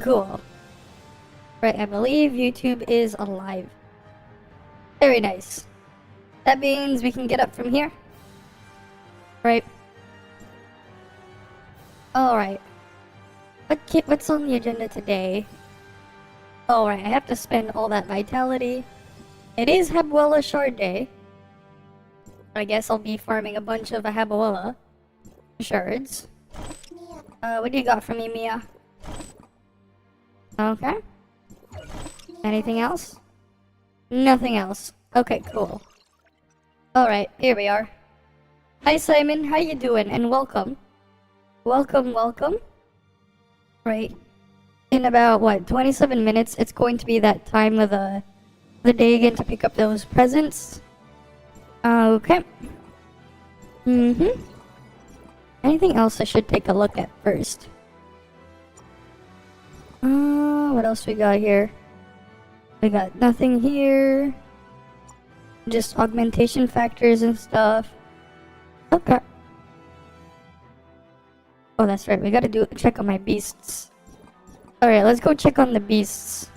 Cool. Right, I believe YouTube is alive. Very nice. That means we can get up from here. Right. Alright. What's on the agenda today? Alright, I have to spend all that vitality. It is Habuela Shard Day. I guess I'll be farming a bunch of Habuela shards. What do you got for me, Mia? Okay. Anything else? Nothing else. Okay, cool. Alright, here we are. Hi Simon, how you doing? And welcome. Welcome. Right. In about, what, 27 minutes, it's going to be that time of the day again to pick up those presents. Okay. Anything else I should take a look at first? What else we got here? We got nothing here. Just augmentation factors and stuff. Okay. Oh, that's right. We gotta check on my beasts. Alright, let's go check on the beasts.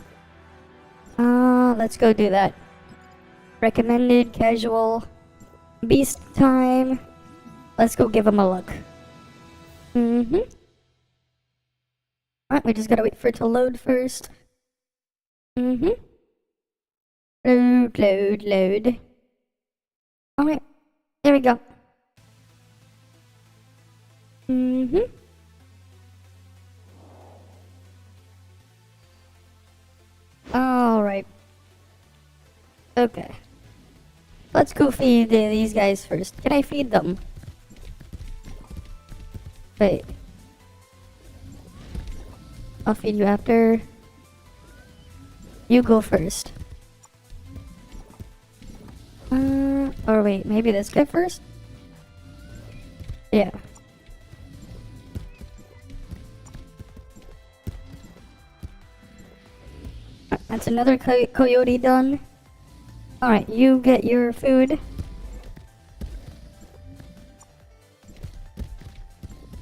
Let's go do that. Recommended, casual, beast time. Let's go give them a look. Alright, we just gotta wait for it to load first. Load. Alright, there we go. Alright. Okay. Let's go feed these guys first. Can I feed them? Wait. I'll feed you after. You go first. Or wait, maybe this guy first? Yeah. That's another coyote done. Alright, you get your food.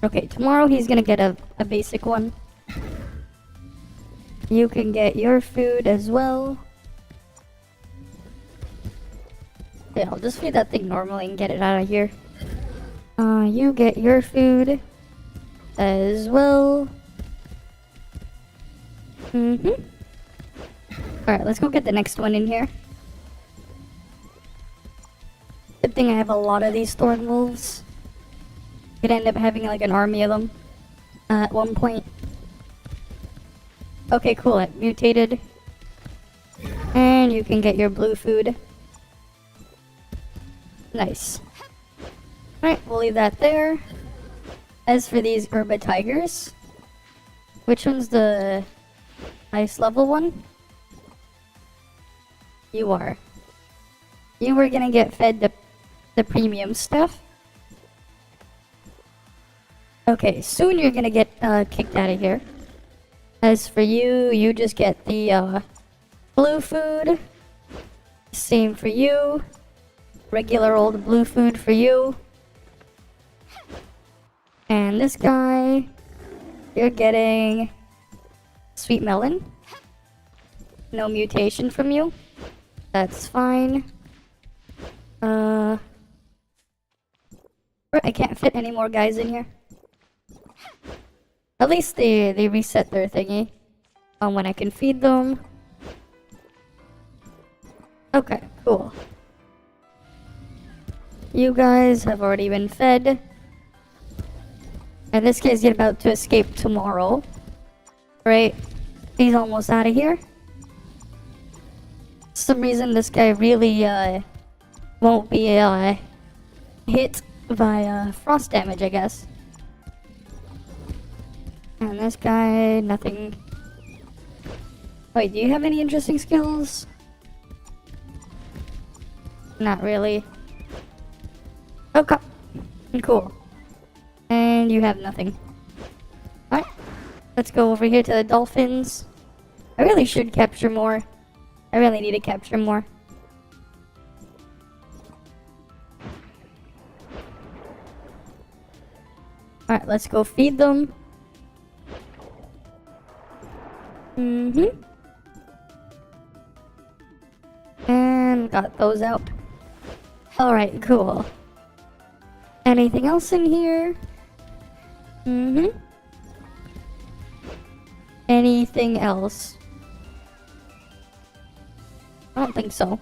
Okay, tomorrow he's gonna get a basic one. You can get your food as well. Yeah, I'll just feed that thing normally and get it out of here. You get your food as well. Alright, let's go get the next one in here. Good thing I have a lot of these thorn wolves. Could end up having like an army of them at one point. Okay, cool, it mutated. And you can get your blue food. Nice. Alright, we'll leave that there. As for these Herba Tigers, which one's the ice level one? You are. You were gonna get fed the premium stuff. Okay, soon you're gonna get kicked out of here. As for you, you just get the blue food. Same for you. Regular old blue food for you. And this guy, you're getting sweet melon. No mutation from you. That's fine. I can't fit any more guys in here. At least they reset their thingy on when I can feed them. Okay, cool. You guys have already been fed. And this guy's about to escape tomorrow. Right? He's almost out of here. For some reason this guy really won't be hit by frost damage, I guess. And this guy, nothing. Wait, do you have any interesting skills? Not really. Okay. Cool. And you have nothing. Alright. Let's go over here to the dolphins. I really should capture more. I really need to capture more. Alright, let's go feed them. Mm-hmm. And got those out. Alright, cool. Anything else in here? Mm-hmm. Anything else? I don't think so.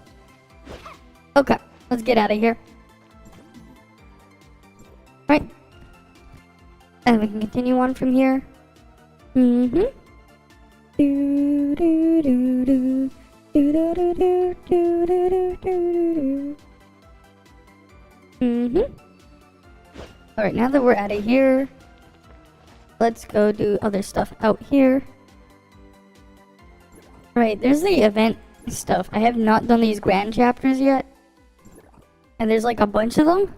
Okay, let's get out of here. Right. And we can continue on from here. Mm-hmm. Do do do do do do do do do do do. Mm-hmm. Alright, now that we're out of here, let's go do other stuff out here. Right, there's the event stuff. I have not done these grand chapters yet. And there's like a bunch of them.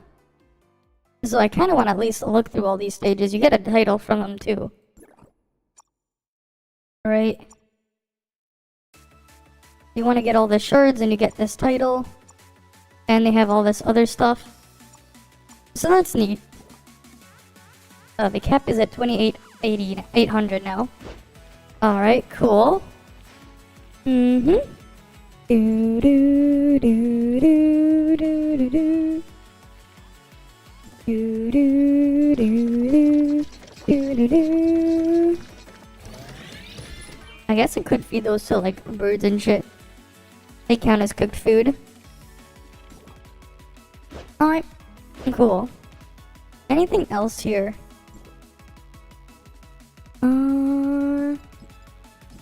So I kind of want to at least look through all these stages. You get a title from them too. Right. You want to get all the shards and you get this title. And they have all this other stuff. So that's neat. The cap is at 800 now. Alright, cool. Mm-hmm. Do do do do do do do. Do do do do do do. I guess I could feed those to like birds and shit. They count as cooked food. Alright, cool. Anything else here?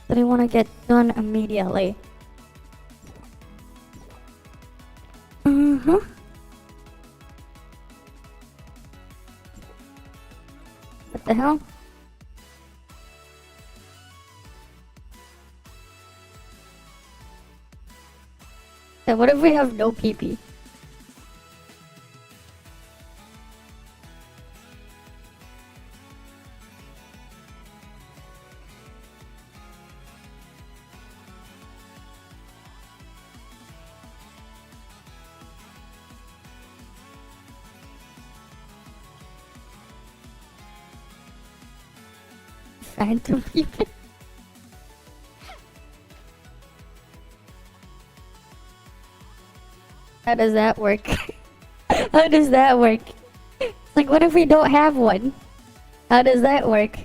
That I want to get done immediately. Uh-huh. What the hell? Yeah, what if we have no PP? Phantom PP? How does that work? How does that work? It's like, what if we don't have one? How does that work?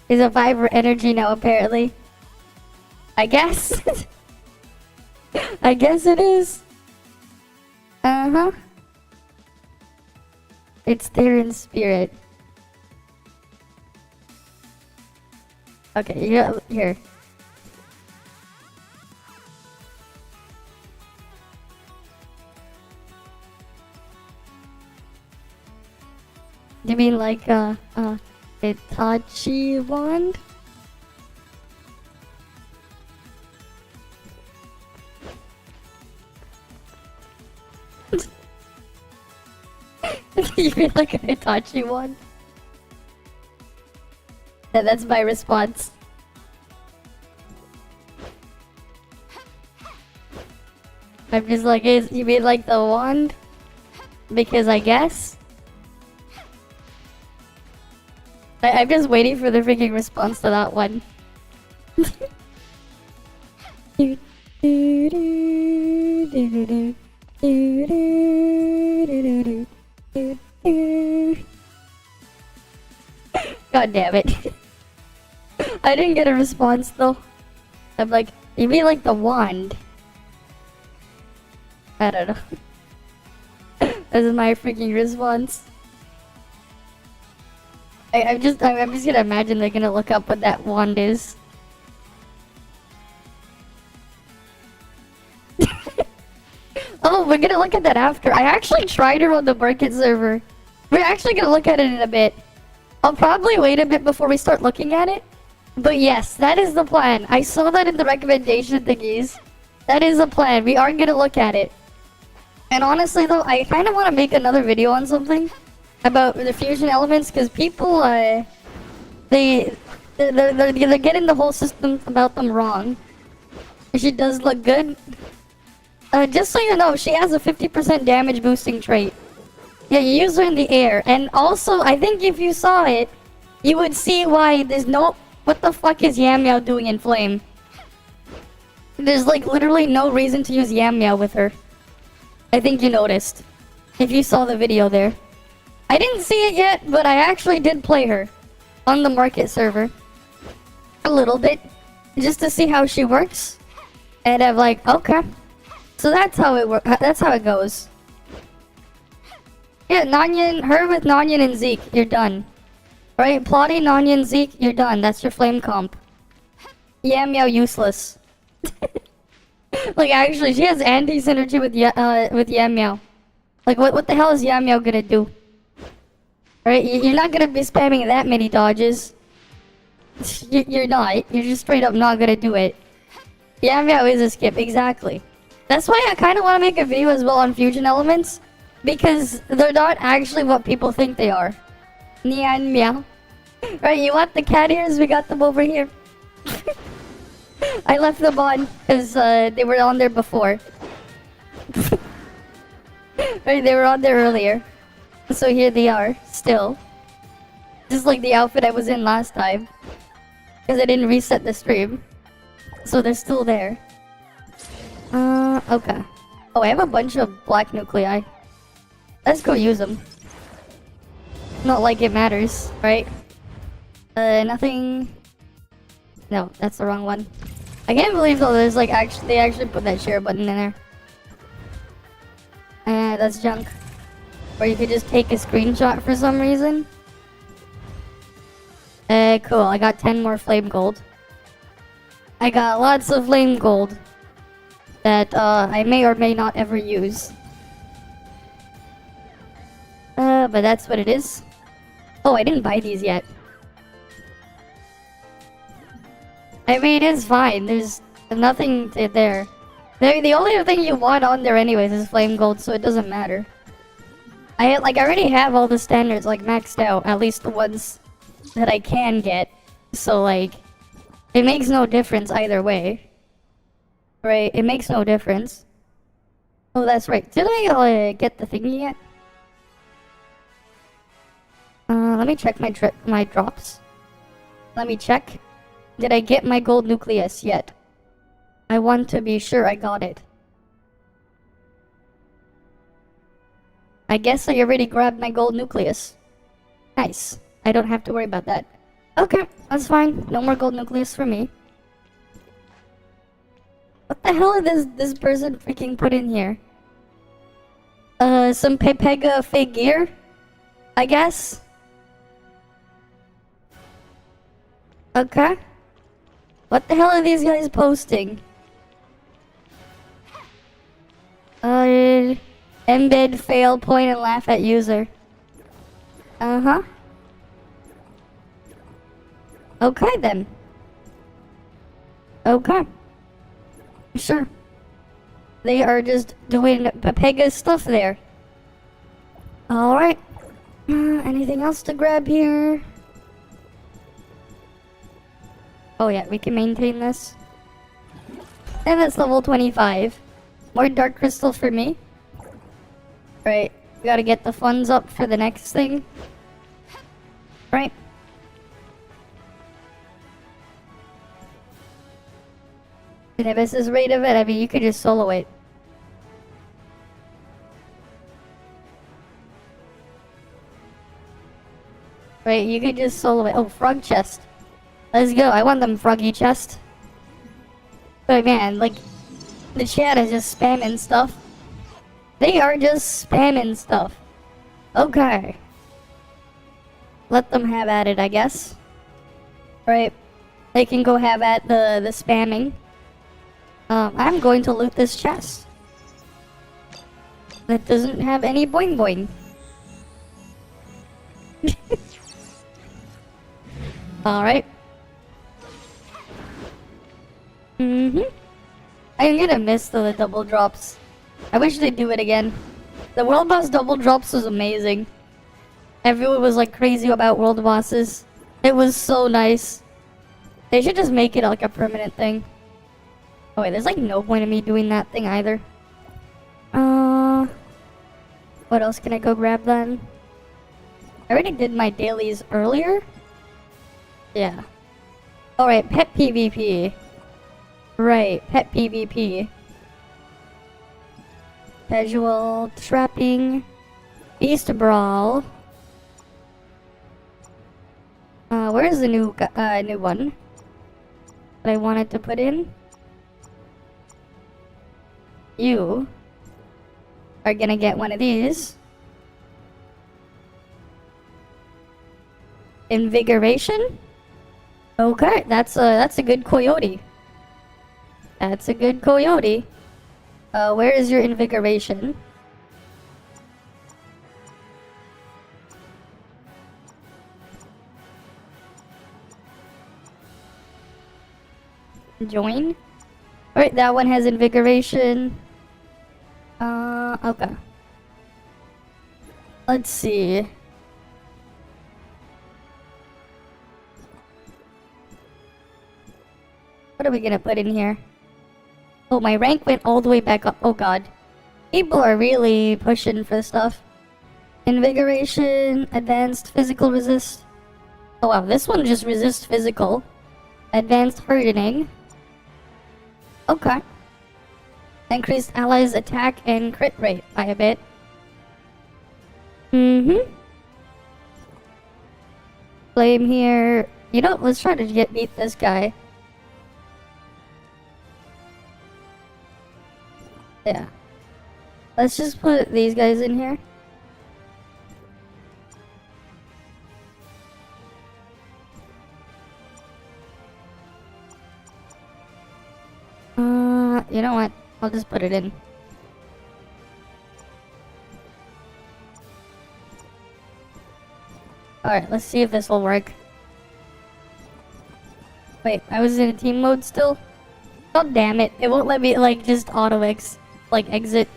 Is a 5 energy now, apparently. I guess. I guess it is. Uh-huh. It's there in spirit. Okay, yeah, here. You mean like Itachi wand? You mean like an Itachi wand? Yeah, that's my response. I'm just like, you mean like the wand? Because I guess? I'm just waiting for the freaking response to that one. God damn it. I didn't get a response though. I'm like, you mean like the wand? I don't know. This is my freaking response. I'm just gonna imagine they're gonna look up what that wand is. Oh, we're gonna look at that after. I actually tried her on the market server. We're actually gonna look at it in a bit. I'll probably wait a bit before we start looking at it. But yes, that is the plan. I saw that in the recommendation thingies. That is the plan. We are gonna look at it. And honestly though, I kind of want to make another video on something about the fusion elements, because people, they're getting the whole system about them wrong. She does look good. Just so you know, she has a 50% damage boosting trait. Yeah, you use her in the air. And also, I think if you saw it, you would see why there's no What the fuck is Yam Meow doing in flame? There's like literally no reason to use Yam Meow with her. I think you noticed. If you saw the video there. I didn't see it yet, but I actually did play her. On the market server. A little bit. Just to see how she works. And I'm like, okay. So that's how it works. That's how it goes. Yeah, Nonyan, her with Nonyan and Zeke, you're done. Right? Plotty, Nonyan, Zeke, you're done. That's your flame comp. Yam Meow useless. Like actually, she has anti-synergy with Yam Meow. Like what the hell is Yam Meow gonna do? Right? You're not gonna be spamming that many dodges. You're not. You're just straight up not gonna do it. Yam Meow is a skip, exactly. That's why I kind of want to make a video as well on fusion elements. Because they're not actually what people think they are. Nyan Meow. Right, you want the cat ears? We got them over here. I left them on because they were on there before. Right, they were on there earlier. So here they are, still. Just like the outfit I was in last time. Because I didn't reset the stream. So they're still there. Okay. Oh, I have a bunch of black nuclei. Let's go use them. Not like it matters, right? Nothing... No, that's the wrong one. I can't believe though there's like they actually put that share button in there. That's junk. Or you could just take a screenshot for some reason. Cool, I got 10 more flame gold. I got lots of flame gold that I may or may not ever use. But that's what it is. Oh, I didn't buy these yet. I mean, it's fine. There's nothing there. The only thing you want on there anyways is flame gold, so it doesn't matter. I already have all the standards like maxed out, at least the ones that I can get. So like, it makes no difference either way. Right? It makes no difference. Oh, that's right. Did I get the thingy yet? Let me check my drops. Let me check. Did I get my gold nucleus yet? I want to be sure I got it. I guess I already grabbed my gold nucleus. Nice. I don't have to worry about that. Okay, that's fine. No more gold nucleus for me. What the hell did this person freaking put in here? Some Pepega figure? I guess? Okay. What the hell are these guys posting? Embed, fail, point, and laugh at user. Uh-huh. Okay, then. Okay. Sure. They are just doing Pepega stuff there. Alright. Anything else to grab here? Oh yeah, we can maintain this. And that's level 25. More dark crystal for me. Right, we gotta get the funds up for the next thing. Right. And if this is rate of it, I mean, you could just solo it. Right, you could just solo it. Oh, frog chest. Let's go. I want them froggy chest. But man, like, the chat is just spamming stuff. They are just spamming stuff. Okay. Let them have at it, I guess. Right. They can go have at the spamming. I'm going to loot this chest. That doesn't have any boing boing. Alright. I'm gonna miss the double drops. I wish they'd do it again. The world boss double drops was amazing. Everyone was like crazy about world bosses. It was so nice. They should just make it like a permanent thing. Oh wait, there's like no point in me doing that thing either. What else can I go grab then? I already did my dailies earlier. Yeah. Alright, pet PvP. Right, pet PvP. Casual trapping. Beast brawl. Where's the new one that I wanted to put in? You are gonna get one of these. Invigoration? Okay, that's a good coyote. That's a good coyote. Where is your invigoration? Join? Alright, that one has invigoration. Okay. Let's see. What are we gonna put in here? Oh, my rank went all the way back up. Oh god. People are really pushing for stuff. Invigoration, advanced physical resist. Oh wow, this one just resists physical. Advanced hardening. Okay. Increased allies' attack and crit rate by a bit. Flame here. You know, let's try to beat this guy. Yeah. Let's just put these guys in here. You know what? I'll just put it in. Alright, let's see if this will work. Wait, I was in a team mode still? Oh damn it, it won't let me like just exit.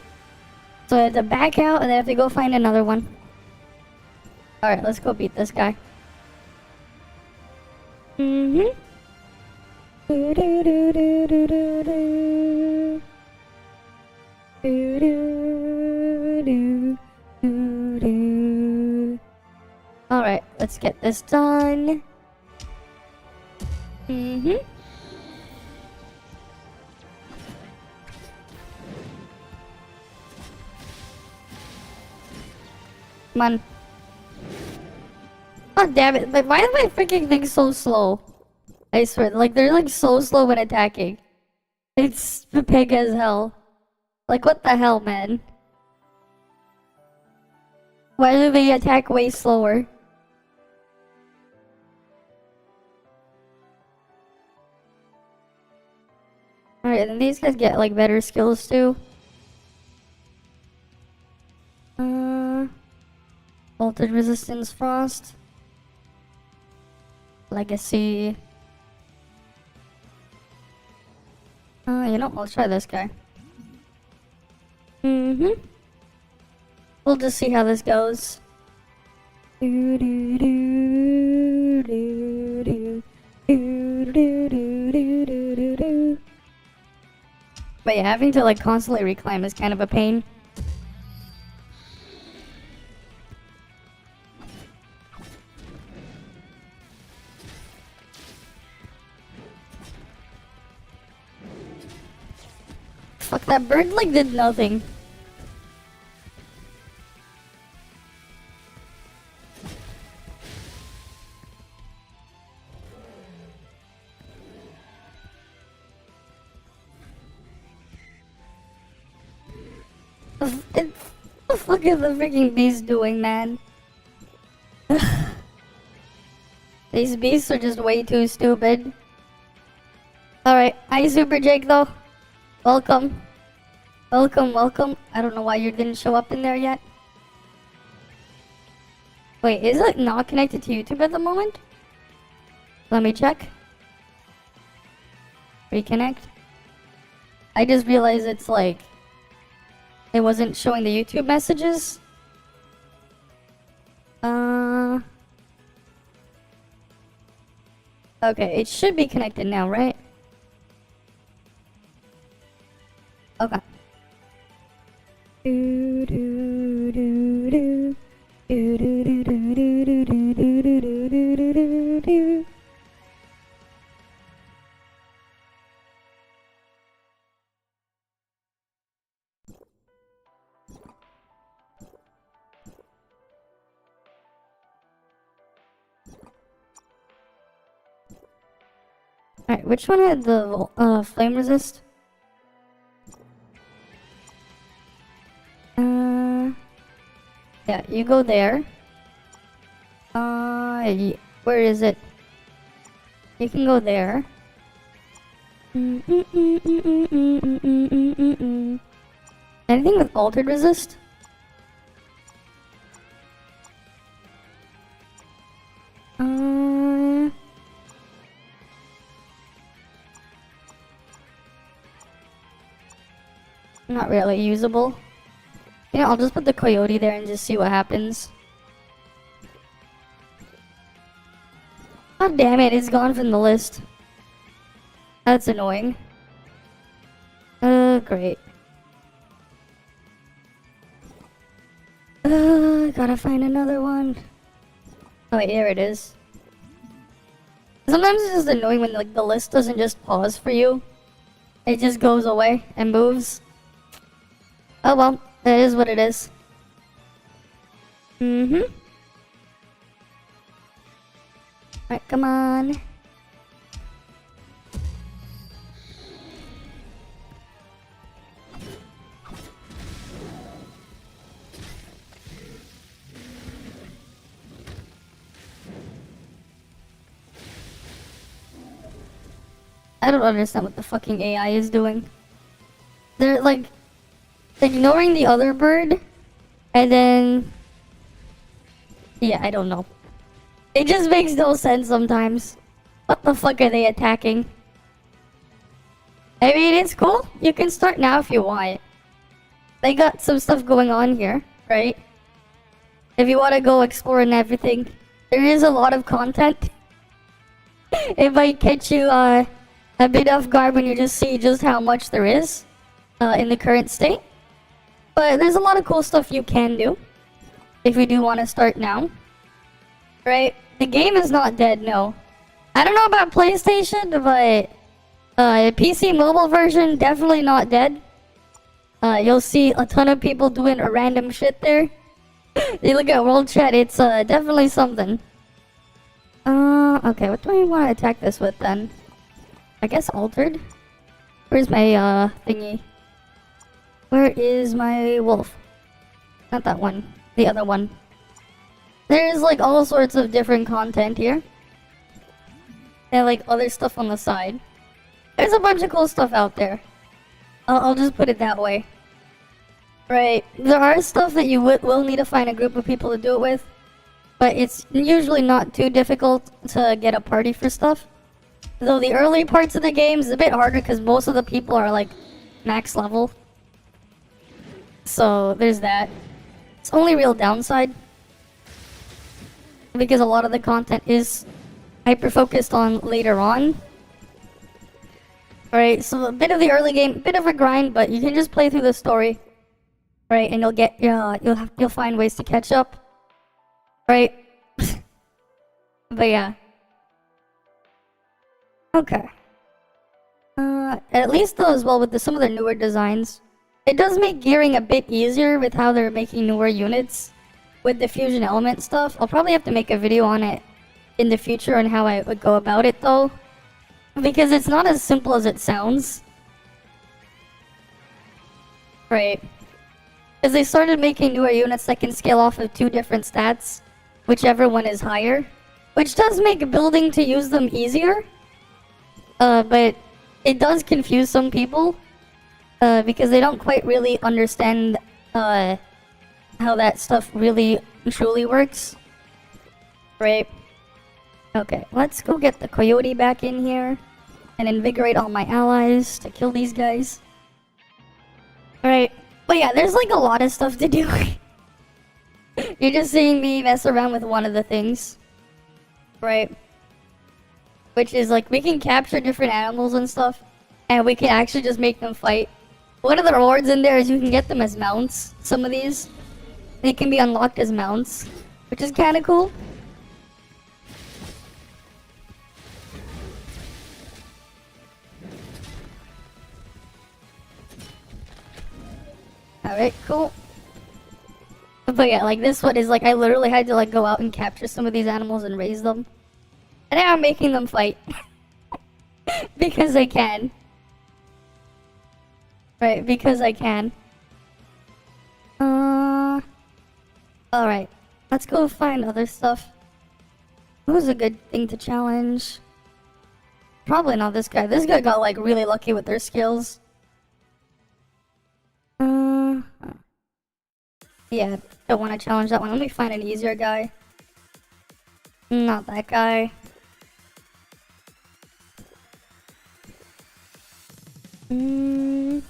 So I have to back out and I have to go find another one. Alright, let's go beat this guy. Alright, let's get this done. Come on. God damn it, like, why is my freaking thing so slow? I swear, like, they're like so slow when attacking. It's pig as hell. Like, what the hell, man? Why do they attack way slower? Alright, and these guys get like better skills too. Voltage resistance, frost. Legacy. You know, let's try this guy. We'll just see how this goes. But yeah, having to like constantly reclimb is kind of a pain. Fuck, that bird like did nothing. What the fuck is the freaking beast doing, man? These beasts are just way too stupid. Alright, hi Super Jake though. Welcome. Welcome, welcome. I don't know why you didn't show up in there yet. Wait, is it not connected to YouTube at the moment? Let me check. Reconnect. I just realized it's like... it wasn't showing the YouTube messages. Okay, it should be connected now, right? Okay. Alright, which one had the flame resist? Yeah, you go there. Where is it? You can go there. Anything with altered resist? Not really usable. You know, I'll just put the coyote there and just see what happens. God damn it, it's gone from the list. That's annoying. Great. Gotta find another one. Oh wait, here it is. Sometimes it's just annoying when like the list doesn't just pause for you. It just goes away and moves. Oh well, that is what it is. Alright, come on. I don't understand what the fucking AI is doing. They're like ignoring the other bird, and then yeah, I don't know. It just makes no sense sometimes. What the fuck are they attacking? I mean, it's cool. You can start now if you want. They got some stuff going on here, right? If you want to go explore and everything, there is a lot of content. It might catch you a bit off guard when you just see just how much there is in the current state. But there's a lot of cool stuff you can do if you do want to start now. Right? The game is not dead, no. I don't know about PlayStation, but PC mobile version, definitely not dead. You'll see a ton of people doing random shit there. You look at world chat, it's definitely something. Okay, what do I want to attack this with then? I guess altered? Where's my thingy? Where is my wolf? Not that one. The other one. There's like all sorts of different content here. And like other stuff on the side. There's a bunch of cool stuff out there. I'll just put it that way. Right. There are stuff that you will need to find a group of people to do it with. But it's usually not too difficult to get a party for stuff. Though the early parts of the game is a bit harder because most of the people are like max level. So there's that. It's only real downside. Because a lot of the content is hyper-focused on later on. Alright, so a bit of the early game, bit of a grind, but you can just play through the story. Right, and you'll find ways to catch up. Right? But yeah. Okay. At least though as well with some of the newer designs. It does make gearing a bit easier with how they're making newer units. With the fusion element stuff. I'll probably have to make a video on it in the future on how I would go about it though. Because it's not as simple as it sounds. Right. Because they started making newer units that can scale off of 2 different stats. Whichever one is higher. Which does make building to use them easier. But it does confuse some people. Because they don't quite really understand how that stuff really truly works. Right. Okay, let's go get the coyote back in here. And invigorate all my allies to kill these guys. Alright. But yeah, there's like a lot of stuff to do. You're just seeing me mess around with one of the things. Right. Which is like, we can capture different animals and stuff. And we can actually just make them fight. One of the rewards in there is you can get them as mounts. Some of these. They can be unlocked as mounts. Which is kinda cool. Alright, cool. But yeah, like this one is like, I literally had to like go out and capture some of these animals and raise them. And now I'm making them fight. Because I can. Right, because I can. Alright. Let's go find other stuff. Who's a good thing to challenge? Probably not this guy. This guy got like really lucky with their skills. Yeah, don't want to challenge that one. Let me find an easier guy. Not that guy. Maybe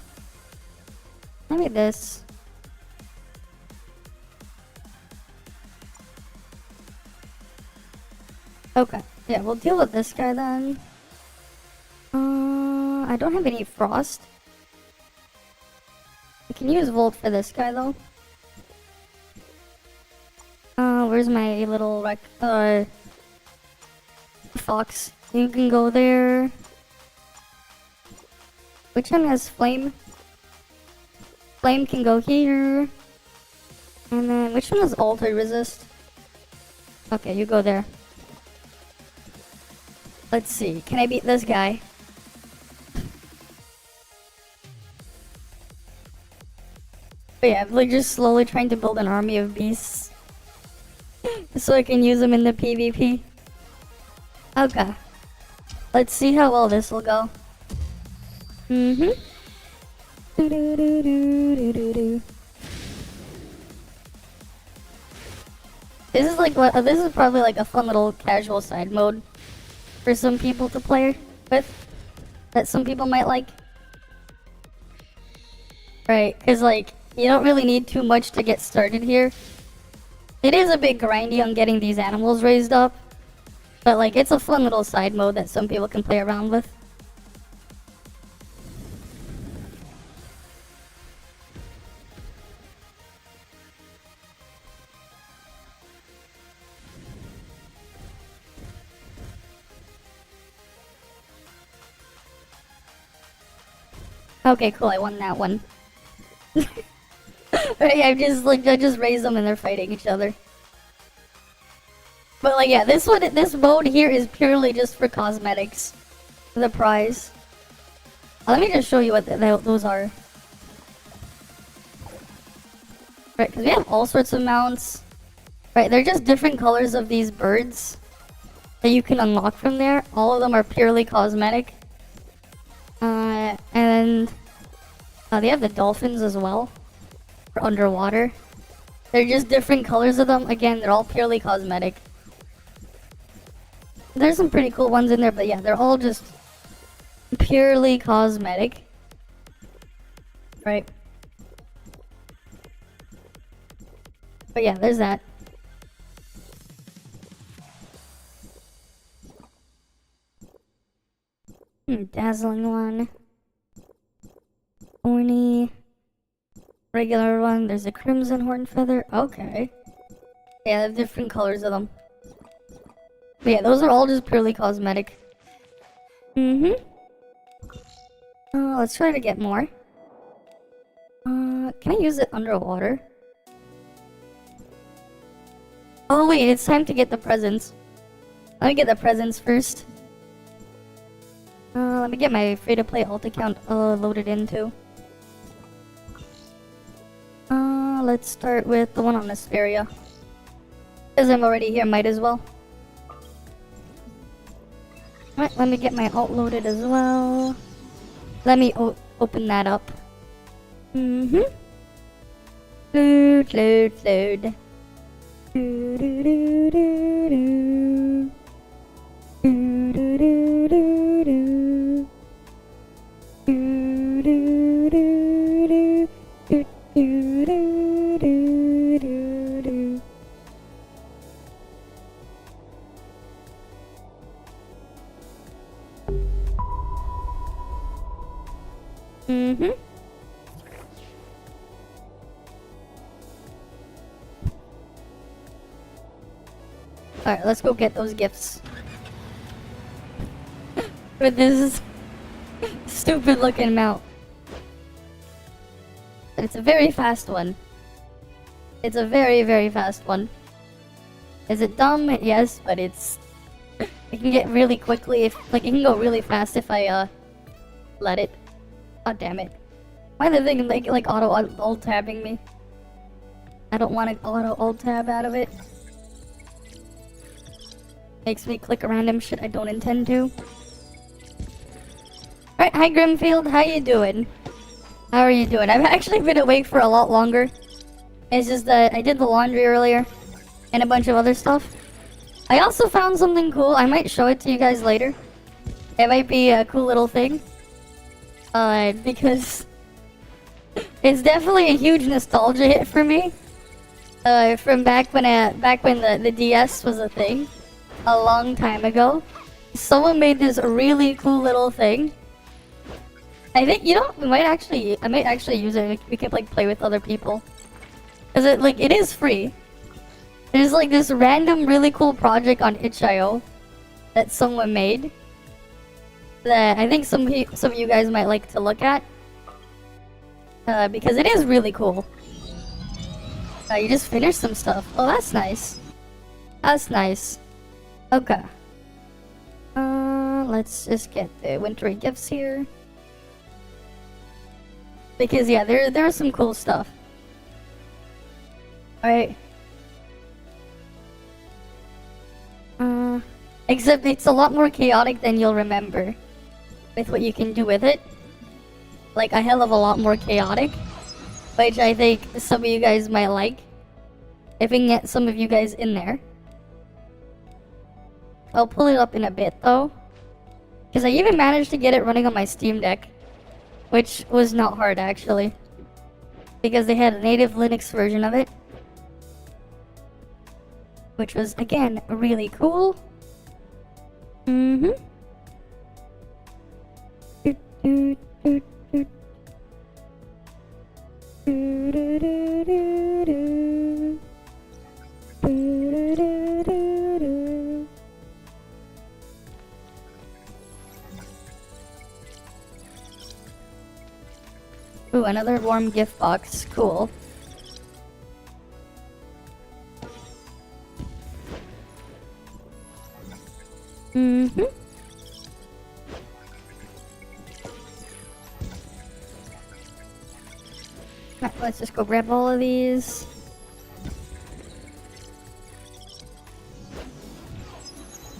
this. Okay, yeah, we'll deal with this guy then. I don't have any frost. I can use Volt for this guy though. Where's my little fox? You can go there. Which one has flame? Flame can go here. And then which one has alter resist? Okay, you go there. Let's see. Can I beat this guy? But yeah, I'm like just slowly trying to build an army of beasts. So I can use them in the PvP. Okay. Let's see how well this will go. This is like what this is probably like a fun little casual side mode for some people to play with that some people might like. Right, cuz like you don't really need too much to get started here. It is a bit grindy on getting these animals raised up, but like it's a fun little side mode that some people can play around with. Okay, cool, I won that one. Right, I just raise them and they're fighting each other. But like yeah, this mode here is purely just for cosmetics. The prize. Let me just show you what those are. Right, because we have all sorts of mounts. Right, they're just different colors of these birds that you can unlock from there. All of them are purely cosmetic. And they have the dolphins as well. For underwater. They're just different colors of them. Again, they're all purely cosmetic. There's some pretty cool ones in there, but yeah, they're all just purely cosmetic. Right. But yeah, there's that. Dazzling one. Thorny. Regular one. There's a crimson horn feather. Okay. Yeah, they have different colors of them. But yeah, those are all just purely cosmetic. Let's try to get more. Can I use it underwater? Oh wait, it's time to get the presents. Let me get the presents first. Let me get my free-to-play alt account loaded in too. Let's start with the one on Asperia. Because I'm already here, might as well. Alright, let me get my alt loaded as well. Let me open that up. Load, load, load. Do, do, do, do, do. Do, do, do, do, do. Do, do, do, do. Do, do, do, do, do, do. Alright, let's go get those gifts. With this stupid looking mount. But it's a very fast one. It's a very, very fast one. Is it dumb? Yes, but it's It can get really quickly if, like, it can go really fast if I, let it. God damn it. Why the thing, like auto alt tabbing me? I don't want to auto alt tab out of it. Makes me click random shit I don't intend to. Alright, hi Grimfield, how you doing? How are you doing? I've actually been awake for a lot longer. It's just that I did the laundry earlier. And a bunch of other stuff. I also found something cool. I might show it to you guys later. It might be a cool little thing. Because it's definitely a huge nostalgia hit for me. From back when the DS was a thing, a long time ago. Someone made this really cool little thing. I think, you know, I might actually use it. We could like play with other people. Cause it is free. There's like this random really cool project on itch.io that someone made that I think some of you guys might like to look at. Because it is really cool. You just finished some stuff. Oh, that's nice. That's nice. Okay. Let's just get the wintry gifts here. Because yeah, there are some cool stuff. Alright. Except it's a lot more chaotic than you'll remember. With what you can do with it. Like a hell of a lot more chaotic. Which I think some of you guys might like. If we can get some of you guys in there. I'll pull it up in a bit though. Because I even managed to get it running on my Steam Deck. Which was not hard actually. Because they had a native Linux version of it. Which was, again, really cool. Mm-hmm. Ooh, another warm gift box. Cool. Mm-hmm. Right, let's just go grab all of these.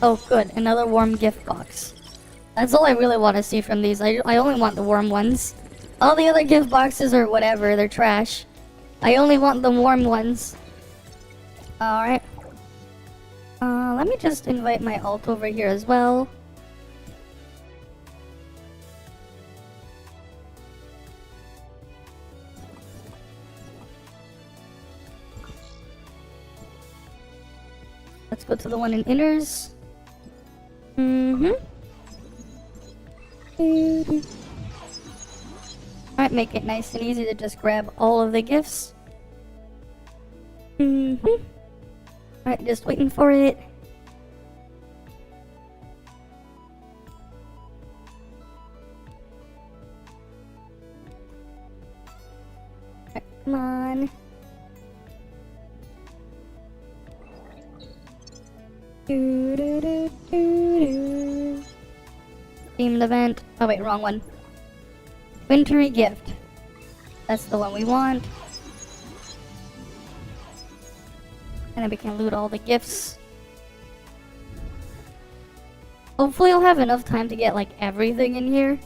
Oh, good. Another warm gift box. That's all I really want to see from these. I only want the warm ones. All the other gift boxes are whatever. They're trash. I only want the warm ones. Alright. Let me just invite my alt over here as well. Let's go to the one in inners. Mm-hmm. Alright, make it nice and easy to just grab all of the gifts. Mm-hmm. Alright, just waiting for it. Alright, come on. Themed event. Oh wait, wrong one. Wintry gift. That's the one we want. And then we can loot all the gifts. Hopefully I'll have enough time to get like everything in here.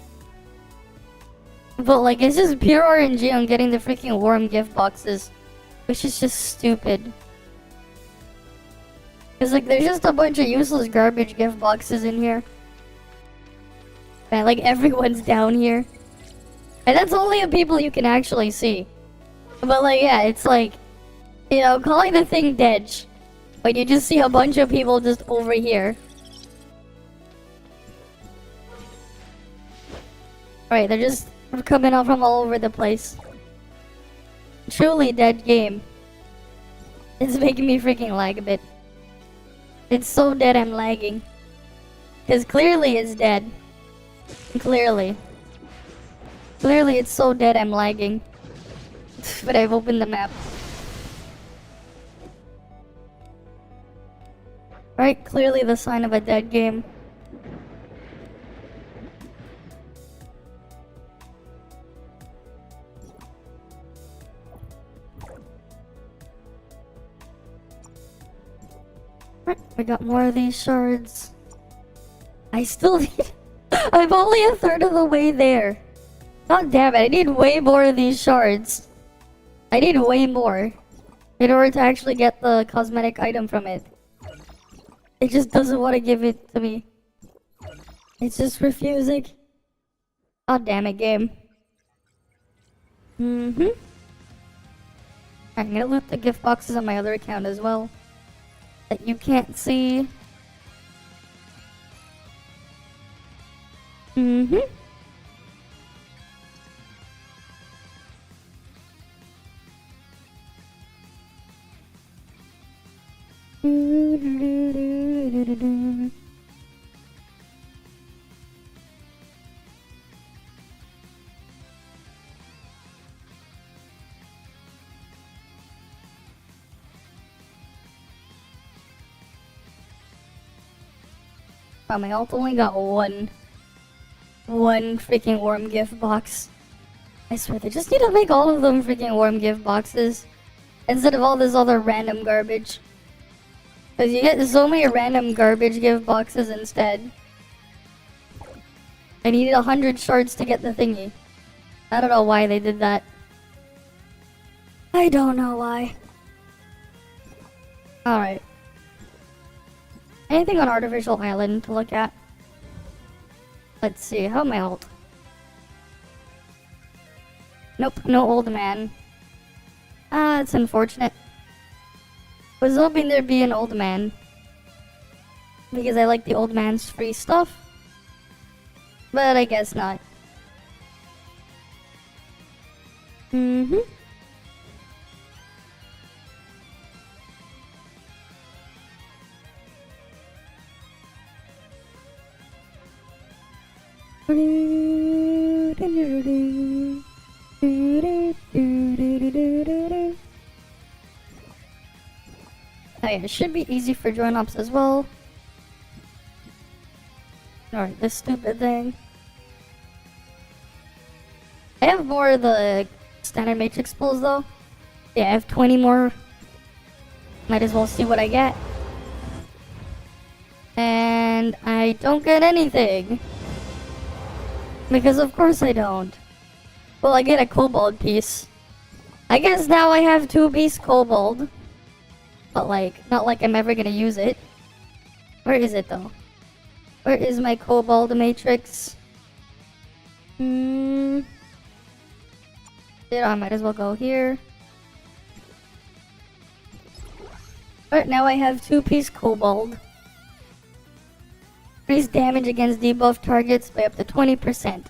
But like it's just pure RNG on getting the freaking warm gift boxes. Which is just stupid. Cause like there's just a bunch of useless garbage gift boxes in here. And like everyone's down here. And that's only the people you can actually see. But like yeah, it's like, you know, calling the thing dead. When you just see a bunch of people just over here. Alright, they're just coming out from all over the place. Truly dead game. It's making me freaking lag a bit. It's so dead I'm lagging. Cause clearly it's dead. Clearly. Clearly it's so dead I'm lagging. But I've opened the map. Right, clearly the sign of a dead game. Right, we got more of these shards. I still need... I'm only a third of the way there. God damn it, I need way more of these shards. I need way more in order to actually get the cosmetic item from it. It just doesn't want to give it to me. It's just refusing. God damn it, game. I'm gonna loot the gift boxes on my other account as well, that you can't see. Wow, my ult only got one freaking warm gift box. I swear, they just need to make all of them freaking warm gift boxes instead of all this other random garbage. Because you get so many random garbage gift boxes instead. I needed 100 shards to get the thingy. I don't know why they did that. I don't know why. Alright. Anything on Artificial Island to look at? Let's see, how am I old? Nope, no old man. Ah, it's unfortunate. Was hoping there'd be an old man. Because I like the old man's free stuff. But I guess not. Oh yeah, it should be easy for join ops as well. Alright, this stupid thing. I have more of the standard matrix pulls though. Yeah, I have 20 more. Might as well see what I get. And I don't get anything. Because of course I don't. Well, I get a kobold piece. I guess now I have 2-piece kobold. But like, not like I'm ever gonna use it. Where is it though? Where is my kobold matrix? I might as well go here. Alright, now I have 2-piece kobold. Increase damage against debuff targets by up to 20%.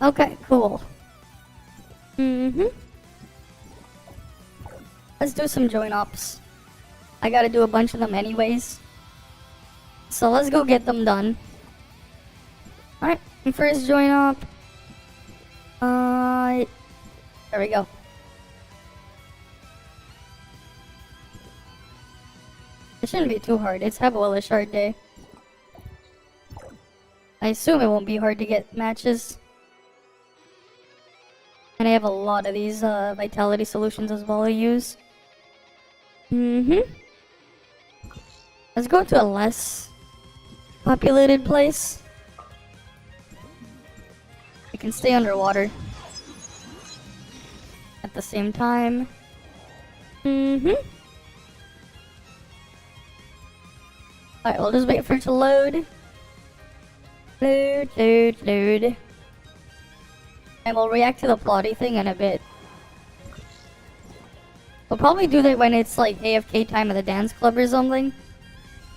Okay, cool. Let's do some join ops. I gotta do a bunch of them anyways. So let's go get them done. Alright, first join op. There we go. It shouldn't be too hard. It's Habuela Shard Day. I assume it won't be hard to get matches. And I have a lot of these vitality solutions as well to use. Let's go to a less populated place. I can stay underwater at the same time. Alright, we'll just wait for it to load. Load. And we'll react to the plotty thing in a bit. We'll probably do that when it's like AFK time at the dance club or something.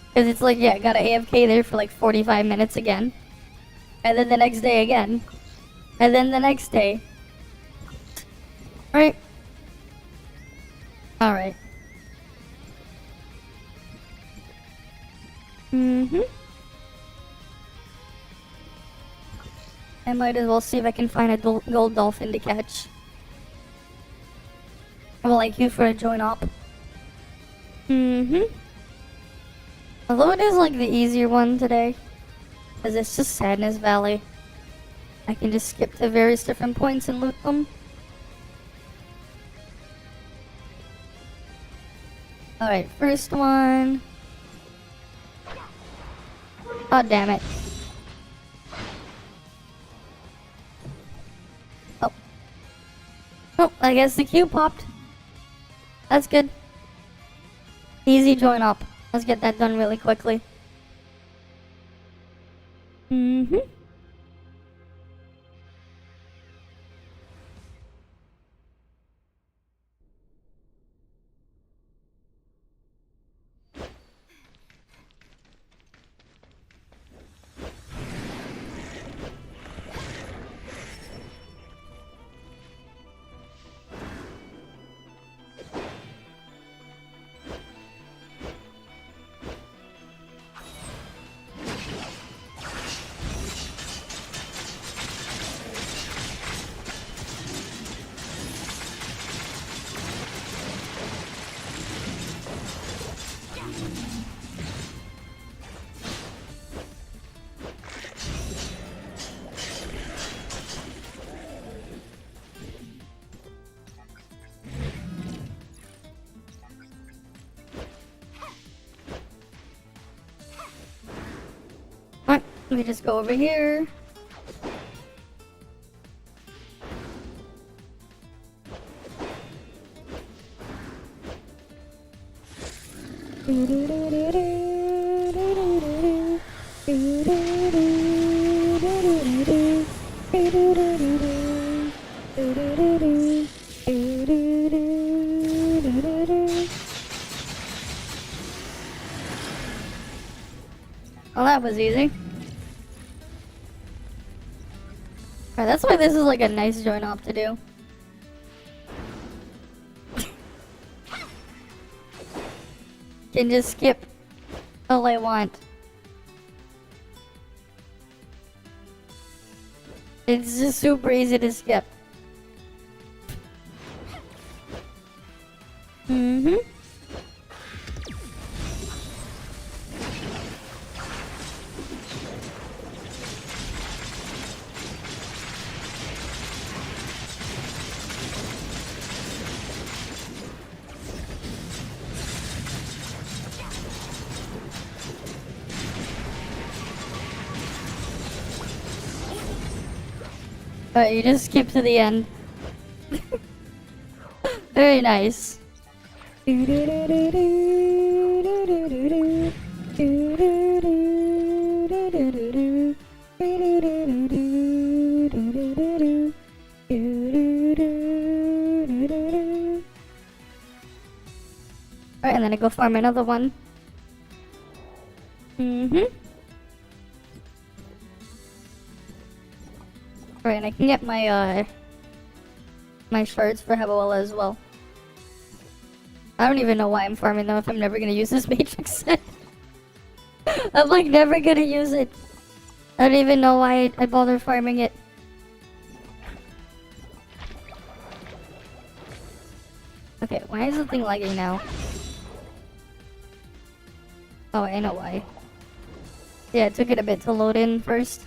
Because it's like, yeah, gotta AFK there for like 45 minutes again. And then the next day again. And then the next day. Right? Alright. I might as well see if I can find a gold dolphin to catch. I will like you for a join op. Although it is like the easier one today, because it's just Sadness Valley. I can just skip to various different points and loot them. Alright, first one. Oh, damn it. Oh. Oh, I guess the queue popped. That's good. Easy join up. Let's get that done really quickly. Mm-hmm. Alright, let me just go over here. Well, that was easy. Alright, that's why this is like a nice joint op to do. Can just skip all I want. It's just super easy to skip. Mm-hmm. But you just skip to the end. Very nice. Alright, and then I go farm another one. Mm-hmm. Alright, and I can get my, my shards for Haboela as well. I don't even know why I'm farming them if I'm never gonna use this matrix set. I'm like never gonna use it. I don't even know why I bother farming it. Okay, why is the thing lagging now? Oh, I know why. Yeah, it took it a bit to load in first.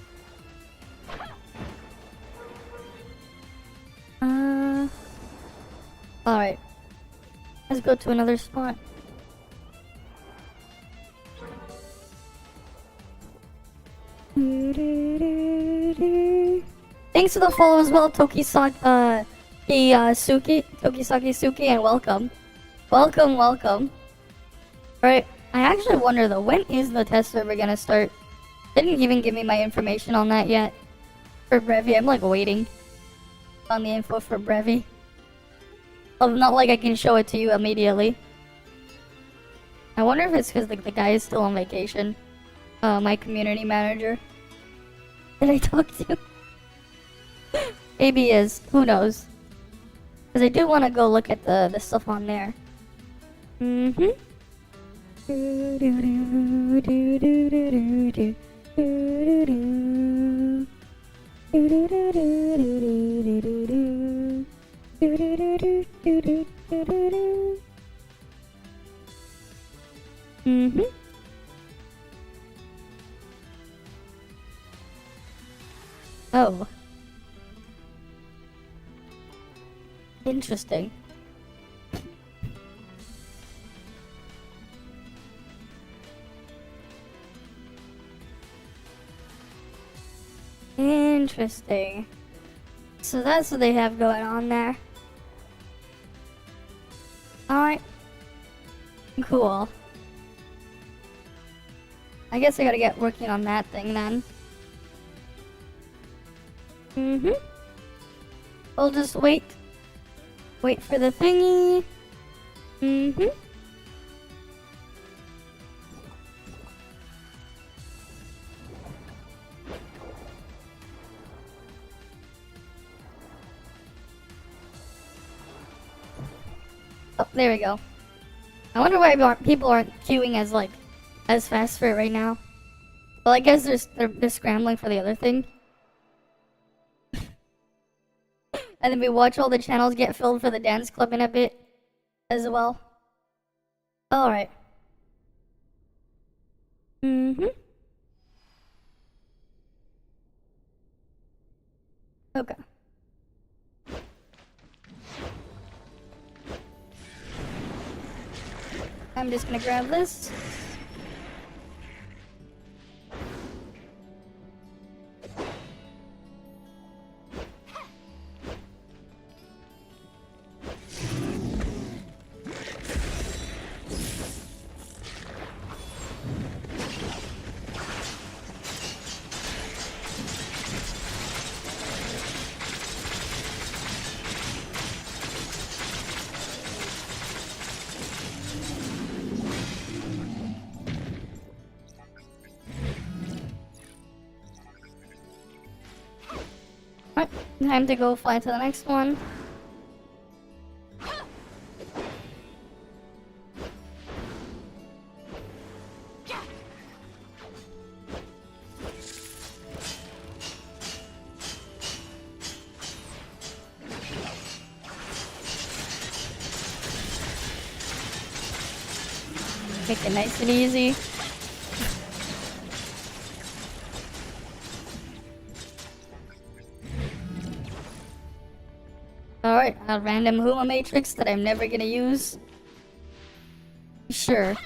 Alright. Let's go to another spot. Thanks for the follow as well, Tokisaki Suki, and welcome. Welcome. Alright, I actually wonder though, when is the test server gonna start? Didn't even give me my information on that yet. For Brevi, I'm like waiting on the info for Brevi. Not like I can show it to you immediately. I wonder if it's because the guy is still on vacation. My community manager. Did I talk to? Maybe he is. Who knows? Because I do want to go look at the stuff on there. Mm-hmm. Mm-hmm. Oh. Interesting. Interesting. So that's what they have going on there. Alright. Cool. I guess I gotta get working on that thing then. We'll just wait. Wait for the thingy. Oh, there we go. I wonder why people aren't queuing as fast for it right now. Well, I guess they're scrambling for the other thing. And then we watch all the channels get filled for the dance club in a bit as well. Alright. Okay. I'm just gonna grab this. Alright, time to go fly to the next one. Make it nice and easy. Alright, a random Huma matrix that I'm never gonna use. Sure.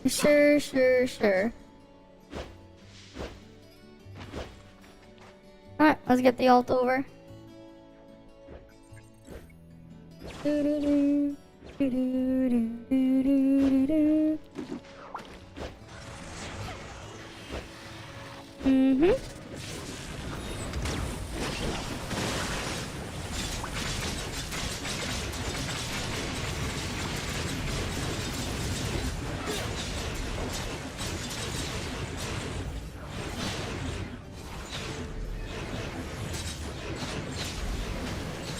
Sure. Alright, let's get the ult over.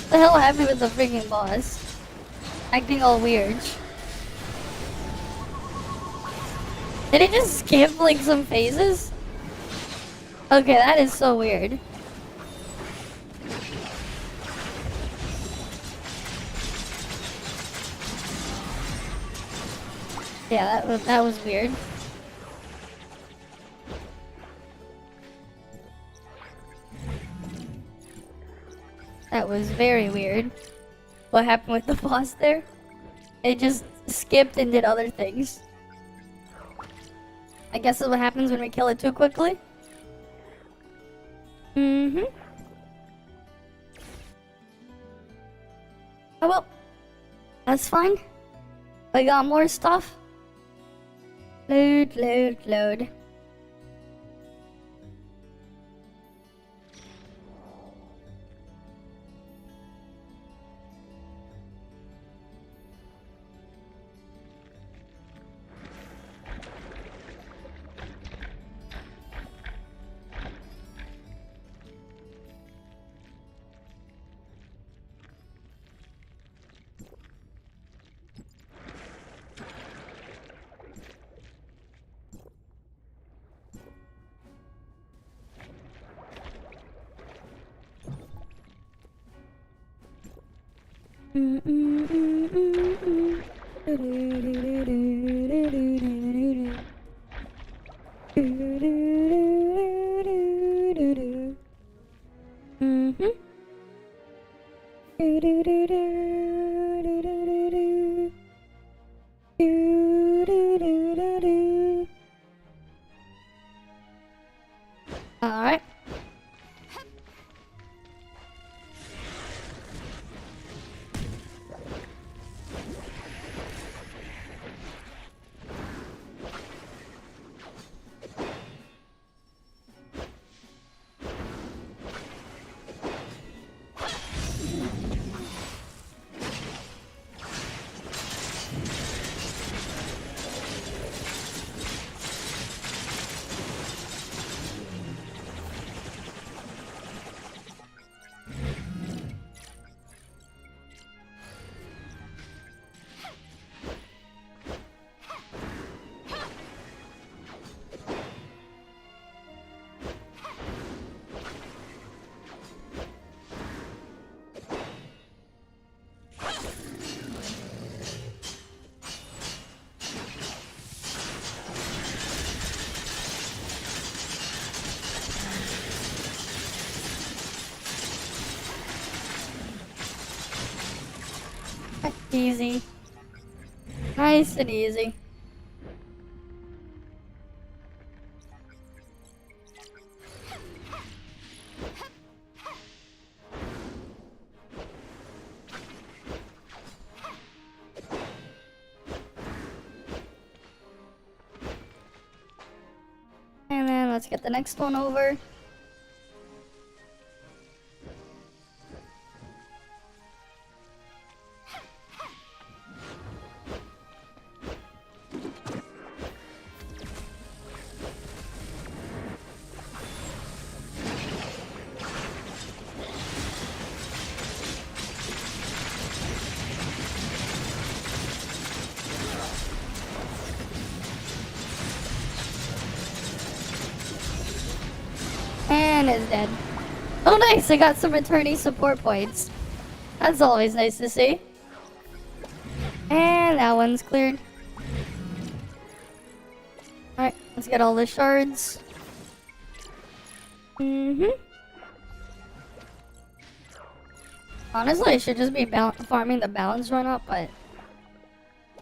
What the hell happened with the freaking boss? Acting all weird. Did it just skip like some phases? Okay, that is so weird. Yeah, that was weird. That was very weird. What happened with the boss there? It just skipped and did other things. I guess that's what happens when we kill it too quickly. Oh well. That's fine. We got more stuff. Load. Do do do do do do do do. Do do do do do. Alright. Easy. Nice and easy. And then let's get the next one over. And is dead. Oh nice, I got some returnee support points. That's always nice to see. And that one's cleared. Alright, let's get all the shards. Honestly, I should just be farming the balance run up, but...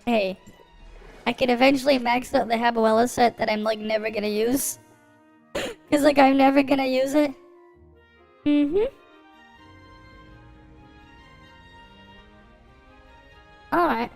Hey. I could eventually max out the Habuella set that I'm like never gonna use. Cause like I'm never gonna use it. Alright.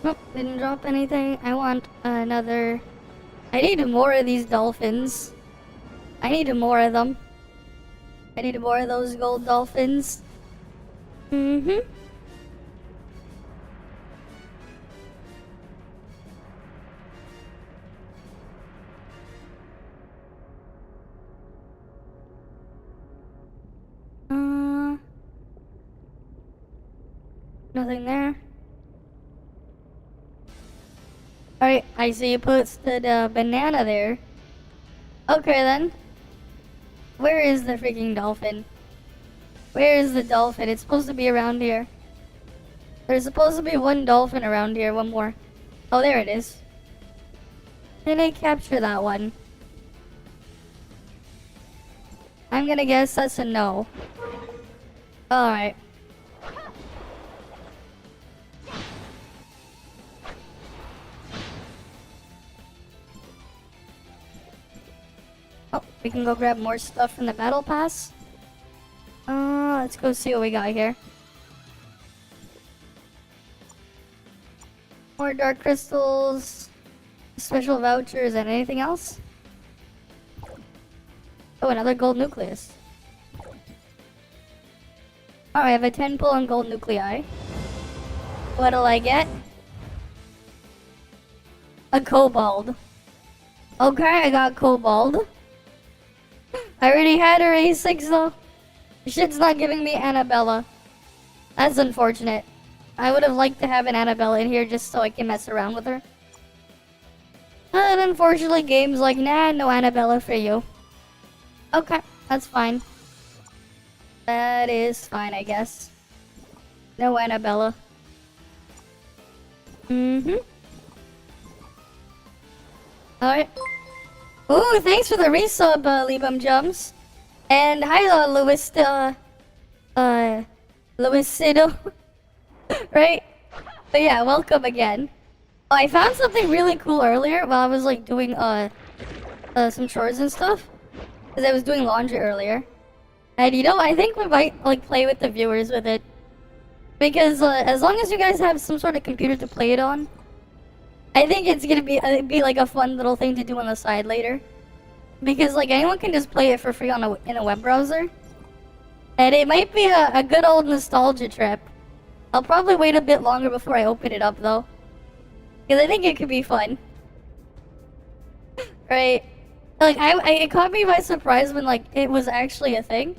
Nope, didn't drop anything. I want another... I need more of these dolphins. I need more of them. I need more of those gold dolphins. Nothing there. Alright, I see you posted the banana there. Okay then. Where is the freaking dolphin? Where is the dolphin? It's supposed to be around here. There's supposed to be one dolphin around here, one more. Oh, there it is. Did I capture that one? I'm gonna guess that's a no. Alright. Oh, we can go grab more stuff from the battle pass. Let's go see what we got here. More dark crystals, special vouchers, and anything else? Oh, another gold nucleus. Alright, I have a 10 pull on gold nuclei. What'll I get? A kobold. Okay, I got kobold. I already had her A6 though. Shit's not giving me Annabella. That's unfortunate. I would have liked to have an Annabella in here just so I can mess around with her. But unfortunately, game's like, nah, no Annabella for you. Okay, that's fine. That is fine, I guess. No Annabella. Alright. Ooh, thanks for the resub, Libum Jumps. And hi, Louis Sido. Right? But yeah, welcome again. Oh, I found something really cool earlier while I was like doing some chores and stuff. Because I was doing laundry earlier. And you know, I think we might like play with the viewers with it. Because as long as you guys have some sort of computer to play it on, I think it's gonna be like a fun little thing to do on the side later. Because like anyone can just play it for free in a web browser. And it might be a good old nostalgia trip. I'll probably wait a bit longer before I open it up though. Because I think it could be fun. Right? Like, it caught me by surprise when, like, it was actually a thing.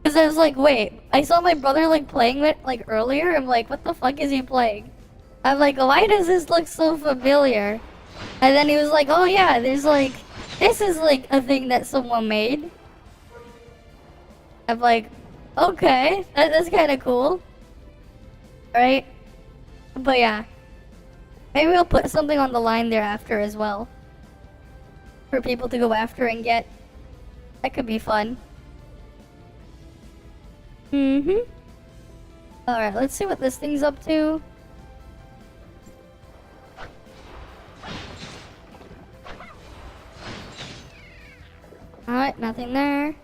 Because I was like, wait, I saw my brother, like, playing it, like, earlier. I'm like, what the fuck is he playing? I'm like, why does this look so familiar? And then he was like, oh yeah, there's, like, this is, like, a thing that someone made. I'm like, okay, that's kind of cool. Right? But yeah. Maybe we'll put something on the line thereafter as well. For people to go after and get. That could be fun. Alright, let's see what this thing's up to. Alright, nothing there.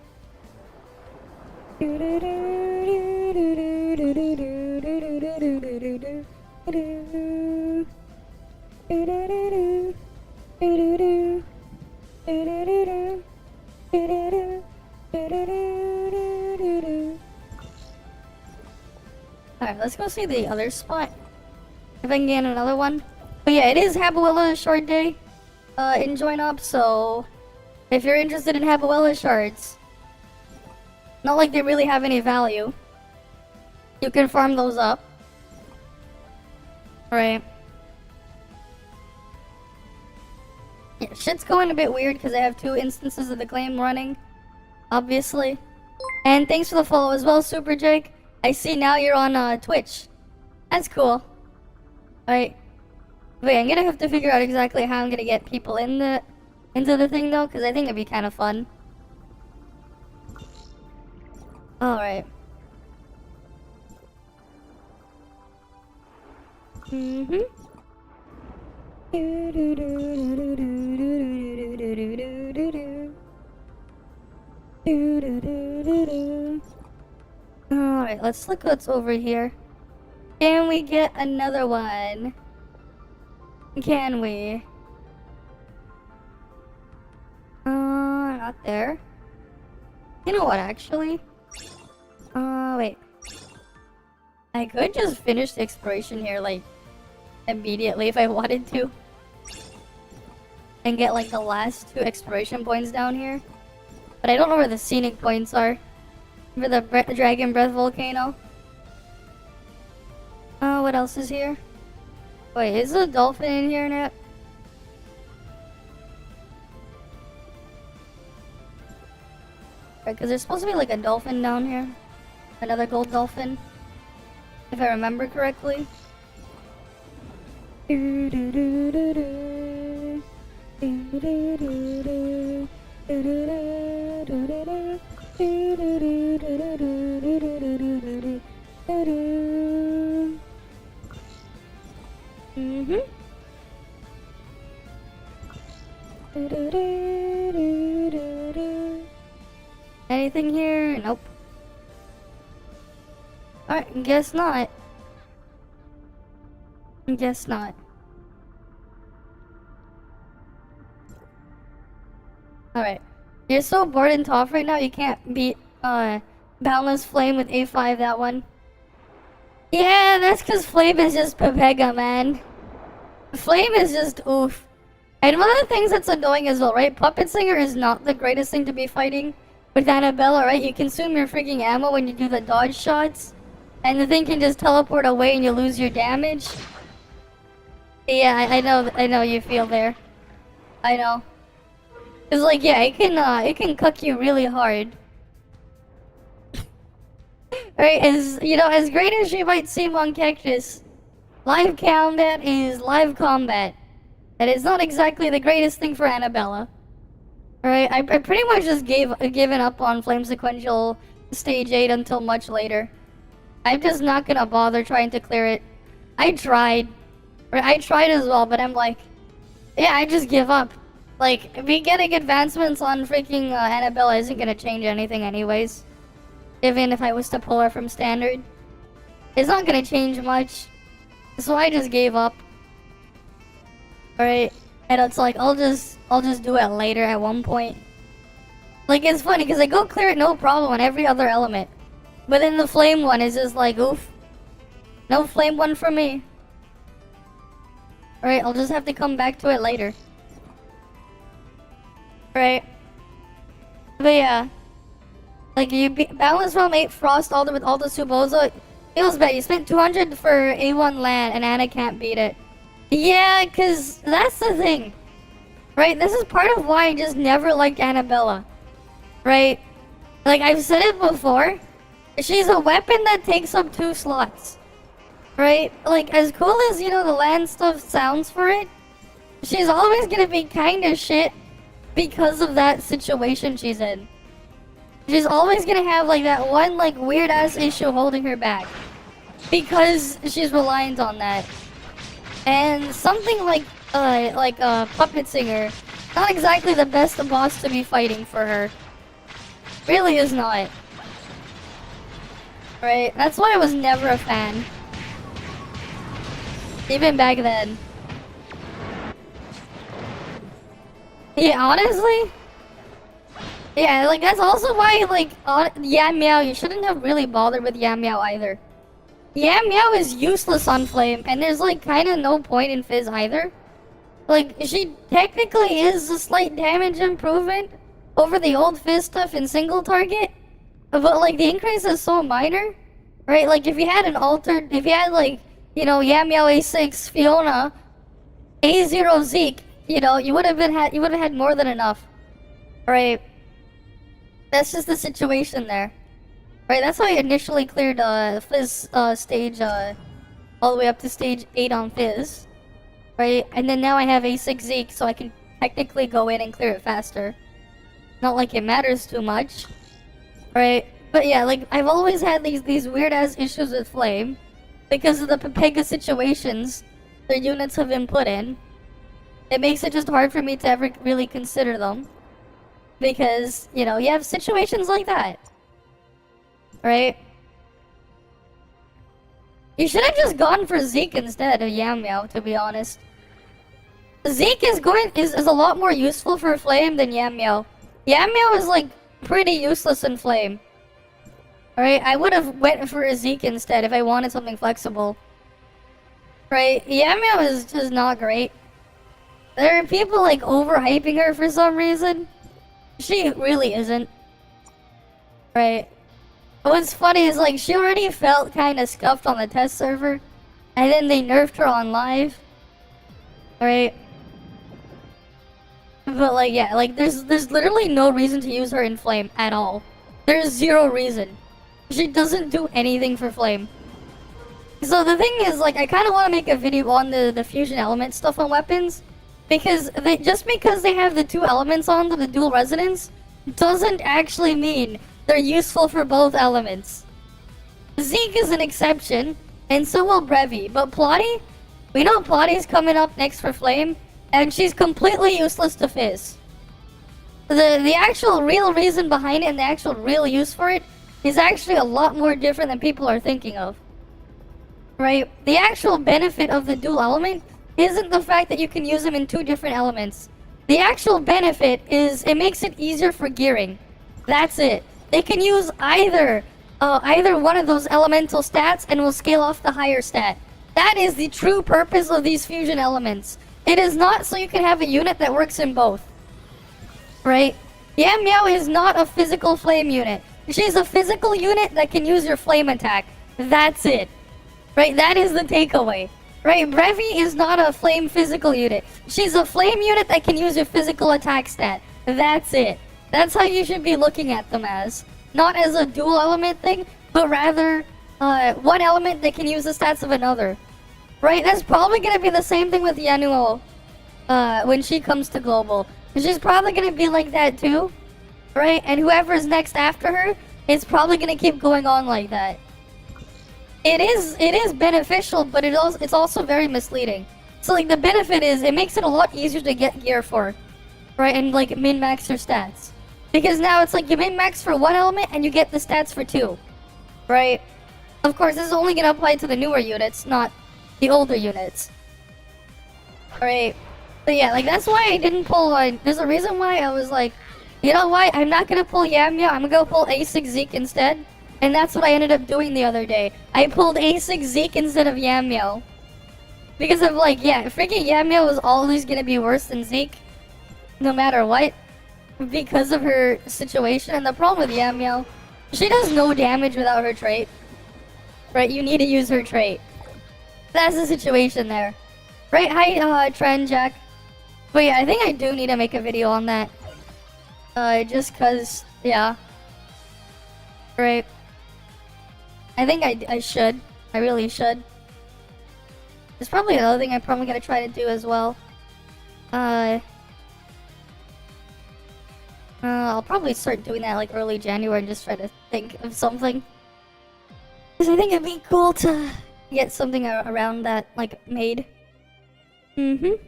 Alright, let's go see the other spot. If I can get another one. But yeah, it is Habuella shard day in Join Up, so if you're interested in Habuella shards, not like they really have any value, you can farm those up. Right. Yeah, shit's going a bit weird because I have 2 instances of the claim running, obviously. And thanks for the follow as well, Super Jake. I see now you're on Twitch. That's cool. Alright. Wait, I'm gonna have to figure out exactly how I'm gonna get people into the thing though, because I think it'd be kind of fun. Alright. Alright, let's look what's over here. Can we get another one? Can we? Not there. You know what, actually? Wait. I could just finish the exploration here, like, immediately if I wanted to. And get, like, the last 2 exploration points down here. But I don't know where the scenic points are. For the Dragon Breath Volcano. What else is here? Wait, is the dolphin in here now? Right, because there's supposed to be like a dolphin down here. Another gold dolphin. If I remember correctly. Anything here? Nope. Alright, guess not. Guess not. Alright. You're so bored and tough right now, you can't beat Boundless Flame with A5, that one. Yeah, that's because Flame is just Pepega, man. Flame is just oof. And one of the things that's annoying as well, right? Puppet Singer is not the greatest thing to be fighting with Annabella, right? You consume your freaking ammo when you do the dodge shots. And the thing can just teleport away and you lose your damage. Yeah, I know you feel there. I know. Cause like, yeah, it can cook you really hard. Right, as great as she might seem on Cactus, live combat is live combat. And it's not exactly the greatest thing for Annabella. Alright, I pretty much just given up on Flame Sequential Stage 8 until much later. I'm just not gonna bother trying to clear it. I tried. I tried as well, but I'm like, yeah, I just give up. Like, me getting advancements on freaking Annabella isn't gonna change anything anyways. Even if I was to pull her from standard. It's not gonna change much. So I just gave up. Alright. And it's like, I'll just do it later at one point. Like, it's funny, because I go clear it no problem on every other element. But then the flame one is just like, oof. No flame one for me. Alright, I'll just have to come back to it later. Right. But yeah. Like, you balance from 8 Frost all with all the Subozo. Feels bad. You spent 200 for A1 land and Anna can't beat it. Yeah, cause that's the thing. Right? This is part of why I just never liked Annabella. Right? Like, I've said it before. She's a weapon that takes up 2 slots. Right? Like, as cool as, the land stuff sounds for it, she's always gonna be kinda shit because of that situation she's in. She's always gonna have, like, that one, like, weird-ass issue holding her back. Because she's reliant on that. And something like Puppet Singer, not exactly the best boss to be fighting for her. Really is not. Right? That's why I was never a fan. Even back then. Yeah, honestly? Yeah, like, that's also why, like, Yam Meow, you shouldn't have really bothered with Yam Meow either. Yam Meow is useless on Flame, and there's, like, kinda no point in Fizz either. Like, she technically is a slight damage improvement over the old Fizz stuff in single target, but, like, the increase is so minor, right? Like, if you had like, Yam Meow A6, Fiona, A0 Zeke, you would have had more than enough, right? That's just the situation there. Right, that's how I initially cleared Fizz stage all the way up to stage 8 on Fizz. Right, and then now I have A6 Zeke, so I can technically go in and clear it faster. Not like it matters too much. Right, but yeah, like, I've always had these weird-ass issues with Flame because of the Pepega situations their units have been put in. It makes it just hard for me to ever really consider them. Because, you have situations like that. Right? You should have just gone for Zeke instead of Yam Meow, to be honest. Zeke is a lot more useful for Flame than Yam Meow. Yam Meow is, like, pretty useless in Flame. Alright, I would have went for a Zeke instead if I wanted something flexible. Right? Yam Meow is just not great. There are people, like, overhyping her for some reason. She really isn't. Right? What's funny is, like, she already felt kind of scuffed on the test server, and then they nerfed her on live. Right? But, like, yeah, like, there's literally no reason to use her in Flame at all. There's 0 reason. She doesn't do anything for Flame. So the thing is, like, I kind of want to make a video on the fusion element stuff on weapons, because just because they have the 2 elements on them, the dual resonance, doesn't actually mean they're useful for both elements. Zeke is an exception, and so will Brevi, but Plotty? We know Plotty's coming up next for Flame, and she's completely useless to Fizz. The actual real reason behind it and the actual real use for it is actually a lot more different than people are thinking of. Right? The actual benefit of the dual element isn't the fact that you can use them in 2 different elements. The actual benefit is it makes it easier for gearing. That's it. they can use either one of those elemental stats and will scale off the higher stat. That is the true purpose of these fusion elements. It is not so you can have a unit that works in both. Right? Yam Meow is not a physical flame unit. She's a physical unit that can use your flame attack. That's it. Right? That is the takeaway. Right? Brevi is not a flame physical unit. She's a flame unit that can use your physical attack stat. That's it. That's how you should be looking at them as. Not as a dual element thing, but rather one element that can use the stats of another. Right? That's probably going to be the same thing with Yanuo when she comes to global. She's probably going to be like that too. Right? And whoever's next after her, it's probably going to keep going on like that. It is beneficial, but it's also very misleading. So like the benefit is it makes it a lot easier to get gear for. Right? And like min-max your stats. Because now it's like you min-max for one element and you get the stats for two. Right? Of course, this is only going to apply to the newer units, not the older units. Right? But yeah, like that's why I didn't pull there's a reason why I was like, you know what, I'm not going to pull Yam Meow, I'm going to go pull A6 Zeke instead. And that's what I ended up doing the other day. I pulled A6 Zeke instead of Yam Meow. Because I'm like, yeah, freaking Yam Meow is always going to be worse than Zeke. No matter what. Because of her situation. And the problem with Yam Meow, she does no damage without her trait. Right, you need to use her trait. That's the situation there. Right, hi, Trend Jack. But yeah, I think I do need to make a video on that. Just cause, yeah. Right. I think I should. I really should. There's probably another thing I'm probably gonna try to do as well. I'll probably start doing that like early January and just try to think of something. Cause I think it'd be cool to get something around that like made. I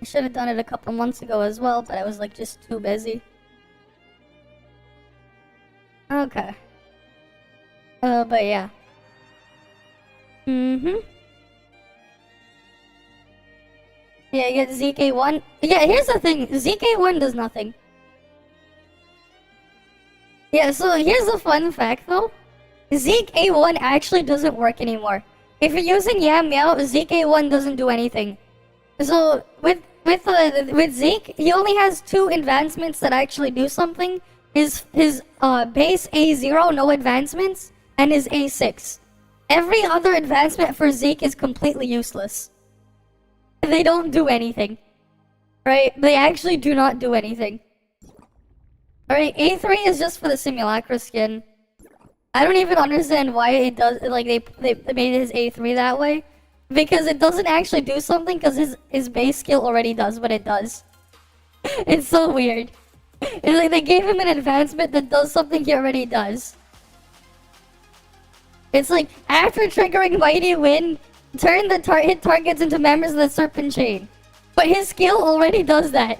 should have done it a couple months ago as well, but I was like just too busy. Okay. But yeah. Yeah, you get ZK1. Yeah, here's the thing. ZK1 does nothing. Yeah, so here's the fun fact though. Zeke A1 actually doesn't work anymore. If you're using Yam Meow, Zeke A1 doesn't do anything. So with Zeke, he only has two advancements that actually do something. His base A0, no advancements, and his A6. Every other advancement for Zeke is completely useless. They don't do anything. Right? They actually do not do anything. Alright, A3 is just for the Simulacra skin. I don't even understand why it does, like, they made his A3 that way. Because it doesn't actually do something, because his base skill already does what it does. It's so weird. It's like they gave him an advancement that does something he already does. It's like, after triggering Mighty Wind, turn the hit targets into members of the Serpent Chain. But his skill already does that.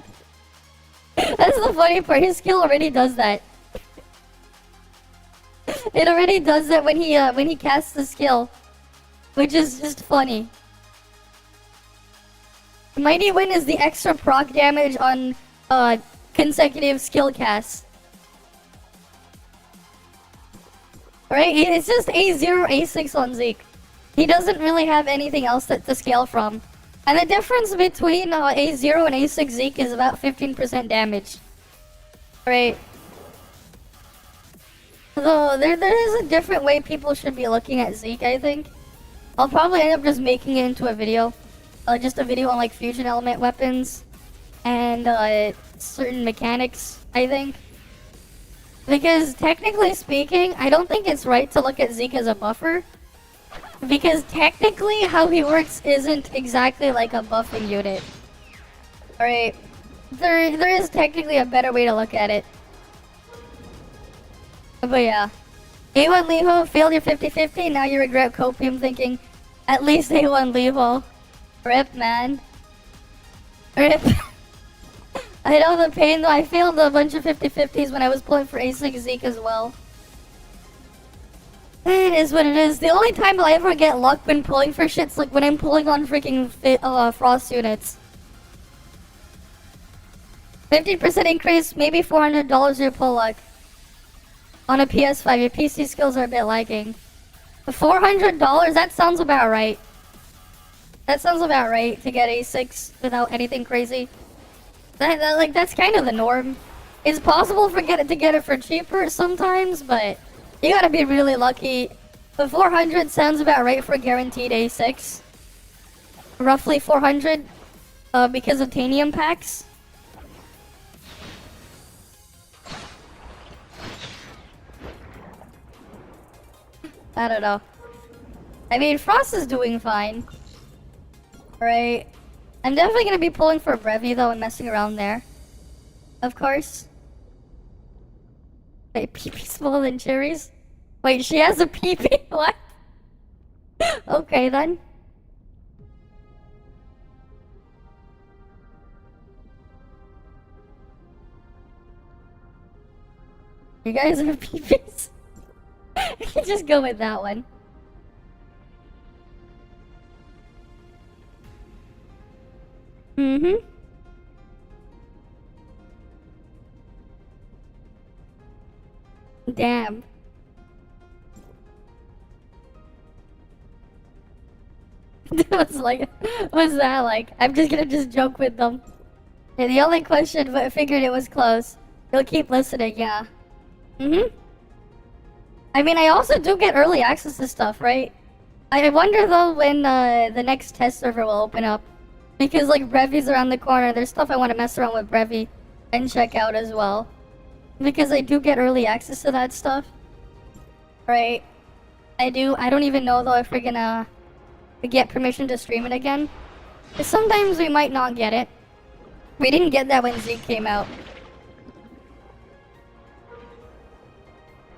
That's the funny part, his skill already does that. It already does that when he casts the skill. Which is just funny. Mighty Wind is the extra proc damage on consecutive skill casts. Right? It's just A0, A6 on Zeke. He doesn't really have anything else to scale from. And the difference between A0 and A6 Zeke is about 15% damage. Right? So there is a different way people should be looking at Zeke, I think. I'll probably end up just making it into a video. Just a video on like fusion element weapons. And certain mechanics, I think. Because technically speaking, I don't think it's right to look at Zeke as a buffer. Because technically how he works isn't exactly like a buffing unit. Alright. There is technically a better way to look at it. But yeah. A1 Leho, failed your 50-50, now you regret copium thinking, at least A1 Leho. Rip, man. Rip. I know the pain though, I failed a bunch of 50-50s when I was pulling for A6 Zeke as well. It is what it is. The only time I'll ever get luck when pulling for shit's like when I'm pulling on freaking Frost units. 50% increase, maybe $400 your pull luck. On a PS5, your PC skills are a bit lagging. $400? That sounds about right. That sounds about right to get A6 without anything crazy. That's kind of the norm. It's possible to get it for cheaper sometimes, but you gotta be really lucky. The 400 sounds about right for guaranteed A6. Roughly 400, because of Tanium packs. I don't know. I mean, Frost is doing fine. Right. I'm definitely gonna be pulling for Brevi though and messing around there. Of course. Wait, PP smaller than cherries? Wait, she has a PP? What? Okay then. You guys are PPs? I can just go with that one. Mm-hmm. Damn. What's that like? I'm just gonna joke with them. Yeah, the only question, but I figured it was close. You'll keep listening, yeah. Mm-hmm. I mean, I also do get early access to stuff, right? I wonder though when the next test server will open up. Because like Brevi's around the corner, there's stuff I want to mess around with Brevi and check out as well. Because I do get early access to that stuff. Right. I do. I don't even know though if we're gonna get permission to stream it again. Because sometimes we might not get it. We didn't get that when Zeke came out.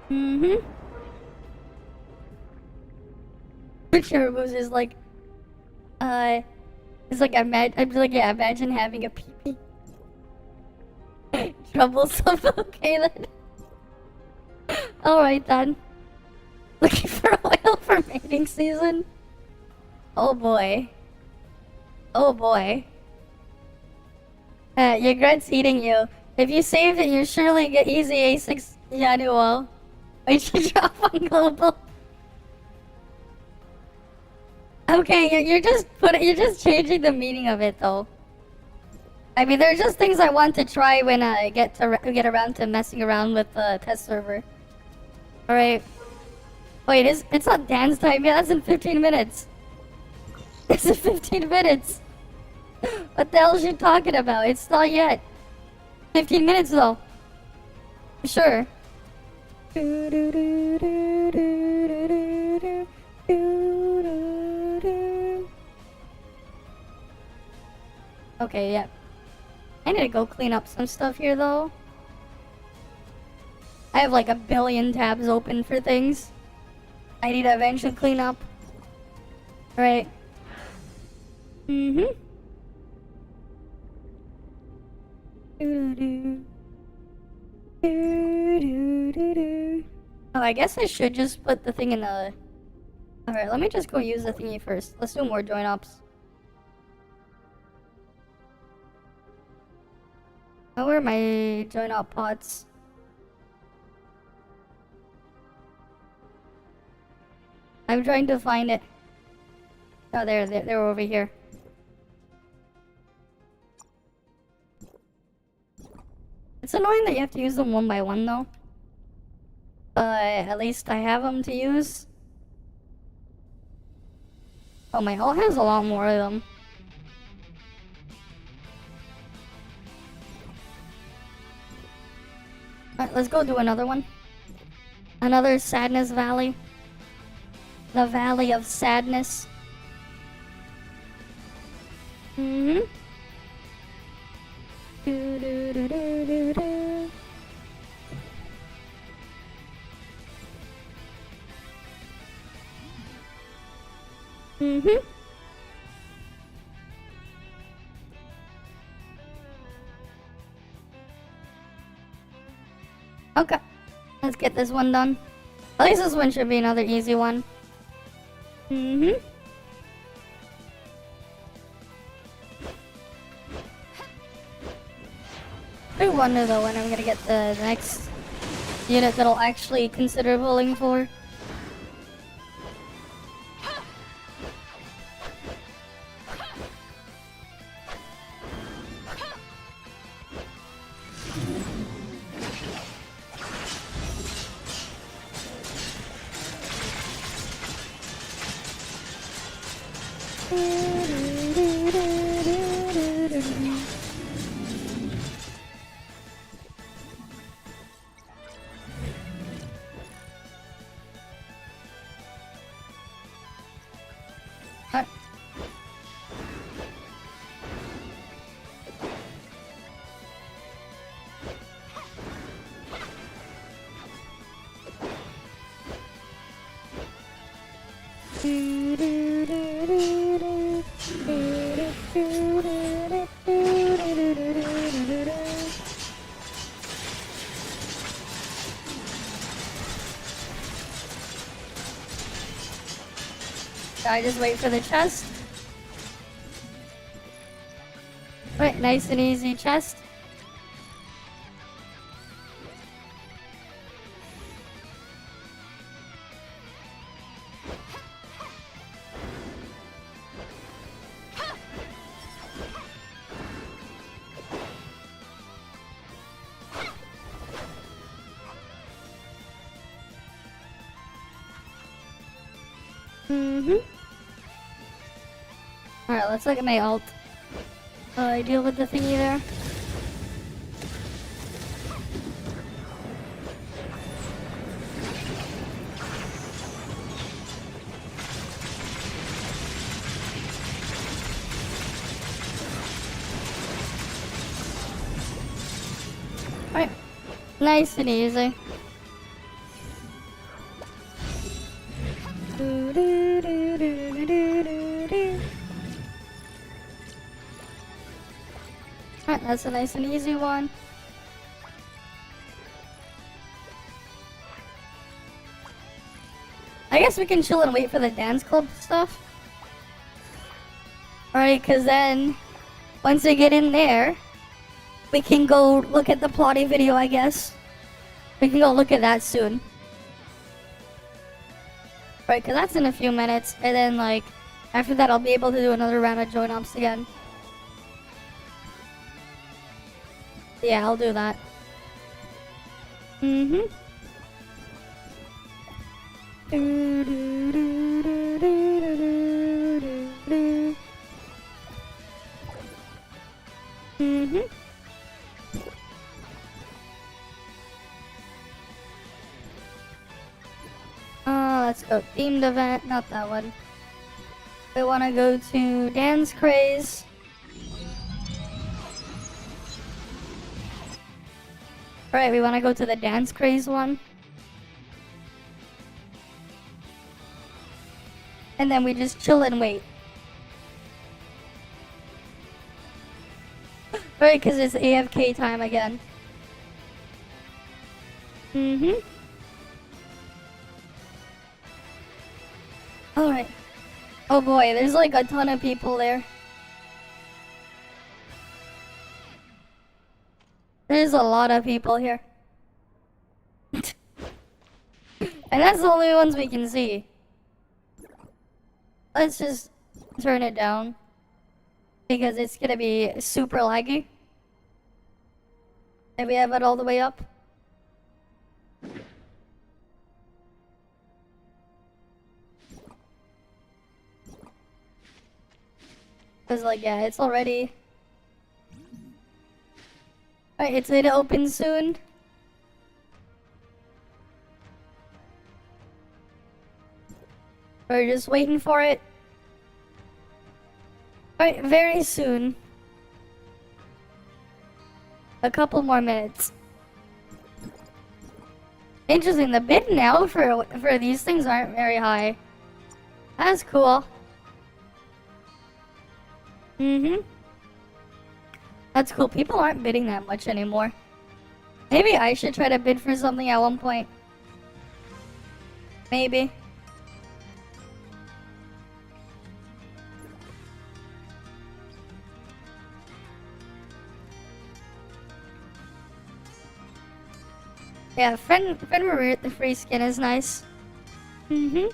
Mm-hmm. Picture was just like, it's like I'm like, yeah, imagine having a pee-pee. Troublesome. Okay then. Alright then. Looking for oil for mating season? Oh boy. Oh boy. Your gut's eating you. If you saved it, you surely get easy A6 Janual. Wait, should drop on global. Okay, you're just changing the meaning of it though. I mean, there's just things I want to try when I get around to messing around with the test server. All right. Wait, it's not dance time yet. That's in 15 minutes. It's in 15 minutes. What the hell is she talking about? It's not yet. 15 minutes though. Sure. Okay, yeah. I need to go clean up some stuff here though. I have like a billion tabs open for things I need to eventually clean up. Right. Mm-hmm. Oh, I guess I should just put the thing in the... Alright, let me just go use the thingy first. Let's do more join ups. Oh, where are my join up pots? I'm trying to find it. Oh, they're over here. It's annoying that you have to use them one by one, though. At least I have them to use. Oh, my ult has a lot more of them. Alright, let's go do another one. Another Sadness Valley. The Valley of Sadness. Mm-hmm. Mm-hmm. Okay. Let's get this one done. At least this one should be another easy one. Mm-hmm. do wonder though when I'm gonna get the next unit that I'll actually consider rolling for. I just wait for the chest. Right, nice and easy chest. Alright, let's look at my ult. I deal with the thingy there. Alright, nice and easy. Alright, that's a nice and easy one. I guess we can chill and wait for the dance club stuff. Alright, because then, once we get in there, we can go look at the plotty video, I guess. We can go look at that soon. Right, because that's in a few minutes, and then, like, after that I'll be able to do another round of join ops again. Yeah, I'll do that. Alright, let's go themed event, not that one. We want to go to Dance Craze. Alright, we want to go to the Dance Craze one. And then we just chill and wait. Alright, because it's AFK time again. Alright. Oh boy, there's like a ton of people there. There's a lot of people here. And that's the only ones we can see. Let's just turn it down. Because it's gonna be super laggy. And we have it all the way up. Cause like, yeah, it's already... Alright, it's gonna open soon. We're just waiting for it. Alright, very soon. A couple more minutes. Interesting, the bid now for these things aren't very high. That's cool. That's cool. People aren't bidding that much anymore. Maybe I should try to bid for something at one point. Maybe. Yeah, Fenrir, the free skin is nice. Mm-hmm.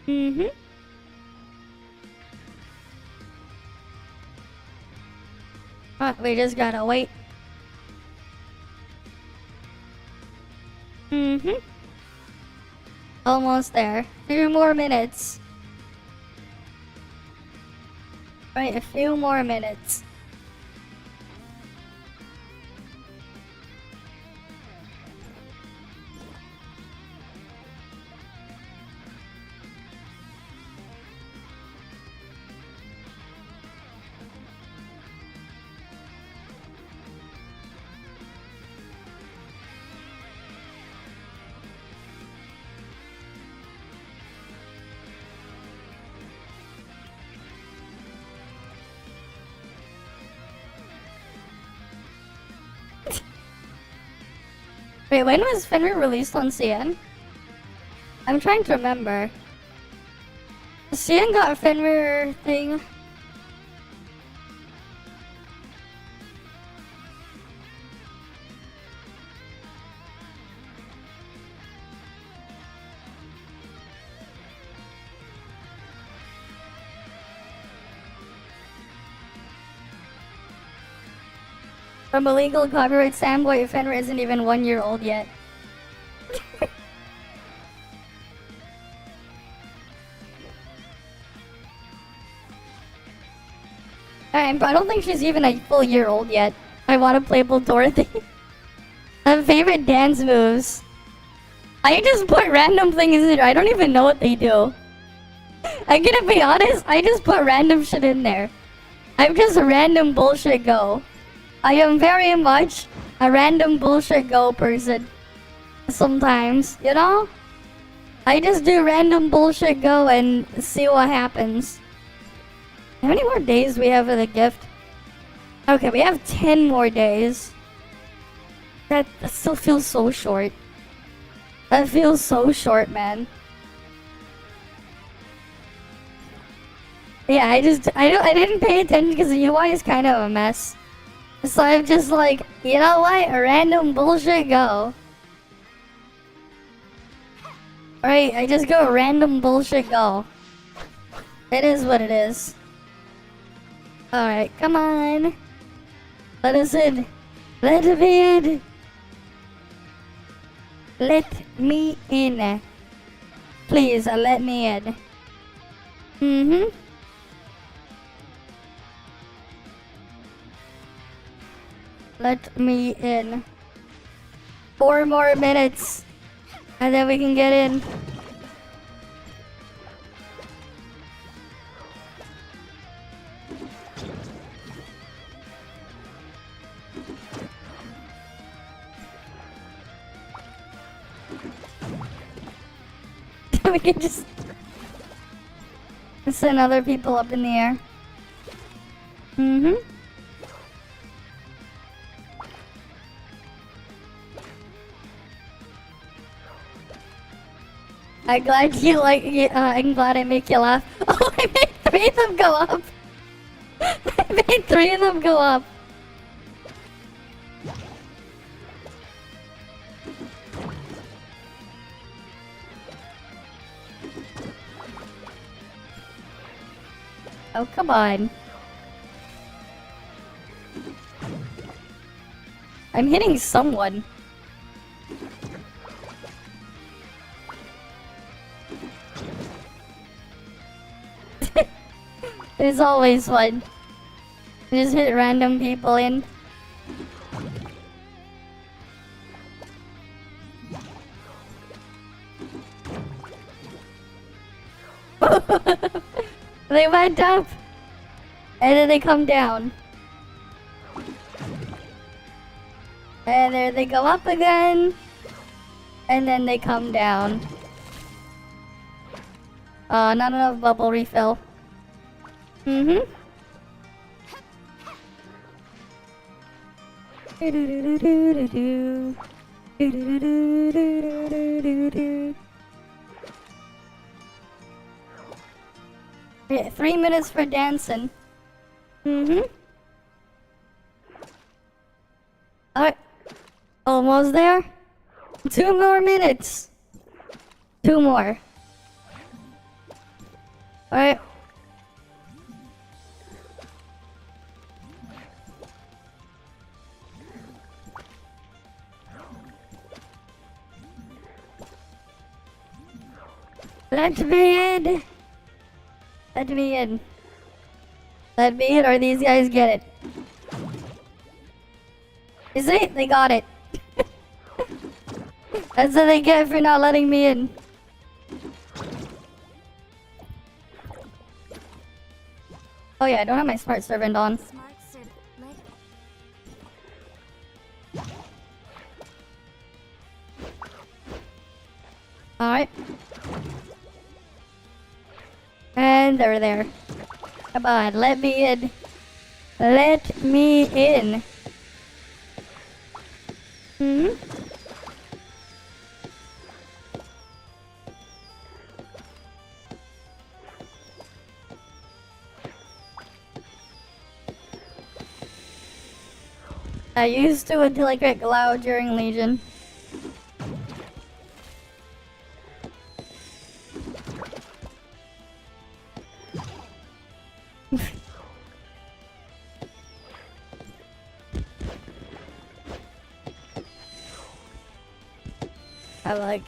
Mm-hmm. We just gotta wait. Mm-hmm. Almost there. 2 more minutes. Right, a few more minutes. Wait, when was Fenrir released on CN? I'm trying to remember. CN got a Fenrir thing. From a legal copyright standpoint, Fenrir isn't even 1 year old yet. Alright, but I don't think she's even a full year old yet. I want to play Dorothy. My favorite dance moves. I just put random things in there. I don't even know what they do. I'm gonna be honest, I just put random shit in there. I'm just a random bullshit go. I am very much a random bullshit go person. Sometimes, you know? I just do random bullshit go and see what happens. How many more days do we have for the gift? Okay, we have 10 more days. That still feels so short. That feels so short, man. Yeah, I didn't pay attention because the UI is kind of a mess. So I'm just like, you know what? A random bullshit go. Right, I just go random bullshit go. It is what it is. Alright, come on. Let us in. Let me in. Let me in. Please, let me in. Mm-hmm. Let me in. 4 more minutes. And then we can get in. We can just send other people up in the air. Mm-hmm. I'm glad you like. I'm glad I make you laugh. Oh, I made 3 of them go up. I made 3 of them go up. Oh, come on. I'm hitting someone. There's always one. Just hit random people in. They went up, and then they come down. And there they go up again, and then they come down. Not enough bubble refill. Mm-hmm. Yeah, 3 minutes for dancing. Alright. Almost there. 2 more minutes. 2 more. Alright. Let me in. Let me in. Let me in or these guys get it. You see? They got it. That's what they get for not letting me in. Oh yeah, I don't have my smart servant on. Alright. And they're there. Come on, let me in. Let me in. I used to until I got loud during Legion. I like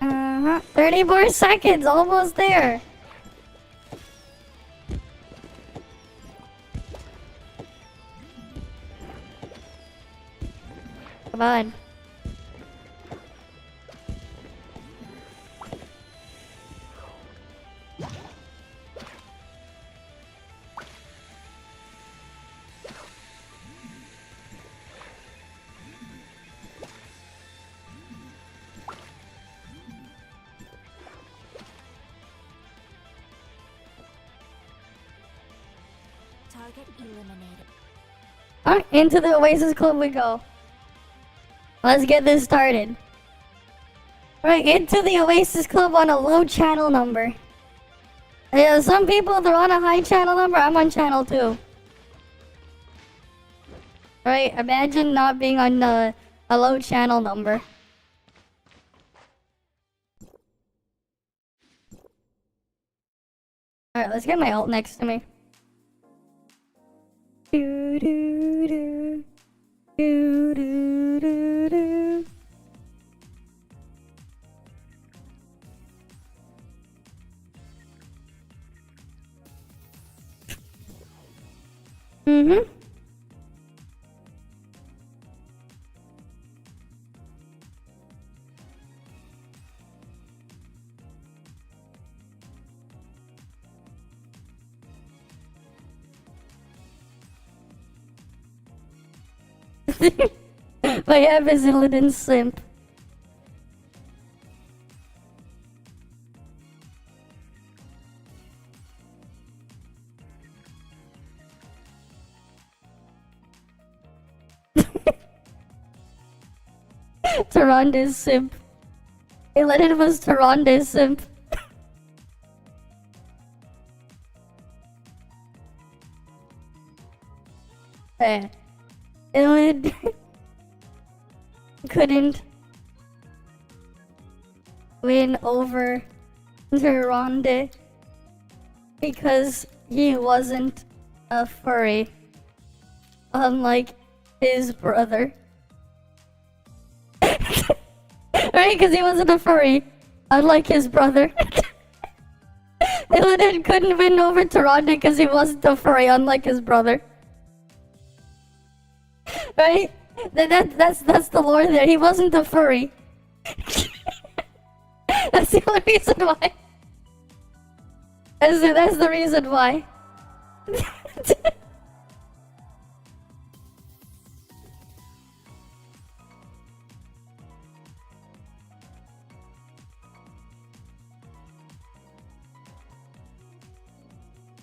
30 more seconds, almost there. Come on. Target eliminated. Alright, into the Oasis Club we go. Let's get this started. Right, into the Oasis Club on a low channel number. Yeah, some people, they're on a high channel number. I'm on channel 2. Right, imagine not being on a low channel number. Alright, let's get my ult next to me. Do do do do do do do. My app is Illidan simp. Taranda's simp. Illidan was Taranda's simp. Illidan couldn't win over Taranda because he wasn't a furry, unlike his brother. Right? Because he wasn't a furry, unlike his brother. Illidan couldn't win over Taranda because he wasn't a furry, unlike his brother. Right? That's the lore there. He wasn't a furry. That's the only reason why. That's the reason why.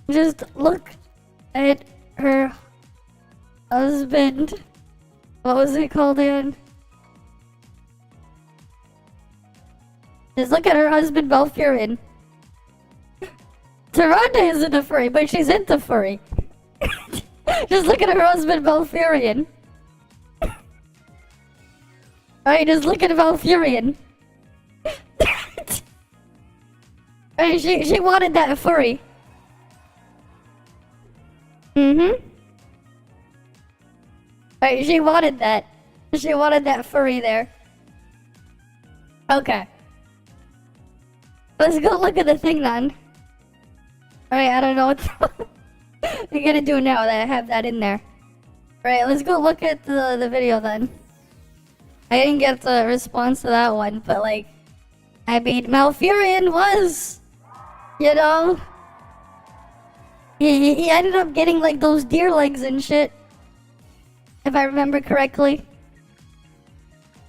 Just look at her husband. What was it called again? Just look at her husband, Belfurin. Tyrande isn't a furry, but she's into furry. Just look at her husband, Valfurion. Alright, just look at Valfurion. Alright, she wanted that furry. Mm-hmm. Alright, she wanted that. She wanted that furry there. Okay. Let's go look at the thing then. Alright, I don't know what I'm gonna do now that I have that in there. Alright, let's go look at the video then. I didn't get the response to that one, but like, I mean, Malfurion was, you know, he ended up getting like those deer legs and shit, if I remember correctly.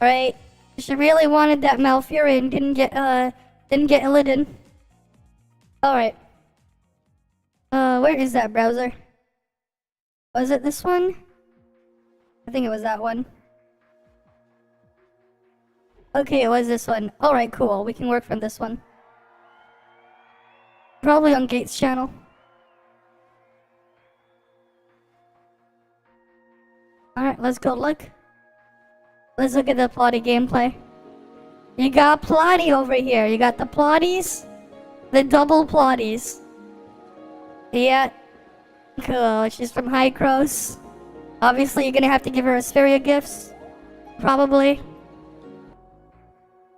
Right? She really wanted that Malfurion, didn't get Illidan. Alright. Where is that browser? Was it this one? I think it was that one. Okay, it was this one. Alright, cool. We can work from this one. Probably on Gates' channel. Alright, let's go look. Let's look at the plotty gameplay. You got plotty over here. You got the plotties. The double plotties. Yeah. Cool. She's from High Cross. Obviously, you're gonna have to give her Asperia gifts. Probably.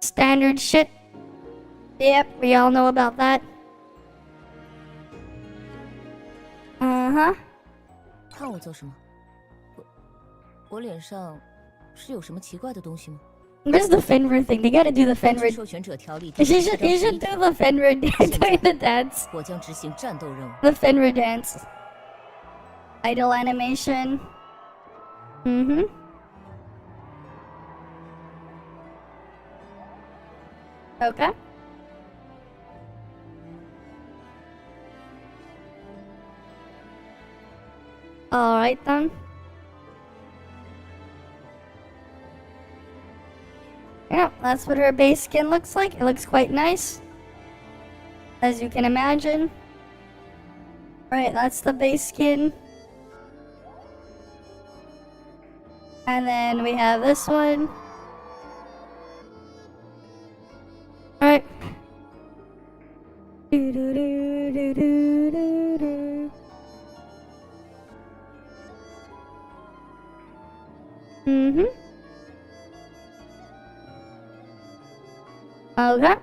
Standard shit. Yep, we all know about that. Uh-huh. 看我做什么？我脸上是有什么奇怪的东西吗？ There's the Fenrir thing. They gotta do the Fenrir. 授权者条例 You should do the Fenrir doing the dance. 我将执行战斗任务。 The Fenrir dance. Idle animation. Mm-hmm. Okay. Alright then. Yeah, that's what her base skin looks like. It looks quite nice, as you can imagine. Right, that's the base skin. And then we have this one. Alright. Mm-hmm. Okay.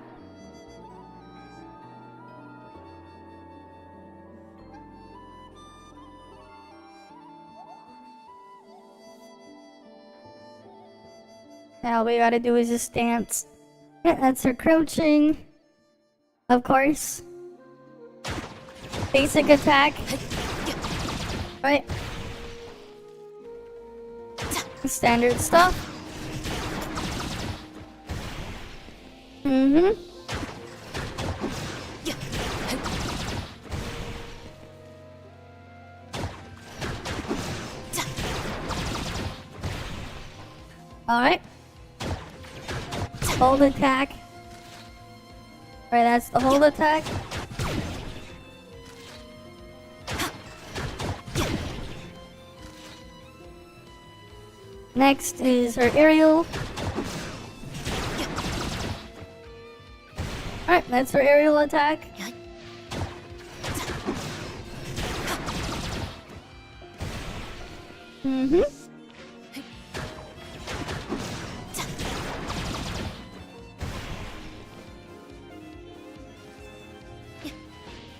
Now all we gotta do is just dance. Yeah, that's her crouching. Of course. Basic attack. Right. Standard stuff. Mm-hmm. Alright. Hold attack. Right, that's the hold attack. Next is her aerial. Alright, that's her aerial attack. Mm-hmm.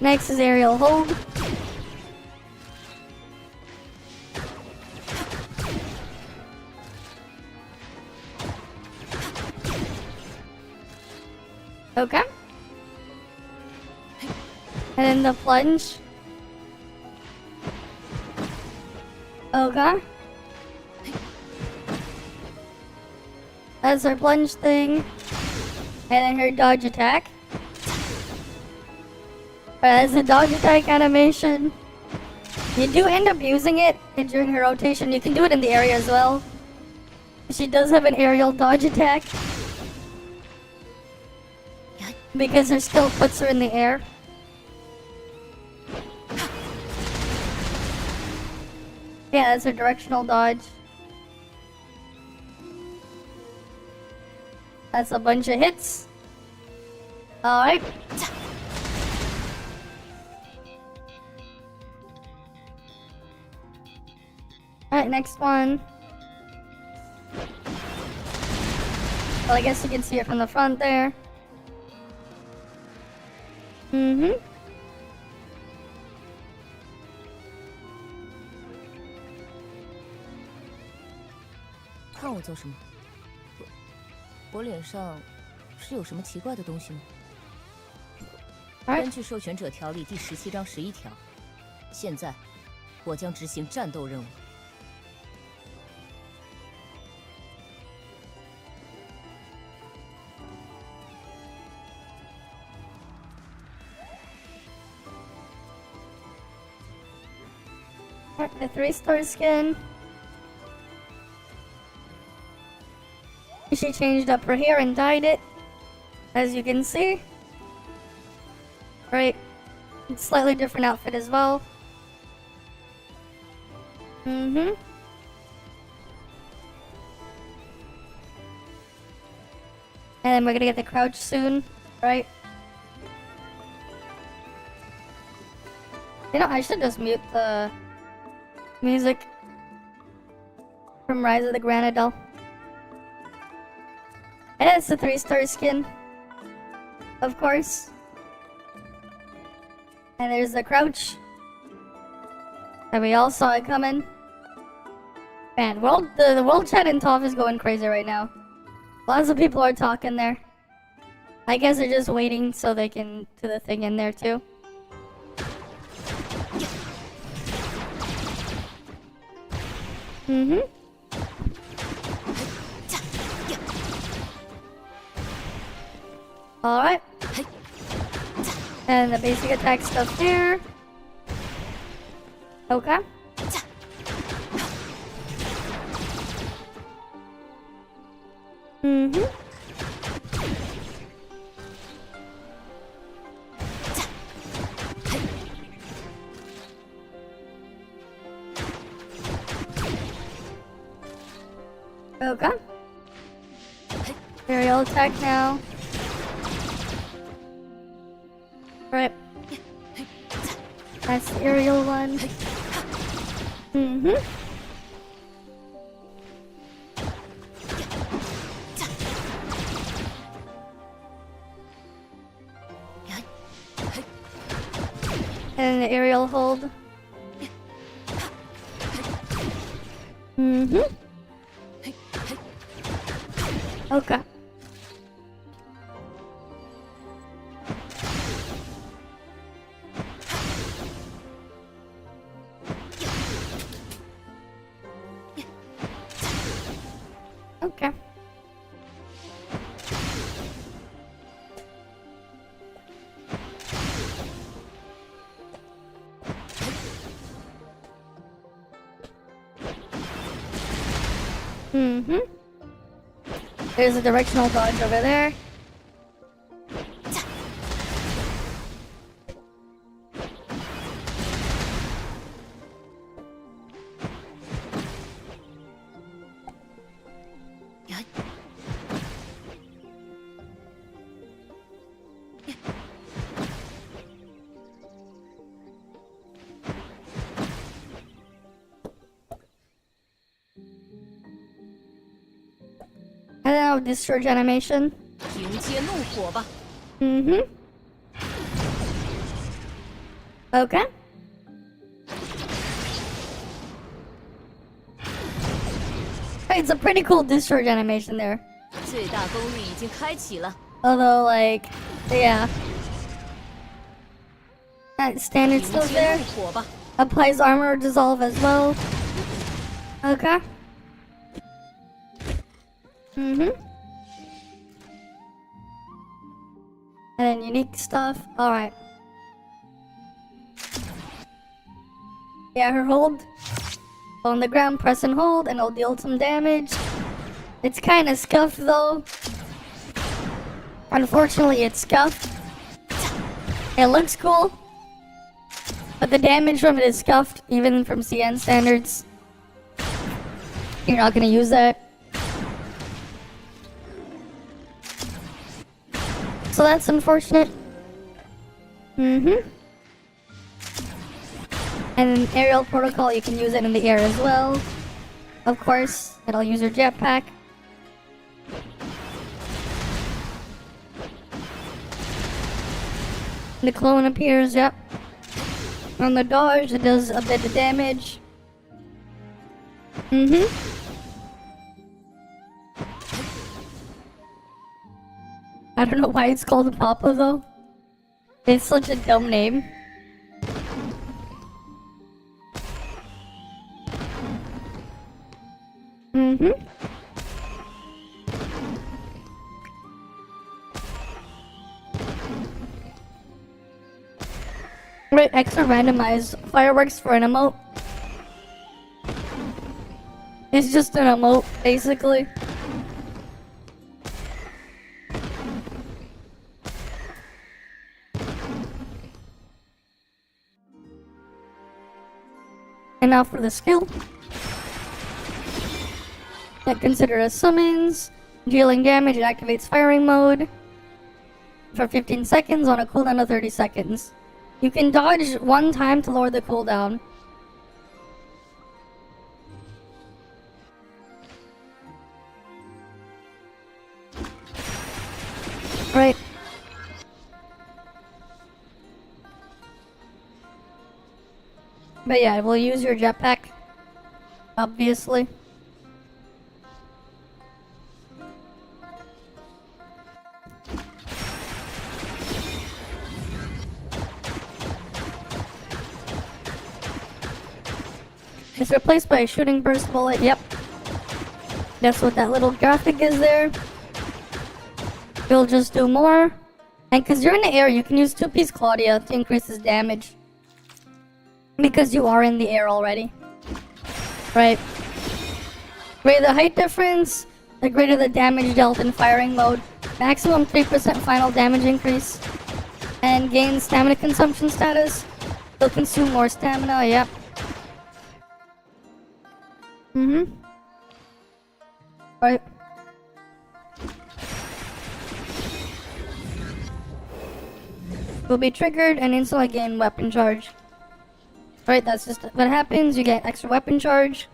Next is aerial hold. Okay. And then the plunge. Okay. That's her plunge thing. And then her dodge attack. That's the dodge attack animation. You do end up using it during her rotation. You can do it in the area as well. She does have an aerial dodge attack. Because her skill puts her in the air. Yeah, that's a directional dodge. That's a bunch of hits. Alright. Alright, next one. Well, I guess you can see it from the front there. Mm-hmm.看我做什么？我脸上是有什么奇怪的东西吗？根据授权者条例第17章11条，现在我将执行战斗任务。The 3-star skin. She changed up her hair and dyed it, as you can see. Right, slightly different outfit as well. Mm-hmm. And then we're gonna get the crouch soon, right? You know, I should just mute the music from Rise of the Granadel. And it's a 3-star skin, of course. And there's the crouch. And we all saw it coming. Man, the world chat in ToF is going crazy right now. Lots of people are talking there. I guess they're just waiting so they can do the thing in there too. Mm-hmm. Alright. And the basic attack stuff there. Okay. Mm-hmm. Okay. Aerial attack now. Right. That's the aerial one. Mm-hmm. And the aerial hold. Mm-hmm. Okay. Okay. Mm-hmm. There's a directional dodge over there. And then I'll discharge animation. Mm-hmm. Okay. It's a pretty cool discharge animation there. Although, like, yeah. That standard still there. Applies armor dissolve as well. Okay. Mm-hmm. And then unique stuff. Alright. Yeah, her hold. On the ground, press and hold, and it'll deal some damage. It's kind of scuffed though. Unfortunately, it's scuffed. It looks cool, but the damage from it is scuffed, even from CN standards. You're not gonna use that. So that's unfortunate. And then aerial protocol, you can use it in the air as well. Of course, it'll use your jetpack. The clone appears, yep. On the dodge, it does a bit of damage. I don't know why it's called Papa though. It's such a dumb name. Right, extra randomized fireworks for an emote. It's just an emote, basically. And now for the skill. That considered as summons. Dealing damage, it activates firing mode for 15 seconds on a cooldown of 30 seconds. You can dodge one time to lower the cooldown. Right. But yeah, we'll use your jetpack. Obviously. It's replaced by a shooting burst bullet, yep. That's what that little graphic is there. You'll just do more. And because you're in the air, you can use 2-piece Claudia to increase his damage. Because you are in the air already. Right. Greater the height difference, the greater the damage dealt in firing mode. Maximum 3% final damage increase. And gain stamina consumption status. You'll consume more stamina, yep. Right. Will be triggered and instantly gain weapon charge. Right, that's just what happens. You get extra weapon charge.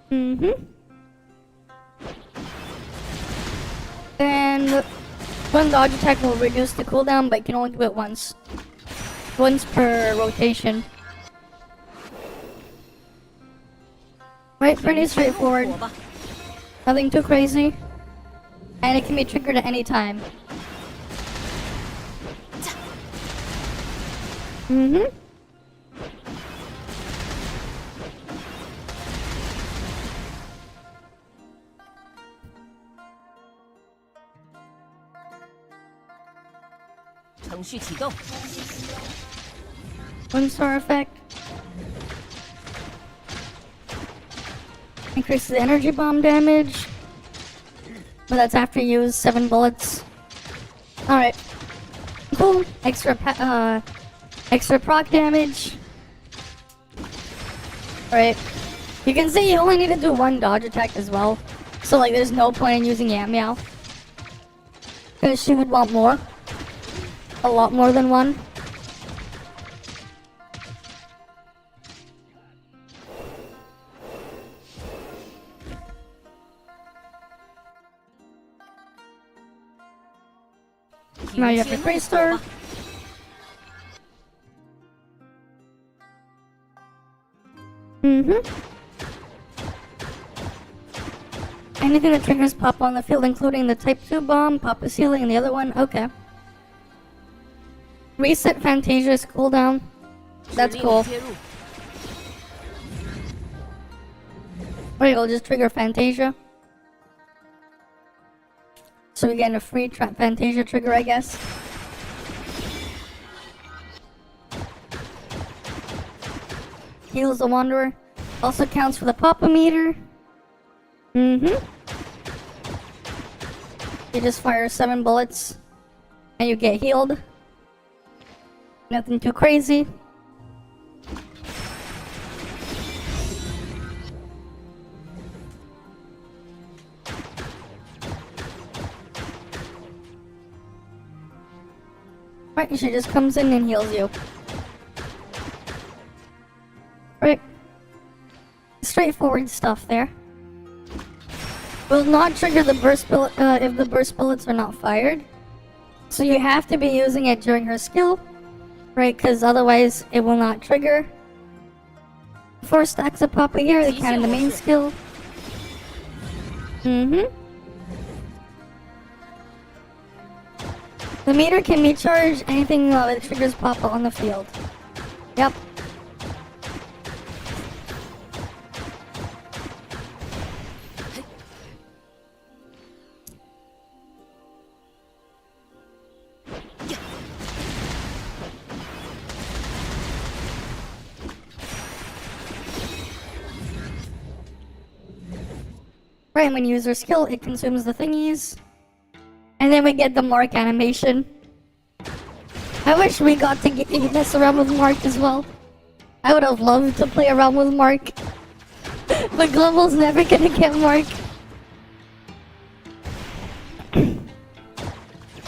And one dodge attack will reduce the cooldown, but you can only do it once. Once per rotation. Right, pretty straightforward. Nothing too crazy. And it can be triggered at any time. One star effect. Increases the energy bomb damage. But that's after you use 7 bullets. Alright. Cool. Extra proc damage. Alright. You can see you only need to do 1 dodge attack as well. So like there's no point in using Yam Meow. Because she would want more. A lot more than 1. Now you have your 3-star. Anything that triggers pop on the field, including the Type 2 bomb, pop a ceiling, and the other one. Okay. Reset Fantasia's cooldown. That's cool. Or you'll just trigger Fantasia. So we get a free Fantasia trigger, I guess. Heals the Wanderer. Also counts for the Pop-O-Meter. You just fire 7 bullets. And you get healed. Nothing too crazy. Right, she just comes in and heals you. Right. Straightforward stuff there. Will not trigger the burst bullet if the burst bullets are not fired. So you have to be using it during her skill, right? Because otherwise it will not trigger. 4 stacks of Papa here, they count in the main skill. The meter can be charged anything that triggers Papa on the field. Yep. Right, when you use her skill, it consumes the thingies. And then we get the Mark animation. I wish we got to mess around with Mark as well. I would have loved to play around with Mark. But Global's never gonna get Mark.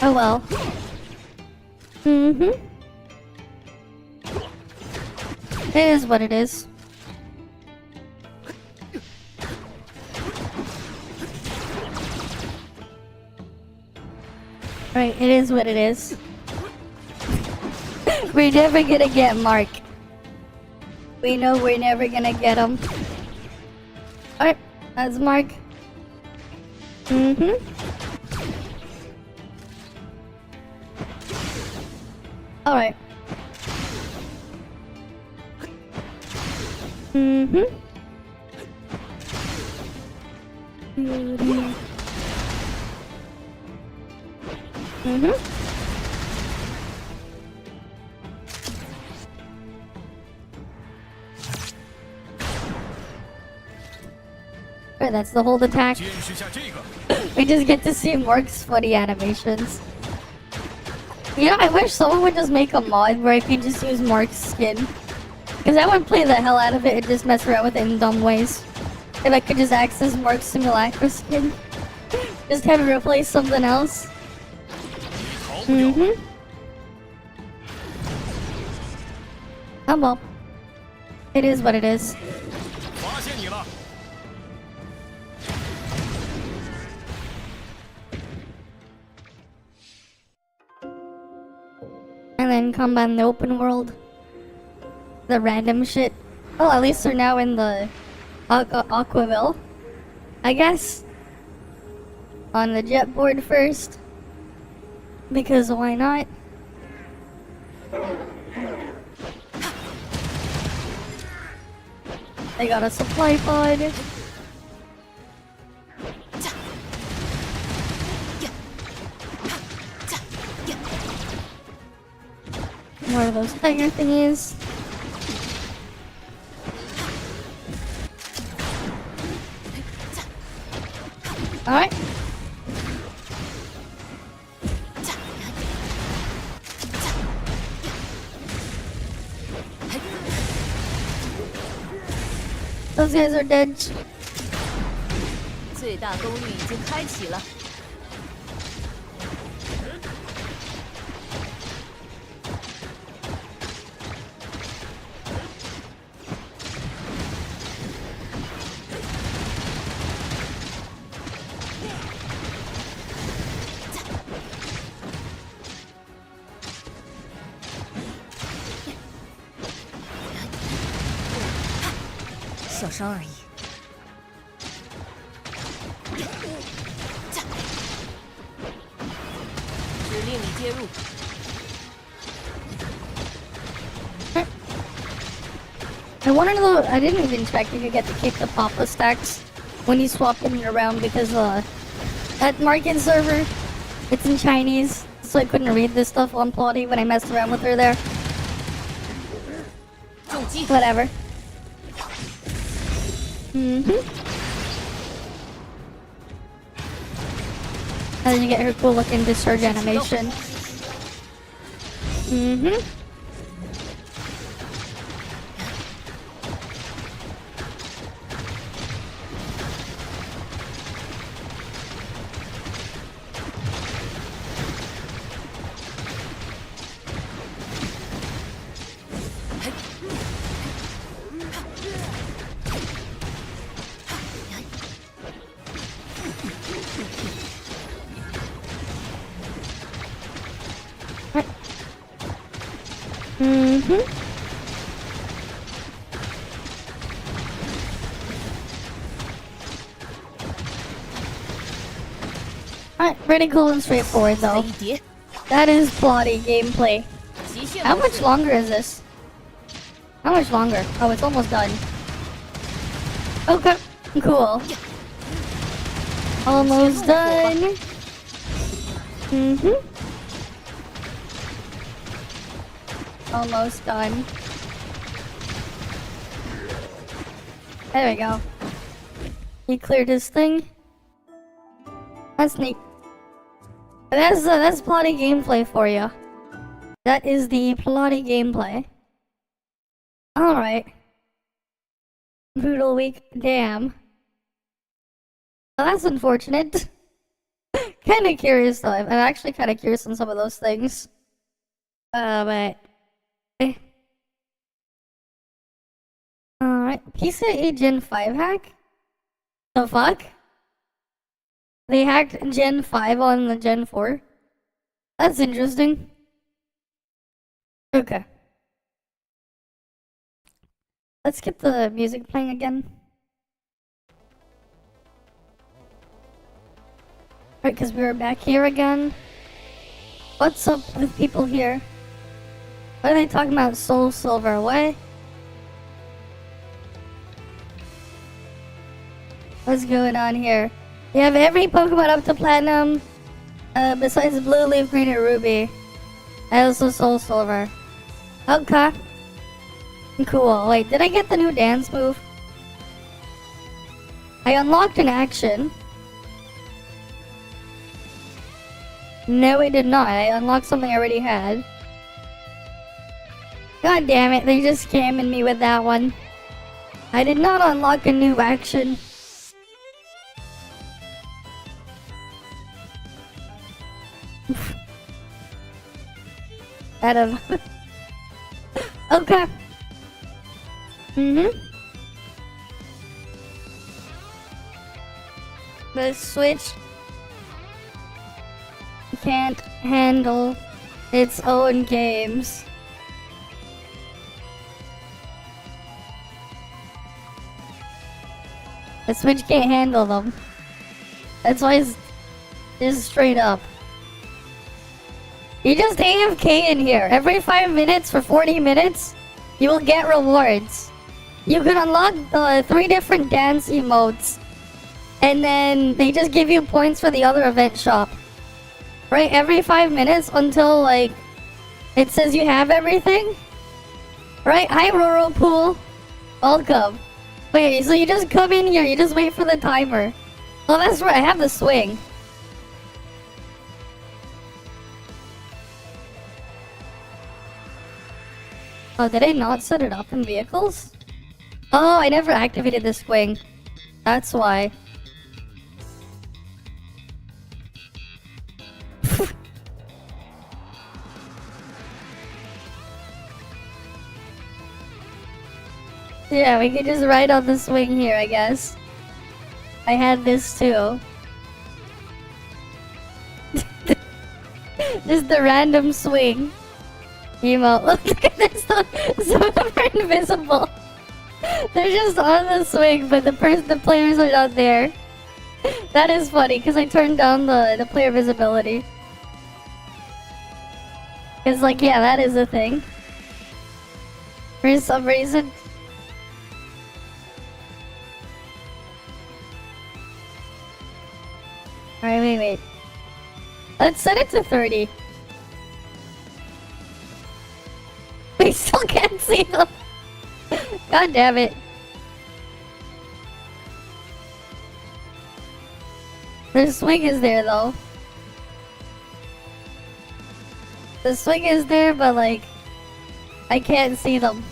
Oh well. It is what it is. Right, it is what it is. We're never gonna get Mark. We know we're never gonna get him. Alright, that's Mark. Alright. Right, that's the hold attack. We just get to see Mark's funny animations. You know, I wish someone would just make a mod where I could just use Mark's skin. Because I would play the hell out of it and just mess around with it in dumb ways. If I could just access Mark's simulacra skin. Just have it replace something else. Oh well. It is what it is. And then combat in the open world. The random shit. Oh, at least they're now in the Aquaville. I guess. On the jet board first. Because why not? They got a supply pod. More of those tiger thingies. Alright. Those guys are dead. 最大功率已经开启了。小伤而已。指令已接入。I wanted to know, I didn't even expect you could get to keep the Papa stacks when you swap them around because that market server, it's in Chinese, so I couldn't read this stuff on Plotty when I messed around with her there. Whatever. How did you get her cool looking discharge animation? Alright, pretty cool and straightforward though. That is plotty gameplay. How much longer is this? How much longer? Oh, it's almost done. Okay, cool. Almost done. Almost done. There we go. He cleared his thing. That's neat. That's plotty gameplay for you. That is the plotty gameplay. Alright. Brutal week. Damn. Well, that's unfortunate. Kinda curious though. I'm actually kinda curious on some of those things. But... Alright. PCIe Gen 5 hack? The fuck? They hacked Gen 5 on the Gen 4? That's interesting. Okay. Let's get the music playing again. Right, because we were back here again. What's up with people here? What are they talking about? Soul Silver? What? What's going on here? You have every Pokemon up to Platinum, besides Blue, Leaf, Green, and Ruby. And also Soul Silver. Okay. Cool. Wait, did I get the new dance move? I unlocked an action. No, I did not. I unlocked something I already had. God damn it, they just scamming me with that one. I did not unlock a new action. Out of... Okay. The Switch can't handle its own games. The Switch can't handle them. That's why it's just straight up. You just AFK in here. Every 5 minutes for 40 minutes, you will get rewards. You can unlock 3 different dance emotes. And then they just give you points for the other event shop. Right? Every 5 minutes until, like, it says you have everything. Right? Hi, Rural Pool. Welcome. Wait, so you just come in here, you just wait for the timer. Oh, that's right, I have the swing. Oh, did I not set it up in vehicles? Oh, I never activated the swing. That's why. Yeah, we could just ride on the swing here, I guess. I had this too. Just the random swing. Emote. Look at this. Some of them are invisible. They're just on the swing, but the players are not there. That is funny, because I turned down the player visibility. It's like, yeah, that is a thing. For some reason. Alright, wait. Let's set it to 30. We still can't see them. God damn it. The swing is there though. The swing is there, but like, I can't see them.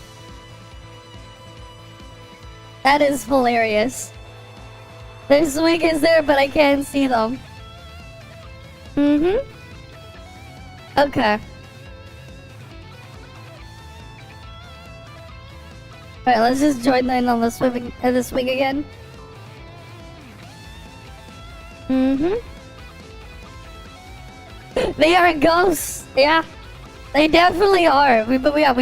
That is hilarious. The swing is there, but I can't see them. Okay. Alright, let's just join in on the swing again. They are ghosts! Yeah, They definitely are. We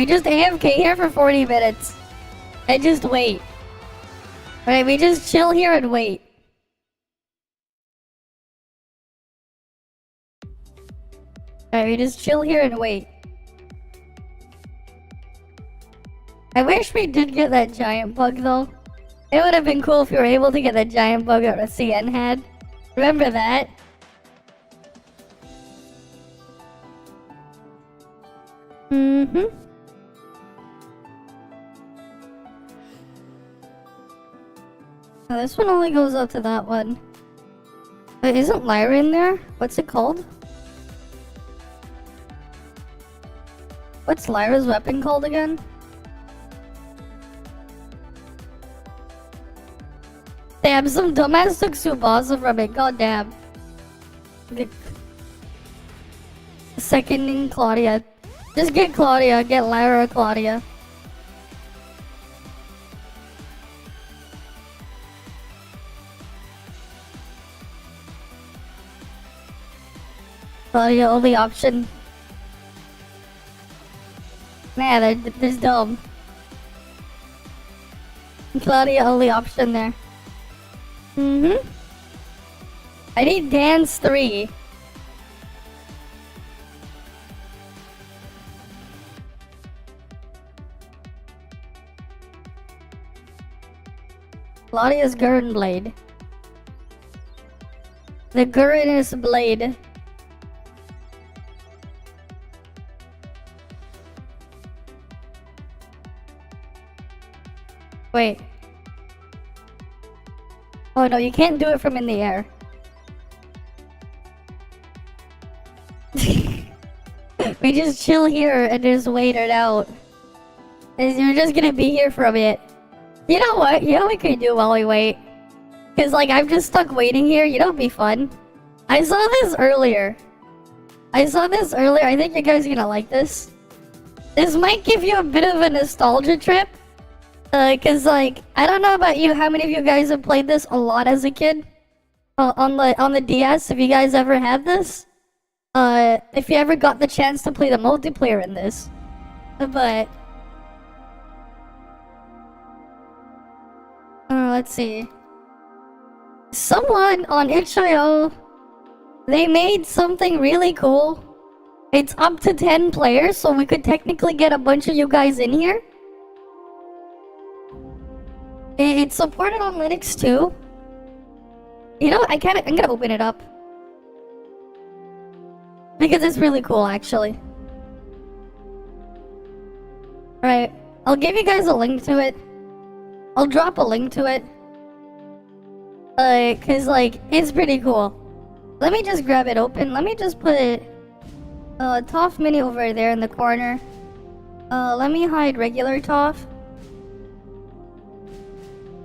just AFK here for 40 minutes. And just wait. Alright, we just chill here and wait. Alright, we just chill here and wait. I wish we did get that giant bug though. It would have been cool if we were able to get that giant bug that CN had. Remember that? Mm-hmm. Oh, this one only goes up to that one. Wait, isn't Lyra in there? What's it called? What's Lyra's weapon called again? Damn, some dumbass took Tsubasa from it. Goddamn. Seconding Claudia. Just get Claudia. Get Lyra or Claudia. Claudia, only option. Nah, there's dumb. Claudia, only option there. Mm-hmm. I need dance 3. Claudia's Gurren Blade. The Gurren's Blade. Wait. Oh no, you can't do it from in the air. We just chill here and just wait it out. You're just gonna be here for a bit. You know what? You know what we could do while we wait? Cause like I'm just stuck waiting here. You know what'd be fun? I saw this earlier. I think you guys are gonna like this. This might give you a bit of a nostalgia trip. Cause like, I don't know about you, how many of you guys have played this a lot as a kid? On the DS, if you guys ever had this? If you ever got the chance to play the multiplayer in this. But... let's see. Someone on itch.io, they made something really cool. It's up to 10 players, so we could technically get a bunch of you guys in here. It's supported on Linux too. You know, I'm gonna open it up. Because it's really cool, actually. Alright, I'll give you guys a link to it. I'll drop a link to it. Cause like, it's pretty cool. Let me just grab it open. Let me just put ToF Mini over there in the corner. Let me hide regular ToF.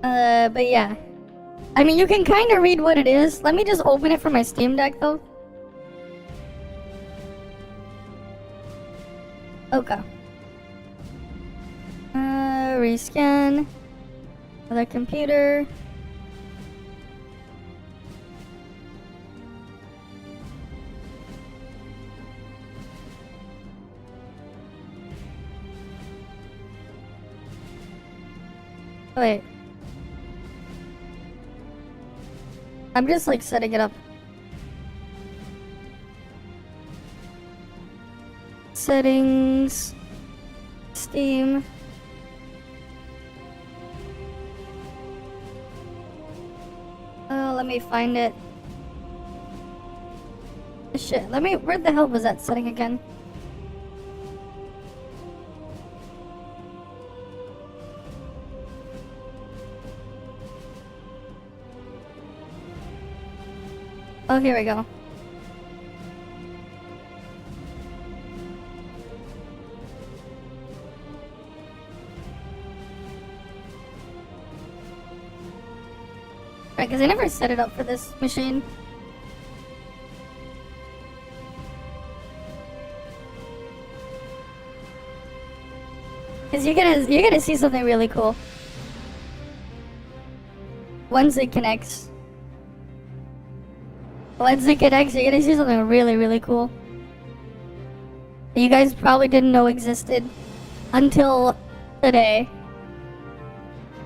But yeah. I mean, you can kind of read what it is. Let me just open it from my Steam Deck, though. Okay. Rescan. Other computer. Wait. I'm just like setting it up. Settings. Steam. Let me find it. Shit, where the hell was that setting again? Oh, here we go. Right, because I never set it up for this machine. Because you're gonna see something really cool. Once it connects. Once it connects, you're gonna see something really, really cool. you guys probably didn't know existed until today.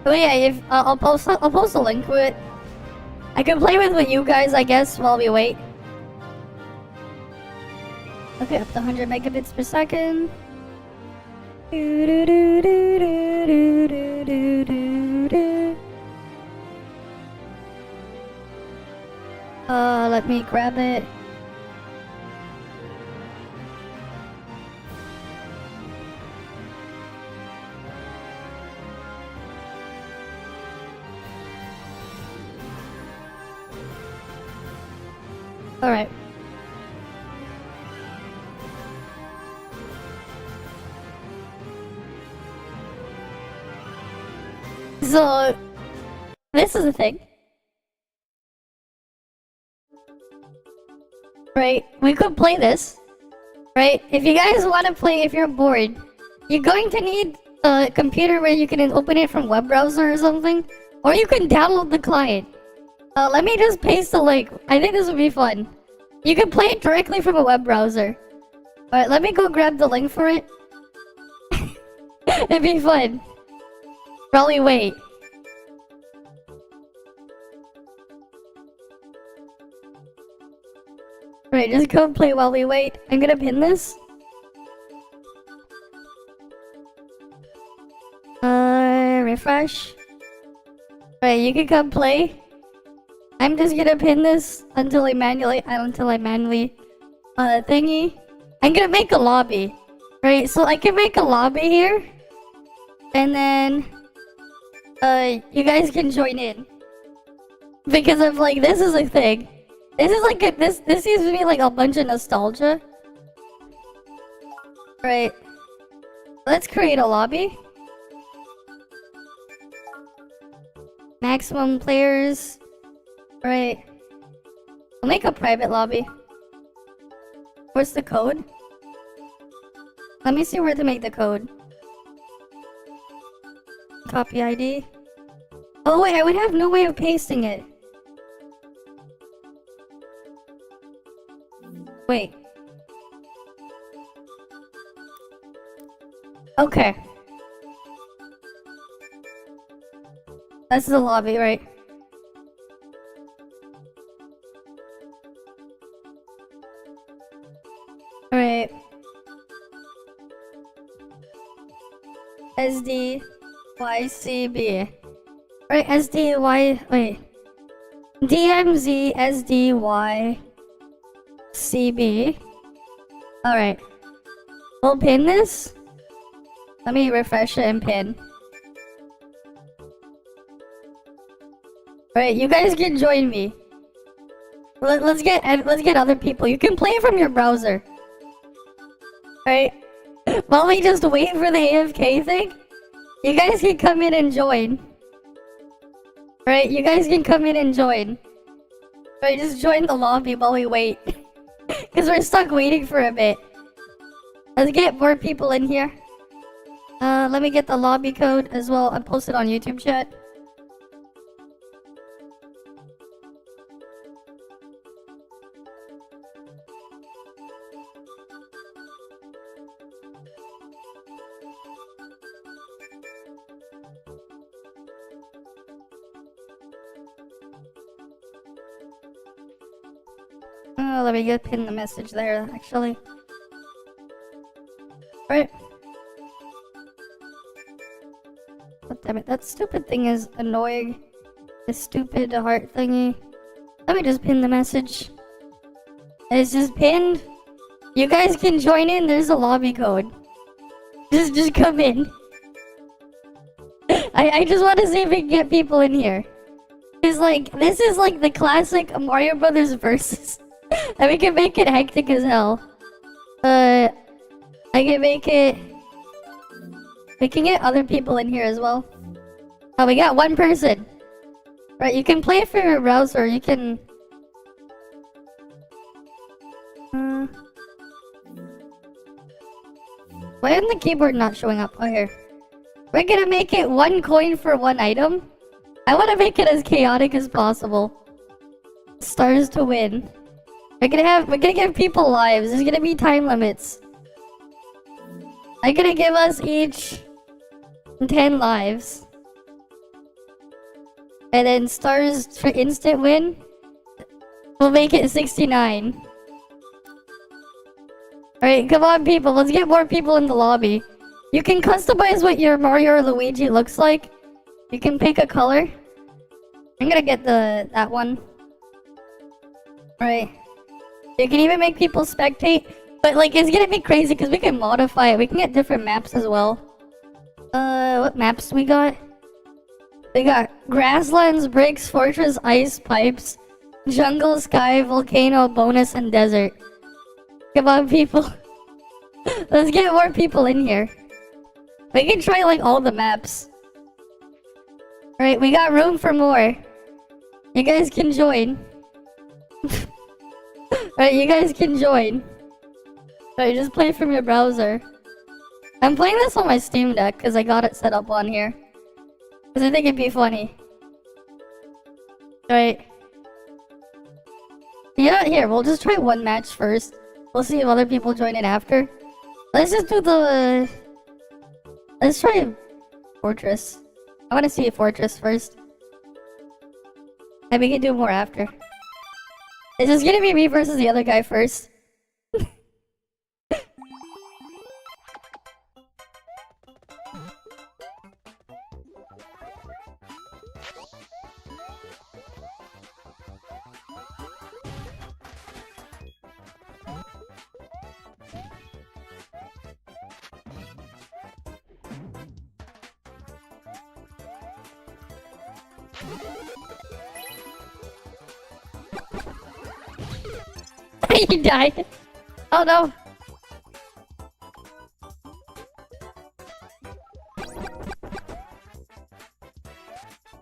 But yeah, if I'll post a link to it. I can play with you guys, I guess, while we wait. Okay, up to 100 megabits per second. Let me grab it. Alright. So, this is the thing. Right, we could play this. Right, if you guys want to play, if you're bored, you're going to need a computer where you can open it from web browser or something. Or you can download the client. Let me just paste the link. I think this would be fun. You can play it directly from a web browser. Alright, let me go grab the link for it. It'd be fun. Probably wait. Right, just go play while we wait. I'm gonna pin this. Refresh. Right, you can come play. I'm just gonna pin this until I manually thingy. I'm gonna make a lobby. Right, so I can make a lobby here. And then you guys can join in. Because of like, this is a thing. This is like this seems to be like a bunch of nostalgia. Right. Let's create a lobby. Maximum players. Right. I'll make a private lobby. Where's the code? Let me see where to make the code. Copy ID. Oh wait, I would have no way of pasting it. Wait. Okay. That's the lobby, right? Alright. SDYCB. Right, SDY. Wait. DMZ SDY. CB. Alright. We'll pin this. Let me refresh it and pin. Alright, you guys can join me. Let's get other people. You can play from your browser. Alright. While we just wait for the AFK thing, you guys can come in and join. Alright, you guys can come in and join. Alright, just join the lobby while we wait. Because we're stuck waiting for a bit. Let's get more people in here. Let me get the lobby code as well. I posted on YouTube chat. Let me get pin the message there, actually. Right. Oh, damn it, that stupid thing is annoying. The stupid heart thingy. Let me just pin the message. It's just pinned. You guys can join in, there's a lobby code. Just come in. I just want to see if we can get people in here. It's like, this is like the classic Mario Brothers versus. And we can make it hectic as hell. I can make it... We can get other people in here as well. Oh, we got one person. Right, you can play it from your browser, you can... Why isn't the keyboard not showing up? Oh, here. We're gonna make it 1 coin for 1 item. I want to make it as chaotic as possible. Stars to win. We're gonna give people lives. There's gonna be time limits. I'm gonna give us each 10 lives. And then stars for instant win. We'll make it 69. Alright, come on people, let's get more people in the lobby. You can customize what your Mario or Luigi looks like. You can pick a color. I'm gonna get that one. Alright. You can even make people spectate. But like, it's gonna be crazy because we can modify it. We can get different maps as well. What maps we got? We got grasslands, bricks, fortress, ice, pipes, jungle, sky, volcano, bonus, and desert. Come on, people. Let's get more people in here. We can try like all the maps. Alright, we got room for more. You guys can join. Alright, you guys can join. Alright, just play from your browser. I'm playing this on my Steam Deck because I got it set up on here. Because I think it'd be funny. Alright. Yeah, here, we'll just try one match first. We'll see if other people join in after. Let's just do the... Let's try Fortress. I want to see a Fortress first. And we can do more after. It's just gonna be me versus the other guy first. He died. Oh no.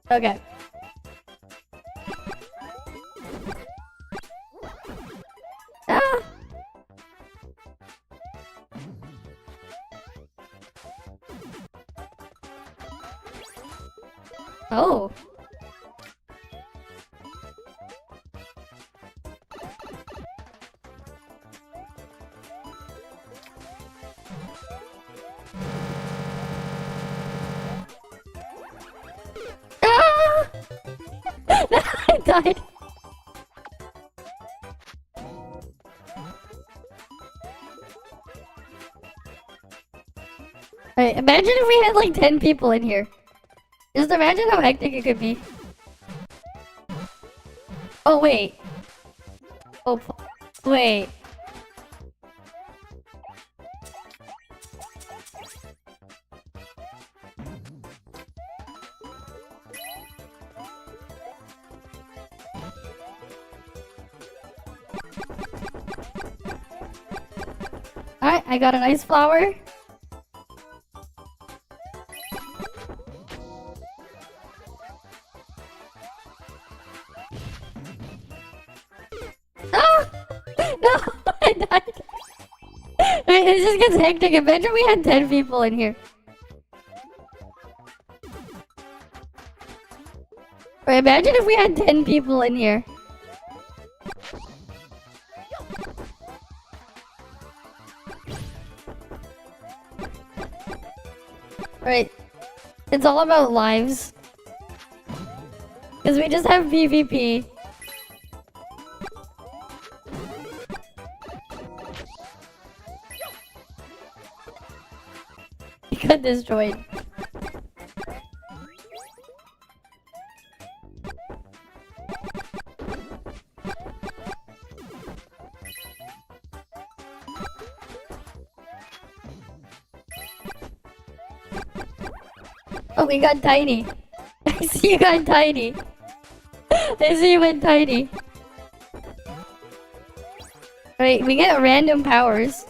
Okay. Ah. Oh. I died. Alright, imagine if we had like 10 people in here. Just imagine how hectic it could be. Oh, wait. Oh, wait. Alright, I got an ice flower. Ah! No! I died! Wait, it just gets hectic. Imagine we had 10 people in here. Wait, imagine if we had 10 people in here. Right. It's all about lives. Because we just have PvP. He got destroyed. Oh, we got tiny. I see you got tiny. I see you went tiny. Wait, we get random powers.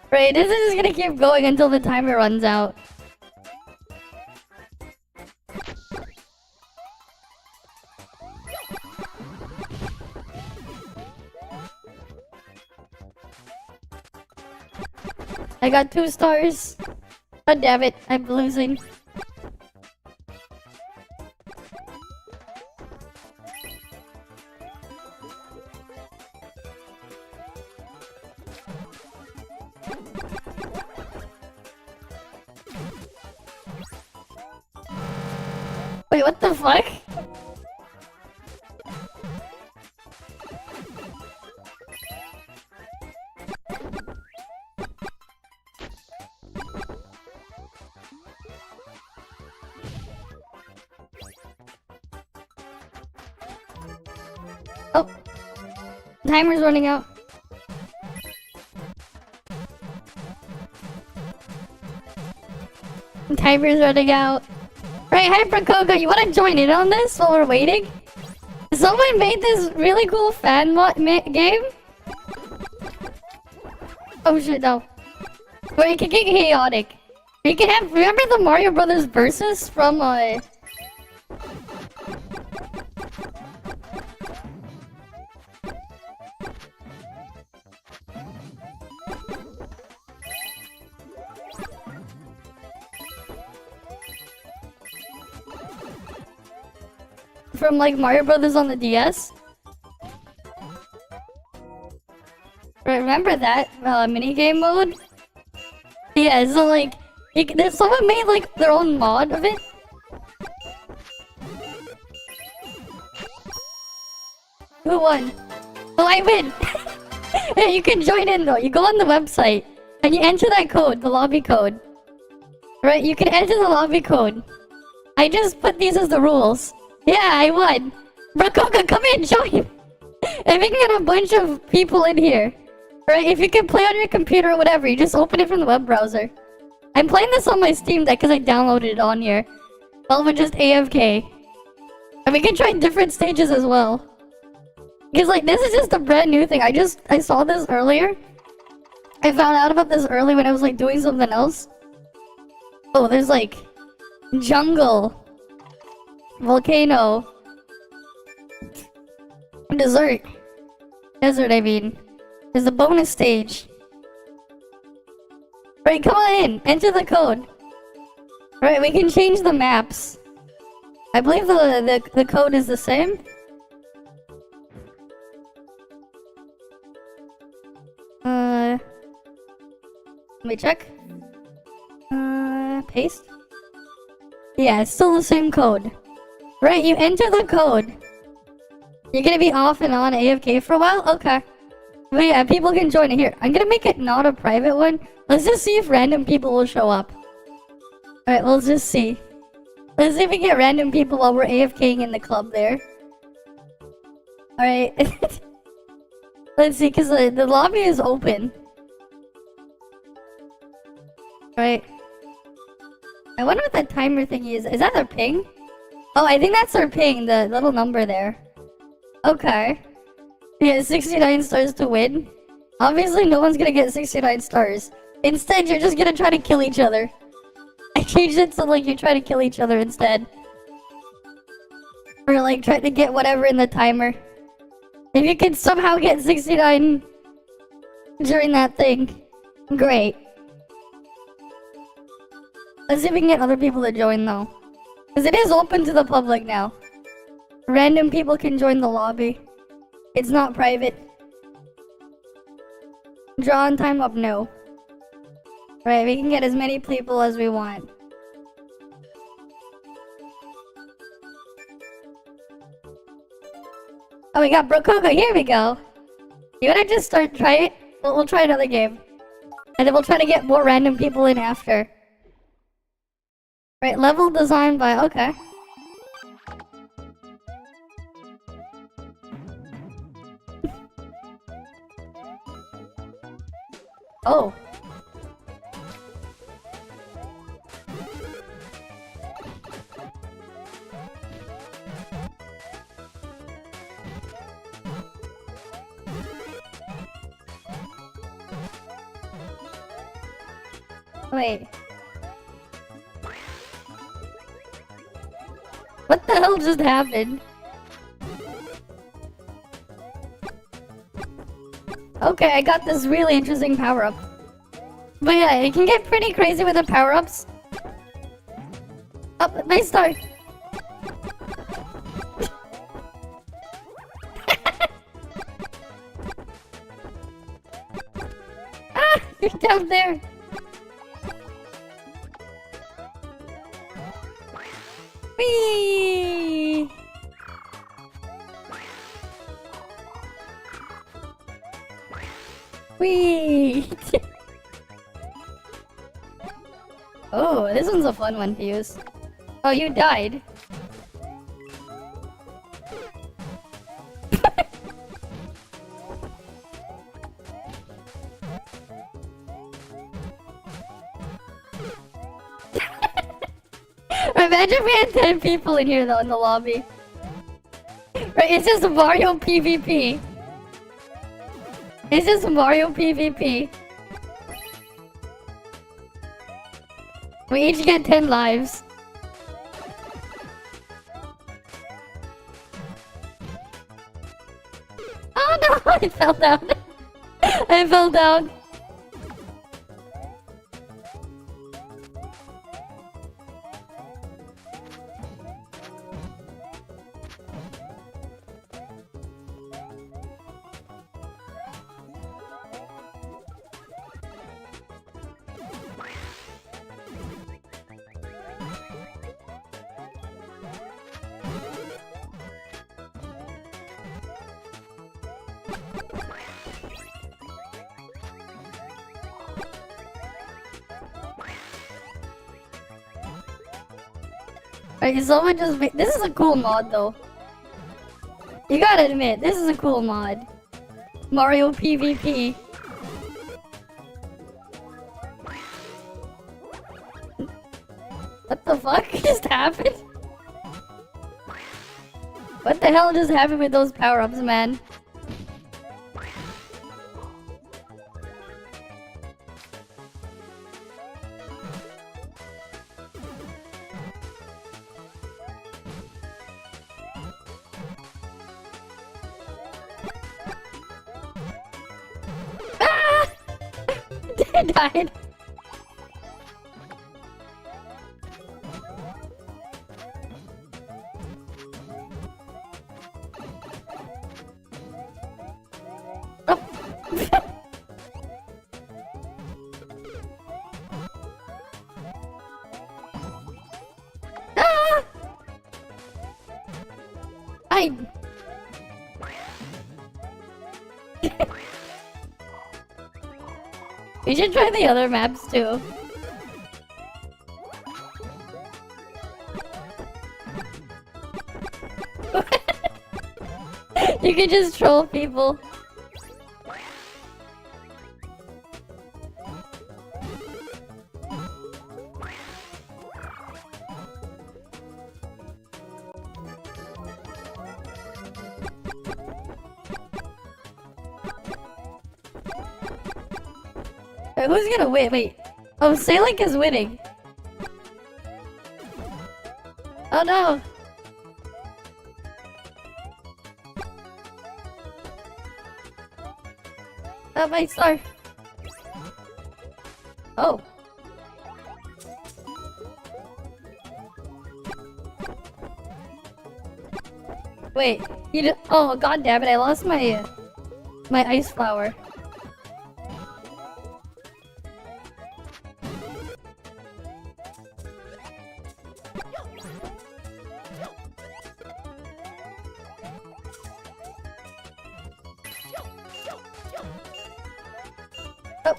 Right, this is just gonna keep going until the timer runs out. I got 2 stars. God damn it, I'm losing. Wait, what the fuck? Oh. Timer's running out. Timer's running out. Right, Hypercoco, you wanna join in on this while we're waiting? Someone made this really cool fan game? Oh shit, no. Where you can get chaotic. You can have, remember the Mario Brothers Versus from, from like Mario Brothers on the DS? Remember that minigame mode? Yeah, so like, someone made like their own mod of it. Who won? Oh, I win! Hey, you can join in though. You go on the website and you enter that code, the lobby code. Right, you can enter the lobby code. I just put these as the rules. Yeah, I won. Brakoka, come in, join! And we can get a bunch of people in here. Right, if you can play on your computer or whatever, you just open it from the web browser. I'm playing this on my Steam Deck because I downloaded it on here. Well, we're just AFK. And we can try different stages as well. Because like, this is just a brand new thing. I saw this earlier. I found out about this early when I was like doing something else. Oh, there's like jungle, volcano, desert, I mean. There's a bonus stage. Right, come on in. Enter the code. Right, we can change the maps. I believe the code is the same. Let me check. Paste. Yeah, it's still the same code. Right, you enter the code. You're gonna be off and on AFK for a while? Okay. But yeah, people can join it here. I'm gonna make it not a private one. Let's just see if random people will show up. Alright, let's just see. Let's see if we get random people while we're AFKing in the club there. Alright. Let's see, because the lobby is open. Alright. I wonder what that timer thingy is. Is that their ping? Oh, I think that's their ping, the little number there. Okay. Yeah, 69 stars to win. Obviously, no one's gonna get 69 stars. Instead, you're just gonna try to kill each other. I changed it so, like, you try to kill each other instead. Or, like, try to get whatever in the timer. If you can somehow get 69 during that thing, great. Let's see if we can get other people to join, though. Because it is open to the public now. Random people can join the lobby. It's not private. Draw on time up, no. Right, we can get as many people as we want. Oh, we got Brococo, here we go. You wanna just try it? We'll try another game. And then we'll try to get more random people in after. Right, level designed by, okay. Oh. Wait. What the hell just happened? Okay, I got this really interesting power-up. But yeah, you can get pretty crazy with the power-ups. Oh, nice start. Ah! You're down there. Whee! Whee! Oh, this one's a fun one to use. Oh, you died. Imagine we had 10 people in here though in the lobby. Right, it's just Mario PvP. It's just Mario PvP. We each get 10 lives. Oh no, I fell down. I fell down. Alright, someone just made— this is a cool mod though. You gotta admit, this is a cool mod. Mario PvP. What the fuck just happened? What the hell just happened with those power-ups, man? I died. Oh. Ah! We should try the other maps too. You can just troll people. Wait, who's gonna win? Wait. Oh, Salink is winning. Oh no. Oh, my star. Oh. Wait, you did— oh, god damn it, I lost my my ice flower. Oh.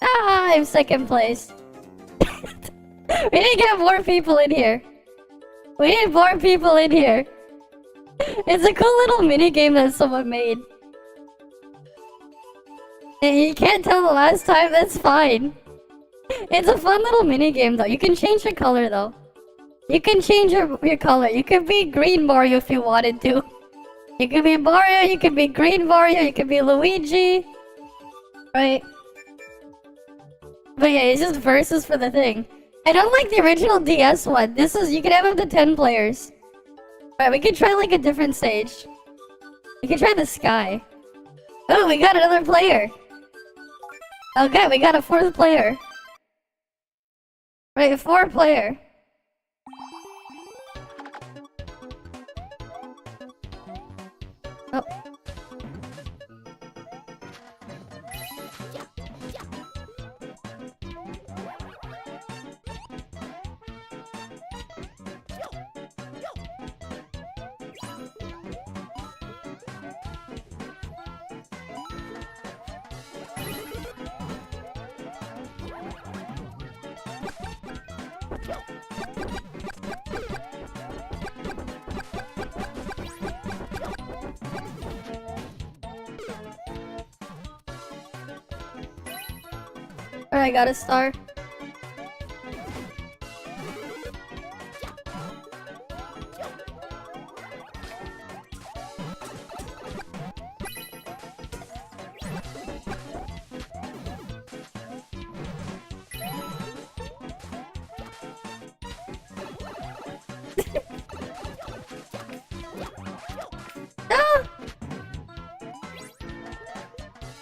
Ah, I'm second place. We need to get more people in here. We need more people in here. It's a cool little mini game that someone made. And you can't tell the last time, that's fine. It's a fun little mini game though. You can change your color though. You can change your color. You can be green Mario if you wanted to. You can be Mario, you can be green Mario, you can be Luigi. Right? But yeah, it's just versus for the thing. I don't like the original DS one. This is— you can have up to 10 players. Alright, we can try like a different stage. We can try the sky. Oh, we got another player. Okay, we got a 4th player. Right, a 4 player. Oh. Alright, got a star.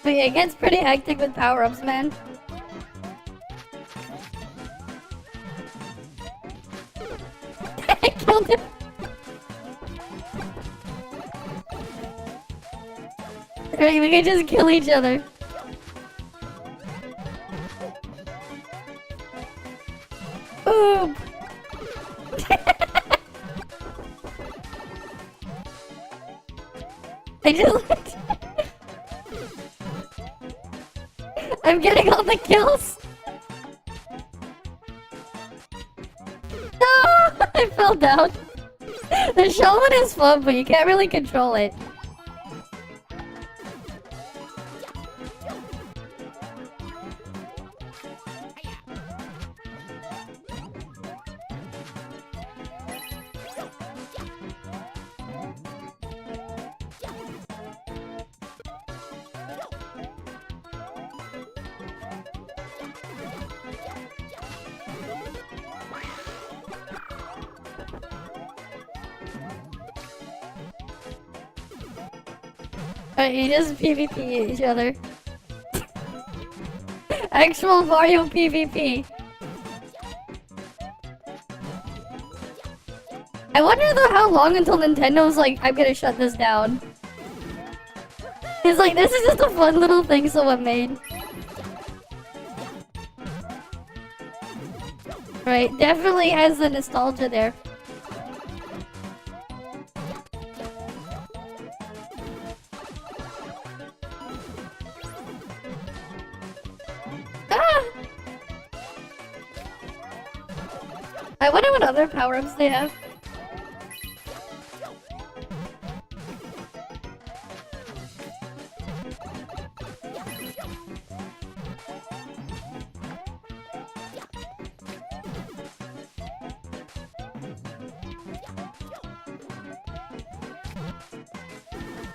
But yeah, it gets pretty hectic with power-ups, man. I killed him. Alright, we can just kill each other. Boom! I just I'm getting all the kills! No! I fell down. The shellman is fun, but you can't really control it. Alright, you just PvP each other. Actual Mario PvP. I wonder though how long until Nintendo's like, I'm gonna shut this down. It's like, this is just a fun little thing someone made. Right, definitely has the nostalgia there. I wonder what other power-ups they have.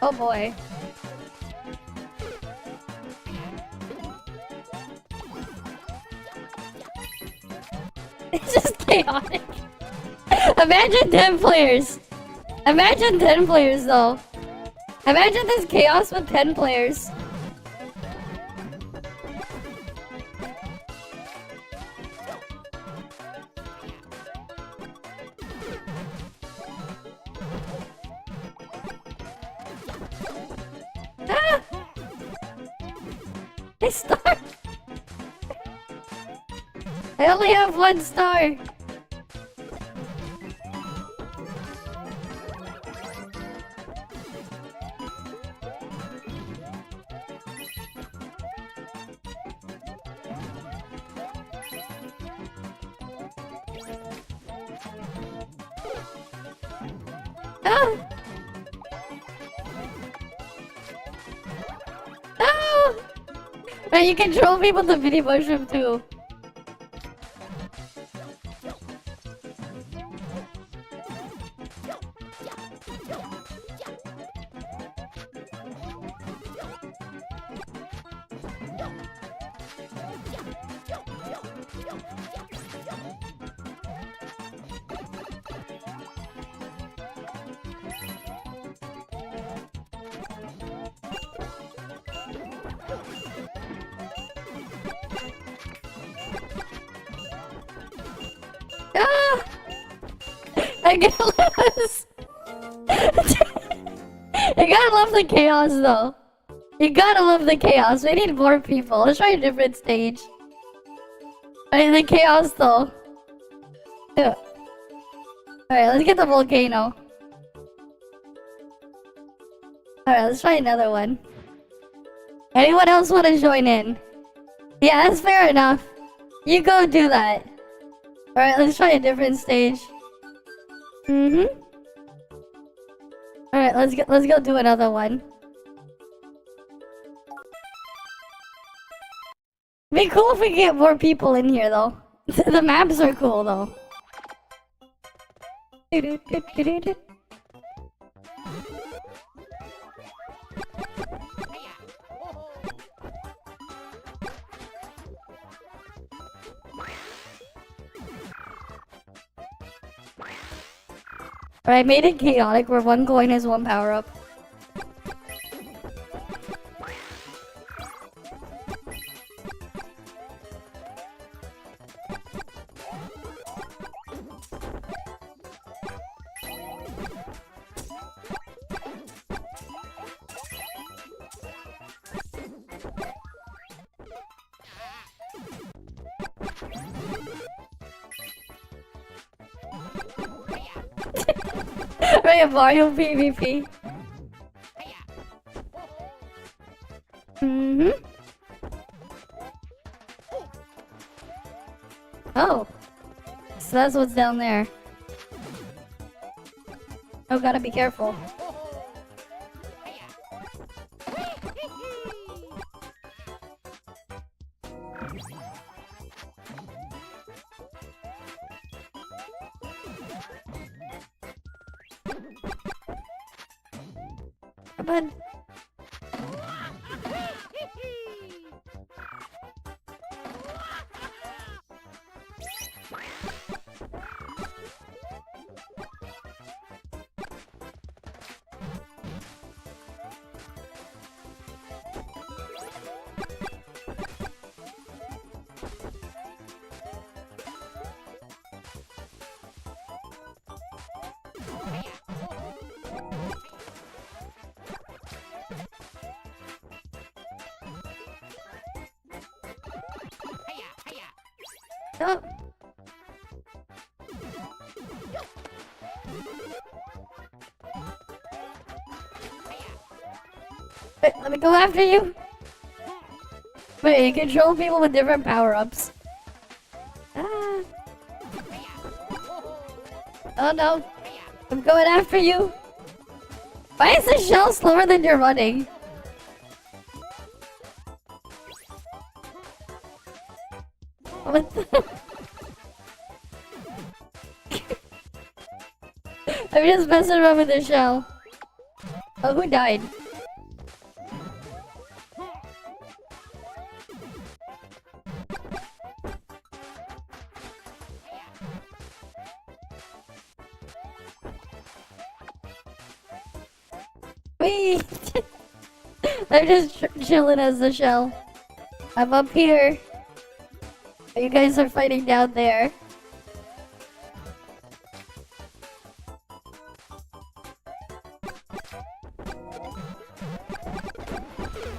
Oh boy. It's just chaotic. Imagine 10 players. Imagine 10 players though. Imagine this chaos with 10 players. Ah! A star! I only have one star. Ah! Ah! But you control people with the mini mushroom too. I'm gonna lose! You gotta love the chaos though. You gotta love the chaos. We need more people. Let's try a different stage. I need the chaos though. Yeah. Alright, let's get the volcano. Alright, let's try another one. Anyone else want to join in? Yeah, that's fair enough. You go do that. Alright, let's try a different stage. Alright, let's go do another one. Be cool if we get more people in here though. The maps are cool though. Alright, I made it chaotic where one coin has one power up. Right, Mario PvP. Oh. So that's what's down there. Oh, gotta be careful. Come on. Oh. Wait, let me go after you. Wait, you control people with different power-ups. Ah. Oh no. I'm going after you. Why is the shell slower than you're running? What the? I'm just messing around with the shell. Oh, who died? Wait! I'm just chilling as the shell. I'm up here. You guys are fighting down there.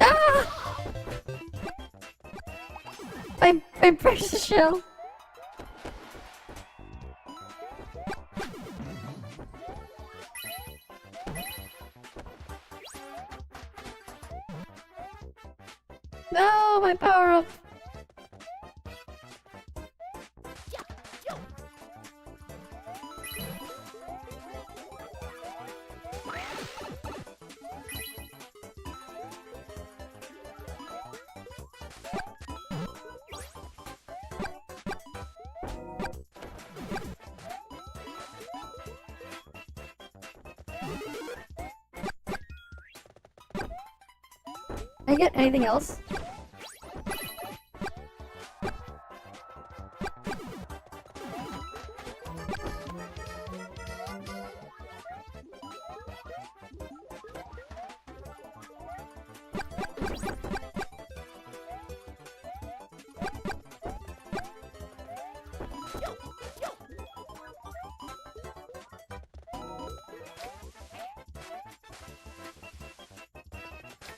Ah! My precious shell. No, my power up. Can I get anything else?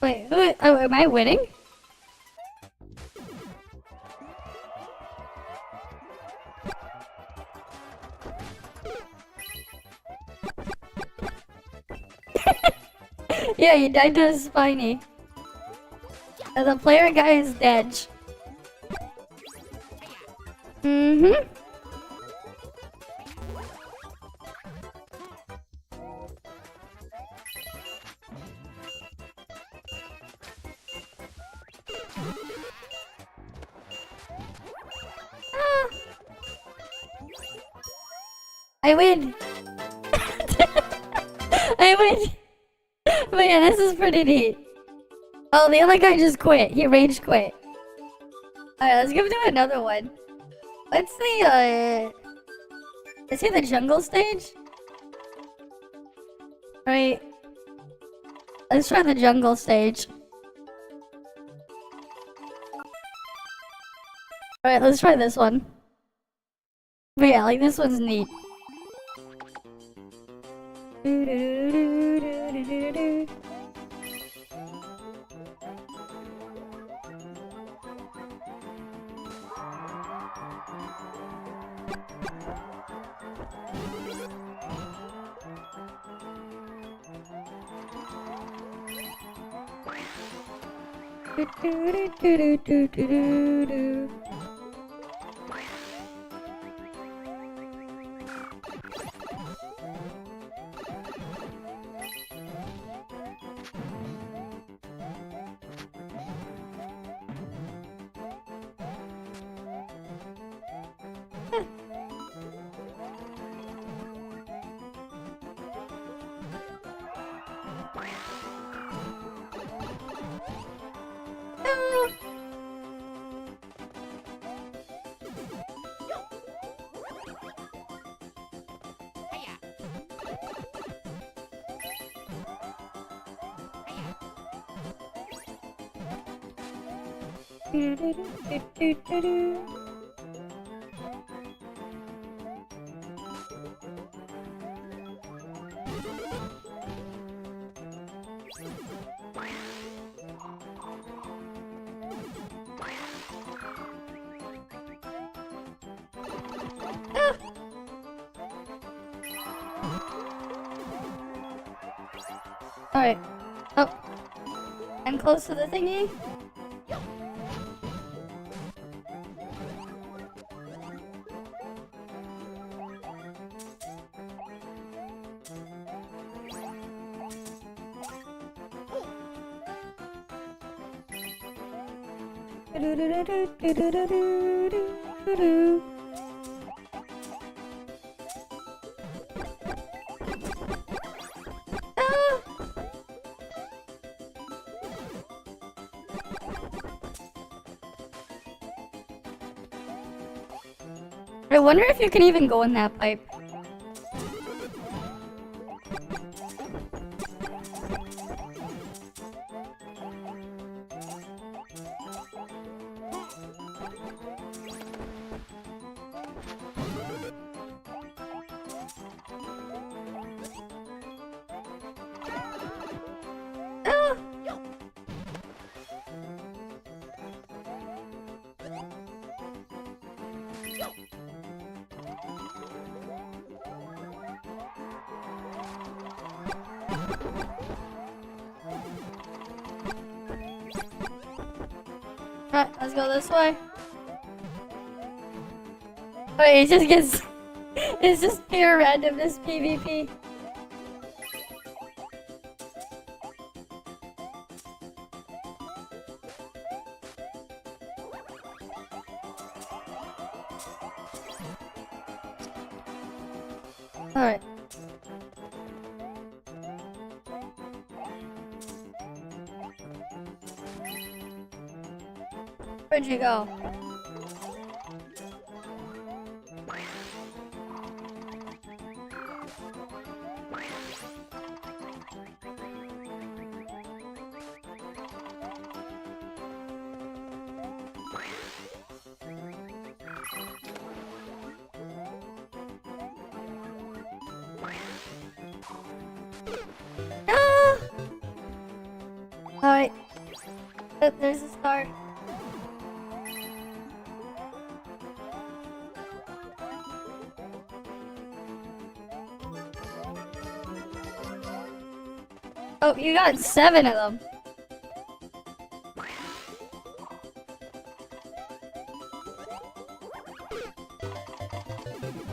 Wait, oh, am I winning? Yeah, you died to a spiny. And the player guy is dead. Mm-hmm. Ah. I win! I win! But yeah, this is pretty neat. Oh, the other guy just quit. He rage quit. Alright, let's go do another one. What's the, is he the jungle stage? Right. Let's try the jungle stage. Alright, let's try this one. But yeah, like this one's neat. Alright. Oh. I'm close to the thingy. I wonder if you can even go in that pipe. Ah! Alright, let's go this way. Wait, it just gets... It's just pure randomness PvP. Alright. Where'd you go? Ah! Alright. There's a star. Oh, you got 7 of them.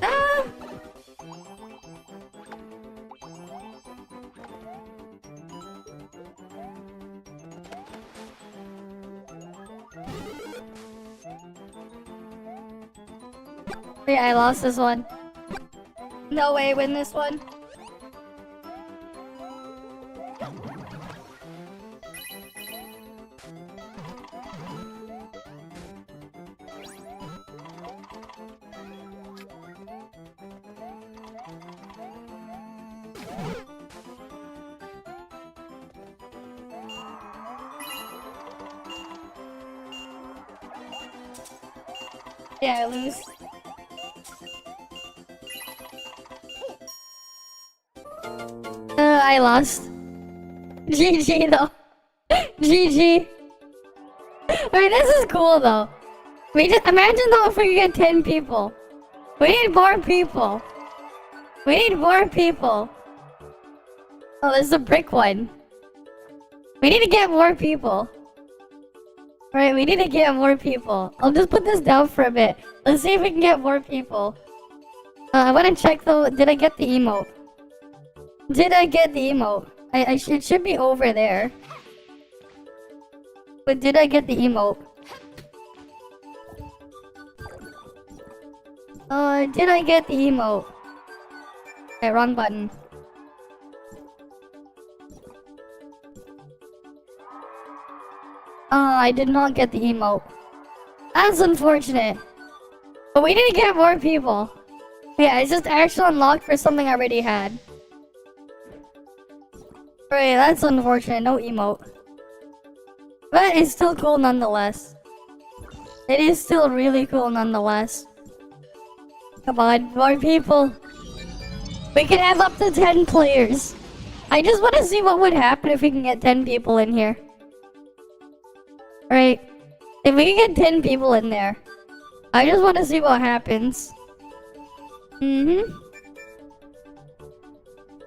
Ah! Yeah, I lost this one. No way, win this one. Yeah, I lose. I lost. GG though. GG. Wait, this is cool though. We just imagine though if we could get 10 people. We need more people. We need more people. Oh, there's a brick one. We need to get more people. Right, we need to get more people. I'll just put this down for a bit. Let's see if we can get more people. I want to check though. Did I get the emote? Did I get the emote? It should be over there. But did I get the emote? Did I get the emote? Okay, wrong button. I did not get the emote. That's unfortunate. But we need to get more people. Yeah, it's just actually unlocked for something I already had. Right, that's unfortunate. No emote. But it's still cool nonetheless. It is still really cool nonetheless. Come on, more people. We can have up to 10 players. I just want to see what would happen if we can get 10 people in here. Right. If we can get 10 people in there, I just want to see what happens.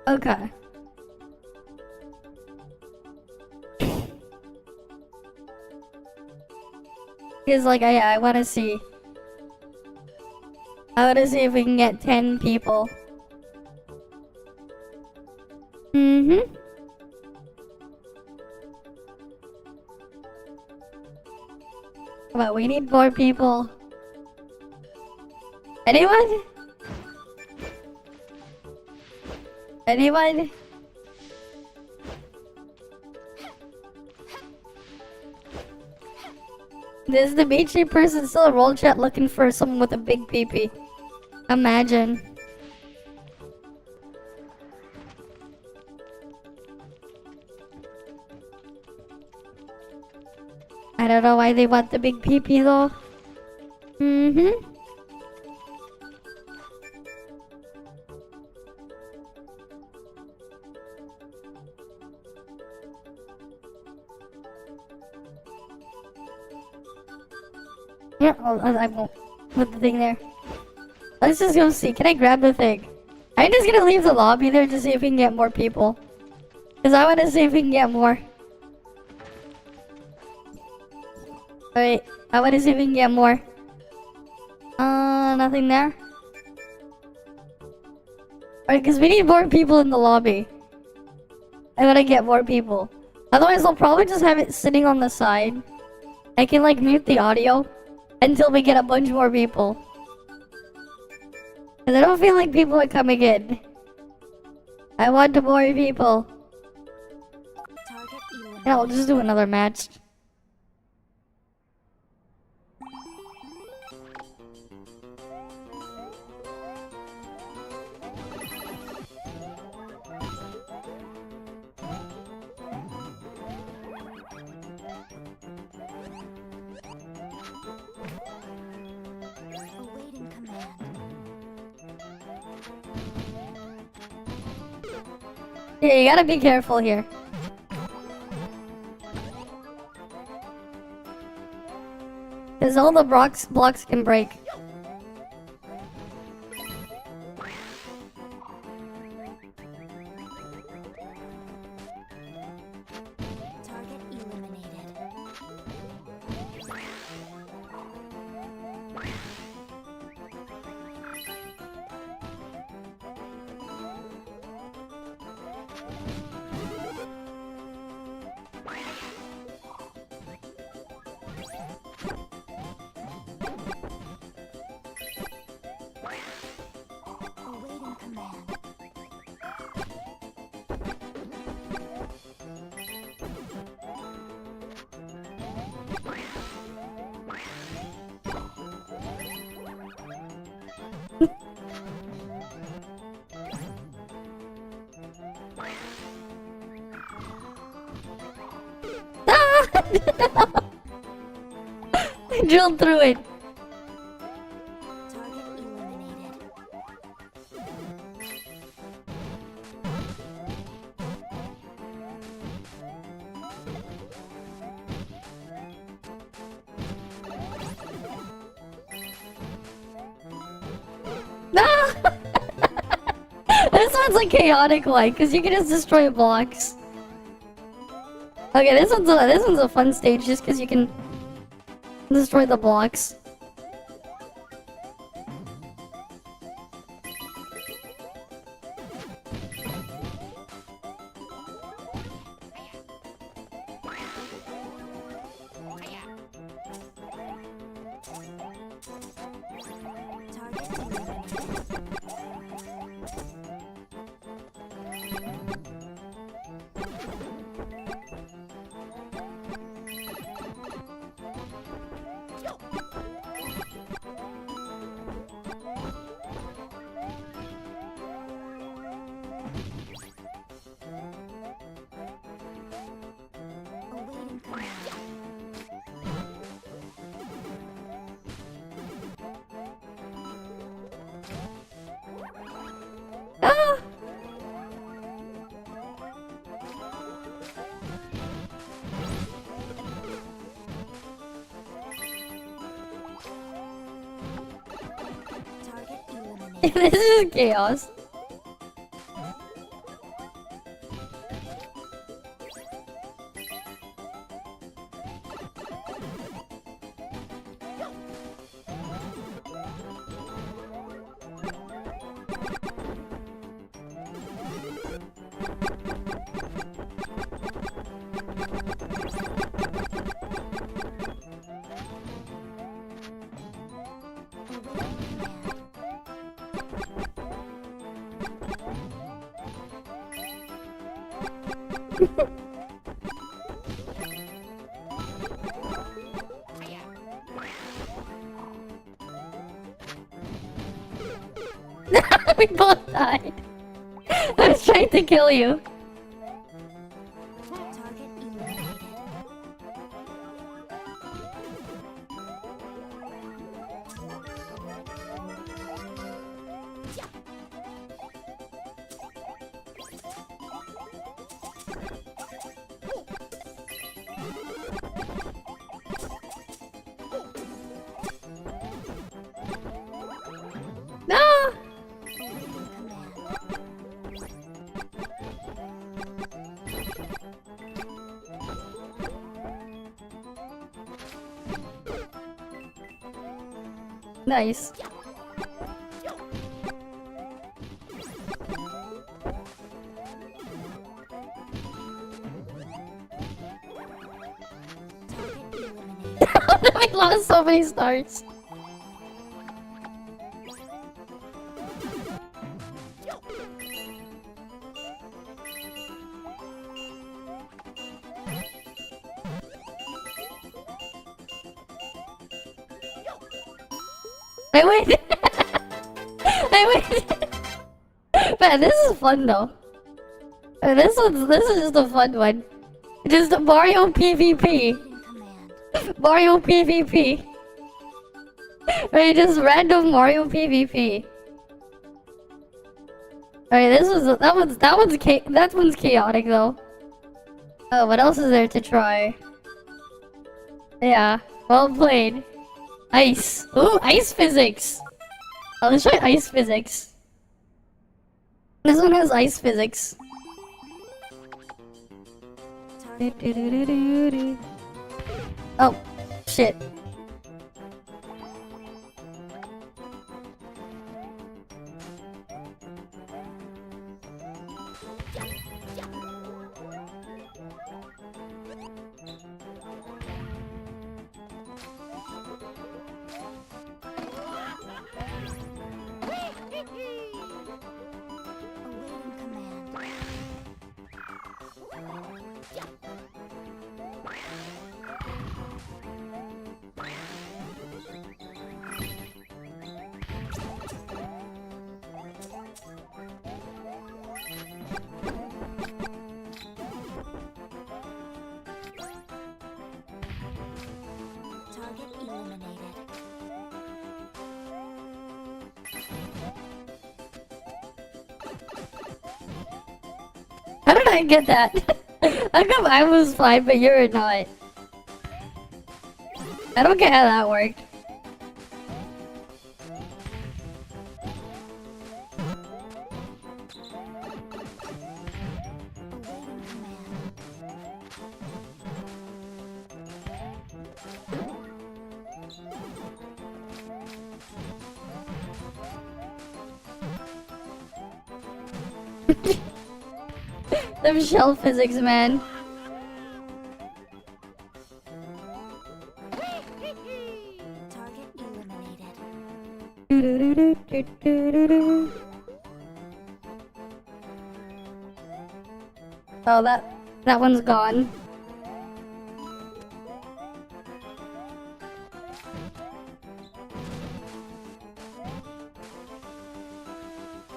Okay. Because like, I want to see. I want to see if we can get 10 people. But we need more people. Anyone? Anyone? There's the beachy person still in roll chat looking for someone with a big peepee. Imagine. I don't know why they want the big peepee though. Yeah, I won't put the thing there. Let's just go see. Can I grab the thing? I'm just gonna leave the lobby there to see if we can get more people. Because I want to see if we can get more. Alright, I want to see if we can get more. Nothing there. Alright, because we need more people in the lobby. I want to get more people. Otherwise, I'll probably just have it sitting on the side. I can like mute the audio until we get a bunch more people. Because I don't feel like people are coming in. I want more people. Yeah, I'll just do another match. Yeah, you gotta be careful here. Because all the blocks can break. Target eliminated. Awaiting command. I drilled through it. Target eliminated. This one's a chaotic one, because you can just destroy blocks. Okay, this one's a fun stage, just because you can destroy the blocks. Target eliminated. Awaiting command. Ah! Target eliminated. This is chaos. We both died. I was trying to kill you. Target eliminated. No! Awaiting command. Nice. Target eliminated. We lost so many stars. I win! I win! Man, this is fun though. This is just a fun one. Just a Mario PvP. Awaiting command. Mario PvP. Right, just random Mario PvP. Alright, that one's chaotic though. Oh, what else is there to try? Yeah, well played. Ice. Ooh, ice physics. Oh, let's try ice physics. This one has ice physics. Oh, shit. Target eliminated. How did I get that? How come I was fine, but you're not? I don't get how that worked. Awaiting command. Them shell physics, man. Target eliminated. Oh, that one's gone.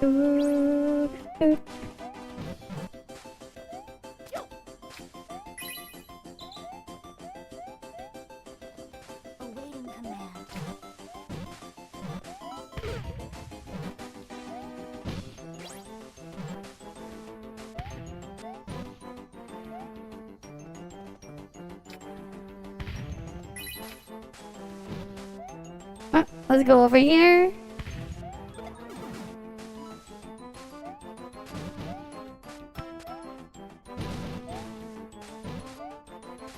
Awaiting command. Let's go over here.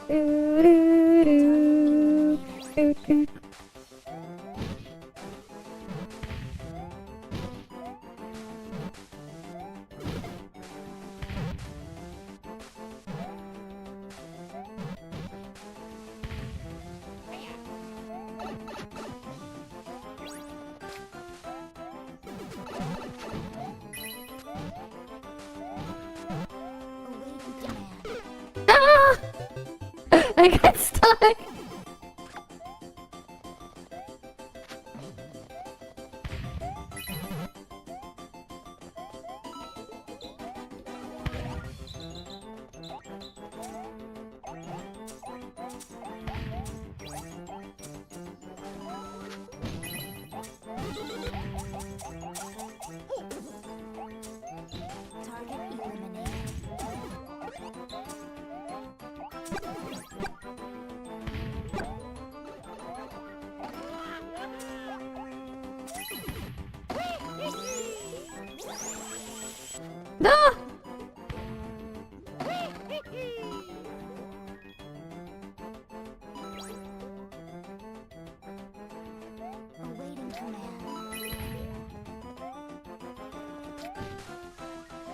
Awaiting command. Ah! I got stuck. Target eliminated. Ah! Awaiting command.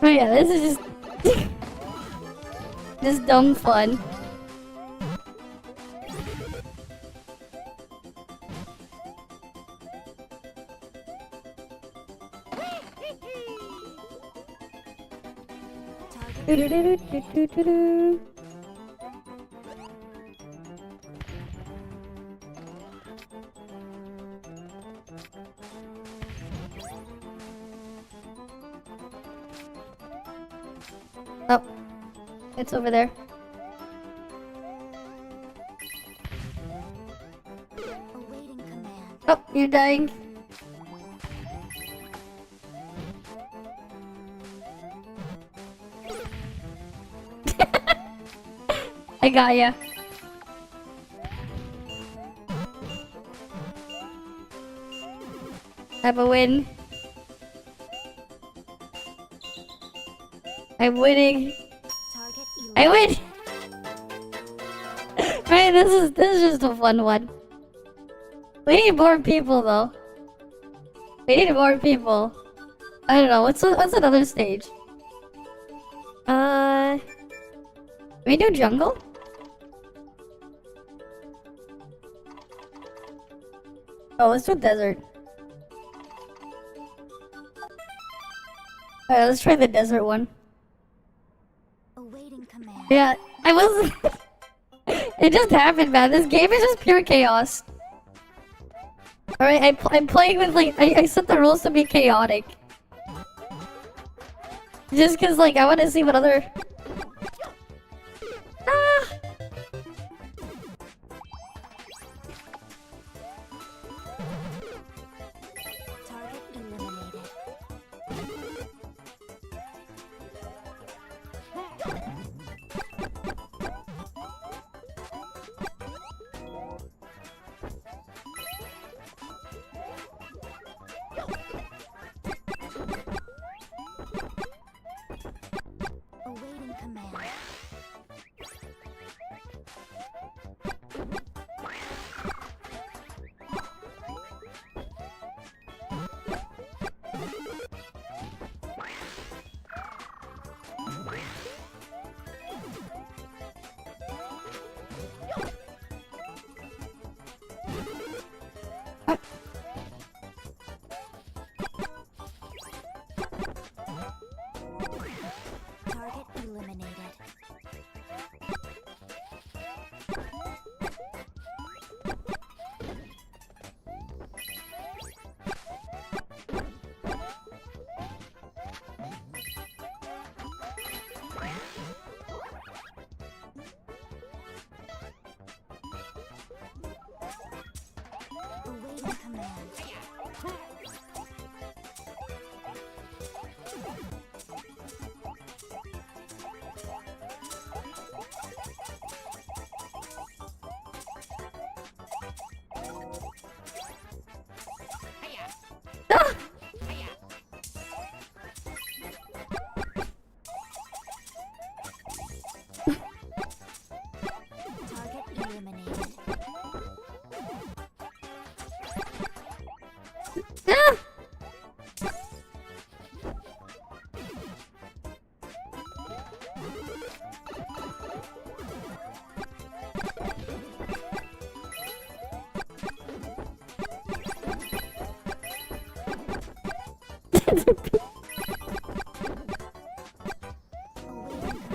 Oh yeah, this is just just dumb fun. Target Oh, it's over there. awaiting command. Oh, you're dying. I got ya. have a win. I'm winning. Target I win! eliminated. Right, this is just a fun one. We need more people though. We need more people. I don't know, what's another stage? We do jungle? Oh, let's do desert. Alright, let's try the desert one. Awaiting command. Yeah, I was. It just happened, man. This game is just pure chaos. Alright, I'm playing with, like, I set the rules to be chaotic. Just cause, like, I want to see what other... Ah! Target eliminated. Awaiting command. Target eliminated. Awaiting command. Ah! Target eliminated. Ah! Awaiting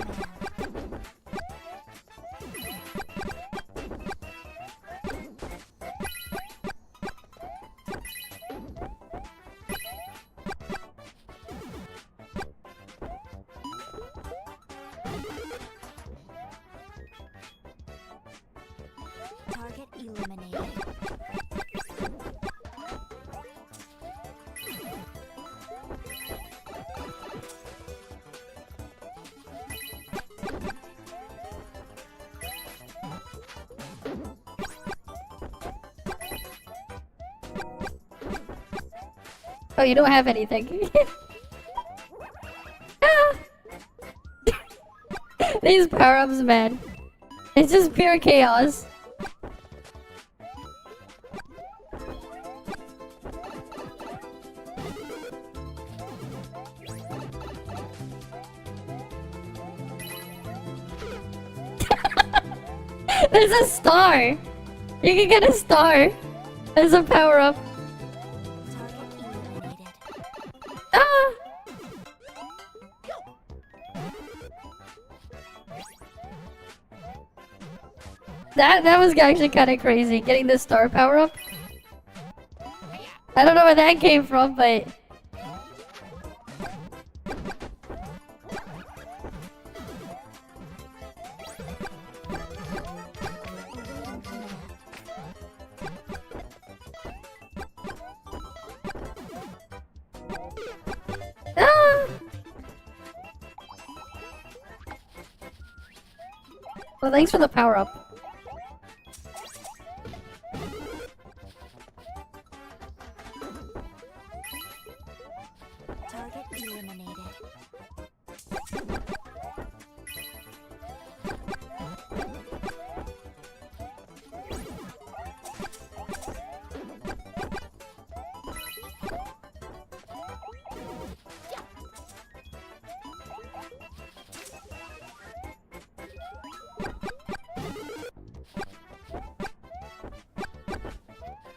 command. Target eliminated. Oh, you don't have anything. Ah! These power-ups, man. It's just pure chaos. There's a star. You can get a star. There's a power-up. Target eliminated. Ah! That was actually kind of crazy, getting the star power up. I don't know where that came from, but Awaiting command. ah! Well, thanks for the power up. Target eliminated.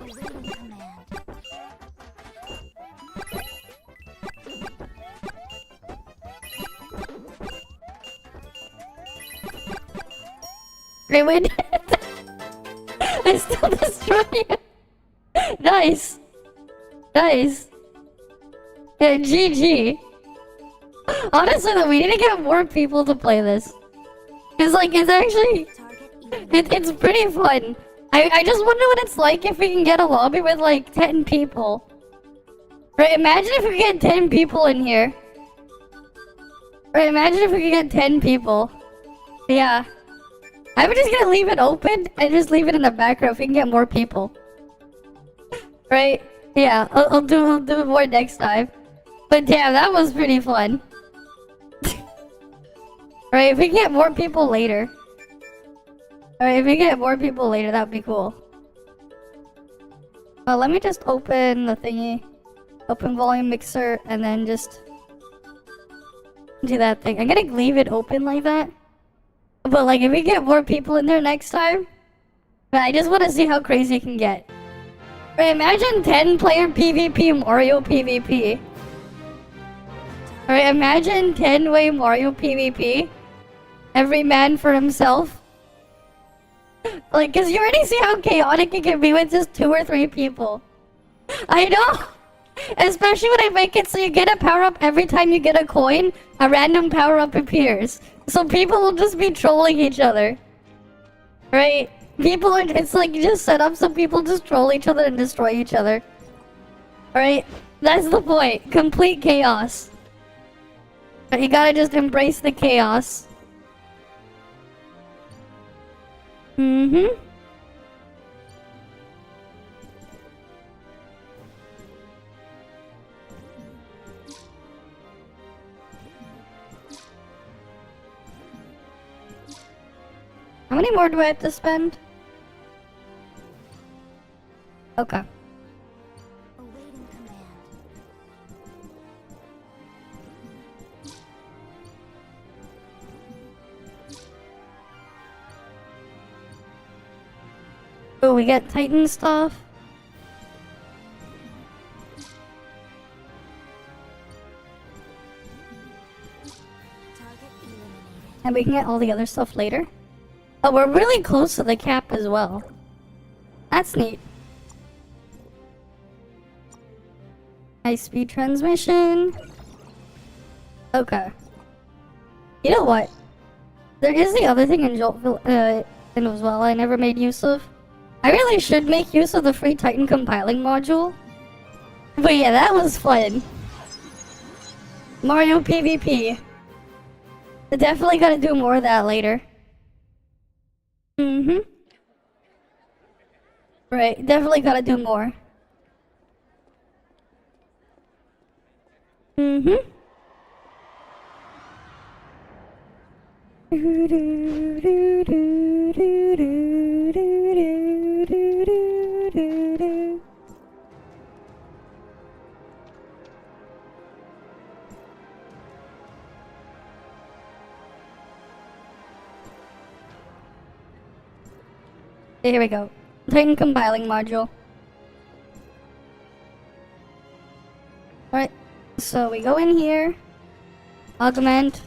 Awaiting command. Great win. I still destroy you. Nice. Nice. Yeah, GG. Honestly though, we need to get more people to play this. Cause like, it's actually... Target eliminated. It's pretty fun. I just wonder what it's like if we can get a lobby with like 10 people. Right, imagine if we get 10 people in here. Right, imagine if we could get 10 people. Yeah. I'm just gonna leave it open and just leave it in the background if we can get more people. Right? Yeah, I'll do more next time. But damn, that was pretty fun. Right, if we can get more people later. Alright, if we get more people later, that'd be cool. Let me just open the thingy. Open volume mixer, and then just... do that thing. I'm gonna leave it open like that. But like, if we get more people in there next time... I just want to see how crazy it can get. Right, imagine 10-player PvP Mario PvP. Alright, imagine 10-way Mario PvP. Every man for himself. Like, cause you already see how chaotic it can be with just 2 or 3 people. I know! Especially when I make it so you get a power-up every time you get a coin, a random power-up appears. So people will just be trolling each other. Right? People are, it's like you just set up so people just troll each other and destroy each other. Right? That's the point. Complete chaos. But you gotta just embrace the chaos. Mm-hmm. How many more do I have to spend? Okay. Awaiting command. Oh, we get Titan stuff. Target eliminated. And we can get all the other stuff later. Oh, we're really close to the cap as well. That's neat. High speed transmission. Okay. You know what? There is the other thing in in as well I never made use of. I really should make use of the free Titan compiling module. But yeah, that was fun. Mario PvP. I definitely gotta do more of that later. Mm-hmm. Right, definitely gotta do more. Mm-hmm. Here we go. Titan compiling module. Alright, so we go in here. Augment.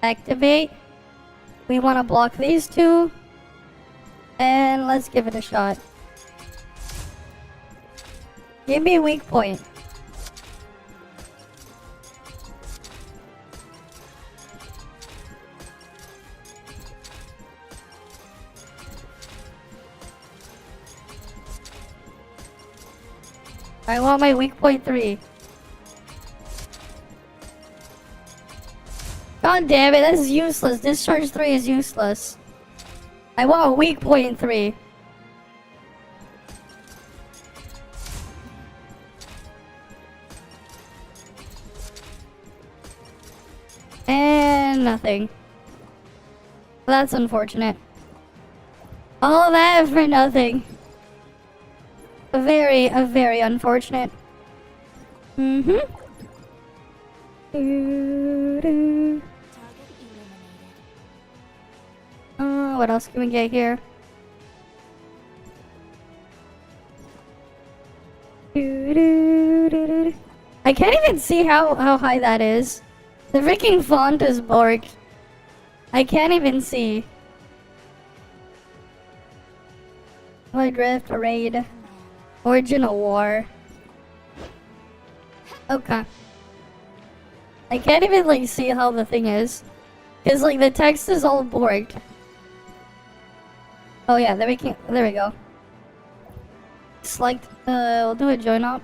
Activate. We want to block these two. And let's give it a shot. Give me a weak point. I want my weak point 3. God damn it, that's useless. Discharge 3 is useless. I want a weak point 3. nothing. That's unfortunate. All that for nothing. Very unfortunate. Mm-hmm. Target eliminated. What else can we get here? I can't even see how high that is. The freaking font is borked. I can't even see. Void Rift, Raid, Original War. Okay. I can't even like see how the thing is. Cause like the text is all borked. Oh yeah, there we go. Select, we'll do a join up.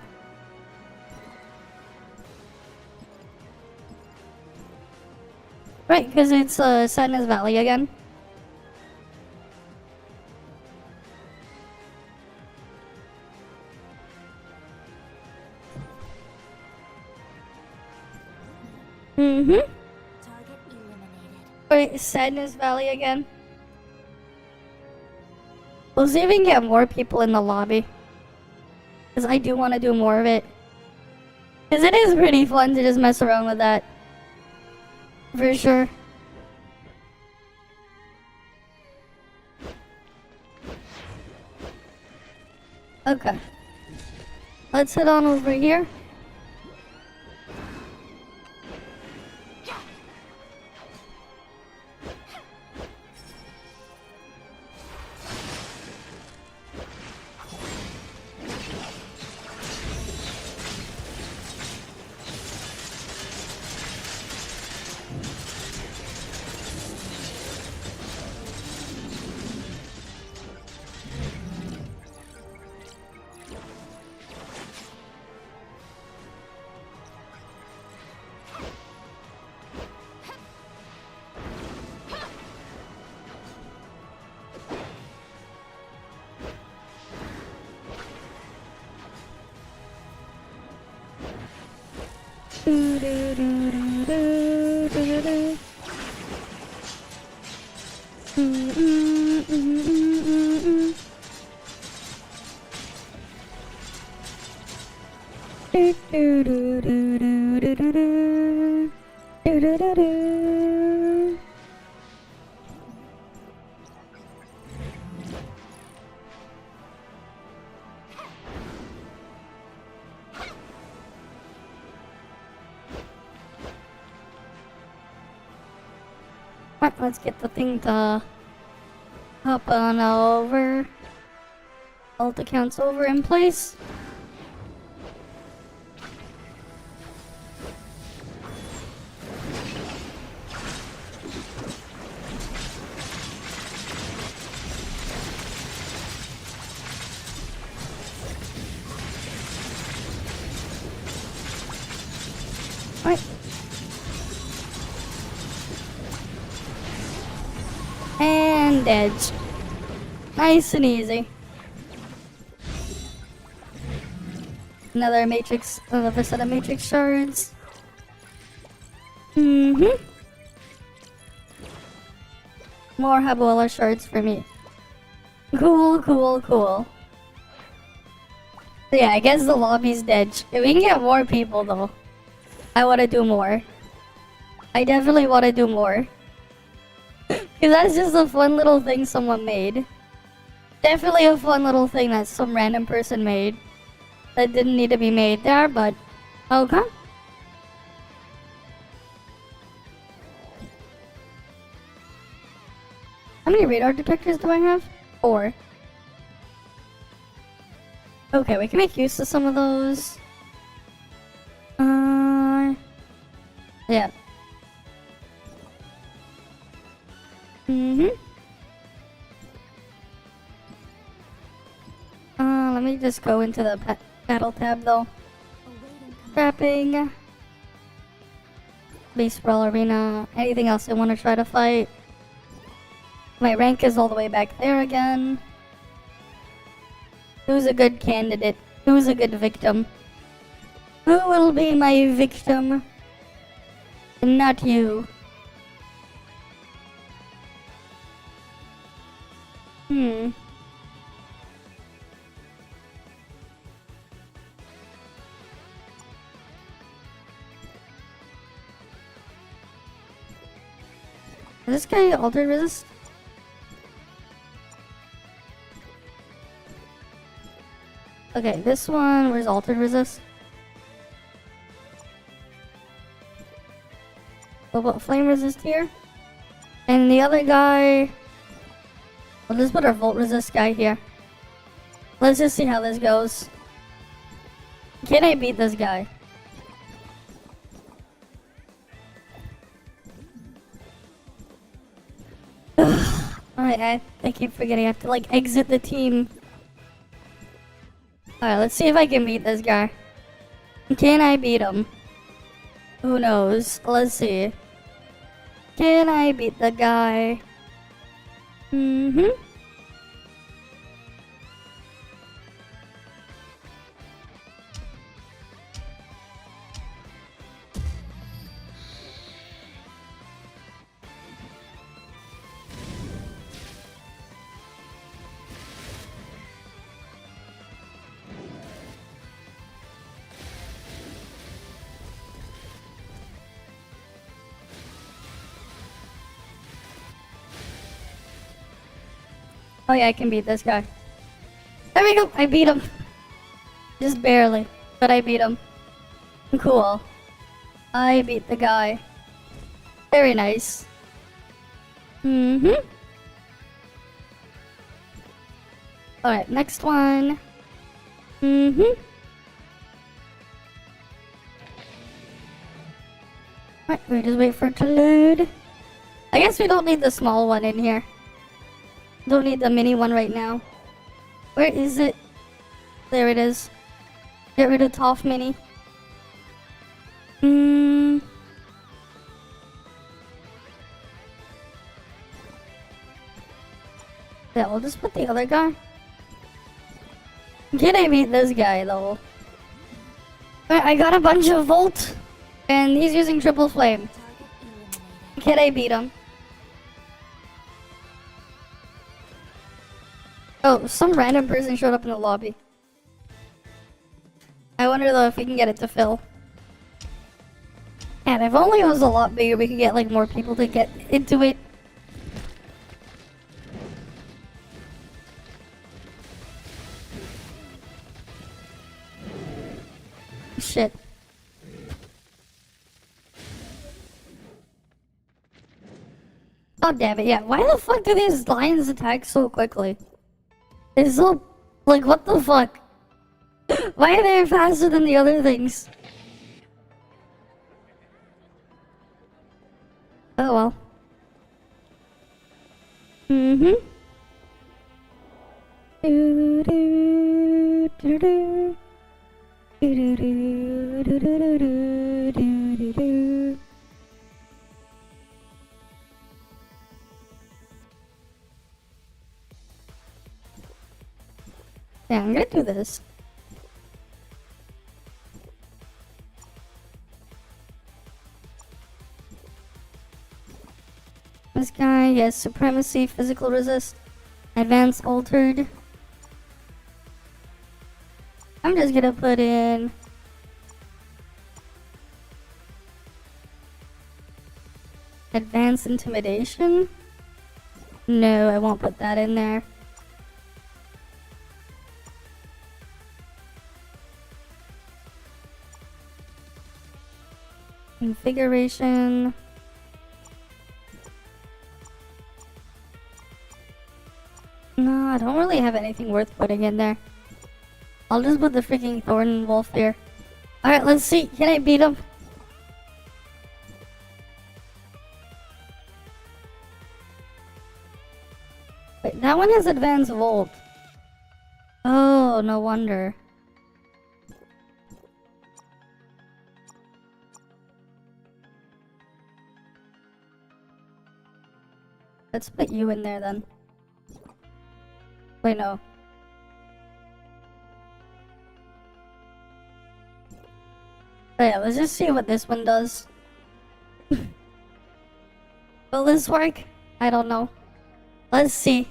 Right, because it's Sadness Valley again. Mm-hmm. Target eliminated. Wait, Sadness Valley again. We'll see if we can get more people in the lobby. Because I do want to do more of it. Because it is pretty fun to just mess around with that. For sure. Okay. Let's head on over here. Alright, let's get the thing to hop on over. Alt accounts over in place. Alright. And edge. Nice and easy. Another set of matrix shards. More Habuela shards for me. Cool. So yeah, I guess the lobby's dead. If we can get more people though, I want to do more. I definitely want to do more. Because that's just a fun little thing someone made. Definitely a fun little thing that some random person made. That didn't need to be made there, but okay. How many radar detectors do I have? 4. Okay, we can make use of some of those. Yeah. Let me just go into the battle tab though. Trapping. Base Brawl Arena. Anything else I want to try to fight? My rank is all the way back there again. Who's a good candidate? Who's a good victim? Who will be my victim? Not you. Hmm. Is this guy altered resist? Okay, this one was altered resist. We'll put flame resist here. And the other guy... We'll just put our volt resist guy here. Let's just see how this goes. Can I beat this guy? Alright, I keep forgetting I have to like exit the team. Alright, let's see if I can beat this guy. Can I beat him? Who knows? Let's see. Can I beat the guy? Mm-hmm. Oh yeah, I can beat this guy. There we go! I beat him! Just barely, but I beat him. Cool. I beat the guy. Very nice. Mm-hmm. Alright, next one. Mm-hmm. Alright, we just wait for it to load. I guess we don't need the small one in here. Don't need the mini one right now. Where is it? There it is. Get rid of ToF Mini. Yeah, we'll just put the other guy. Can I beat this guy though? I got a bunch of Volt, and he's using triple flame. Can I beat him? Oh, some random person showed up in the lobby. I wonder though if we can get it to fill. And if only it was a lot bigger, we could get like more people to get into it. Shit. Oh damn it, yeah. Why the fuck do these lions attack so quickly? It's so... like, what the fuck? Why are they faster than the other things? Oh well. Mm-hmm. Yeah, I'm gonna do this. This guy has supremacy, physical resist, advanced altered. I'm just gonna put in advanced intimidation. No, I won't put that in there. Configuration. No, I don't really have anything worth putting in there. I'll just put the freaking Thorn Wolf here. Alright, let's see. Can I beat him? Wait, that one has advanced Volt. Oh, no wonder. Let's put you in there then. Wait, no. Oh, yeah, let's just see what this one does. Will this work? I don't know. Let's see.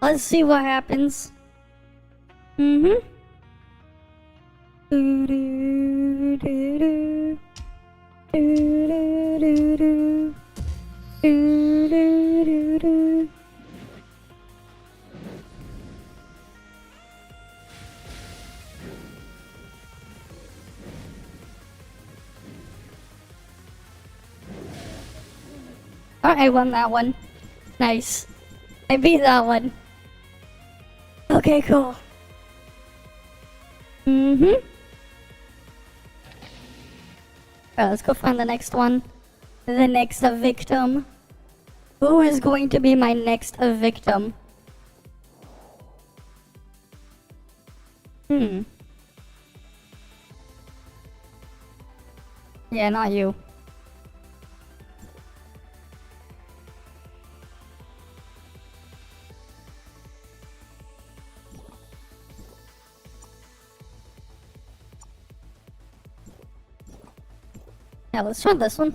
Let's see what happens. Mm-hmm. Alright, I won that one. Nice. I beat that one. Okay, cool. Mm-hmm. Alright, let's go find the next one. The next victim. Who is going to be my next victim? Yeah, not you. Yeah, let's try this one.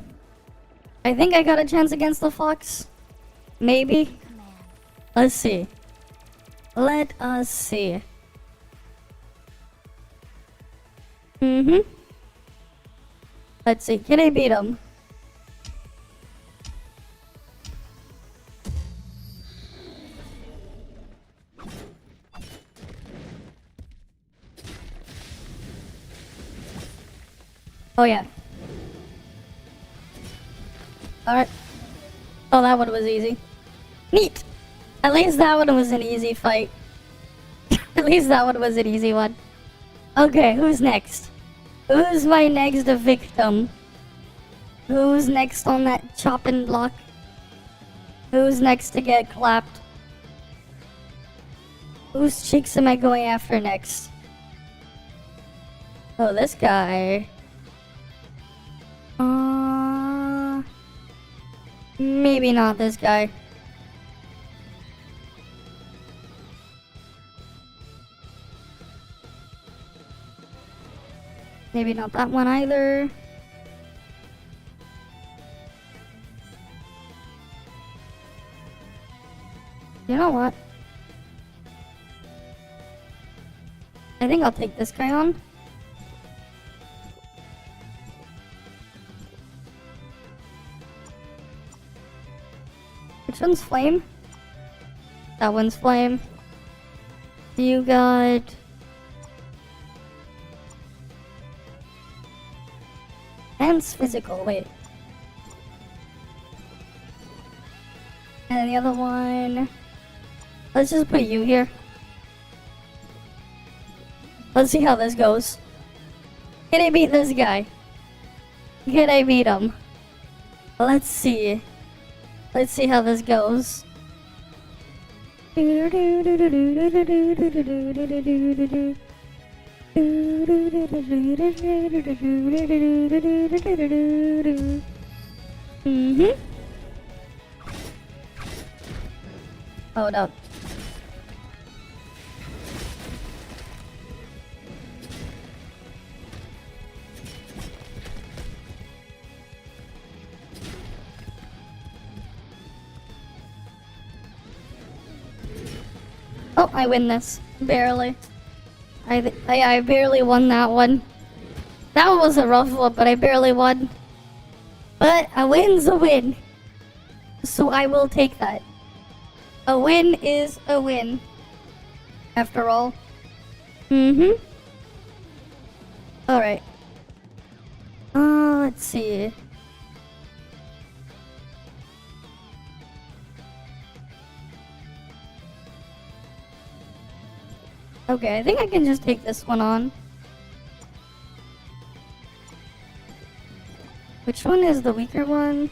I think I got a chance against the fox. Maybe. Let's see. Let us see. Mm-hmm. Let's see. Can I beat him? Oh yeah. Alright. Oh, that one was easy. Neat! At least that one was an easy fight. At least that one was an easy one. Okay, who's next? Who's my next victim? Who's next on that chopping block? Who's next to get clapped? Whose cheeks am I going after next? Oh, this guy. Maybe not this guy. Maybe not that one either. You know what? I think I'll take this guy on. Which one's flame? That one's flame. You got... Enhance physical, wait. And then the other one... Let's just put you here. Let's see how this goes. Can I beat this guy? Can I beat him? Let's see. Let's see how this goes. Mm-hmm. Hold up. Oh, I win this. Barely. I barely won that one. That one was a rough one, but I barely won. But a win's a win. So I will take that. A win is a win. After all. Mm-hmm. Alright. Let's see. Okay, I think I can just take this one on. Which one is the weaker one?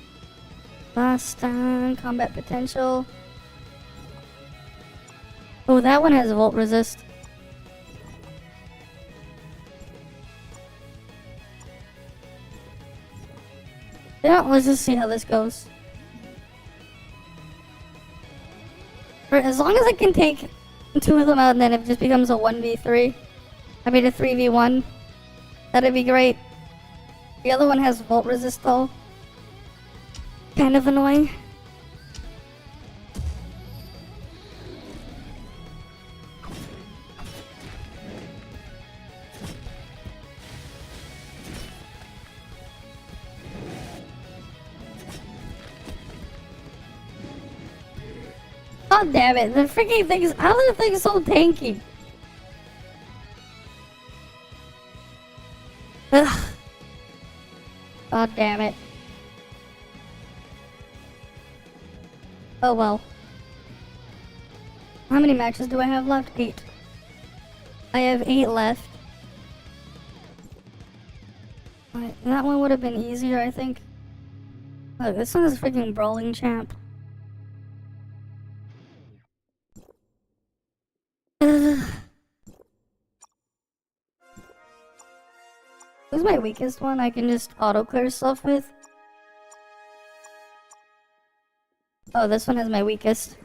Last combat potential. Oh, that one has volt resist. Yeah, let's just see how this goes. For as long as I can take two of them out and then it just becomes a 1v3. I mean a 3v1. That'd be great. The other one has volt resist though. Kind of annoying. God damn it, the freaking thing is, how are the things so tanky? Ugh. God damn it. Oh well. How many matches do I have left? 8. I have 8 left. Alright, that one would have been easier, I think. Look, this one is freaking brawling champ. Ugh. This is my weakest one. I can just auto clear stuff with. Oh, this one is my weakest.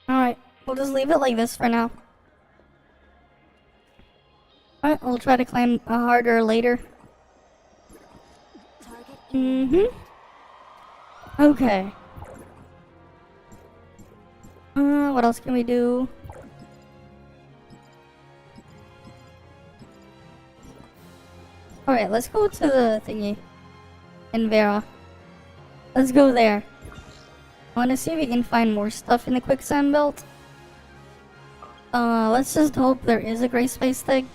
Alright, we'll just leave it like this for now. Alright, we'll try to climb harder later. Target Okay. What else can we do? Alright, let's go to the thingy. In Vera. Let's go there. I wanna see if we can find more stuff in the quicksand belt. Let's just hope there is a gray space thing.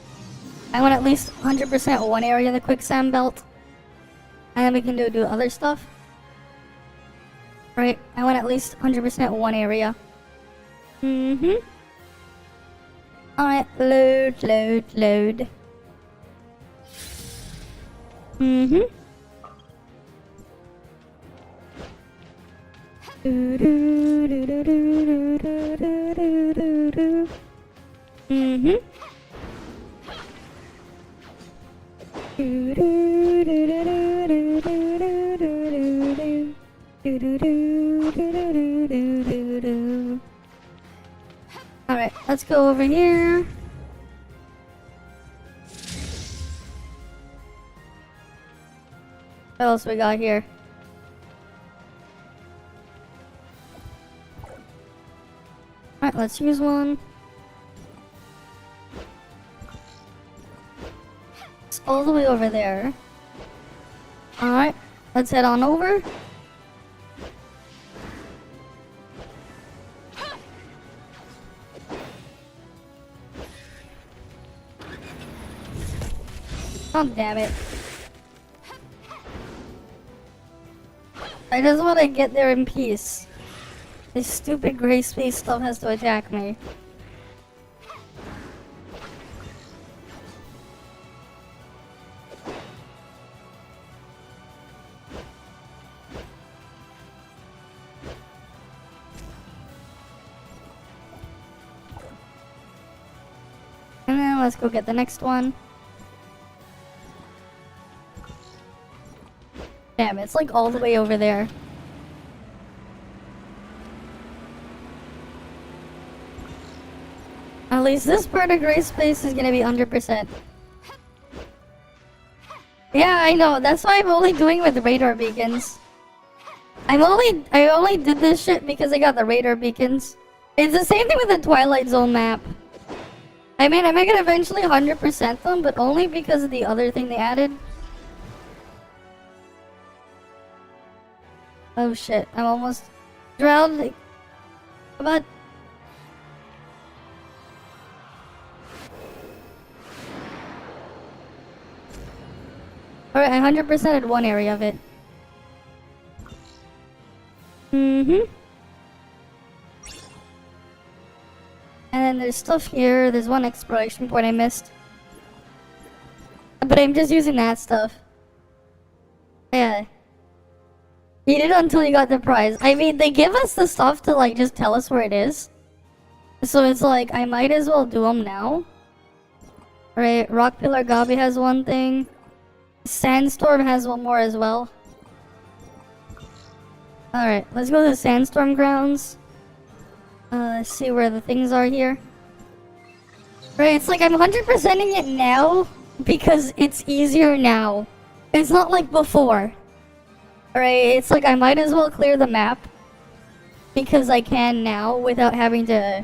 I want at least 100% one area in the quicksand belt. And then we can do other stuff. Right, I want at least 100% one area. Alright, load. Alright, let's go over here. What else we got here? Alright, let's use one. It's all the way over there. Alright, let's head on over. Oh, damn it. I just want to get there in peace. This stupid gray space stuff has to attack me. And then let's go get the next one. Damn, it's like all the way over there. At least this part of gray space is gonna be 100%. Yeah, I know. That's why I'm only doing with radar beacons. I only did this shit because I got the radar beacons. It's the same thing with the Twilight Zone map. I mean, I might get eventually 100% them, but only because of the other thing they added. Oh shit, I'm almost drowned. Come on. Alright, I 100%ed one area of it. And then there's stuff here. There's one exploration point I missed. But I'm just using that stuff. Yeah. Beat it until you got the prize. I mean, they give us the stuff to, like, just tell us where it is. So it's like, I might as well do them now. Right, Rock Pillar Gabi has one thing. Sandstorm has one more as well. Alright, let's go to the Sandstorm grounds. Let's see where the things are here. Right, it's like I'm 100%ing it now because it's easier now. It's not like before. Right, it's like I might as well clear the map because I can now without having to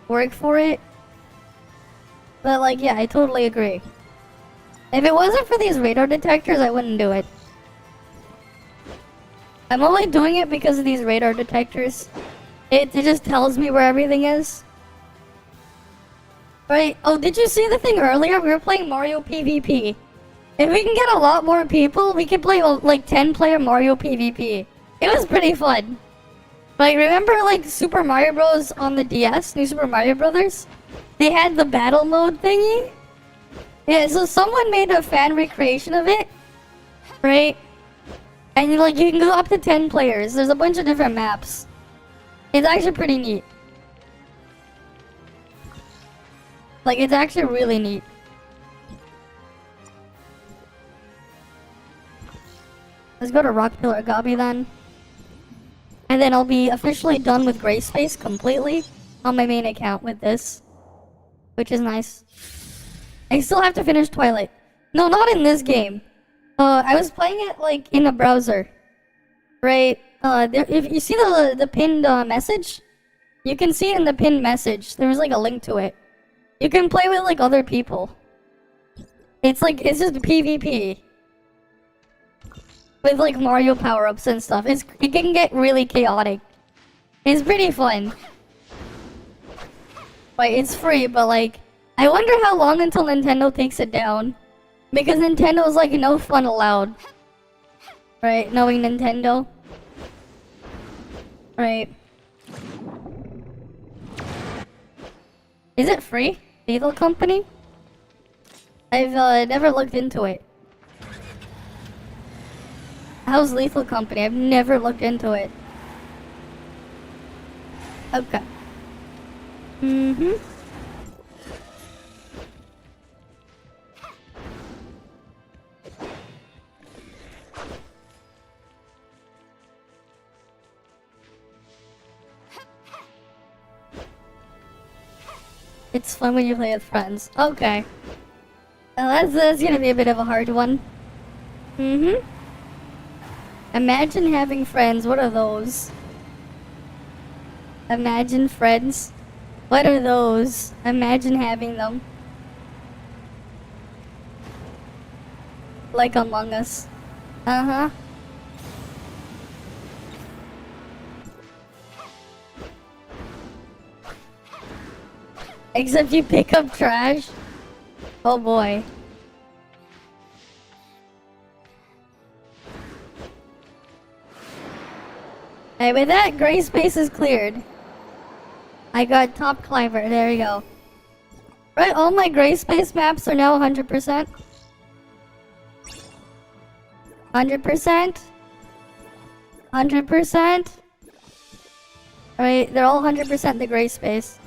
work for it. But like, yeah, I totally agree. If it wasn't for these radar detectors, I wouldn't do it. I'm only doing it because of these radar detectors. It just tells me where everything is. Right? Oh, did you see the thing earlier? We were playing Mario PvP. If we can get a lot more people, we can play like 10-player Mario PvP. It was pretty fun. Like, remember like Super Mario Bros. On the DS, New Super Mario Brothers? They had the battle mode thingy? Yeah, so someone made a fan recreation of it. Right? And like, you can go up to 10 players. There's a bunch of different maps. It's actually pretty neat. Like, it's actually really neat. Let's go to Rock Pillar Gobby then. And then I'll be officially done with Gray Space completely on my main account with this. Which is nice. I still have to finish Twilight. No, not in this game. I was playing it like in a browser. Right? If you see the pinned message, you can see it in the pinned message. There's like a link to it. You can play with like other people. It's just PvP. With like Mario power-ups and stuff. It can get really chaotic. It's pretty fun. Like, it's free, but like, I wonder how long until Nintendo takes it down. Because Nintendo's like, no fun allowed. Right, knowing Nintendo. Right. Is it free? Lethal Company? I've never looked into it. How's Lethal Company? I've never looked into it. Okay. Mm-hmm. It's fun when you play with friends. Okay. Well, that's gonna be a bit of a hard one. Mm-hmm. Imagine having friends. What are those? Imagine friends. What are those? Imagine having them. Like Among Us. Uh-huh. Except you pick up trash. Oh boy. Hey, with that, gray space is cleared. I got top climber. There you go. Right, all my gray space maps are now 100%. 100%. 100%. Right, they're all 100% the gray space.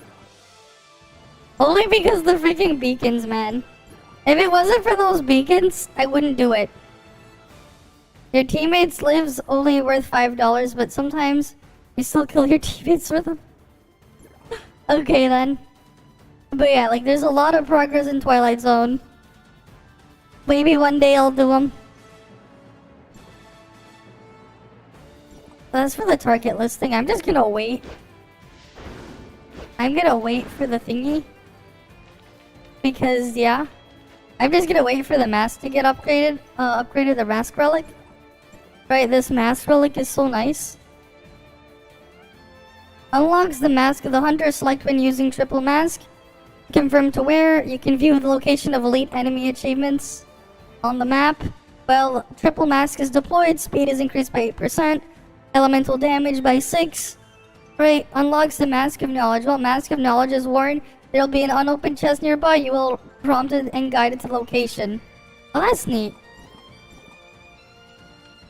Only because the freaking beacons, man. If it wasn't for those beacons, I wouldn't do it. Your teammates' lives only worth $5, but sometimes you still kill your teammates for them. Okay then. But yeah, like there's a lot of progress in Twilight Zone. Maybe one day I'll do them. That's for the target listing. I'm just gonna wait. I'm gonna wait for the thingy. Because, yeah. I'm just gonna wait for the mask to get upgraded. Upgraded the mask relic. Right, this mask relic is so nice. Unlocks the mask of the hunter. Select when using triple mask. Confirm to wear. You can view the location of elite enemy achievements on the map. Well, triple mask is deployed. Speed is increased by 8%. Elemental damage by 6. Right, unlocks the Mask of Knowledge. While Mask of Knowledge is worn, there will be an unopened chest nearby. You will prompted and guided to location. Oh, that's neat.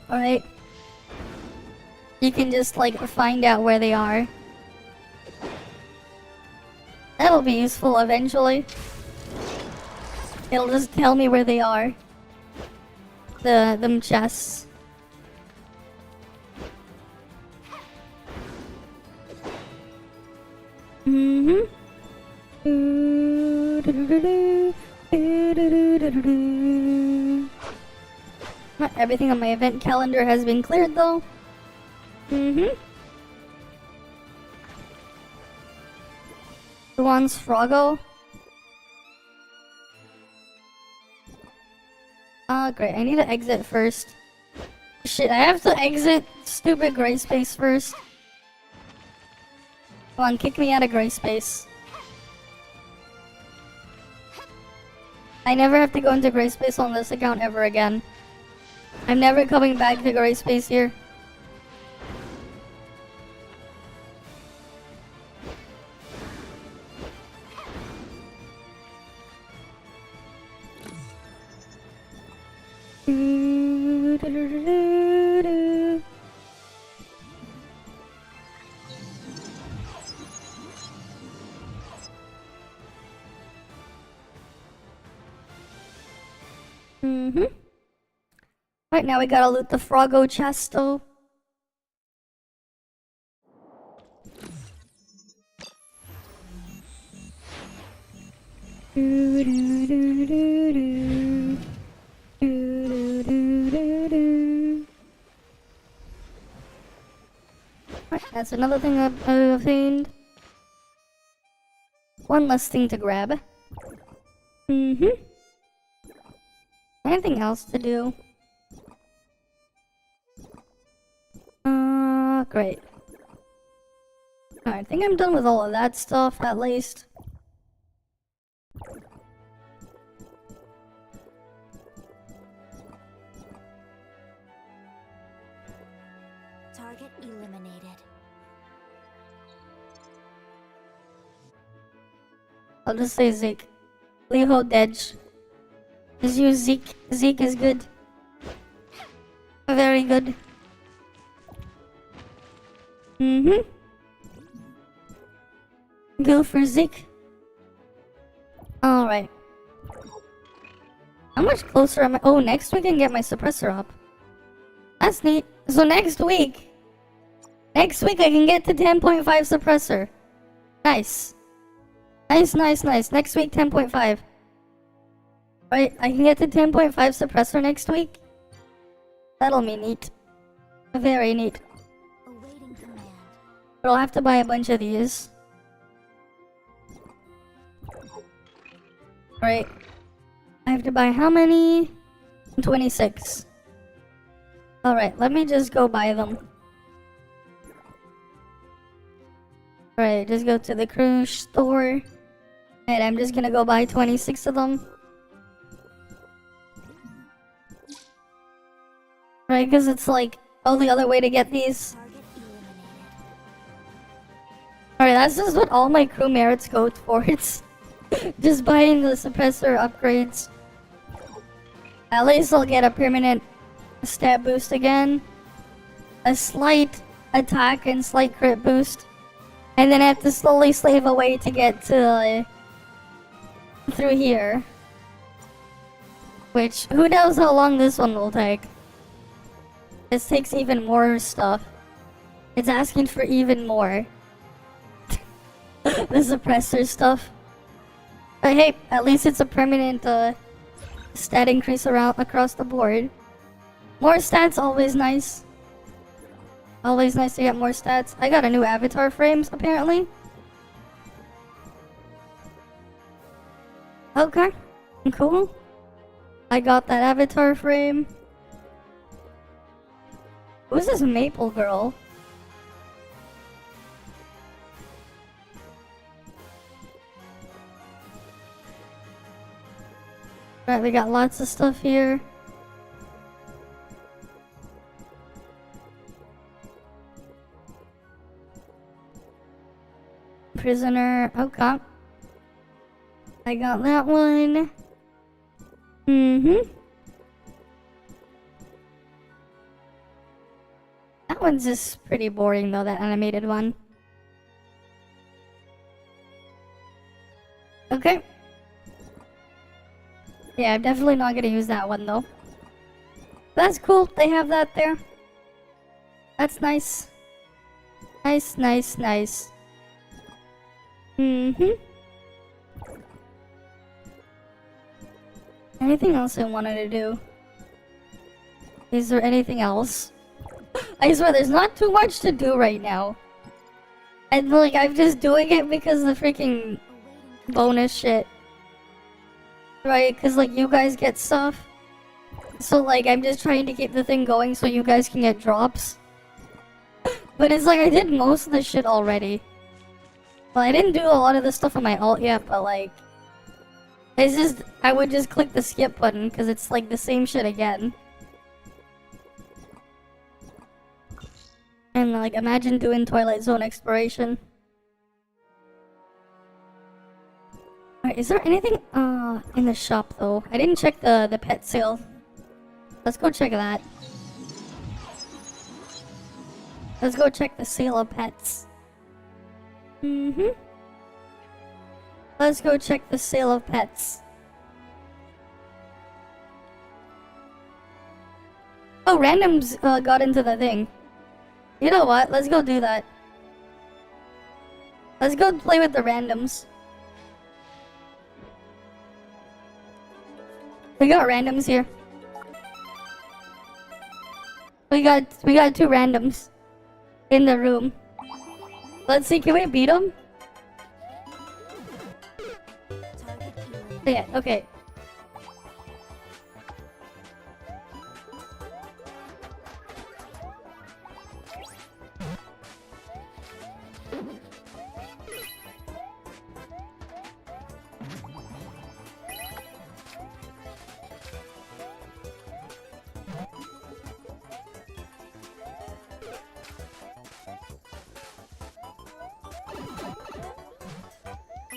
Alright. You can just, like, find out where they are. That'll be useful eventually. It'll just tell me where they are. Them chests. Mm-hmm. Everything on my event calendar has been cleared though. Mm-hmm. Who wants Froggo? Oh, great. I need to exit first. Shit, I have to exit stupid gray space first. Come on, kick me out of gray space. I never have to go into gray space on this account ever again. I'm never coming back to gray space here. Right now we gotta loot the Froggo chest though. Right, that's another thing I've obtained. One less thing to grab. Anything else to do? Great. Alright, I think I'm done with all of that stuff, at least. Target eliminated. I'll just say Zeke. Leho Dedge. Just use Zeke. Zeke is good. Very good. Go for Zeke. Alright. How much closer am I? Oh, next week I can get my suppressor up. That's neat. So next week I can get to 10.5 suppressor. Nice. Nice. Next week 10.5. Right, I can get to 10.5 suppressor next week. That'll be neat. Very neat. Awaiting command. But I'll have to buy a bunch of these. Right. I have to buy how many? 26. Alright, let me just go buy them. Alright, just go to the cruise store. And I'm just gonna go buy 26 of them. Right, because it's like only other way to get these. Target eliminated. Alright, that's just what all my crew merits go towards. Just buying the suppressor upgrades. At least I'll get a permanent stat boost again. A slight attack and slight crit boost. And then I have to slowly slave away to get to through here. Which, who knows how long this one will take. This takes even more stuff. It's asking for even more. The suppressor stuff. But hey, at least it's a permanent stat increase across the board. More stats, always nice. Always nice to get more stats. I got a new avatar frames, apparently. Okay, cool. I got that avatar frame. Who's this maple girl? Right, we got lots of stuff here. Prisoner, okay. I got that one. That one's just pretty boring though, that animated one. Okay. Yeah, I'm definitely not gonna use that one though. That's cool, they have that there. That's nice. Nice. Anything else I wanted to do? Is there anything else? I swear there's not too much to do right now. And like, I'm just doing it because of the freaking bonus shit. Right, because like you guys get stuff. So like I'm just trying to keep the thing going so you guys can get drops. But it's like I did most of the shit already. Well, I didn't do a lot of the stuff on my alt yet, but like it's just I would just click the skip button because it's like the same shit again. And like imagine doing Twilight Zone exploration. Alright, is there anything in the shop though? I didn't check the pet sale. Let's go check that. Let's go check the sale of pets. Let's go check the sale of pets. Oh, randoms got into the thing. You know what? Let's go do that. Let's go play with the randoms. We got randoms here. We got 2 randoms in the room. Let's see, can we beat them? Target eliminated. Yeah, okay.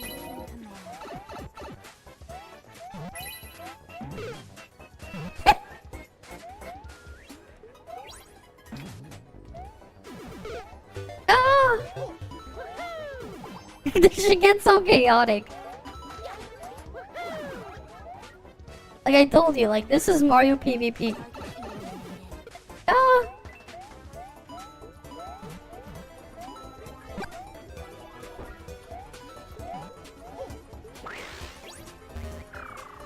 Awaiting command. Ah! This shit gets so chaotic. Like I told you, like this is Mario PvP. Target eliminated. Ah! Awaiting command. Target eliminated.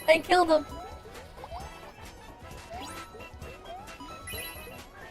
I killed him. Awaiting command.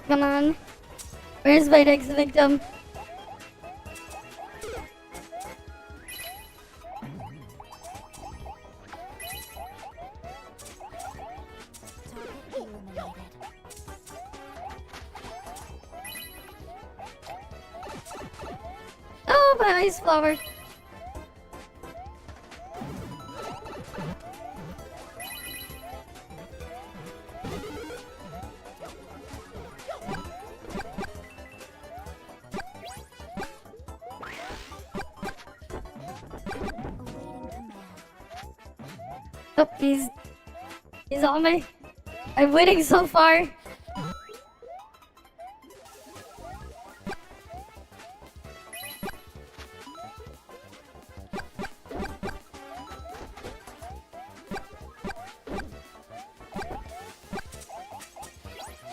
Come on. Where's my next victim? Target eliminated. Oh, my ice flower. Awaiting command. Oh, he's on me. I'm winning so far.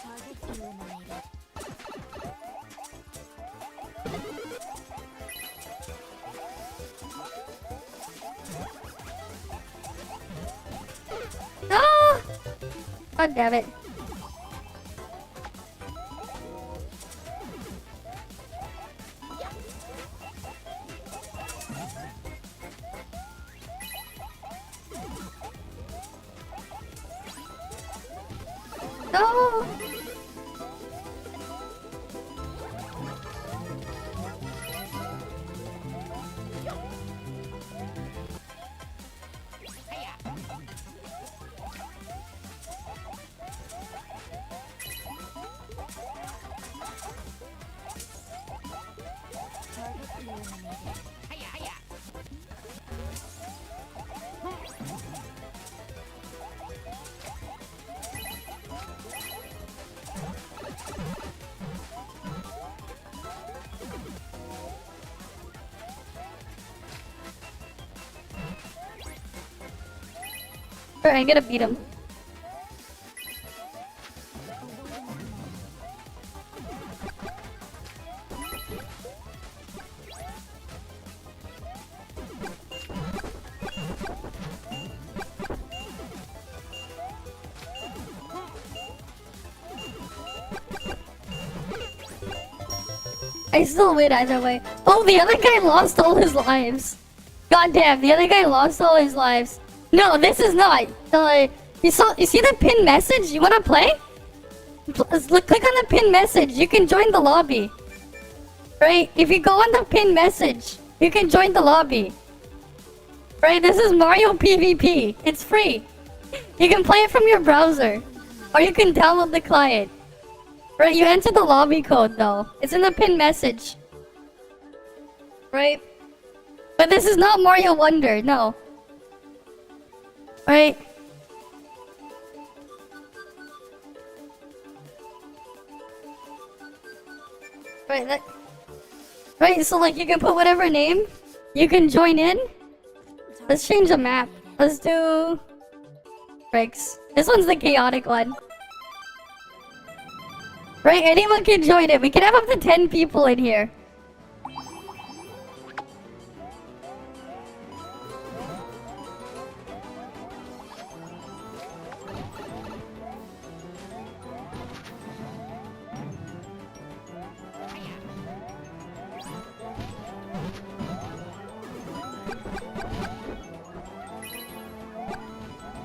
Target eliminated. Ah! God damn it. No! Target eliminated. Alright, I'm gonna beat him. I still win either way. Oh, the other guy lost all his lives. God damn, the other guy lost all his lives. No, this is not. You see the pin message? You wanna play? Click on the pin message. You can join the lobby. Right? If you go on the pin message, you can join the lobby. Right? This is Mario PvP. It's free. You can play it from your browser. Or you can download the client. Right? You enter the lobby code though. It's in the pin message. Right? But this is not Mario Wonder. No. Right? Right, so like you can put whatever name. You can join in. Let's change the map. Let's do Reinx. This one's the chaotic one. Right, anyone can join it. We can have up to 10 people in here.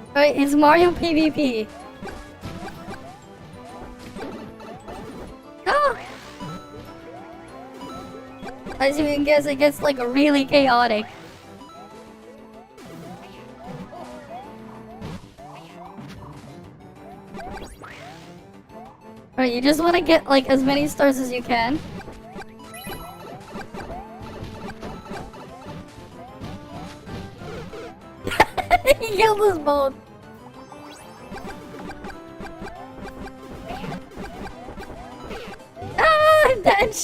Alright, it's Mario PvP. Ah! As you can guess, it gets like really chaotic. Alright, you just want to get like as many stars as you can. He killed us both. Ah, I'm dead.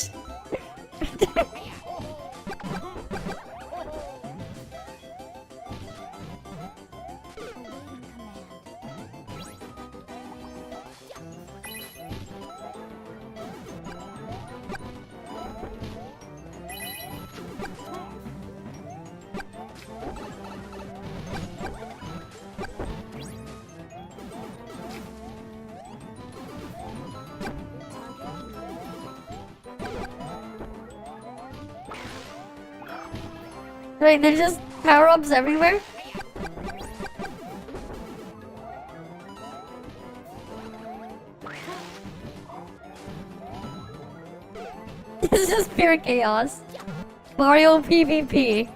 Wait, there's just power-ups everywhere? This is pure chaos. Mario PvP.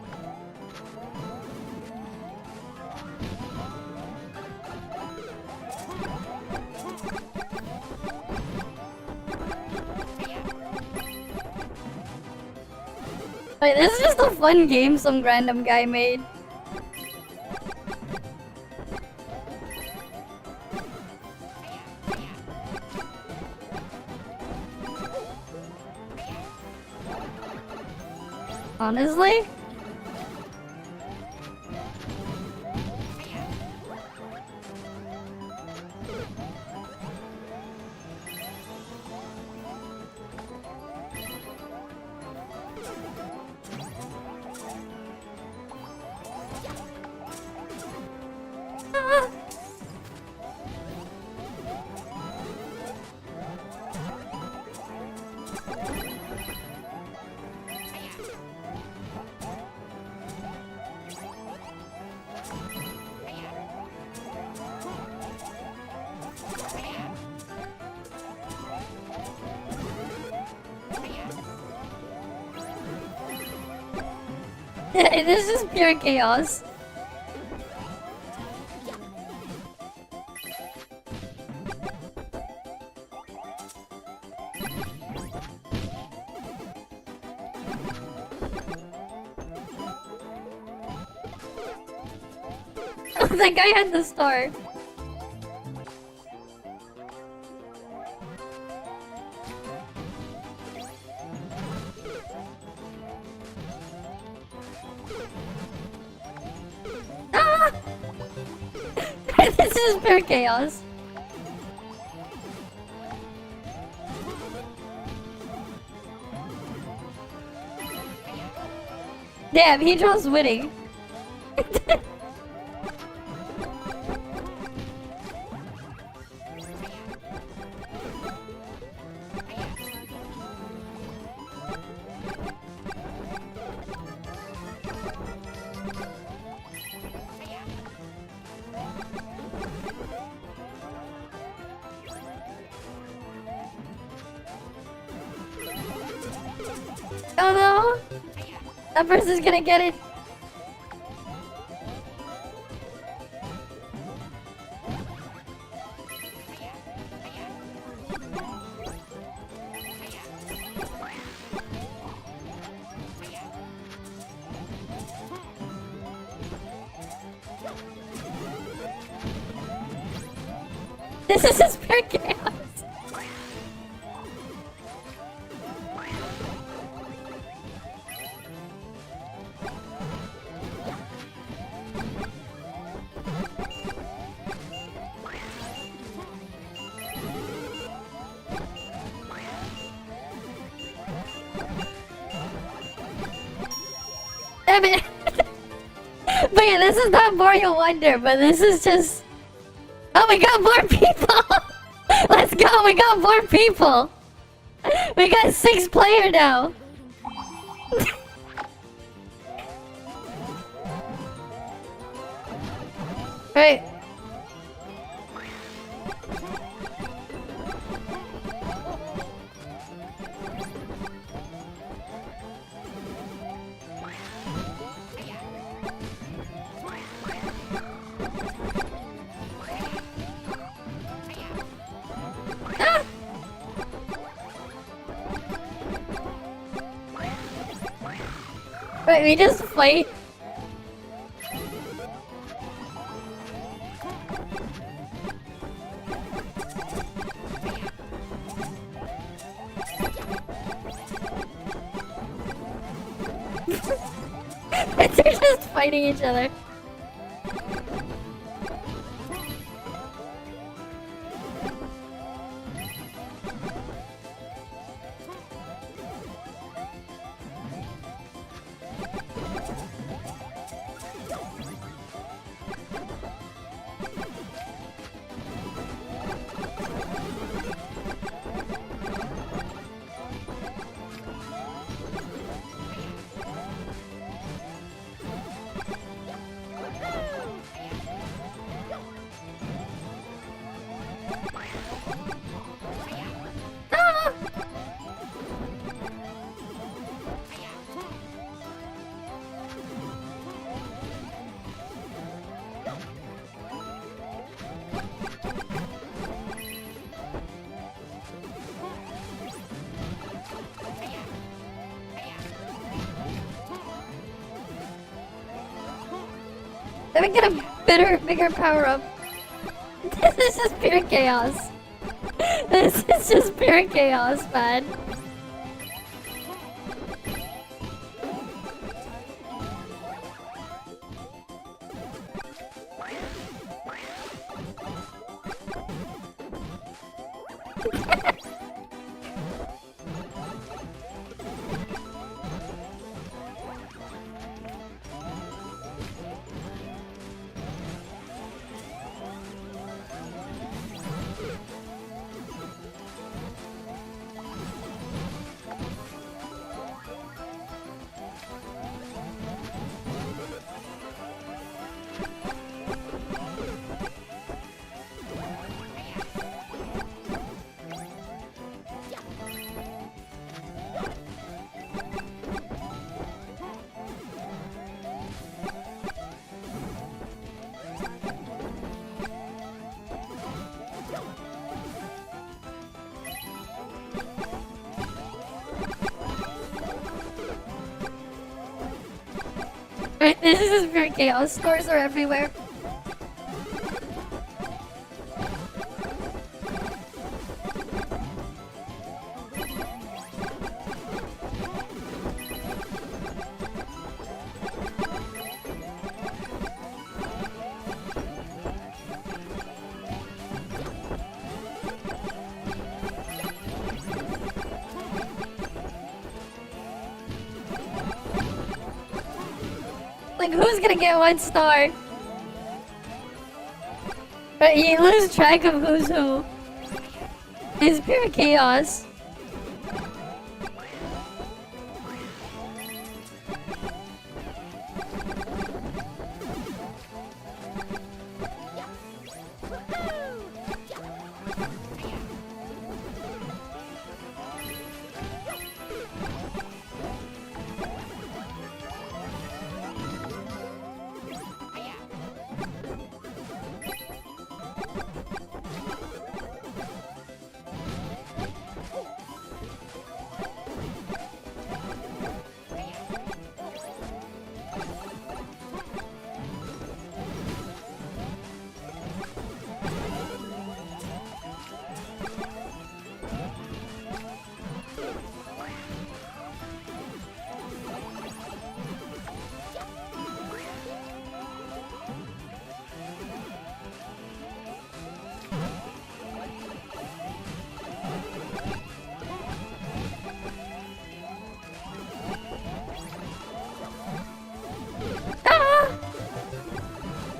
Wait, this is just a fun game some random guy made. Honestly? This is pure chaos. Oh, that guy had the star. Ah! This is pure chaos. Damn, he draws winning. Oh no! That person's gonna get it. This is just pure chaos. Damn it! But yeah, this is not Mario Wonder, but this is just... Oh, we got more people! Let's go, we got more people! We got 6 player now! Right. Ah! Right, we just fight. They're just fighting each other. Ah! Let me get a bigger power up. This is just pure chaos. This is just pure chaos, man. Alright, this is just pure chaos. Stores are everywhere. Like, who's gonna get 1 star? But you lose track of who's who. It's pure chaos.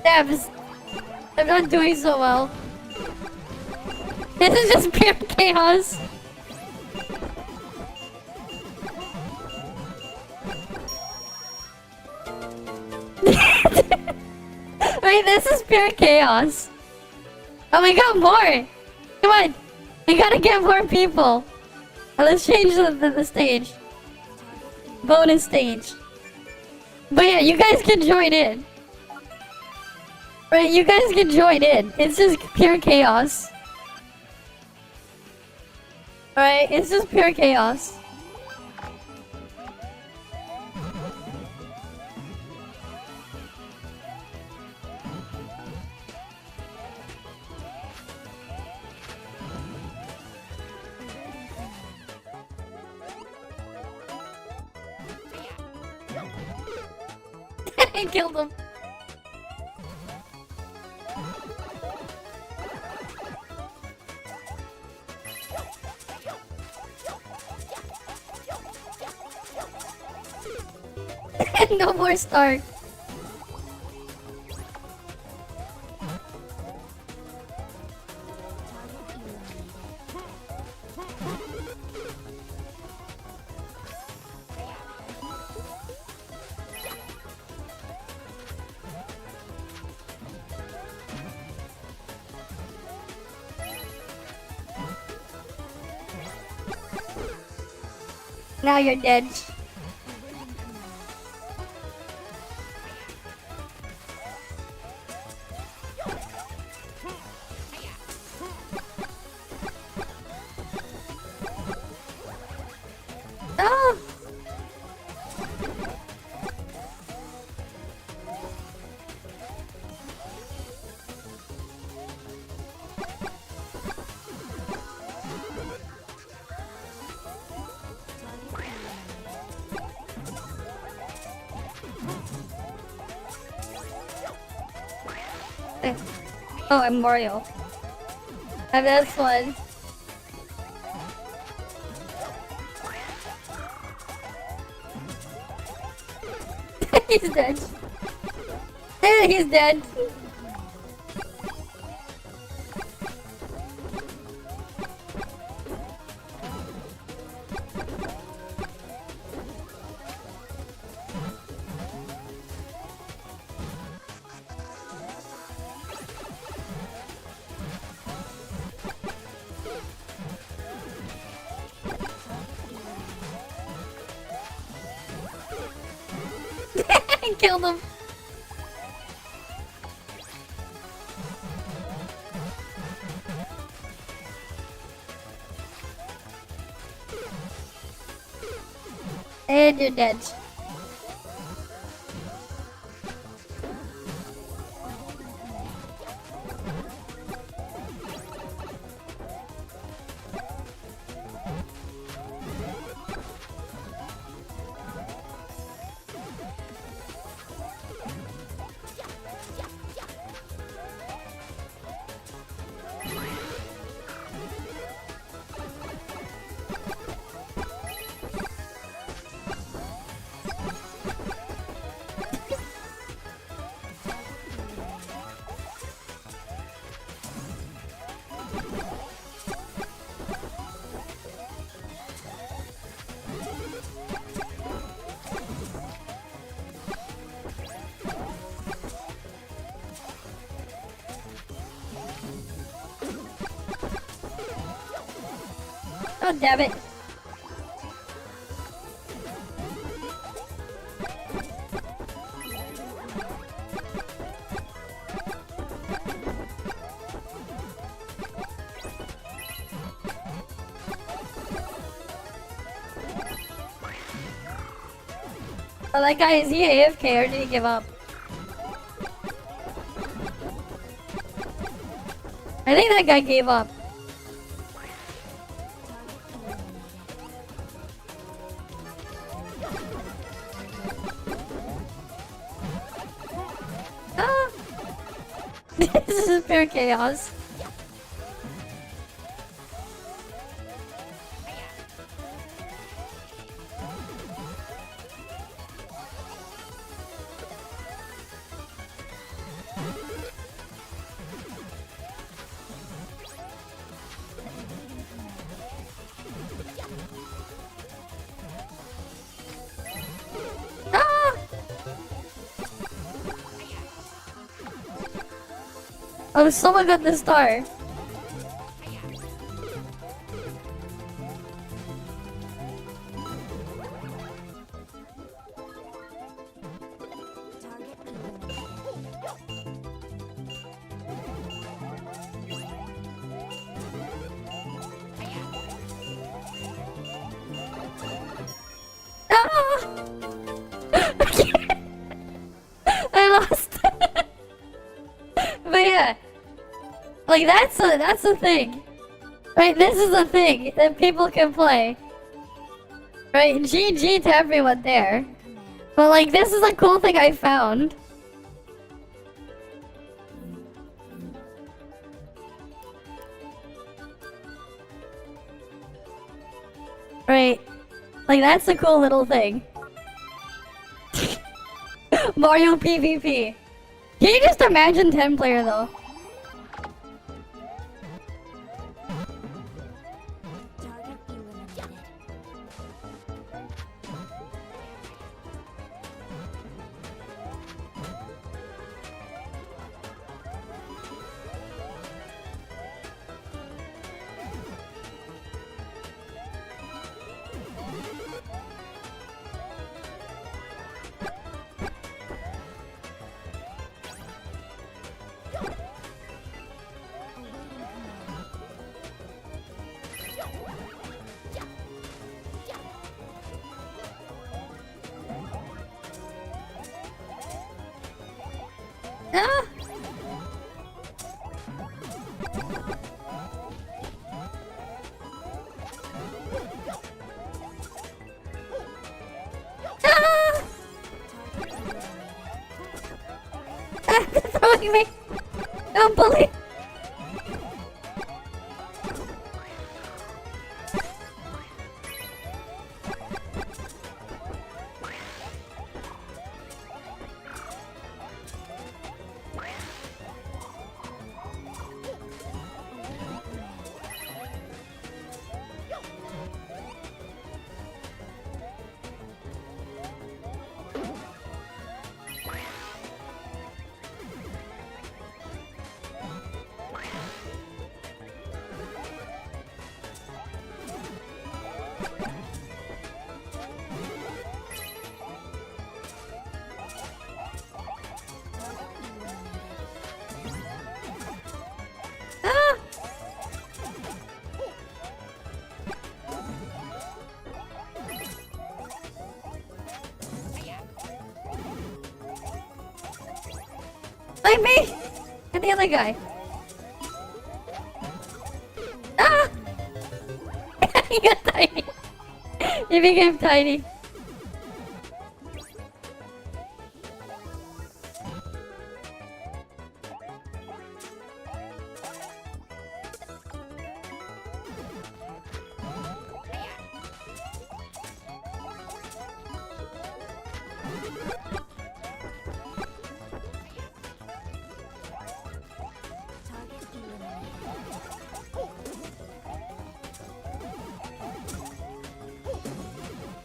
Devs, I'm not doing so well. This is just pure chaos. Wait, this is pure chaos. Oh, we got more. Come on, we gotta get more people. Let's change the stage. Bonus stage. But yeah, you guys can join in. Right, you guys can join in. It's just pure chaos. Alright, it's just pure chaos. I killed him. No more star. Now you're dead. Ah! Oh, I'm Mario. I have this one. He's dead. He's dead. I killed him. And you're dead. Oh, damn it. Oh, that guy, is he AFK or did he give up? I think that guy gave up. Ah! This is pure chaos. Ah! Oh, someone got the star. Target eliminated. Ah! I lost. But yeah, like that's a thing, right? This is a thing that people can play, right? GG to everyone there. But like, this is a cool thing I found. Right, like that's a cool little thing. Mario PvP. Can you just imagine 10 player though? Target eliminated. Ah! Ah! They're throwing me. Don't believe. Ah! Like me! And the other guy. Ah! He got tiny. He became tiny. Target eliminated.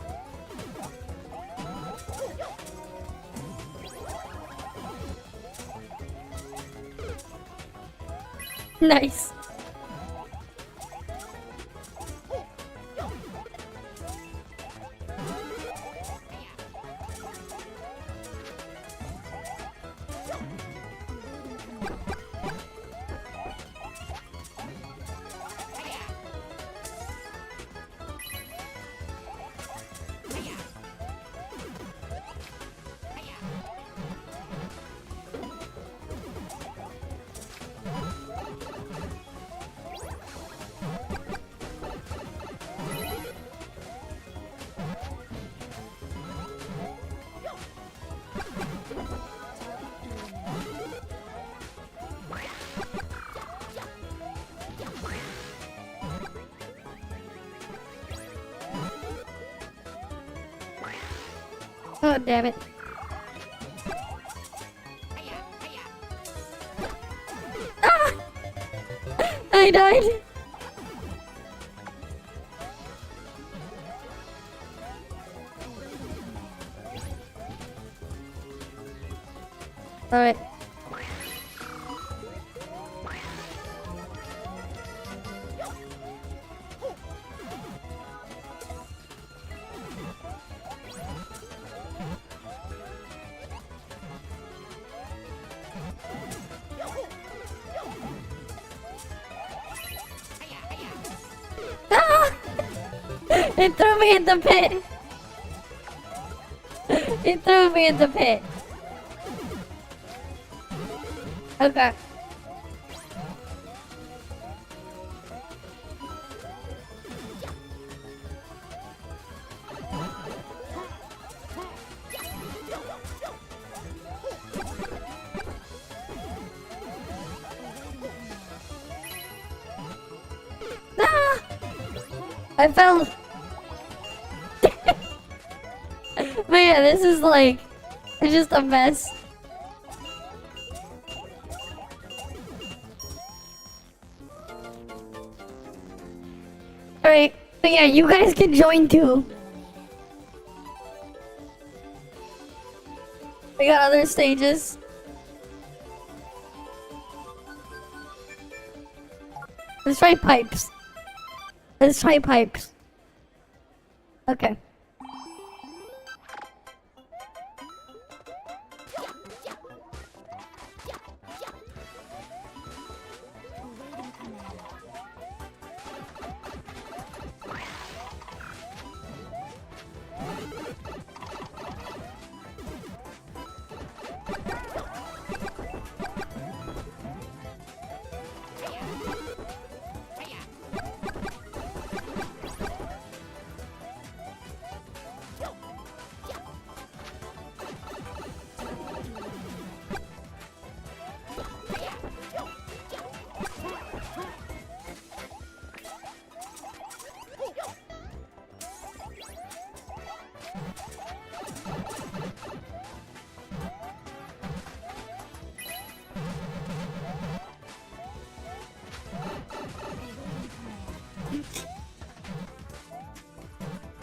Nice. Oh, damn it. Ah! I died. Alright. Ah! It threw me in the pit. It threw me in the pit. Okay. Ah! I fell. But yeah, this is like, it's just a mess. Alright, but yeah, you guys can join too. We got other stages. Let's try pipes. Let's try pipes. Okay.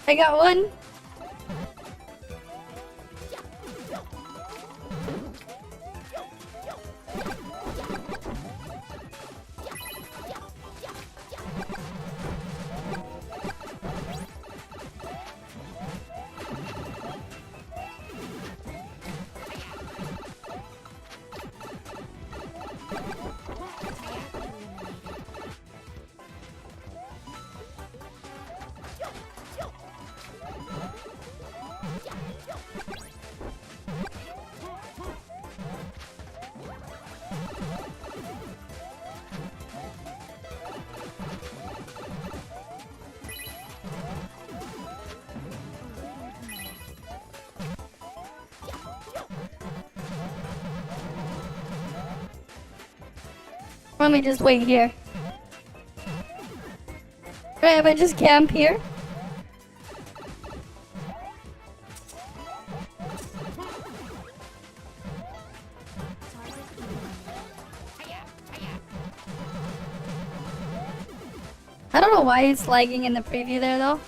I got one. Let me just wait here. Alright, if I just camp here. I don't know why it's lagging in the preview there though.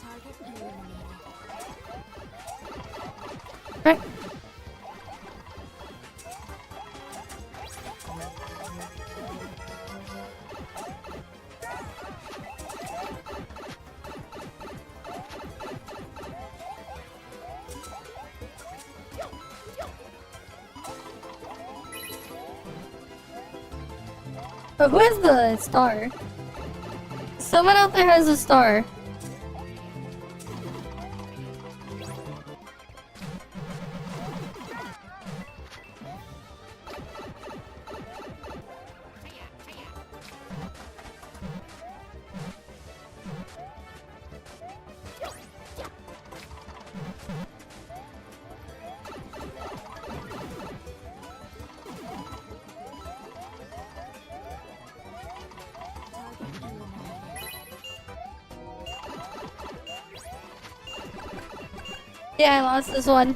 Target eliminated. Right. But who has the star? Someone out there has a star. Target eliminated. Yeah, I lost this one.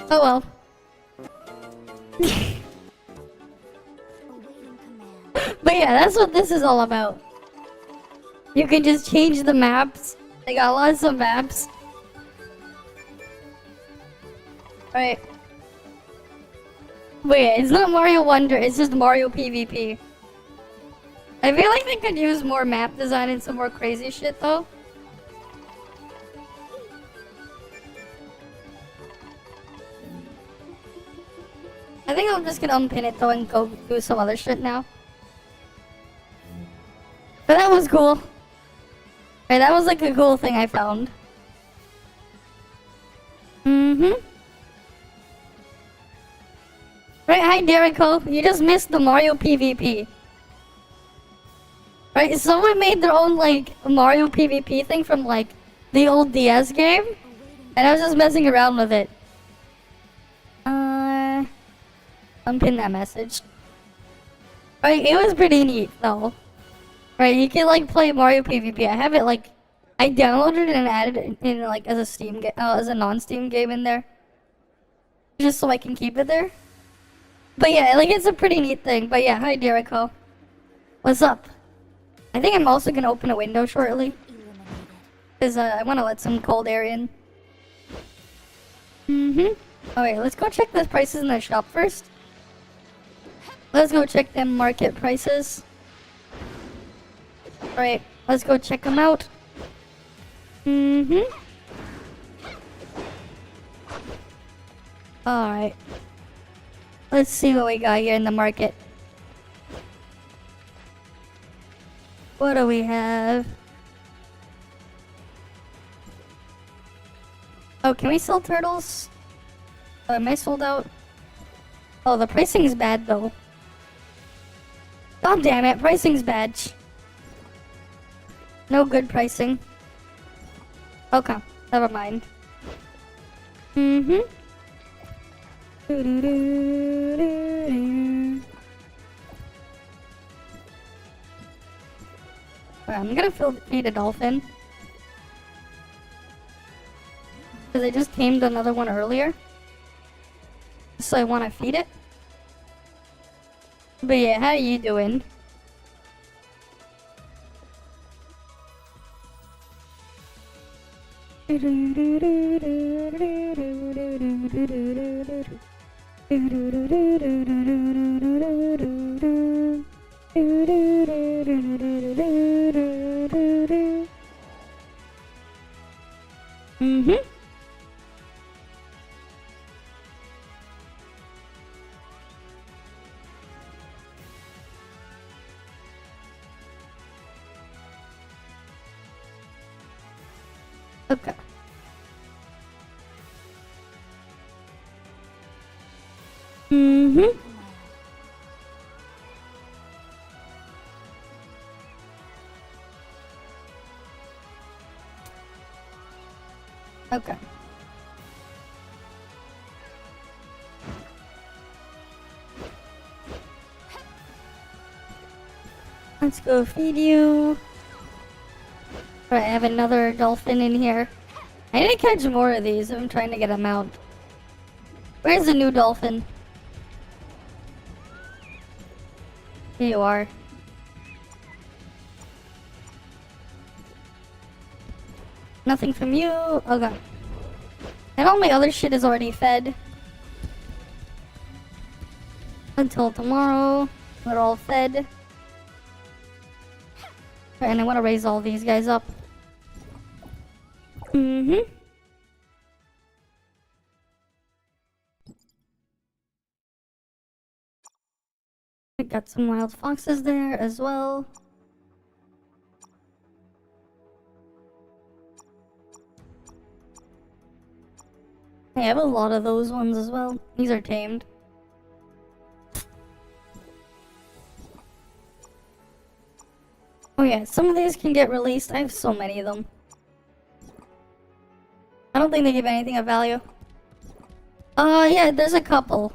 Oh well. Awaiting command. But yeah, that's what this is all about. You can just change the maps. They got lots of maps. Right. But yeah, it's not Mario Wonder, it's just Mario PvP. I feel like they could use more map design and some more crazy shit though. I think I'm just gonna unpin it though and go do some other shit now. But that was cool. Right, that was like a cool thing I found. Right, hi Jericho. You just missed the Mario PvP. Right, someone made their own like Mario PvP thing from like the old DS game. And I was just messing around with it. Unpin that message. Right, it was pretty neat though. Right, you can like play Mario PvP. I have it like, I downloaded it and added it in like as a Steam game, as a non-Steam game in there, just so I can keep it there. But yeah, like it's a pretty neat thing. But yeah, hi Jericho. What's up? I think I'm also gonna open a window shortly, Eliminated. cause I want to let some cold air in. Alright, let's go check the prices in the shop first. Let's go check them market prices. Alright, let's go check them out. Alright. Let's see what we got here in the market. What do we have? Oh, can we sell turtles? Am I sold out? Oh, the pricing's bad though. God damn it, pricing's bad. No good pricing. Okay, never mind. Alright, I'm gonna feed a dolphin. Because I just tamed another one earlier. So I want to feed it. But yeah, how you doing? Mm-hmm. Okay. Mm-hmm. Okay. Let's go feed you. Alright, I have another dolphin in here. I need to catch more of these. I'm trying to get them out. Where's the new dolphin? Here you are. Nothing from you. Okay. And all my other shit is already fed. Until tomorrow. We're all fed. And I want to raise all these guys up. Mm-hmm. I got some wild foxes there as well. I have a lot of those ones as well. These are tamed. Oh yeah, some of these can get released. I have so many of them. I don't think they give anything of value. Yeah, there's a couple.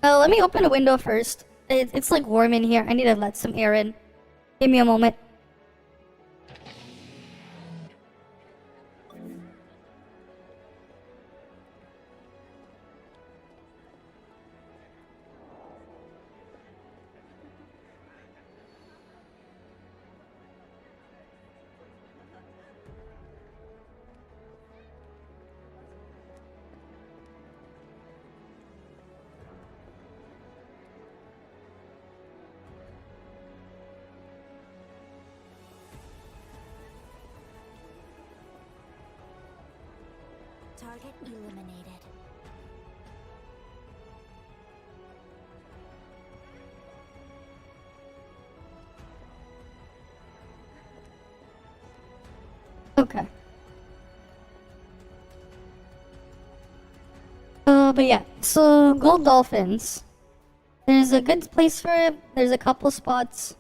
Let me open a window first. It's like warm in here. I need to let some air in. Give me a moment. Target eliminated. Okay. But yeah, so gold dolphins. There's a good place for it. There's a couple spots.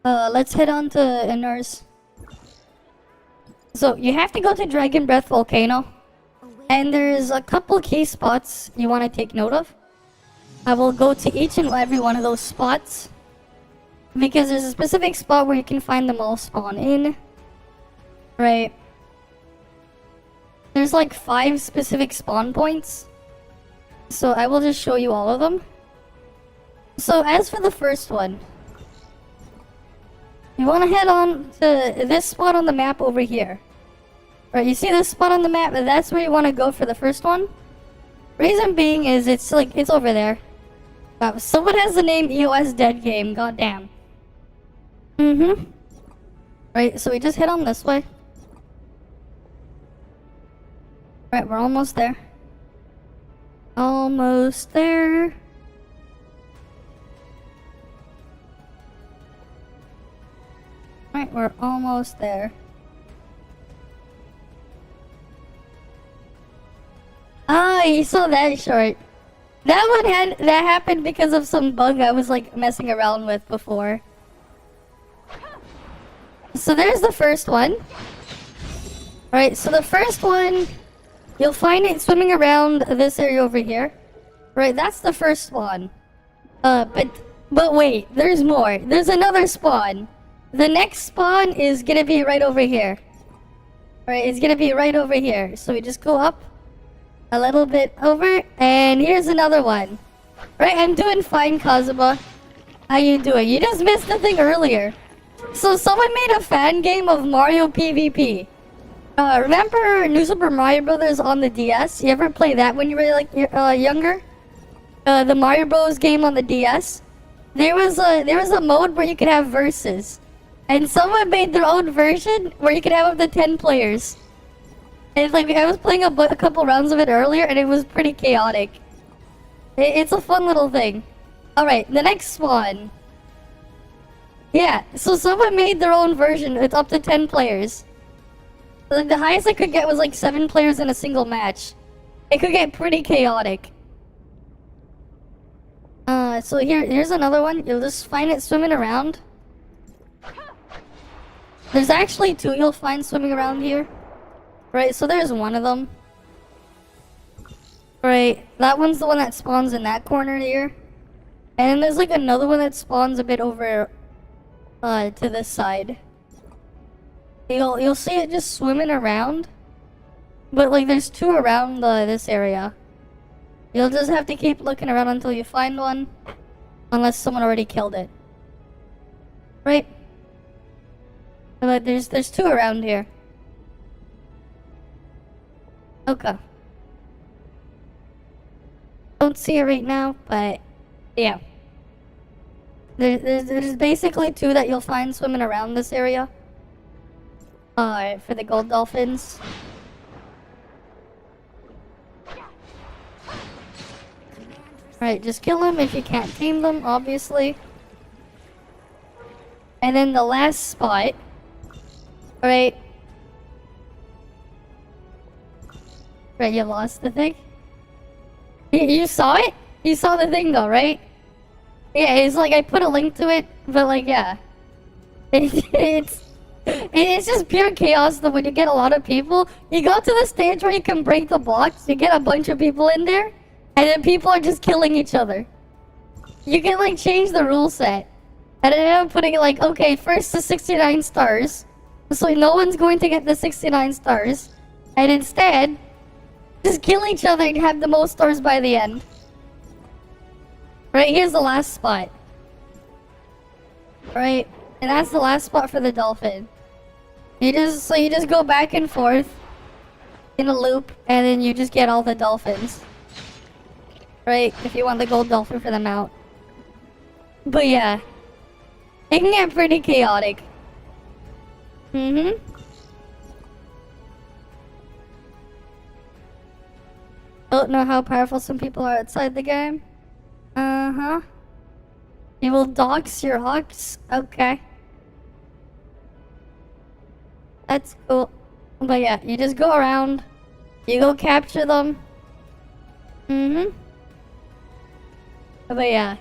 Let's head on to Inurs. So you have to go to Dragon Breath Volcano. And there's a couple key spots you want to take note of. I will go to each and every one of those spots. Because there's a specific spot where you can find them all spawn in. Right. There's like 5 specific spawn points. So I will just show you all of them. So as for the first one, you want to head on to this spot on the map over here. Right, you see this spot on the map? That's where you want to go for the first one. Reason being is it's over there. Wow, someone has the name EOS Dead Game, goddamn. Mm-hmm. Right, so we just head on this way. Right, we're almost there. Almost there. Right, we're almost there. Ah, you saw that short. That happened because of some bug I was like messing around with before. So there's the first one. Right, so the first one, you'll find it swimming around this area over here. Right, that's the first one. But wait, there's more. There's another spawn. The next spawn is gonna be right over here. Right, it's gonna be right over here. So we just go up a little bit over, and here's another one. Right, I'm doing fine, Kazuma. How you doing? You just missed the thing earlier. So someone made a fan game of Mario PvP. Remember New Super Mario Brothers on the DS? You ever play that when you were like younger? The Mario Bros game on the DS. There was a mode where you could have verses, and someone made their own version where you could have up to 10 players. And like I was playing a couple rounds of it earlier, and it was pretty chaotic. It's a fun little thing. All right, the next one. Yeah, so someone made their own version. It's up to 10 players. Like the highest I could get was like 7 players in a single match. It could get pretty chaotic. So here's another one. You'll just find it swimming around. There's actually 2 you'll find swimming around here. Right, so there's one of them. Right, that one's the one that spawns in that corner here. And then there's like another one that spawns a bit over to this side. You'll see it just swimming around. But like there's 2 around this area. You'll just have to keep looking around until you find one. Unless someone already killed it. Right? But there's 2 around here. Okay. Don't see it right now, but yeah. There's basically 2 that you'll find swimming around this area. For the gold dolphins. Right, just kill them if you can't tame them, obviously. And then the last spot. Right. Right, you lost the thing? You saw it? You saw the thing though, right? Yeah, it's like I put a link to it, but like, yeah. It's just pure chaos though when you get a lot of people. You go to the stage where you can break the blocks, you get a bunch of people in there, and then people are just killing each other. You can like change the rule set. And I ended up putting like, okay, first the 69 stars. So no one's going to get the 69 stars. And instead, just kill each other and have the most stars by the end. Right, here's the last spot. Right, and that's the last spot for the dolphin. You just go back and forth in a loop, and then you just get all the dolphins. Right, if you want the gold dolphin for the mount. But yeah, it can get pretty chaotic. Don't know how powerful some people are outside the game. You will dox your hawks? Okay. That's cool. But yeah, you just go around. You go capture them. But yeah.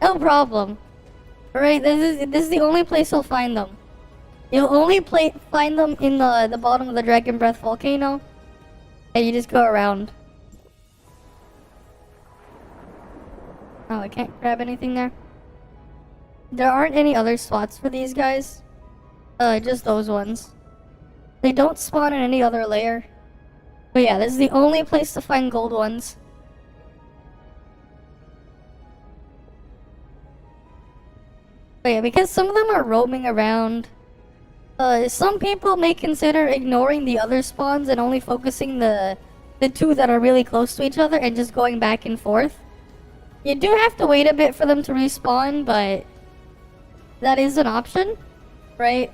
No problem. Alright, this is the only place you'll find them. You'll only find them in the bottom of the Dragon Breath volcano. And you just go around. Oh, I can't grab anything there. There aren't any other spots for these guys. Just those ones. They don't spawn in any other layer. But yeah, this is the only place to find gold ones. But yeah, because some of them are roaming around. Some people may consider ignoring the other spawns and only focusing the 2 that are really close to each other and just going back and forth. You do have to wait a bit for them to respawn, but that is an option, right?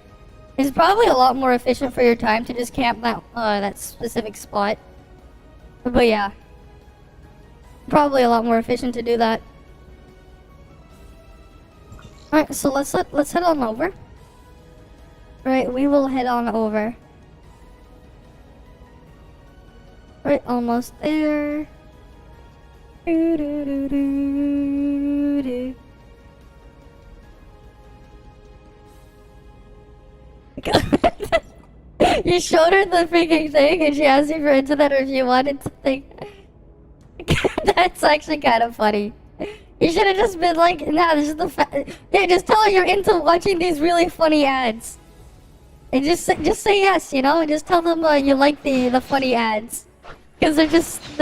It's probably a lot more efficient for your time to just camp that specific spot. But yeah, probably a lot more efficient to do that. All right, so let's head on over. Right, we will head on over. Right, almost there. You showed her the freaking thing and she asked if you're into that or if you wanted something. That's actually kind of funny. You should have just been like, nah, this is the yeah, just tell her you're into watching these really funny ads. And just say yes, you know, and just tell them you like the funny ads. Because they're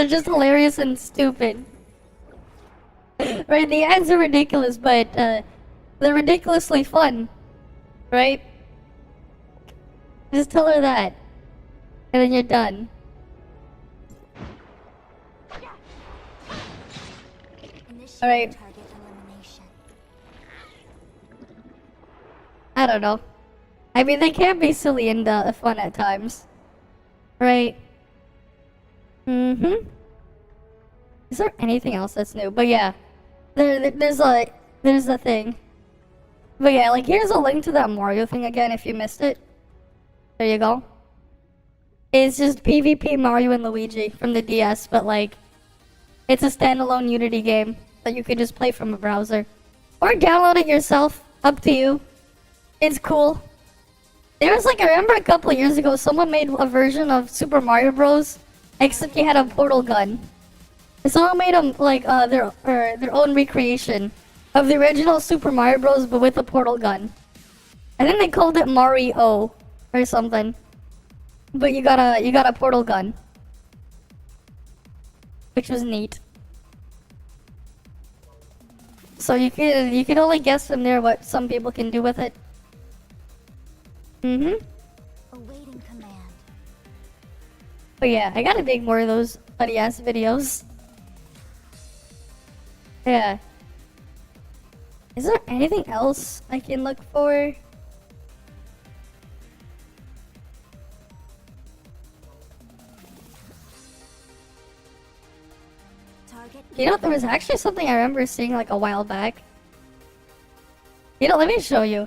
just hilarious and stupid. Right, the ads are ridiculous, but they're ridiculously fun. Right? Just tell her that. and then you're done. Alright. Target elimination. I don't know. I mean, they can be silly and fun at times. Right? Mm-hmm. Is there anything else that's new? But yeah. There's a thing. But yeah, like, here's a link to that Mario thing again if you missed it. There you go. It's just PvP Mario and Luigi from the DS, but like, it's a standalone Unity game that you can just play from a browser. Or download it yourself, up to you. It's cool. There was like, I remember a couple of years ago, someone made a version of Super Mario Bros. Except he had a portal gun. And someone made them like their own recreation of the original Super Mario Bros. But with a portal gun. I think they called it Mario or something. But you got a portal gun, which was neat. So you can only guess from there what some people can do with it. Mm-hmm. Awaiting command. But yeah, I gotta make more of those funny ass videos. Yeah. Is there anything else I can look for? Target. You know, there was actually something I remember seeing like a while back. You know, let me show you.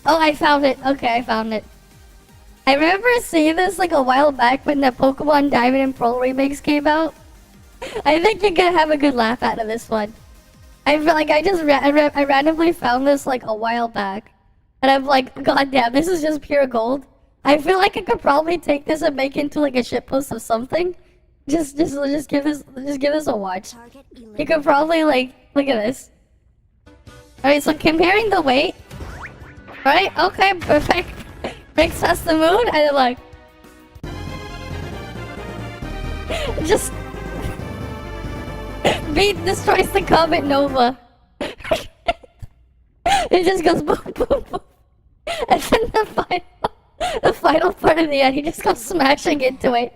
Oh, I found it. Okay, I found it. I remember seeing this like a while back when the Pokemon Diamond and Pearl remix came out. I think you're gonna have a good laugh out of this one. I feel like I randomly found this like a while back, and I'm like, God damn, this is just pure gold. I feel like I could probably take this and make it into like a shitpost of something. Just give this a watch. Target You eliminated. could probably like look at this. Alright, so comparing the weight. Right? Okay, perfect. Makes us the moon, and then like just beat destroys the Comet Nova. It just goes boom, boom, boom, and then the final part of the end, he just goes smashing into it.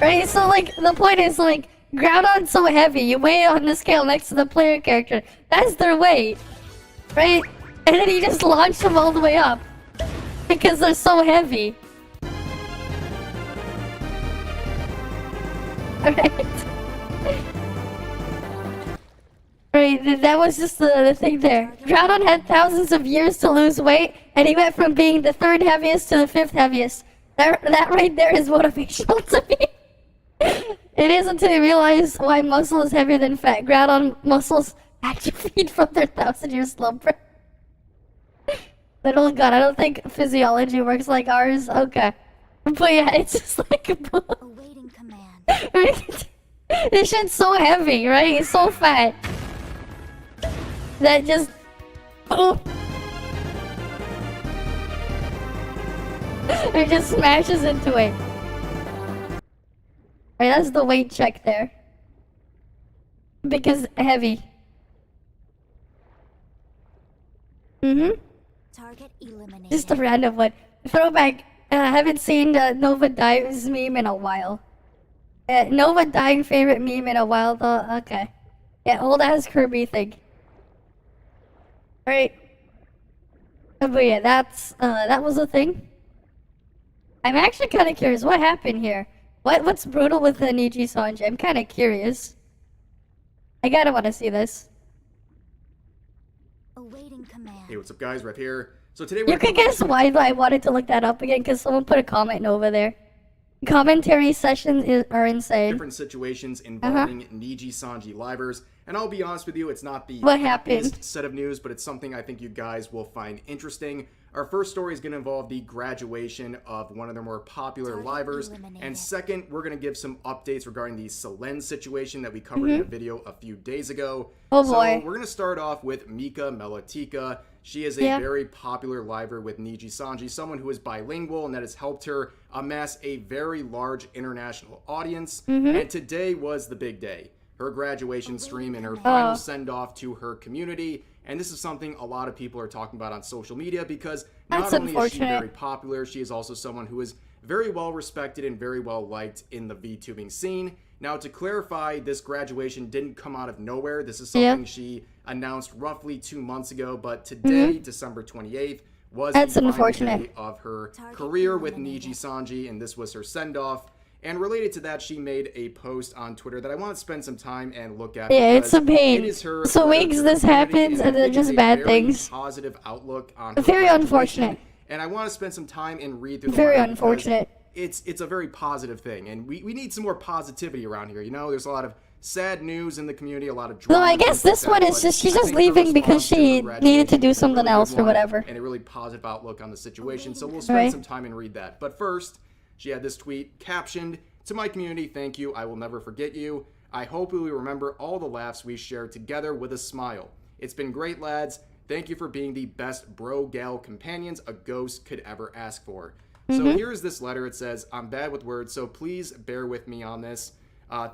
Right? So like the point is like, Groudon's so heavy, you weigh it on the scale next to the player character. That's their weight. Right? And then you just launch them all the way up. Because they're so heavy. Alright. Right, that was just the thing there. Groudon had thousands of years to lose weight, and he went from being the 3rd heaviest to the 5th heaviest. That right there is motivational to me. It is until you realize why muscle is heavier than fat. Groudon muscles atrophied from their 1,000-year slumber. Little God, I don't think physiology works like ours. Okay. But yeah, it's just like Awaiting command. right? This shit's so heavy, right? It's so fat. That just it just smashes into it. Alright, that's the weight check there. Because heavy. Mm-hmm. Target eliminated. Just a random one. Throwback. I haven't seen the Nova Dives meme in a while. Nova dying favorite meme in a while though. Okay. Yeah, old ass Kirby thing. Alright. But yeah, that was a thing. I'm actually kind of curious. What happened here? What's brutal with the Niji Sanji? I'm kind of curious. I gotta want to see this. Awaiting command. Hey, what's up guys, Ref here. So today You can guess why I wanted to look that up again, because someone put a comment over there. Commentary sessions are insane. different situations involving Niji Sanji livers, and I'll be honest with you, it's not the What happiest happened? set of news, but it's something I think you guys will find interesting. Our first story is going to involve the graduation of one of their more popular Target livers, eliminated. and second, we're going to give some updates regarding the Selen situation that we covered in a video a few days ago. Oh boy. So we're going to start off with Mika Melatika. She is a very popular liver with Niji Sanji, someone who is bilingual and that has helped her amass a very large international audience. And today was the big day. Her graduation stream and her final send-off to her community. And this is something a lot of people are talking about on social media because not only is she very popular, she is also someone who is very well respected and very well liked in the VTubing scene. Now, to clarify, this graduation didn't come out of nowhere. This is something she announced roughly 2 months ago, but today, December 28th, was the final day of her career with Niji Sanji, and this was her send-off. And related to that, she made a post on Twitter that I want to spend some time and look at. Yeah, it's a pain. It is her so weeks this happens, and then just bad things. Positive outlook on her very unfortunate. And I want to spend some time and read through the very unfortunate. It's a very positive thing, and we need some more positivity around here. You know, there's a lot of sad news in the community, a lot of drama. No, I guess this one is just she's just leaving because she needed to do something else or whatever. And a really positive outlook on the situation. So we'll spend some time and read that. But first, she had this tweet captioned, "To my community, thank you. I will never forget you. I hope we will remember all the laughs we shared together with a smile. It's been great, lads. Thank you for being the best bro-gal companions a ghost could ever ask for." So here's this letter. It says, "I'm bad with words, so please bear with me on this.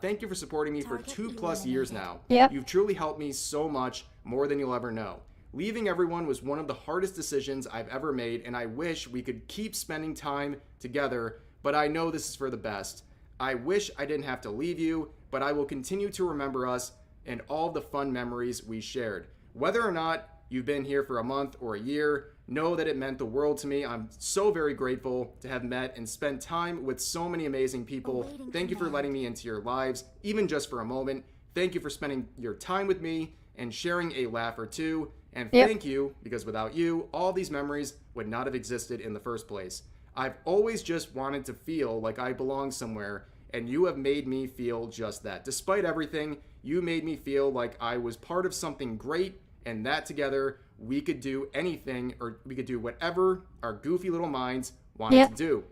Thank you for supporting me for 2+ years now. You've truly helped me so much, more than you'll ever know. Leaving everyone was one of the hardest decisions I've ever made, and I wish we could keep spending time together, but I know this is for the best. I wish I didn't have to leave you, but I will continue to remember us and all the fun memories we shared. Whether or not you've been here for a month or a year, know that it meant the world to me. I'm so very grateful to have met and spent time with so many amazing people. Thank you for letting me into your lives, even just for a moment. Thank you for spending your time with me and sharing a laugh or two. And thank you, because without you, all these memories would not have existed in the first place. I've always just wanted to feel like I belong somewhere, and you have made me feel just that. Despite everything, you made me feel like I was part of something great, and that together we could do anything, or we could do whatever our goofy little minds wanted to do.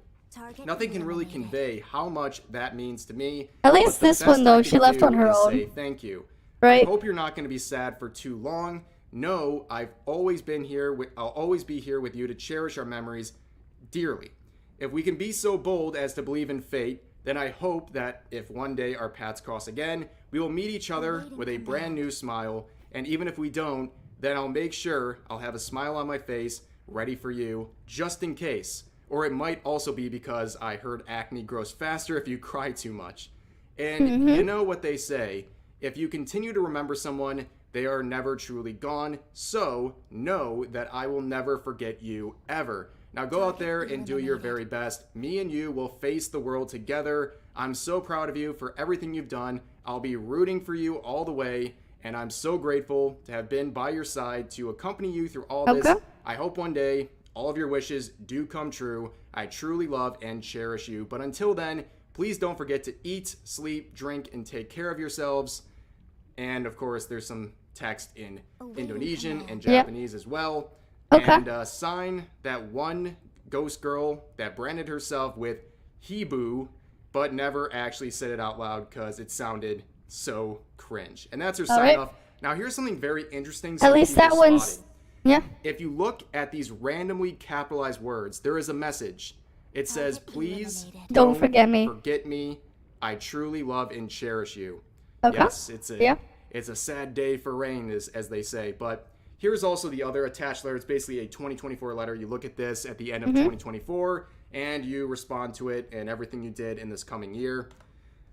Nothing can really convey how much that means to me. At least this one, though, she left on her own. Say thank you. Right. I hope you're not going to be sad for too long. No, I've always been here. I'll always be here with you to cherish our memories dearly. If we can be so bold as to believe in fate, then I hope that if one day our paths cross again, we will meet each other with a brand new smile. And even if we don't, then I'll make sure I'll have a smile on my face ready for you, just in case. Or it might also be because I heard acne grows faster if you cry too much. And you know what they say, if you continue to remember someone, they are never truly gone. So know that I will never forget you ever. Now go out there and do your very best. Me and you will face the world together. I'm so proud of you for everything you've done. I'll be rooting for you all the way. And I'm so grateful to have been by your side to accompany you through all this. I hope one day all of your wishes do come true. I truly love and cherish you. But until then, please don't forget to eat, sleep, drink, and take care of yourselves. And of course, there's some text in Indonesian and Japanese as well. And sign that one ghost girl that branded herself with Hibu, but never actually said it out loud because it sounded so cringe. And that's her sign off. Now here's something very interesting. At least that one's If you look at these randomly capitalized words, there is a message. It says, "Please don't forget me. I truly love and cherish you." Yes, it's a sad day for Rain, as they say. But here's also the other attached letter. It's basically a 2024 letter. You look at this at the end of 2024, and you respond to it and everything you did in this coming year.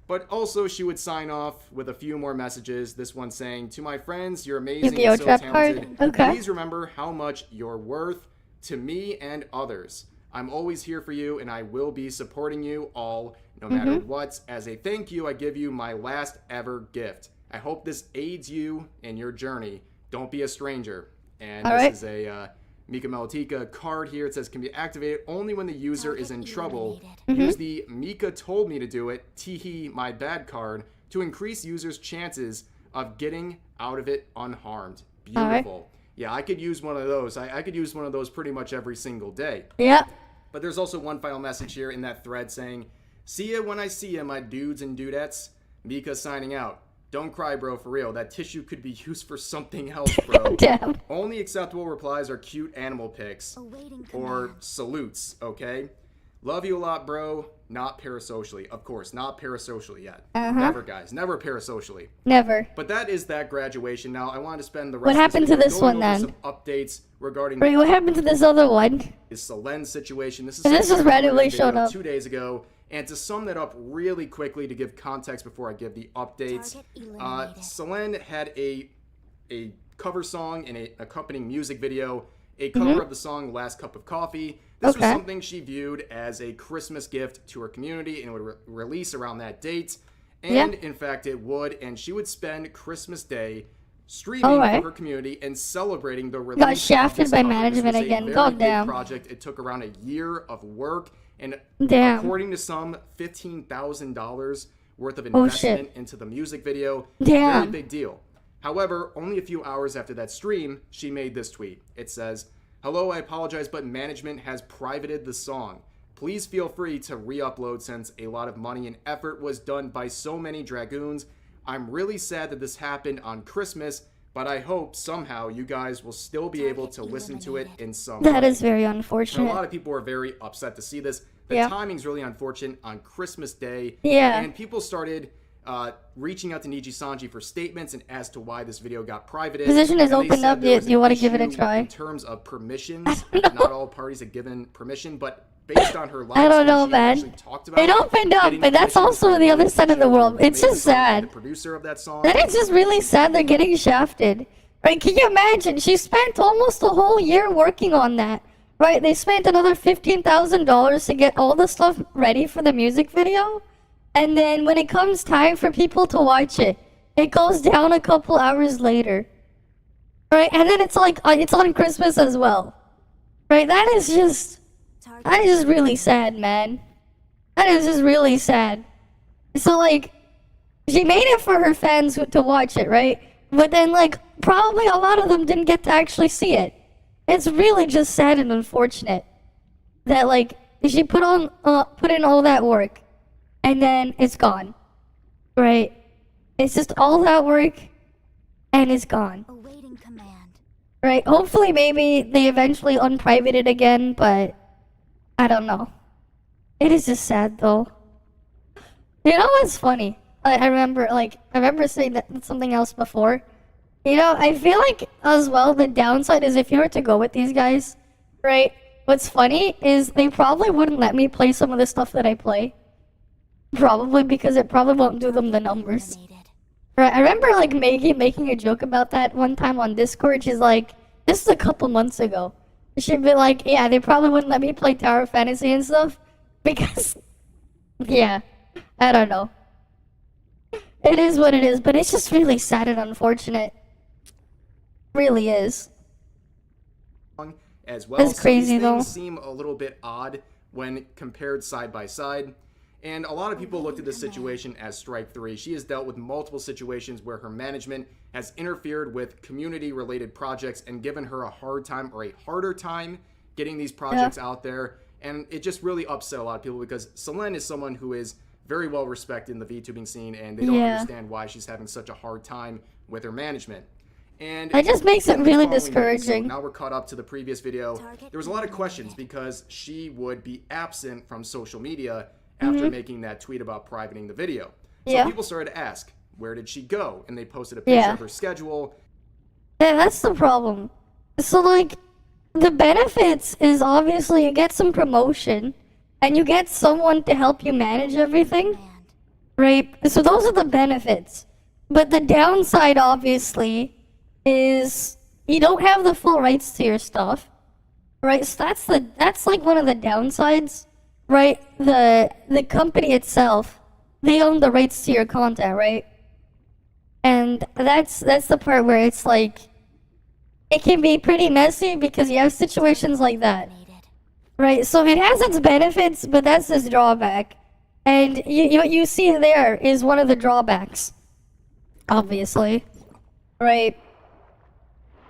But also, she would sign off with a few more messages. This one saying, "To my friends, you're amazing and so talented. Please remember how much you're worth to me and others. I'm always here for you, and I will be supporting you all, no matter what. As a thank you, I give you my last ever gift. I hope this aids you in your journey. Don't be a stranger." And this is a Mika Malatika card here. It says, "Can be activated only when the user is in trouble. Use the Mika told me to do it, teehee, my bad card, to increase users' chances of getting out of it unharmed." Beautiful. Yeah, I could use one of those. I could use one of those pretty much every single day. But there's also one final message here in that thread saying, "See ya when I see ya, my dudes and dudettes. Mika signing out. Don't cry, bro, for real. That tissue could be used for something else, bro. Damn. Only acceptable replies are cute animal pics Awaiting or command. salutes, okay? Love you a lot, bro. Not parasocially. Of course, not parasocially yet. Never, guys. Never parasocially. Never. But that is that graduation. Now, I wanted to spend the rest What of happened this to video this going one, over then? some updates regarding Wait, what happened to this other one? is Selen's situation. This is This just something I randomly recorded a video showed up. 2 days ago. And to sum that up really quickly to give context before I give the updates, Target eliminated. Selen had a cover song and a accompanying music video, a cover of the song Last Cup of Coffee. This was Okay. something she viewed as a Christmas gift to her community and would release around that date. And in fact, it would. And she would spend Christmas Day streaming Alright. for her community and celebrating the release. Got of shafted this by cover. This management was a again. very Goddamn. big project. It took around a year of work. And Damn. according to some, $15,000 worth of Oh, investment shit. into the music video. Damn. Very big deal. However, only a few hours after that stream, she made this tweet. It says, "Hello, I apologize, but management has privated the song. Please feel free to re-upload since a lot of money and effort was done by so many dragoons. I'm really sad that this happened on Christmas, but I hope somehow you guys will still be able to listen to it in some That way." is very And a unfortunate. lot of people were very upset to see this. The Yeah. timing's really unfortunate on Christmas Day. Yeah. And people started reaching out to Niji Sanji for statements and as to why this video got privated. Position is And they opened said up. there Do was you an want to give it a issue try? In terms of permissions, not all parties had given permission, but based on her live I don't stream, know, she man. actually talked about It opened up, getting but that's permission also from the other side of the world. It's made the just song, sad. the producer of that song. That is just really sad they're getting shafted. Right? Can you imagine? She spent almost a whole year working on that. Right? They spent another $15,000 to get all the stuff ready for the music video. And then when it comes time for people to watch it, it goes down a couple hours later. Right? And then it's like, it's on Christmas as well. Right? That is just really sad, man. That is just really sad. So, like, she made it for her fans to watch it, right? But then, like, probably a lot of them didn't get to actually see it. It's really just sad and unfortunate that, like, she put in all that work, and then it's gone, right? It's just all that work, and it's gone, Awaiting command. right? Hopefully, maybe they eventually unprivate it again, but I don't know. It is just sad, though. You know what's funny? I remember saying that something else before. You know, I feel like as well the downside is if you were to go with these guys, right? What's funny is they probably wouldn't let me play some of the stuff that I play. Probably because it probably won't do them the numbers. Eliminated. Right? I remember like Maggie making a joke about that one time on Discord. She's like, this is a couple months ago. She'd be like, yeah, they probably wouldn't let me play Tower of Fantasy and stuff because, yeah, I don't know. It is what it is, but it's just really sad and unfortunate. Really is. As well. That's crazy, so these though. things seem a little bit odd when compared side by side. And a lot of people looked at this situation as Strike 3. She has dealt with multiple situations where her management has interfered with community-related projects and given her a hard time or a harder time getting these projects out there. And it just really upset a lot of people because Selen is someone who is very well respected in the VTubing scene, and they don't understand why she's having such a hard time with her management. And It just makes it really following that, so discouraging. now we're caught up to the previous video. There was a lot of questions because she would be absent from social media after making that tweet about privating the video. So people started to ask, where did she go? And they posted a picture of her schedule. Yeah, that's the problem. So, like, the benefits is obviously you get some promotion, and you get someone to help you manage everything, Command. right? So those are the benefits. But the downside, obviously, is you don't have the full rights to your stuff, right? So that's like one of the downsides, right? The company itself, they own the rights to your content, right? And that's the part where it's like it can be pretty messy because you have situations like that, right? So it has its benefits, but that's its drawback. And what you see there is one of the drawbacks, obviously, right?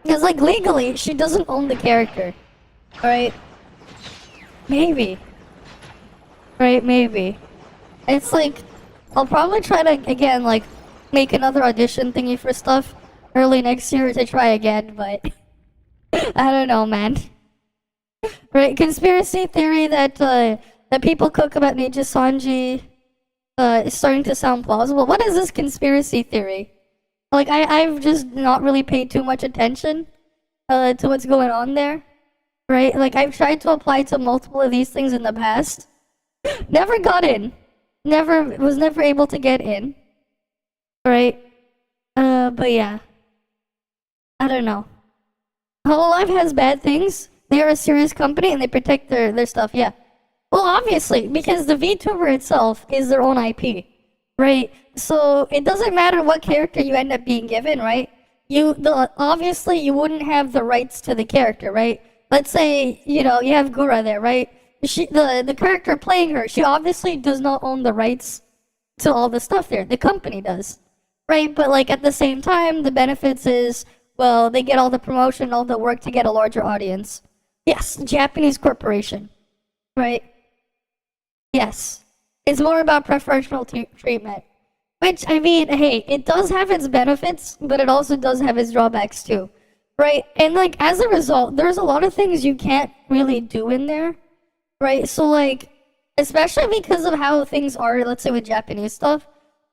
Because, like, legally, she doesn't own the character, right? Maybe. Right, maybe. It's like, I'll probably try to, again, like, make another audition thingy for stuff early next year to try again, but I don't know, man. Right, conspiracy theory that that people cook about Ninja Sanji is starting to sound plausible. What is this conspiracy theory? Like, I've just not really paid too much attention to what's going on there. Right, like I've tried to apply to multiple of these things in the past. Never got in. Was never able to get in. Right? But yeah. I don't know. ToFLive has bad things. They are a serious company and they protect their stuff, yeah. Well, obviously, because the Vtuber itself is their own IP, right? So it doesn't matter what character you end up being given, right? Obviously you wouldn't have the rights to the character, right? Let's say, you know, you have Gura there, right? The character playing her, she obviously does not own the rights to all the stuff there. The company does, right? But like at the same time, the benefits is, well, they get all the promotion, all the work to get a larger audience. Yes, Japanese corporation, right? Yes. It's more about preferential treatment. Which, I mean, hey, it does have its benefits, but it also does have its drawbacks too, right? And like, as a result, there's a lot of things you can't really do in there, right? So like, especially because of how things are, let's say with Japanese stuff.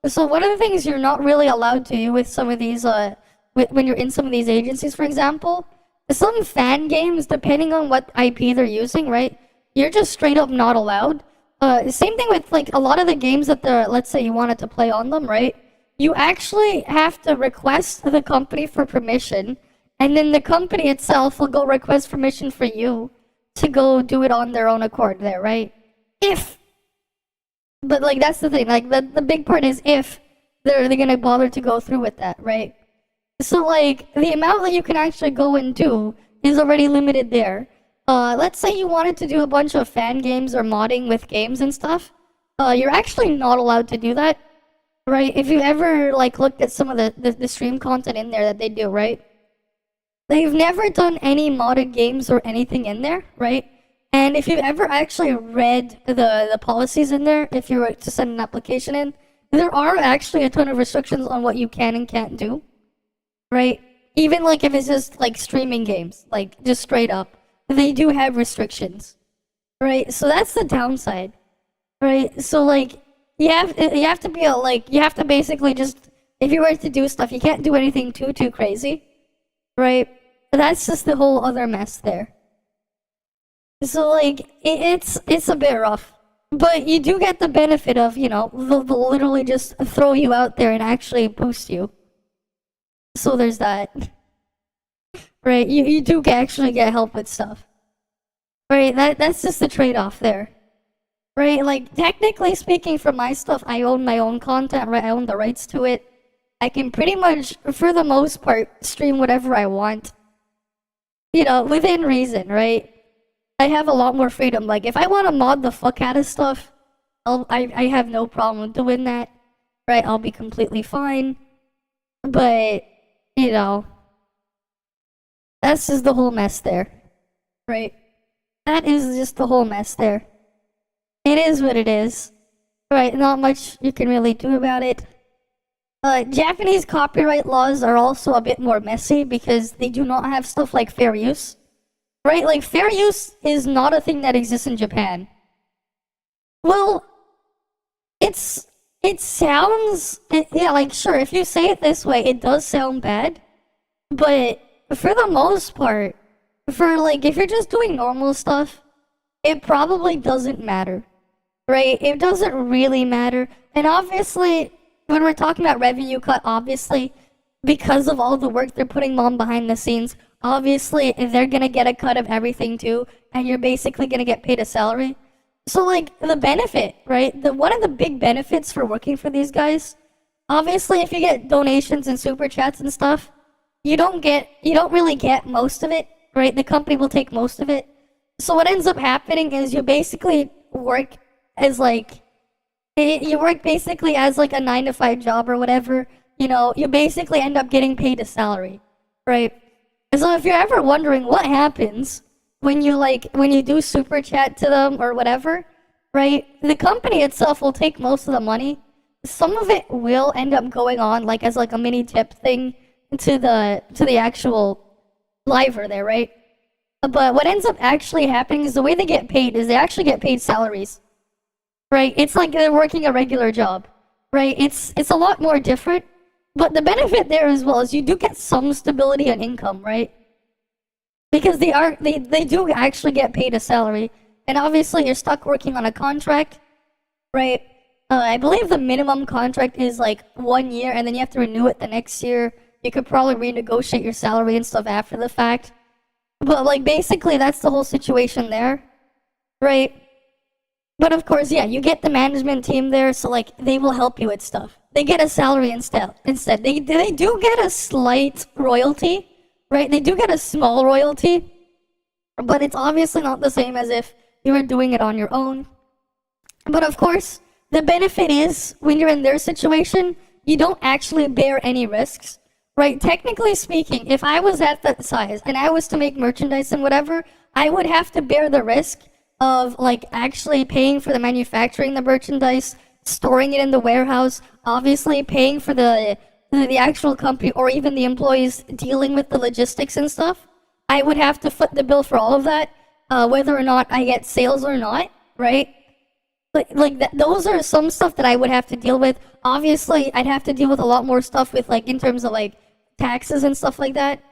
So one of the things you're not really allowed to do with some of these, when you're in some of these agencies, for example, some fan games, depending on what IP they're using, right? You're just straight up not allowed. Same thing with like a lot of the games that let's say you wanted to play on them, right? You actually have to request the company for permission, and then the company itself will go request permission for you to go do it on their own accord there, right? But like that's the thing, like the big part is if they're gonna bother to go through with that, right? So like the amount that you can actually go and do is already limited there. Let's say you wanted to do a bunch of fan games or modding with games and stuff. You're actually not allowed to do that, right? If you ever like looked at some of the stream content in there that they do, right? They've never done any modded games or anything in there, right? And if you've ever actually read the policies in there, if you were to send an application in, there are actually a ton of restrictions on what you can and can't do, right? Even like if it's just like streaming games, like just straight up, they do have restrictions, right? So that's the downside, right? So like you have to be you have to basically just, if you were to do stuff, you can't do anything too crazy, right? That's just the whole other mess there. So like it's a bit rough, but you do get the benefit of, you know, they'll literally just throw you out there and actually boost you. So there's that. Right, you do actually get help with stuff. Right, that's just the trade-off there. Right, like technically speaking for my stuff, I own my own content, right? I own the rights to it. I can pretty much, for the most part, stream whatever I want. You know, within reason, right? I have a lot more freedom. Like, if I want to mod the fuck out of stuff, I have no problem doing that. Right, I'll be completely fine. But, you know, that's just the whole mess there. Right? That is just the whole mess there. It is what it is. Right, not much you can really do about it. Japanese copyright laws are also a bit more messy because they do not have stuff like fair use. Right, like fair use is not a thing that exists in Japan. Well, it sounds, yeah, like sure, if you say it this way, it does sound bad. But for the most part, for like, if you're just doing normal stuff, it probably doesn't matter. Right? It doesn't really matter. And obviously, when we're talking about revenue cut, obviously, because of all the work they're putting on behind the scenes, obviously, they're gonna get a cut of everything too, and you're basically gonna get paid a salary. So like, the benefit, right? One of the big benefits for working for these guys, obviously if you get donations and super chats and stuff, you don't really get most of it, right? The company will take most of it. So what ends up happening is you basically work as like, you work basically as like a 9-to-5 job or whatever, you know, you basically end up getting paid a salary, right? So if you're ever wondering what happens when you do super chat to them or whatever, right? The company itself will take most of the money, some of it will end up going on like as like a mini tip thing to the actual liver there, right? But what ends up actually happening is the way they get paid is they actually get paid salaries, right? It's like they're working a regular job, right? It's a lot more different, but the benefit there as well is you do get some stability and income, right? Because they do actually get paid a salary, and obviously you're stuck working on a contract, right? I believe the minimum contract is like 1 year, and then you have to renew it the next year. You could probably renegotiate your salary and stuff after the fact. But like basically that's the whole situation there, right? But of course, yeah, you get the management team there, so like they will help you with stuff. They get a salary instead. They do get a slight royalty, right? They do get a small royalty, but it's obviously not the same as if you were doing it on your own. But of course, the benefit is when you're in their situation, you don't actually bear any risks, right? Technically speaking, if I was at that size and I was to make merchandise and whatever, I would have to bear the risk of like actually paying for the manufacturing the merchandise, storing it in the warehouse, obviously paying for the actual company or even the employees dealing with the logistics and stuff. I would have to foot the bill for all of that, whether or not I get sales or not, right? Those are some stuff that I would have to deal with. Obviously, I'd have to deal with a lot more stuff with like in terms of like taxes and stuff like that,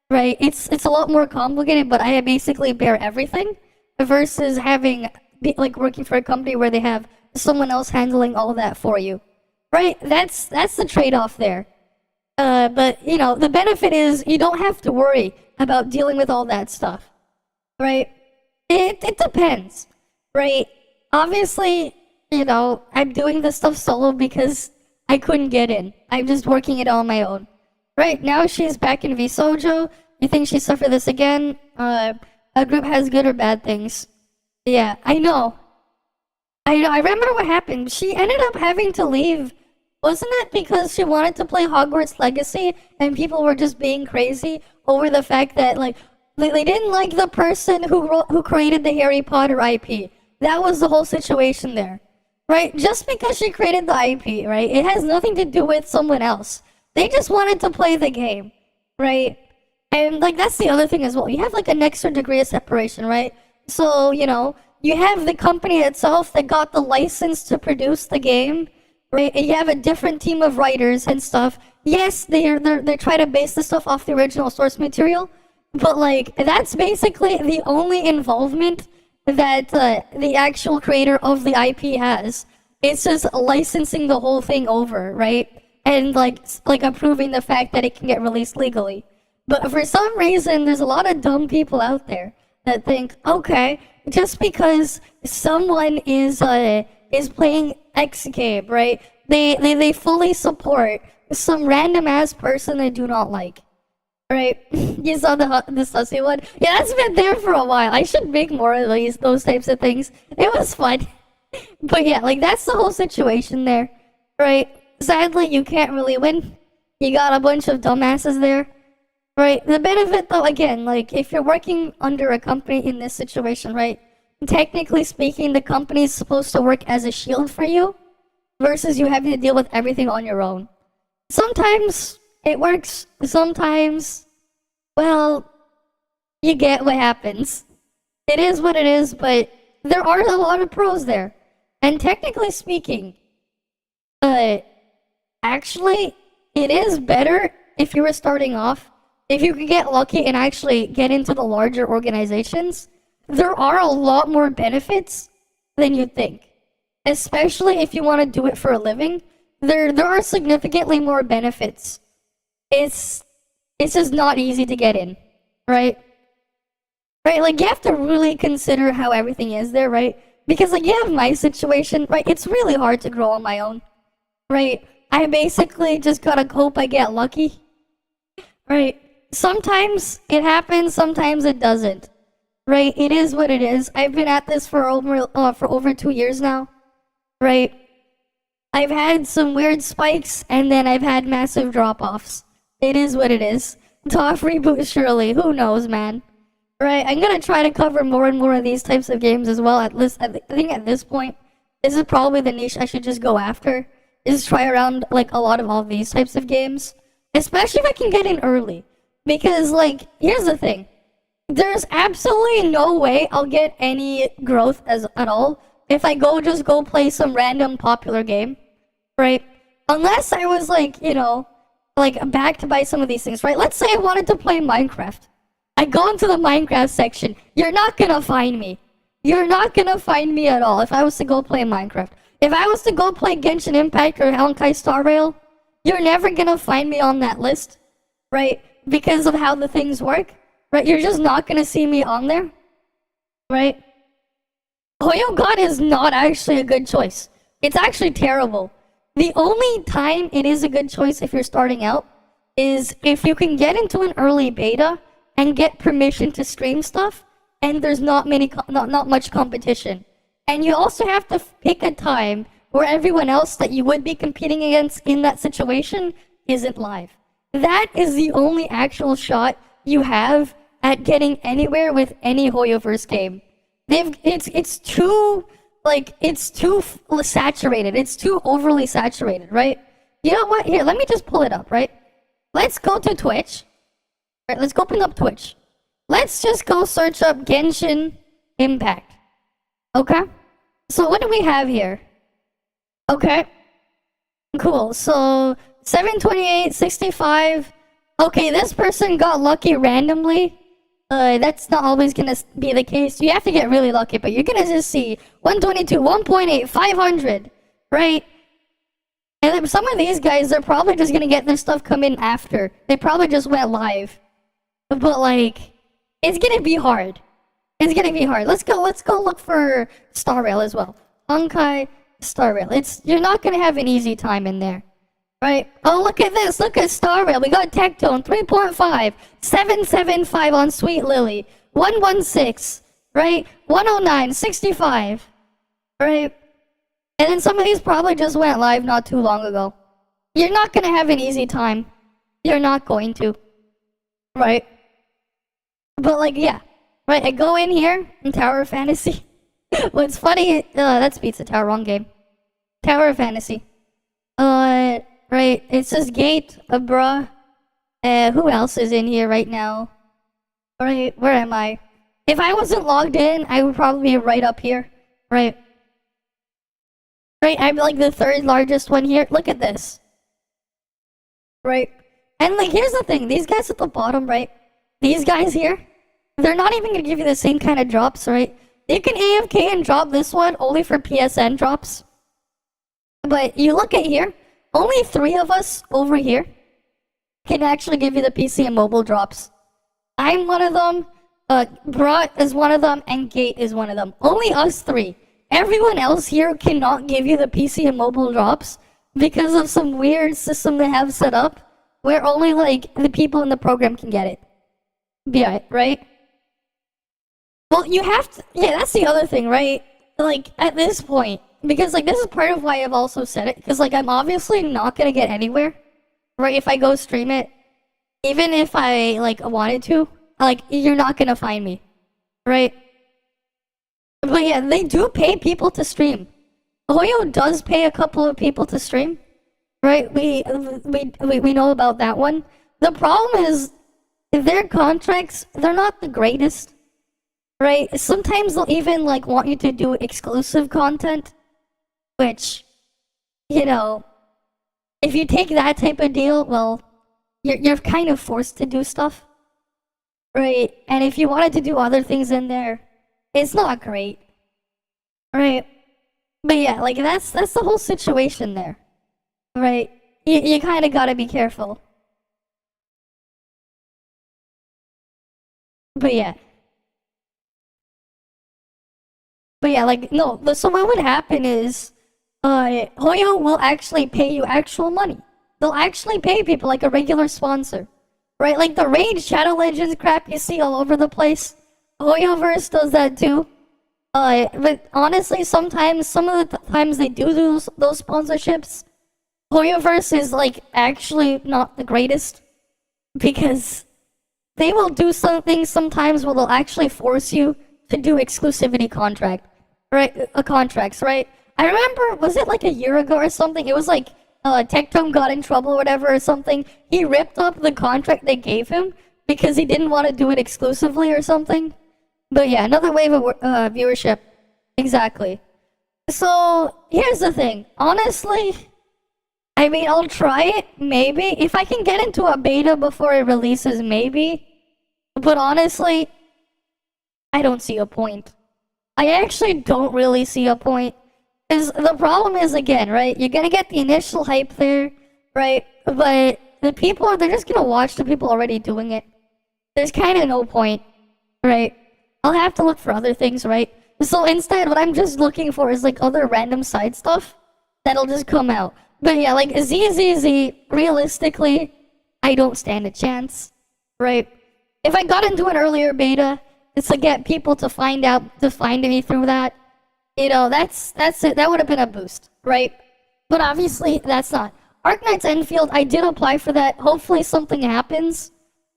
right? It's a lot more complicated, but I basically bear everything versus having like working for a company where they have someone else handling all that for you, right? That's the trade-off there. But you know, the benefit is you don't have to worry about dealing with all that stuff, right? It depends, right? Obviously, you know, I'm doing this stuff solo because I couldn't get in. I'm just working it on my own. Right now, she's back in Vsojo. You think she suffered this again? A group has good or bad things. Yeah, I know. I remember what happened. She ended up having to leave. Wasn't it because she wanted to play Hogwarts Legacy and people were just being crazy over the fact that, like, they didn't like the person who created the Harry Potter IP? That was the whole situation there, right? Just because she created the IP, right? It has nothing to do with someone else. They just wanted to play the game, right? And like that's the other thing as well. You have like an extra degree of separation, right? So, you know, you have the company itself that got the license to produce the game, right? And you have a different team of writers and stuff. Yes, they're trying to base the stuff off the original source material, but like that's basically the only involvement that the actual creator of the IP has. It's just licensing the whole thing over, right? And like approving the fact that it can get released legally. But for some reason, there's a lot of dumb people out there that think, okay, just because someone is playing X game, right? They fully support some random ass person they do not like. Right, you saw the sussy one? Yeah, that's been there for a while. I should make more of those types of things. It was fun. But yeah, like that's the whole situation there, right? Sadly, you can't really win. You got a bunch of dumbasses there, right? The benefit though, again, like if you're working under a company in this situation, right? Technically speaking, the company is supposed to work as a shield for you versus you having to deal with everything on your own. Sometimes it works. Sometimes, well, you get what happens. It is what it is, but there are a lot of pros there. And technically speaking, actually, it is better if you were starting off. If you could get lucky and actually get into the larger organizations, there are a lot more benefits than you'd think. Especially if you want to do it for a living, there are significantly more benefits. It's just not easy to get in, right? Right, like you have to really consider how everything is there, right? Because like you have my situation, right? It's really hard to grow on my own, right? I basically just gotta hope I get lucky, right? Sometimes it happens, sometimes it doesn't, right? It is what it is. I've been at this for over 2 years now, right? I've had some weird spikes and then I've had massive drop-offs. It is what it is. Tough reboot surely. Who knows, man? Right, I'm gonna try to cover more and more of these types of games as well. At least, I think at this point, this is probably the niche I should just go after. is try around like a lot of all these types of games, especially if I can get in early. Because like, here's the thing. There's absolutely no way I'll get any growth at all if I just go play some random popular game, right? Unless I was like, you know, like backed by some of these things, right? Let's say I wanted to play Minecraft. I go into the Minecraft section. You're not gonna find me. You're not gonna find me at all if I was to go play Minecraft. If I was to go play Genshin Impact or Honkai Star Rail, you're never gonna find me on that list, right? Because of how the things work, right? You're just not gonna see me on there, right? Hoyo God is not actually a good choice. It's actually terrible. The only time it is a good choice if you're starting out is if you can get into an early beta and get permission to stream stuff, and there's not much competition. And you also have to pick a time where everyone else that you would be competing against in that situation isn't live. That is the only actual shot you have at getting anywhere with any Hoyoverse game. It's too saturated. It's too overly saturated, right? You know what? Here, let me just pull it up, right? Let's go to Twitch. Right, let's open up Twitch. Let's just go search up Genshin Impact. Okay? So what do we have here? Okay. Cool. So 728, 65. Okay, this person got lucky randomly. That's not always gonna be the case. You have to get really lucky, but you're gonna just see 122, 1.8, 500, right? And then some of these guys, they're probably just gonna get their stuff come in after. They probably just went live. But like, it's gonna be hard. It's gonna be hard. Let's go look for Star Rail as well. Honkai Star Rail. You're not gonna have an easy time in there. Right? Oh, look at this. Look at Star Rail. We got Tectone 3.5, 775 on Sweet Lily, 116, right? 109, 65, right? And then some of these probably just went live not too long ago. You're not gonna have an easy time. You're not going to. Right? But like, yeah. Right, I go in here in Tower of Fantasy. What's funny, that's Pizza Tower, wrong game. Tower of Fantasy. Right, it says Gate, bruh. Who else is in here right now? Right, where am I? If I wasn't logged in, I would probably be right up here. Right. Right, I'm like the third largest one here. Look at this. Right. And like, here's the thing. These guys at the bottom, right? These guys here, they're not even gonna give you the same kind of drops, right? You can AFK and drop this one only for PSN drops. But you look at here, only 3 of us over here can actually give you the PC and mobile drops. I'm one of them, Brat is one of them, and Gate is one of them. Only us 3. Everyone else here cannot give you the PC and mobile drops because of some weird system they have set up where only like the people in the program can get it. Yeah, right? Well, you have to, yeah, that's the other thing, right? Like, at this point, because like this is part of why I've also said it, because like I'm obviously not gonna get anywhere, right? If I go stream it, even if I like wanted to, like you're not gonna find me, right? But yeah, they do pay people to stream. Hoyo does pay a couple of people to stream, right? We know about that one. The problem is their contracts, they're not the greatest, right? Sometimes they'll even like want you to do exclusive content, which, you know, if you take that type of deal, well, you're kind of forced to do stuff, right? And if you wanted to do other things in there, it's not great, right? But yeah, like that's the whole situation there, right? You kind of gotta be careful. But yeah, like no. So what would happen is, Hoyo will actually pay you actual money. They'll actually pay people like a regular sponsor, right? Like the Raid Shadow Legends crap you see all over the place. Hoyoverse does that too. But honestly, sometimes, some of the times they do those sponsorships, Hoyoverse is like actually not the greatest because they will do some things sometimes where they'll actually force you to do exclusivity contracts, right? I remember, was it like a year ago or something? It was like Tectone got in trouble or whatever or something. He ripped up the contract they gave him because he didn't want to do it exclusively or something. But yeah, another wave of viewership. Exactly. So here's the thing. Honestly, I mean, I'll try it, maybe. If I can get into a beta before it releases, maybe. But honestly, I don't see a point. I actually don't really see a point. Because the problem is, again, right? You're gonna get the initial hype there, right? But the people, they're just gonna watch the people already doing it. There's kind of no point, right? I'll have to look for other things, right? So instead, what I'm just looking for is like other random side stuff that'll just come out. But yeah, like ZZZ, realistically, I don't stand a chance, right? If I got into an earlier beta, it's to get people to find me through that. You know, that's it. That would have been a boost, right? But obviously, that's not. Arknight's Enfield, I did apply for that. Hopefully something happens,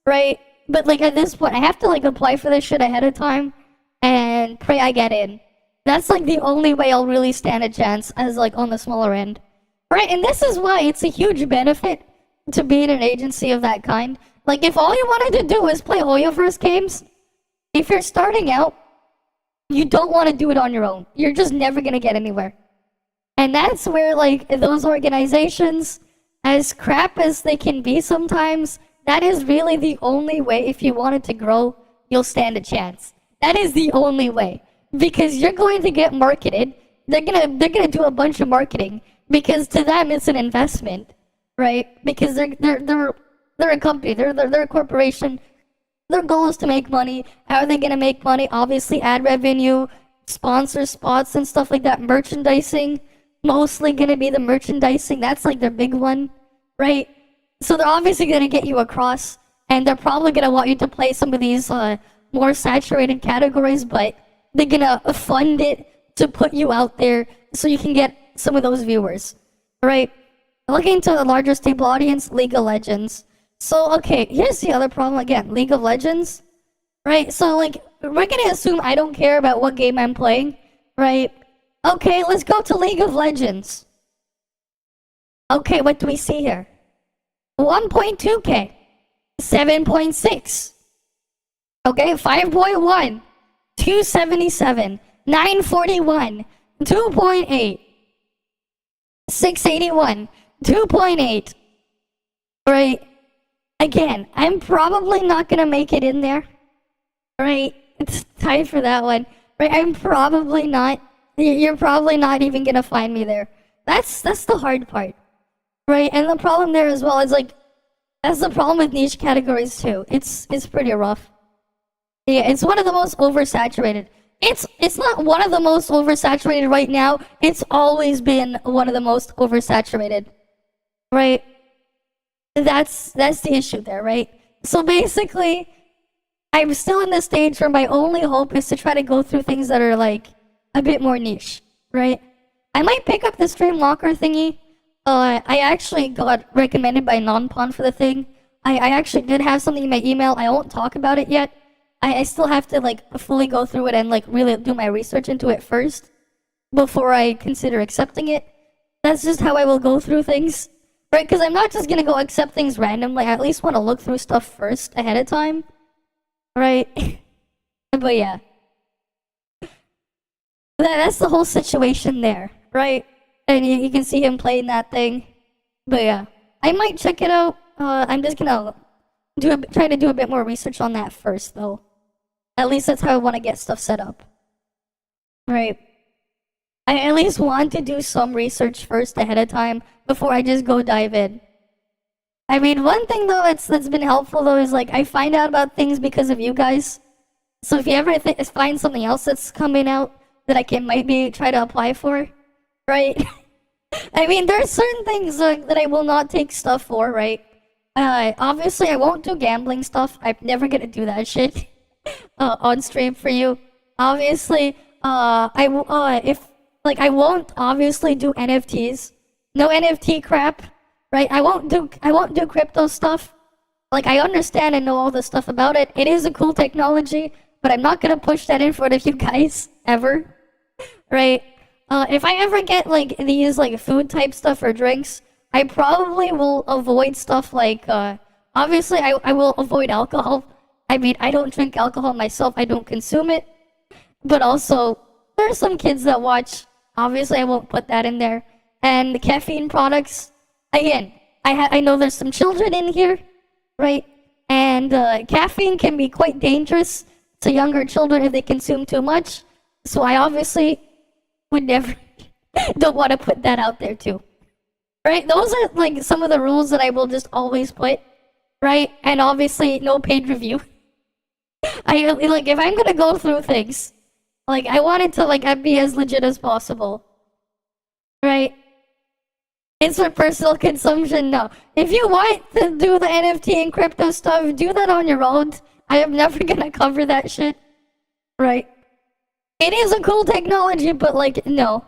right? But like at this point, I have to like apply for this shit ahead of time and pray I get in. That's like the only way I'll really stand a chance as like on the smaller end. Right, and this is why it's a huge benefit to be in an agency of that kind. Like, if all you wanted to do is play Hoyoverse games, if you're starting out, you don't want to do it on your own. You're just never going to get anywhere. And that's where, like, those organizations, as crap as they can be sometimes, that is really the only way, if you wanted to grow, you'll stand a chance. That is the only way. Because you're going to get marketed. They're gonna do a bunch of marketing. Because to them it's an investment, right? Because they're a company, they're a corporation. Their goal is to make money. How are they gonna make money? Obviously ad revenue, sponsor spots and stuff like that. Merchandising, mostly gonna be the merchandising. That's like their big one, right? So they're obviously gonna get you across, and they're probably gonna want you to play some of these more saturated categories, but they're gonna fund it to put you out there so you can get some of those viewers, right? Looking to the larger stable audience, League of Legends. So, okay, here's the other problem again, League of Legends, right? So, like, we're gonna assume I don't care about what game I'm playing, right? Okay, let's go to League of Legends. Okay, what do we see here? 1.2K, 7.6, okay, 5.1, 277, 941, 2.8, 681, 2.8, right? Again, I'm probably not gonna make it in there, right? It's tight for that one, right? I'm probably not. You're probably not even gonna find me there. That's the hard part, right? And the problem there as well is like, that's the problem with niche categories too. It's pretty rough. Yeah, it's one of the most oversaturated. It's not one of the most oversaturated right now. It's always been one of the most oversaturated, right? That's the issue there, right? So basically, I'm still in the stage where my only hope is to try to go through things that are like a bit more niche, right? I might pick up the stream locker thingy. I actually got recommended by Non-Pon for the thing. I actually did have something in my email. I won't talk about it yet. I still have to like fully go through it and like really do my research into it first before I consider accepting it. That's just how I will go through things, right? Because I'm not just gonna go accept things randomly. I at least want to look through stuff first ahead of time, right? But yeah, that's the whole situation there, right? And you can see him playing that thing. But yeah, I might check it out. I'm just gonna try to do a bit more research on that first, though. At least that's how I want to get stuff set up. Right. I at least want to do some research first ahead of time before I just go dive in. I mean, one thing though that's been helpful though is like I find out about things because of you guys. So if you ever find something else that's coming out that I can maybe try to apply for, right? I mean, there are certain things that I will not take stuff for, right? Obviously, I won't do gambling stuff. I'm never gonna do that shit on stream for you. Obviously, I won't obviously do NFTs. No NFT crap, right? I won't do crypto stuff. Like, I understand and know all the stuff about it. It is a cool technology, but I'm not gonna push that in front of you guys ever, right? if I ever get like these like food type stuff or drinks, I probably will avoid stuff like obviously I will avoid alcohol. I mean, I don't drink alcohol myself, I don't consume it. But also, there are some kids that watch. Obviously, I won't put that in there. And the caffeine products, again, I know there's some children in here, right? And caffeine can be quite dangerous to younger children if they consume too much. So I obviously would never, don't want to put that out there too. Right? Those are like some of the rules that I will just always put, right? And obviously, no paid review. Like, if I'm gonna go through things, like, I want it to, like, be as legit as possible. Right? It's for personal consumption, no. If you want to do the NFT and crypto stuff, do that on your own. I am never gonna cover that shit. Right? It is a cool technology, but, like, no.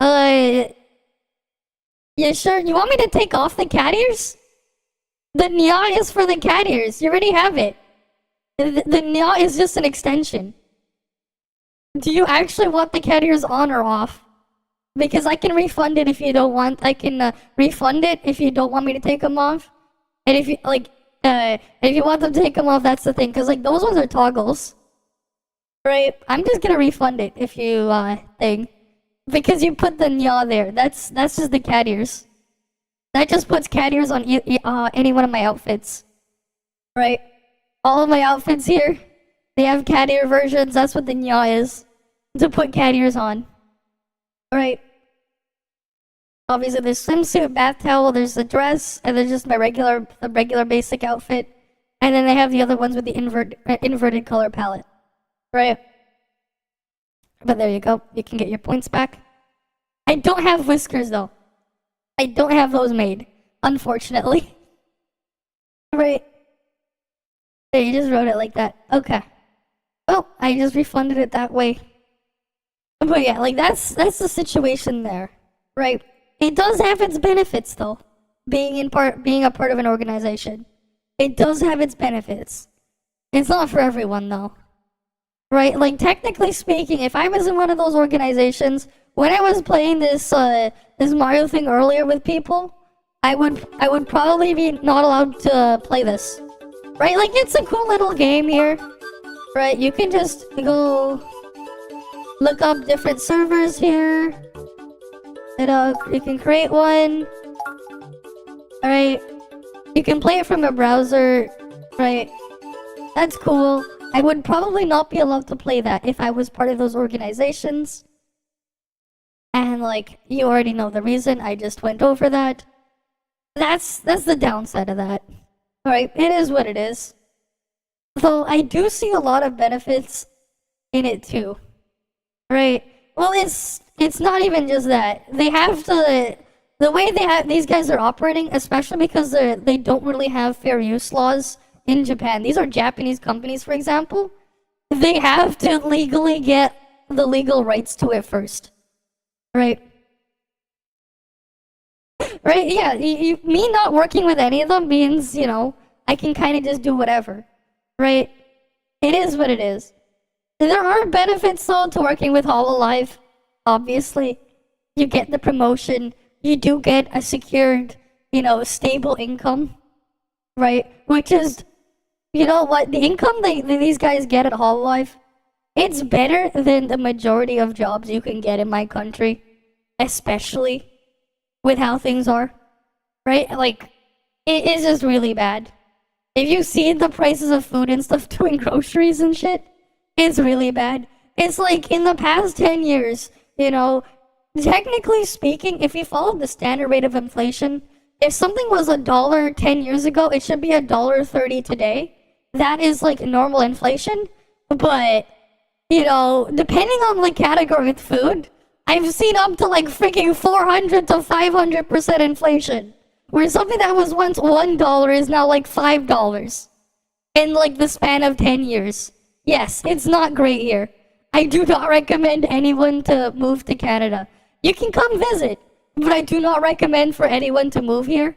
Yeah, sure. You want me to take off the cat ears? The Nya is for the cat ears. You already have it. The Nya is just an extension. Do you actually want the cat ears on or off? Because I can refund it if you don't want. I can refund it if you don't want me to take them off. And if you if you want them to take them off, that's the thing. Cause like those ones are toggles, right? I'm just gonna refund it if you thing, because you put the Nya there. That's just the cat ears. That just puts cat ears on any one of my outfits, right? All of my outfits here. They have cat ear versions, that's what the Nya is. To put cat ears on. Alright. Obviously there's swimsuit, bath towel, there's the dress, and there's just my regular basic outfit. And then they have the other ones with the inverted color palette. Right? But there you go, you can get your points back. I don't have whiskers though. I don't have those made, unfortunately. Right? There, you just wrote it like that. Okay. Oh, I just refunded it that way. But yeah, like that's the situation there, right? It does have its benefits though. Being a part of an organization, it does have its benefits. It's not for everyone though, right? Like technically speaking, if I was in one of those organizations when I was playing this Mario thing earlier with people, I would probably be not allowed to play this, right? Like it's a cool little game here. Right, you can just go look up different servers here. You can create one. Alright. You can play it from a browser. Right. That's cool. I would probably not be allowed to play that if I was part of those organizations. And like, you already know the reason. I just went over that. That's the downside of that. Alright, it is what it is. Though I do see a lot of benefits in it too, right? Well, it's not even just that. They have to, the way these guys are operating, especially because they don't really have fair use laws in Japan. These are Japanese companies, for example. They have to legally get the legal rights to it first, right? Right? Yeah. Me not working with any of them means, you know, I can kind of just do whatever. Right? It is what it is. There are benefits though to working with ToFLive. Obviously, you get the promotion. You do get a secured, you know, stable income. Right? Which is, you know what, the income these guys get at ToFLive, it's better than the majority of jobs you can get in my country. Especially with how things are. Right? Like, it is just really bad. If you see the prices of food and stuff doing groceries and shit, it's really bad. It's like in the past 10 years, you know, technically speaking, if you follow the standard rate of inflation, if something was $1 10 years ago, it should be $1.30 today. That is like normal inflation. But, you know, depending on the category of food, I've seen up to like freaking 400 to 500% inflation. Where something that was once $1 is now like $5 in like the span of 10 years. Yes, it's not great here. I do not recommend anyone to move to Canada. You can come visit, but I do not recommend for anyone to move here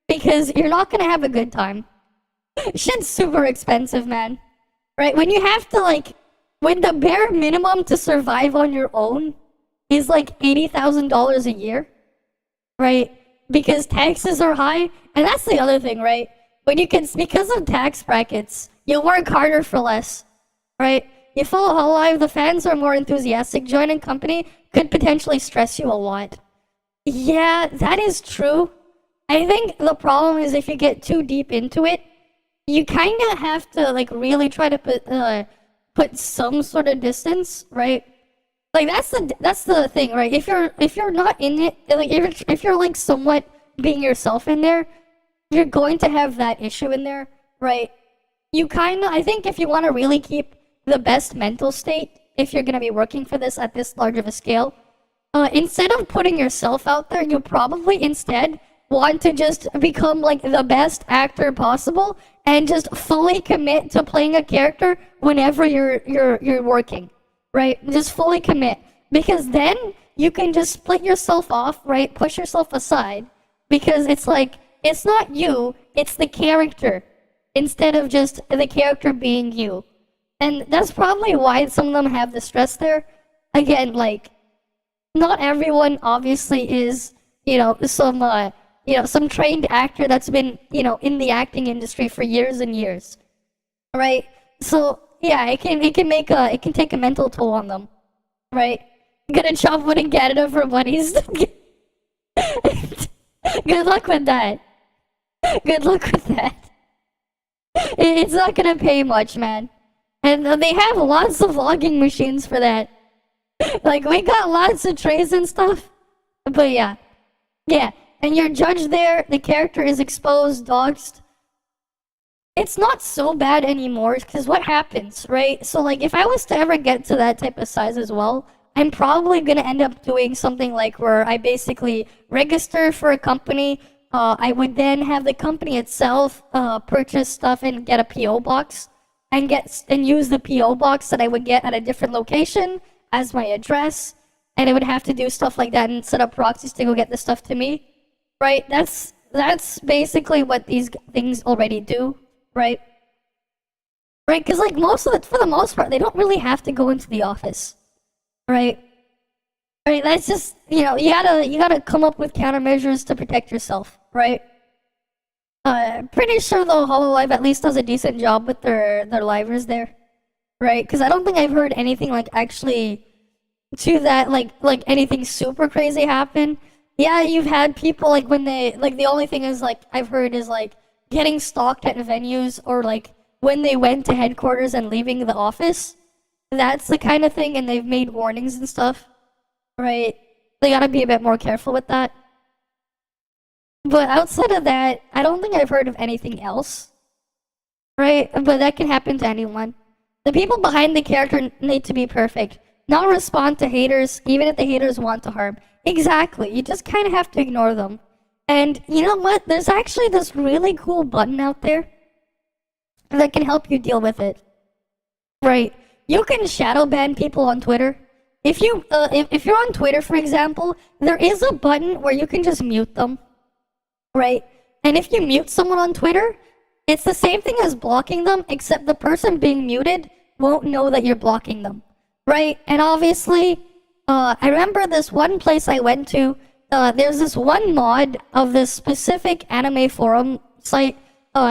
because you're not gonna have a good time. Shit's super expensive, man. Right? When you have to like, when the bare minimum to survive on your own is like $80,000 a year, right? Because taxes are high, and that's the other thing, right? When you can, because of tax brackets, you work harder for less, right? You follow ToFLive, the fans are more enthusiastic. Joining company could potentially stress you a lot. Yeah, that is true. I think the problem is if you get too deep into it, you kind of have to like really try to put some sort of distance, right? Like that's the thing, right? If you're not in it, like if you're like somewhat being yourself in there, you're going to have that issue in there, right? You kind of, I think if you want to really keep the best mental state, if you're going to be working for this at this large of a scale, instead of putting yourself out there, you probably instead want to just become like the best actor possible and just fully commit to playing a character whenever you're working, right? Just fully commit, because then you can just split yourself off, right? Push yourself aside, because it's like it's not you, it's the character instead of just the character being you. And that's probably why some of them have the stress there. Again, like, not everyone obviously is, some trained actor that's been, in the acting industry for years and years, right? So yeah, it can take a mental toll on them, right? Gonna chop wood in Canada for buddies. Good luck with that. Good luck with that. It's not gonna pay much, man. And they have lots of logging machines for that. Like, we got lots of trays and stuff. But yeah. Yeah. And you're judged there, the character is exposed, doxed. It's not so bad anymore, because what happens, right? So, like, if I was to ever get to that type of size as well, I'm probably gonna end up doing something like where I basically register for a company. I would then have the company itself purchase stuff and get a PO box, and use the PO box that I would get at a different location as my address, and it would have to do stuff like that and set up proxies to go get the stuff to me, right? That's basically what these things already do, right? Right, because like for the most part, they don't really have to go into the office, right? Right, that's just, you gotta come up with countermeasures to protect yourself, right? Pretty sure though ToFLive at least does a decent job with their livers there, right? Because I don't think I've heard anything like actually to that like anything super crazy happen. Yeah, you've had people like when they like the only thing is like I've heard is like getting stalked at venues, or like when they went to headquarters and leaving the office. That's the kind of thing, and they've made warnings and stuff, right? They gotta be a bit more careful with that. But outside of that, I don't think I've heard of anything else, right? But that can happen to anyone. The people behind the character need to be perfect, not respond to haters, even if the haters want to harm. Exactly, you just kind of have to ignore them. And you know what? There's actually this really cool button out there that can help you deal with it. Right, you can shadow ban people on Twitter. If you're on Twitter, for example, there is a button where you can just mute them. Right? And if you mute someone on Twitter, it's the same thing as blocking them, except the person being muted won't know that you're blocking them. Right? And obviously, I remember this one place I went to, there's this one mod of this specific anime forum site.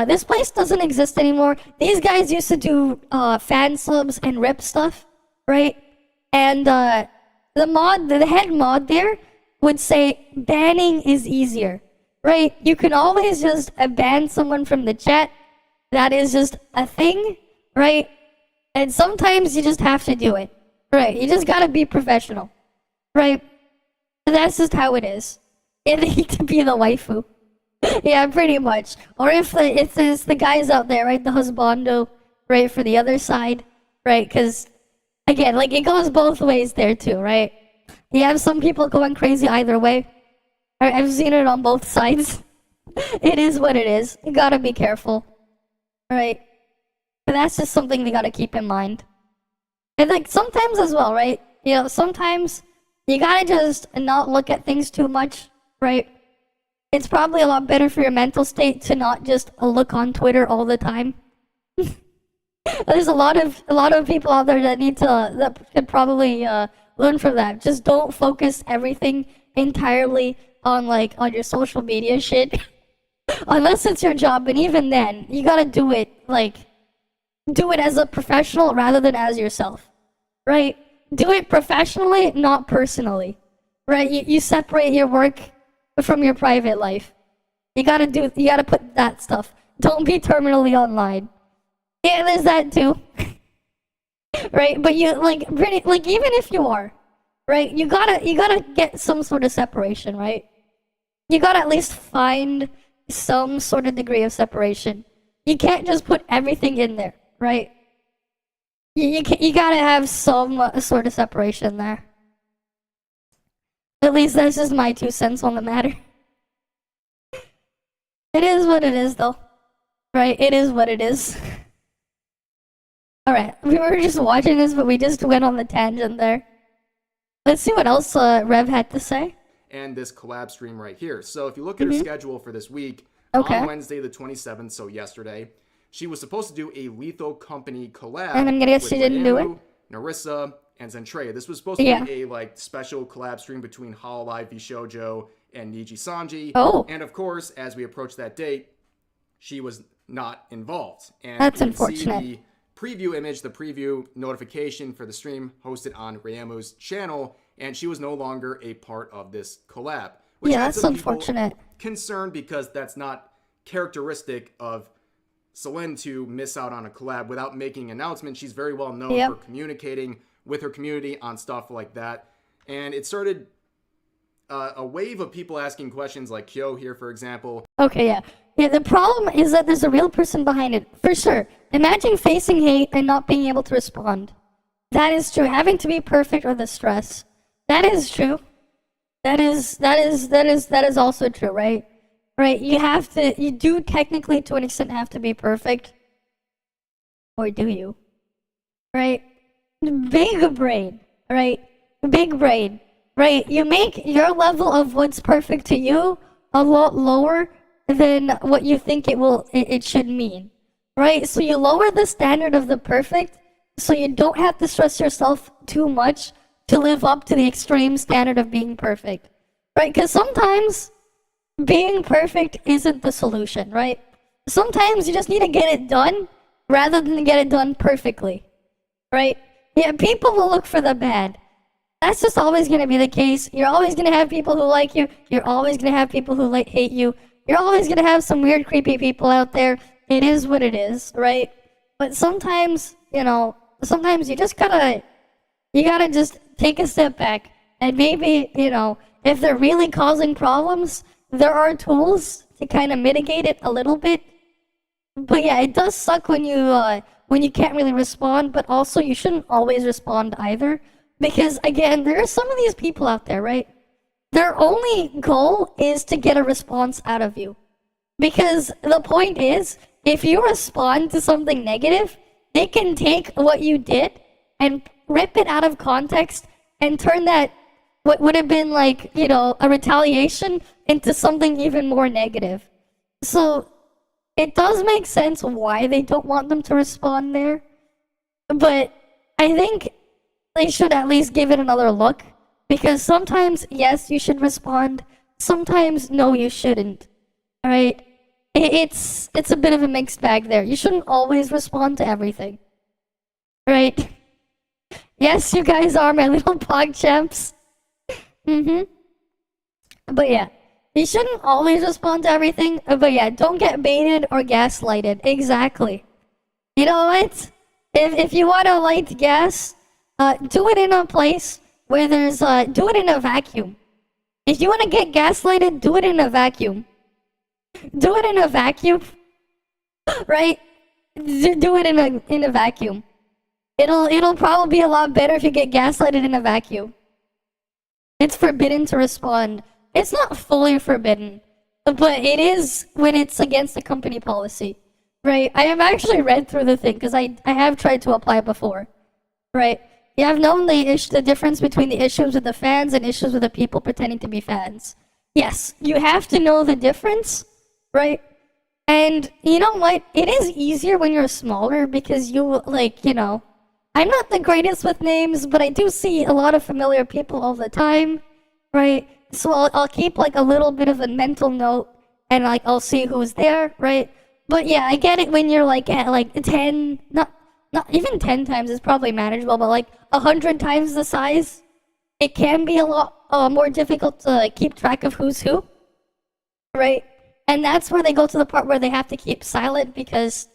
This place doesn't exist anymore. These guys used to do fan subs and rip stuff, right? And the head mod there would say, banning is easier. Right, you can always just ban someone from the chat. That is just a thing, right? And sometimes you just have to do it, right? You just gotta be professional, right? That's just how it is. You need to be the waifu. Yeah, pretty much. Or if it's the guys out there, right? The husbando, right? For the other side, right? Because, again, like, it goes both ways there too, right? You have some people going crazy either way. I've seen it on both sides. It is what it is. You gotta be careful. Right? But that's just something they gotta keep in mind. And like sometimes as well, right? Sometimes you gotta just not look at things too much, right? It's probably a lot better for your mental state to not just look on Twitter all the time. There's a lot of people out there that could probably learn from that. Just don't focus everything entirely on your social media shit, unless it's your job. And even then, you gotta do it as a professional rather than as yourself, right? Do it professionally, not personally, right? You separate your work from your private life. You gotta put that stuff. Don't be terminally online. Yeah, there's that too. Right? But you even if you are, right, you gotta get some sort of separation, right? You gotta at least find some sort of degree of separation. You can't just put everything in there, right? You gotta have some sort of separation there. At least that's just my 2 cents on the matter. It is what it is, though. Right? It is what it is. Alright, we were just watching this, but we just went on the tangent there. Let's see what else Rev had to say. And this collab stream right here. So if you look at her schedule for this week, Okay. on Wednesday the 27th, so yesterday, she was supposed to do a Lethal Company collab And I'm gonna guess she didn't do it? Narissa, and Zentreya. This was supposed to be a special collab stream between ToFLive, Vshoujo, and Niji Sanji. Oh. And of course, as we approach that date, she was not involved. And That's you can see unfortunate. the preview image, the preview notification for the stream hosted on Ryamu's channel, and she was no longer a part of this collab. Which had That's some people unfortunate. concerned because that's not characteristic of Selene to miss out on a collab without making an announcement. She's very well known for communicating with her community on stuff like that. And it started a wave of people asking questions like Kyo here, for example. Okay, yeah. Yeah, the problem is that there's a real person behind it, for sure. Imagine facing hate and not being able to respond. That is true. Having to be perfect or the stress. That is true. That is also true, right? Right, you do technically to an extent have to be perfect. Or do you? Right? Big brain, right? Big brain, right? You make your level of what's perfect to you a lot lower than what you think it should mean, right? So you lower the standard of the perfect so you don't have to stress yourself too much to live up to the extreme standard of being perfect, right? Because sometimes being perfect isn't the solution, right? Sometimes you just need to get it done rather than get it done perfectly, right? Yeah, people will look for the bad. That's just always going to be the case. You're always going to have people who like you. You're always going to have people who hate you. You're always going to have some weird, creepy people out there. It is what it is, right? But sometimes, sometimes you just gotta just take a step back. And maybe, if they're really causing problems, there are tools to kind of mitigate it a little bit. But yeah, it does suck when you can't really respond, but also you shouldn't always respond either. Because again, there are some of these people out there, right? Their only goal is to get a response out of you. Because the point is, if you respond to something negative, they can take what you did and rip it out of context and turn that, what would have been a retaliation, into something even more negative. So it does make sense why they don't want them to respond there. But I think they should at least give it another look. Because sometimes, yes, you should respond. Sometimes, no, you shouldn't. Alright? It's a bit of a mixed bag there. You shouldn't always respond to everything. Right? Yes, you guys are my little pog champs. But yeah, you shouldn't always respond to everything. But yeah, don't get baited or gaslighted. Exactly. You know what? If you want to light gas, do it in a place where there's, do it in a vacuum. If you want to get gaslighted, do it in a vacuum. Do it in a vacuum. Right? Do it in a vacuum. It'll probably be a lot better if you get gaslighted in a vacuum. It's forbidden to respond. It's not fully forbidden, but it is when it's against the company policy. Right? I have actually read through the thing because I have tried to apply before. Right? You have known the difference between the issues with the fans and issues with the people pretending to be fans. Yes, you have to know the difference, right? And you know what? It is easier when you're smaller because you, like, you know, I'm not the greatest with names, but I do see a lot of familiar people all the time, right? So I'll keep, like, a little bit of a mental note, and, like, I'll see who's there, right? But yeah, I get it when you're, like, at, like, 10, not even 10 times is probably manageable, but, like, 100 times the size, it can be a lot more difficult to, like, keep track of who's who, right? And that's where they go to the part where they have to keep silent because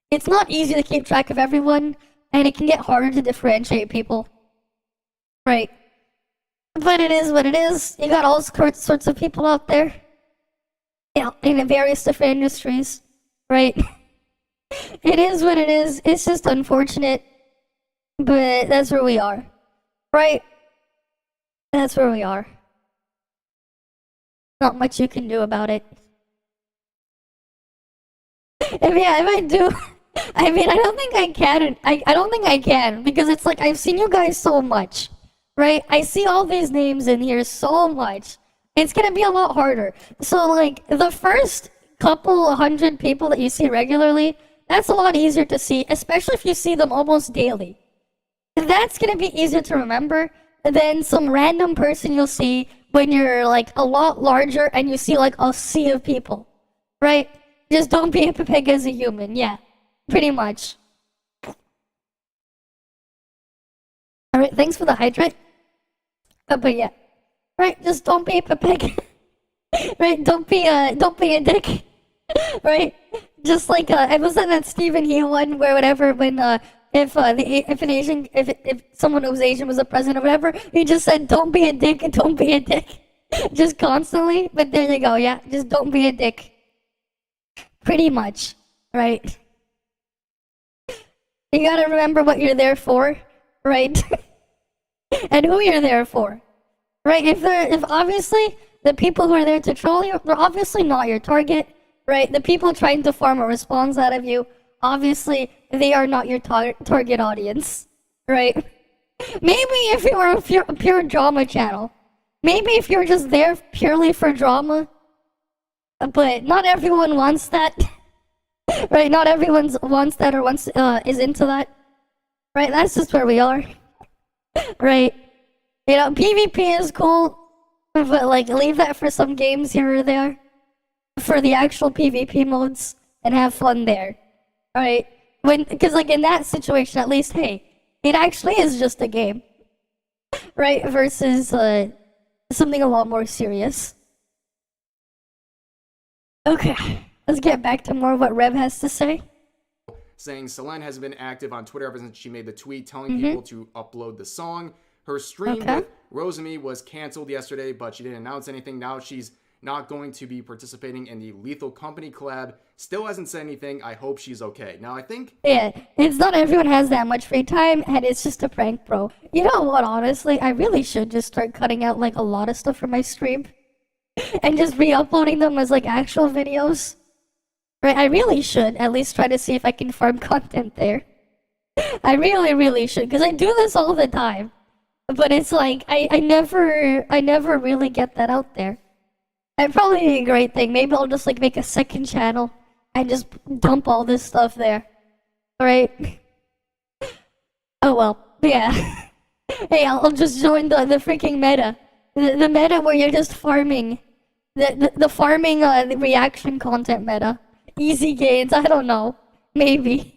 it's not easy to keep track of everyone, and it can get harder to differentiate people. Right. But it is what it is. You got all sorts of people out there. Yeah, in various different industries. Right. It is what it is. It's just unfortunate. But that's where we are. Right? That's where we are. Not much you can do about it. If I do, I mean, I don't think I can. I don't think I can because it's like I've seen you guys so much, right? I see all these names in here so much. It's gonna be a lot harder. So like the first couple 100 people that you see regularly, that's a lot easier to see, especially if you see them almost daily. That's gonna be easier to remember than some random person you'll see when you're like a lot larger and you see like a sea of people, right? Just don't be a pig as a human, yeah, pretty much. Alright, thanks for the hydrate. But yeah, right, just don't be a pig. Right, don't be a dick. Right? Just like I was in that Stephen He one where whatever when if someone who was Asian was a president or whatever, he just said don't be a dick and don't be a dick. Just constantly, but there you go, yeah, just don't be a dick. Pretty much, right? You gotta remember what you're there for, right? And who you're there for, right? If obviously the people who are there to troll you, they're obviously not your target, right? The people trying to farm a response out of you, obviously they are not your target audience, right? Maybe if you were a pure drama channel, maybe if you're just there purely for drama, but not everyone wants that, right? Not everyone wants that or is into that, right? That's just where we are, right? You know, PvP is cool, but like leave that for some games here or there, for the actual PvP modes, and have fun there, right? Because like in that situation, at least, hey, it actually is just a game, right? Versus something a lot more serious. Okay, let's get back to more of what Rev has to say. Saying Selene hasn't been active on Twitter ever since she made the tweet telling people to upload the song. Her stream with Rosemi was canceled yesterday, but she didn't announce anything. Now she's not going to be participating in the Lethal Company collab. Still hasn't said anything. I hope she's okay. Now, I think... Yeah, it's not everyone has that much free time, and it's just a prank, bro. You know what, honestly? I really should just start cutting out, like, a lot of stuff from my stream. And just re-uploading them as, like, actual videos. Right, I really should at least try to see if I can farm content there. I really should, because I do this all the time. But it's like, I never really get that out there. It'd probably be a great thing. Maybe I'll just like make a second channel and just dump all this stuff there. Right? Oh well, yeah. Hey, I'll just join the freaking meta. The meta where you're just farming. The farming the reaction content meta. Easy gains, I don't know. Maybe.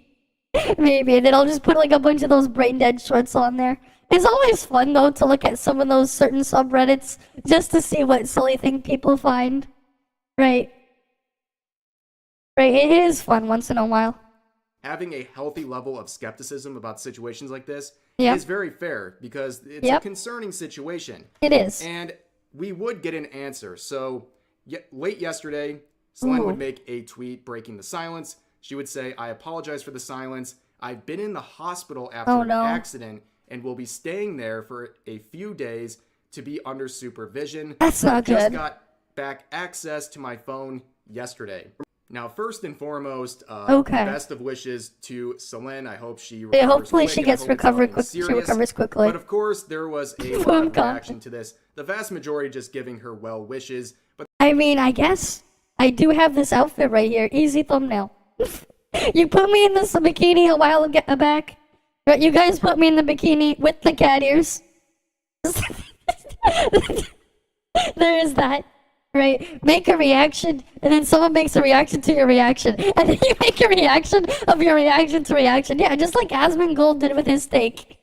Maybe. And then I'll just put like a bunch of those brain dead shorts on there. It's always fun though to look at some of those certain subreddits just to see what silly thing people find. Right? Right, it is fun once in a while. Having a healthy level of skepticism about situations like this is very fair because it's a concerning situation. It is. And we would get an answer. So late yesterday, Selene would make a tweet breaking the silence. She would say, I apologize for the silence. I've been in the hospital after an accident and will be staying there for a few days to be under supervision. That's not good. Just got back access to my phone yesterday. Now, first and foremost, best of wishes to Selene. I hope she recovers hopefully quick. she gets recovered quickly. She recovers quickly. But of course, there was a lot of reaction to this. The vast majority just giving her well wishes. But I mean, I guess I do have this outfit right here. Easy thumbnail. You put me in this bikini a while back. Right, you guys put me in the bikini with the cat ears. There is that. Right? Make a reaction, and then someone makes a reaction to your reaction. And then you make a reaction of your reaction to reaction. Yeah, just like Asmongold did with his steak.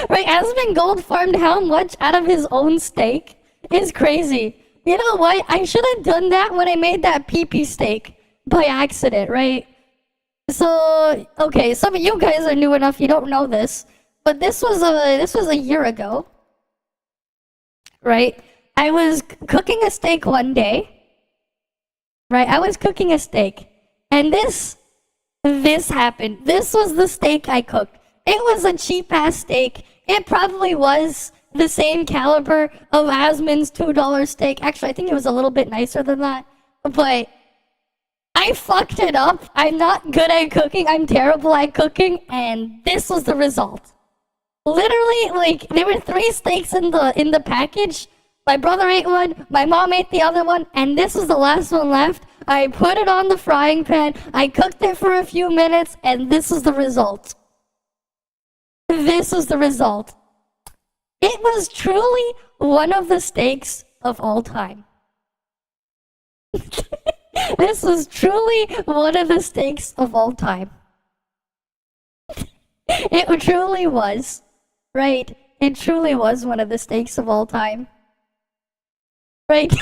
Right? Asmongold farmed how much out of his own steak? Is crazy. You know what? I should have done that when I made that pee-pee steak. By accident, right? So, okay, some of you guys are new enough, you don't know this. But this was a year ago. Right? I was cooking a steak one day. Right? I was cooking a steak. And this happened. This was the steak I cooked. It was a cheap-ass steak. It probably was the same caliber of Asmon's $2 steak. Actually, I think it was a little bit nicer than that. But I fucked it up. I'm not good at cooking. I'm terrible at cooking. And this was the result. Literally, like, there were 3 steaks in the package. My brother ate one, my mom ate the other one, and this was the last one left. I put it on the frying pan, I cooked it for a few minutes, and this was the result. This was the result. It was truly one of the steaks of all time. This was truly one of the steaks of all time. It truly was. Right? It truly was one of the steaks of all time. Right?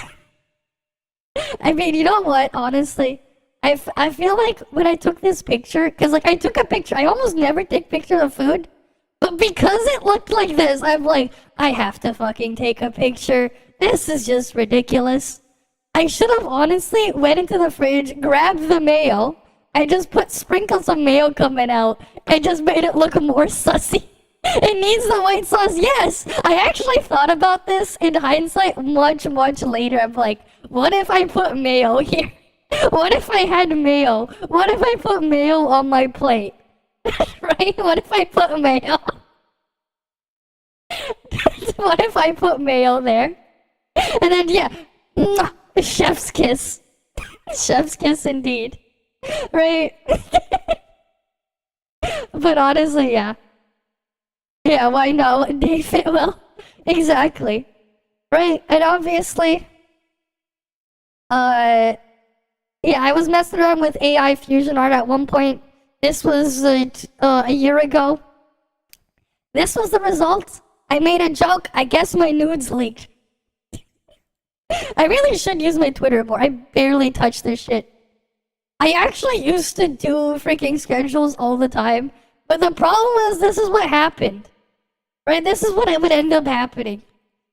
I mean, you know what? Honestly, I feel like when I took this picture, because like I took a picture, I almost never take pictures of food, but because it looked like this, I'm like, I have to fucking take a picture. This is just ridiculous. I should have honestly went into the fridge, grabbed the mayo, and just put sprinkles of mayo coming out, and just made it look more sussy. It needs the white sauce, yes! I actually thought about this in hindsight much later. I'm like, what if I put mayo here? What if I had mayo? What if I put mayo on my plate? Right? What if I put mayo? What if I put mayo there? And then, yeah, chef's kiss. Chef's kiss indeed. Right? But honestly, yeah. Yeah, why not? They fit well. Exactly. Right, and obviously, yeah, I was messing around with AI fusion art at one point. This was a year ago. This was the result. I made a joke. I guess my nudes leaked. I really should use my Twitter more. I barely touch this shit. I actually used to do freaking schedules all the time. But the problem is, this is what happened. Right? This is what would end up happening.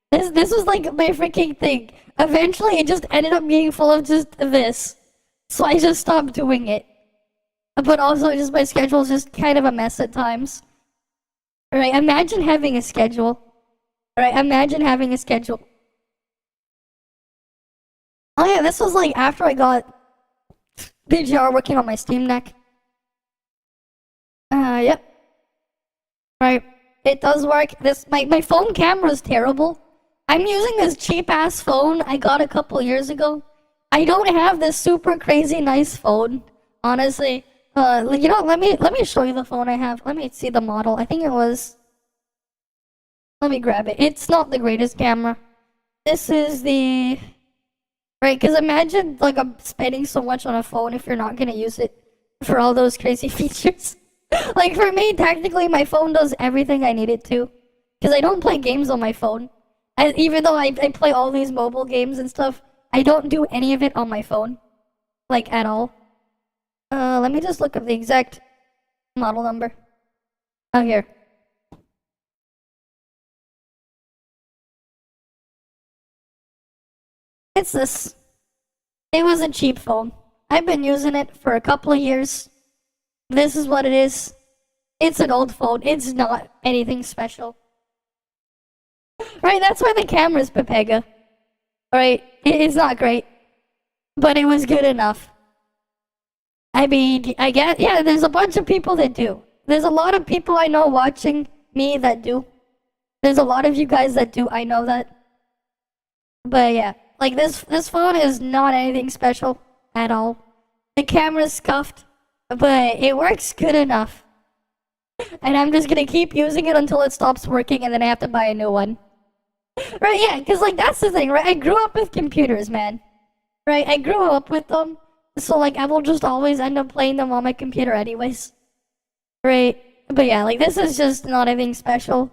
This was like my freaking thing. Eventually, it just ended up being full of just this. So I just stopped doing it. But also, just my schedule is just kind of a mess at times. Right? Imagine having a schedule. Right? Imagine having a schedule. Oh yeah, this was like after I got BGR working on my Steam Deck. Yep. Right. It does work. My phone camera is terrible. I'm using this cheap ass phone I got a couple years ago. I don't have this super crazy nice phone, honestly. You know, let me show you the phone I have. Let me see the model. I think it was. Let me grab it. It's not the greatest camera. This is the. Right, because imagine like I'm spending so much on a phone if you're not gonna use it for all those crazy features. Like for me, technically my phone does everything I need it to. Because I don't play games on my phone. Even though I play all these mobile games and stuff, I don't do any of it on my phone. Like at all. Let me just look up the exact model number. Oh, here. It's this. It was a cheap phone. I've been using it for a couple of years. This is what it is. It's an old phone. It's not anything special. Right, that's why the camera's Pepega. Right, it's not great. But it was good enough. I mean, I guess, yeah, there's a bunch of people that do. There's a lot of people I know watching me that do. There's a lot of you guys that do, I know that. But yeah, like this phone is not anything special at all. The camera's scuffed, but it works good enough. And I'm just gonna keep using it until it stops working, and then I have to buy a new one. Right, yeah, because, like, that's the thing, right? I grew up with computers, man. Right, I grew up with them, so, like, I will just always end up playing them on my computer anyways. Right, but yeah, like, this is just not anything special.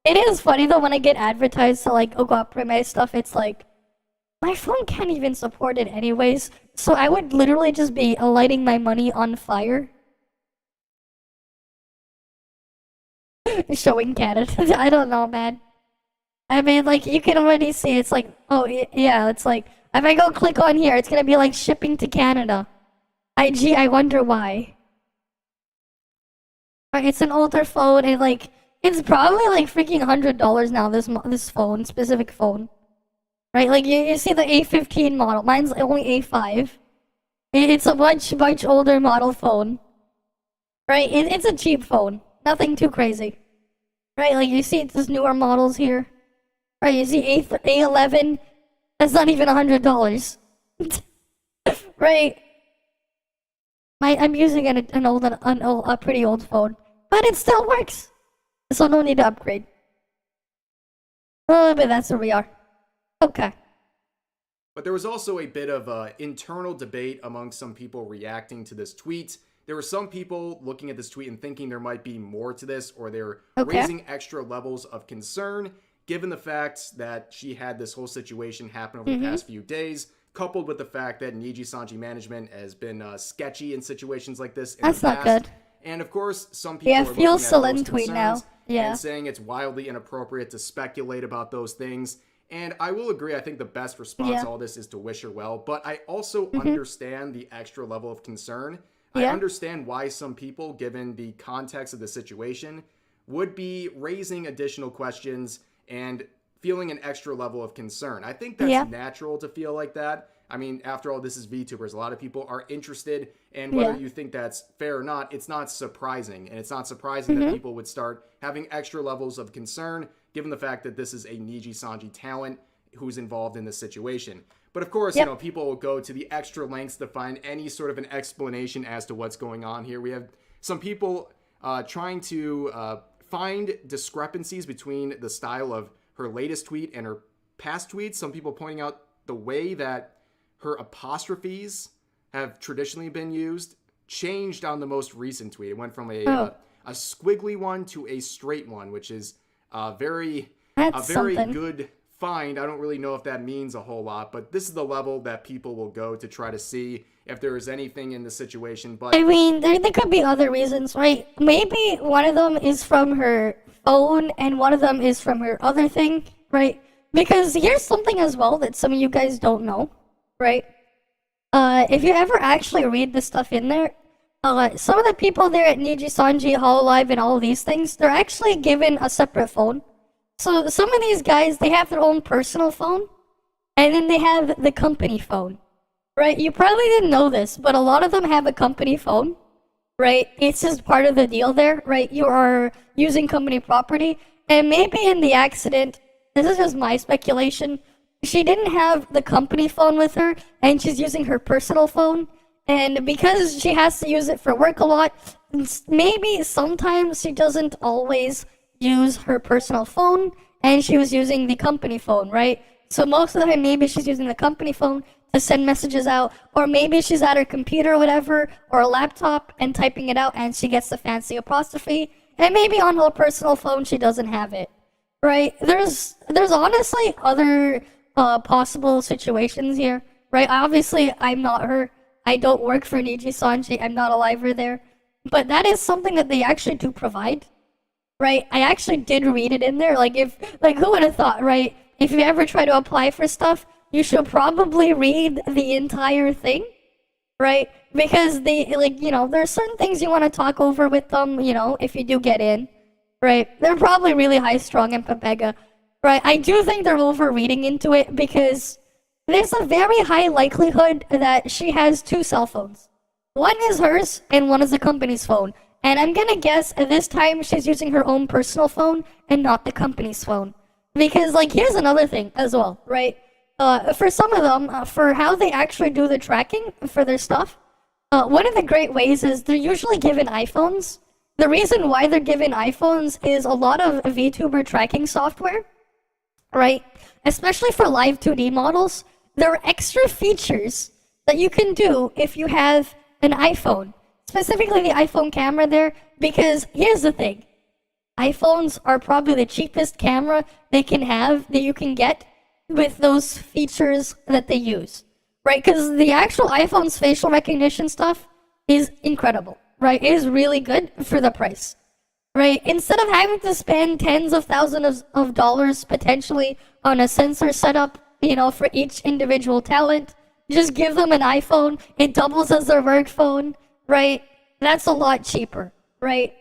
It is funny, though, when I get advertised to, like, Ogoprime stuff, it's like, my phone can't even support it anyways, so I would literally just be lighting my money on fire. Showing Canada. I don't know, man. I mean, like, you can already see, it's like, oh, yeah, it's like, if I go click on here, it's gonna be like shipping to Canada. Gee, I wonder why. Right, it's an older phone, and, like, it's probably, like, freaking $100 now, this phone, specific phone. Right, like, you see the A15 model, mine's only A5. It's a much older model phone. Right, it's a cheap phone, nothing too crazy. Right, like, you see these newer models here. Right, you see A11, that's not even $100. Right. I'm using a pretty old phone, but it still works. So no need to upgrade. But that's where we are. Okay. But there was also a bit of internal debate among some people reacting to this tweet. There were some people looking at this tweet and thinking there might be more to this, or they're raising extra levels of concern, given the fact that she had this whole situation happen over the past few days, coupled with the fact that Niji Sanji management has been sketchy in situations like this in the past. That's not good. And of course, some people are looking at those tweet now. and saying it's wildly inappropriate to speculate about those things. And I will agree, I think the best response to all this is to wish her well, but I also understand the extra level of concern. I understand why some people, given the context of the situation, would be raising additional questions and feeling an extra level of concern. I think that's natural to feel like that. I mean, after all, this is VTubers. A lot of people are interested, and whether you think that's fair or not, it's not surprising. And it's not surprising that people would start having extra levels of concern, given the fact that this is a Niji Sanji talent who's involved in this situation. But of course, you know, people will go to the extra lengths to find any sort of an explanation as to what's going on here. We have some people trying to find discrepancies between the style of her latest tweet and her past tweets. Some people pointing out the way that her apostrophes have traditionally been used changed on the most recent tweet. It went from a squiggly one to a straight one, which is a very good find. I don't really know if that means a whole lot, but this is the level that people will go to try to see if there is anything in the situation. But I mean, there could be other reasons, right? Maybe one of them is from her phone and one of them is from her other thing, right? Because here's something as well that some of you guys don't know, right? If you ever actually read the stuff in there, some of the people there at Niji Sanji, HoloLive, and all of these things, they're actually given a separate phone. So some of these guys, they have their own personal phone, and then they have the company phone, right? You probably didn't know this, but a lot of them have a company phone, right? It's just part of the deal there, right? You are using company property, and maybe in the accident, this is just my speculation, she didn't have the company phone with her, and she's using her personal phone, and because she has to use it for work a lot, maybe sometimes she doesn't always use her personal phone, and she was using the company phone, right? So most of the time, maybe she's using the company phone to send messages out, or maybe she's at her computer or whatever, or a laptop, and typing it out, and she gets the fancy apostrophe, and maybe on her personal phone, she doesn't have it, right? There's honestly other possible situations here, right? Obviously, I'm not her. I don't work for Niji Sanji. I'm not a liver there. But that is something that they actually do provide, right? I actually did read it in there. Like, who would have thought, right? If you ever try to apply for stuff, you should probably read the entire thing, right? Because there are certain things you want to talk over with them, if you do get in, right? They're probably really high-strung in Pepega, right? I do think they're over-reading into it because there's a very high likelihood that she has two cell phones. One is hers, and one is the company's phone. And I'm gonna guess at this time she's using her own personal phone and not the company's phone. Because, here's another thing as well, right? For some of them, for how they actually do the tracking for their stuff, one of the great ways is they're usually given iPhones. The reason why they're given iPhones is a lot of Vtuber tracking software, right? Especially for live 2D models, there are extra features that you can do if you have an iPhone, specifically the iPhone camera there, because here's the thing. iPhones are probably the cheapest camera they can have that you can get with those features that they use, right? Because the actual iPhone's facial recognition stuff is incredible, right? It is really good for the price, right? Instead of having to spend tens of thousands of dollars potentially on a sensor setup, you know, for each individual talent, just give them an iPhone. It doubles as their work phone, right? That's a lot cheaper, right?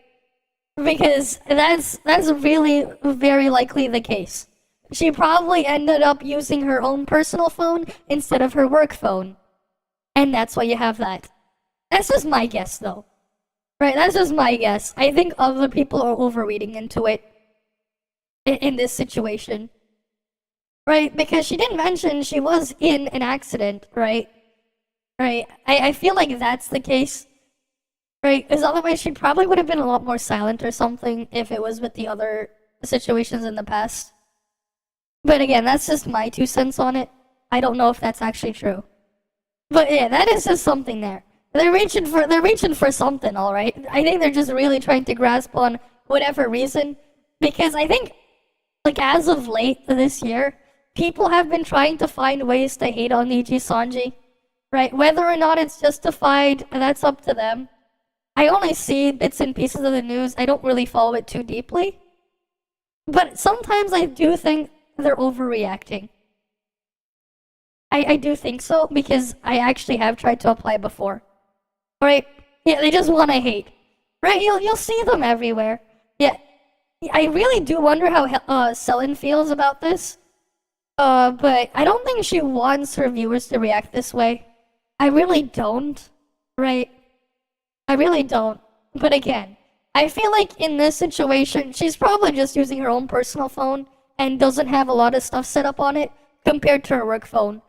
Because that's really very likely the case. She probably ended up using her own personal phone instead of her work phone. And that's why you have that. That's just my guess, though. Right, that's just my guess. I think other people are overreading into it in this situation. Right, because she didn't mention she was in an accident, right? Right, I feel like that's the case. Right, because otherwise she probably would have been a lot more silent or something if it was with the other situations in the past. But again, that's just my 2 cents on it. I don't know if that's actually true. But yeah, that is just something there. They're reaching for something, alright? I think they're just really trying to grasp on whatever reason. Because I think, like, as of late this year, people have been trying to find ways to hate on Niji Sanji. Right? Whether or not it's justified, that's up to them. I only see bits and pieces of the news. I don't really follow it too deeply. But sometimes I do think they're overreacting. I do think so, because I actually have tried to apply before. Right? Yeah, they just want to hate. Right? You'll see them everywhere. Yeah. I really do wonder how Selin feels about this. But I don't think she wants her viewers to react this way. I really don't. Right? I really don't. But again, I feel like in this situation, she's probably just using her own personal phone and doesn't have a lot of stuff set up on it compared to her work phone.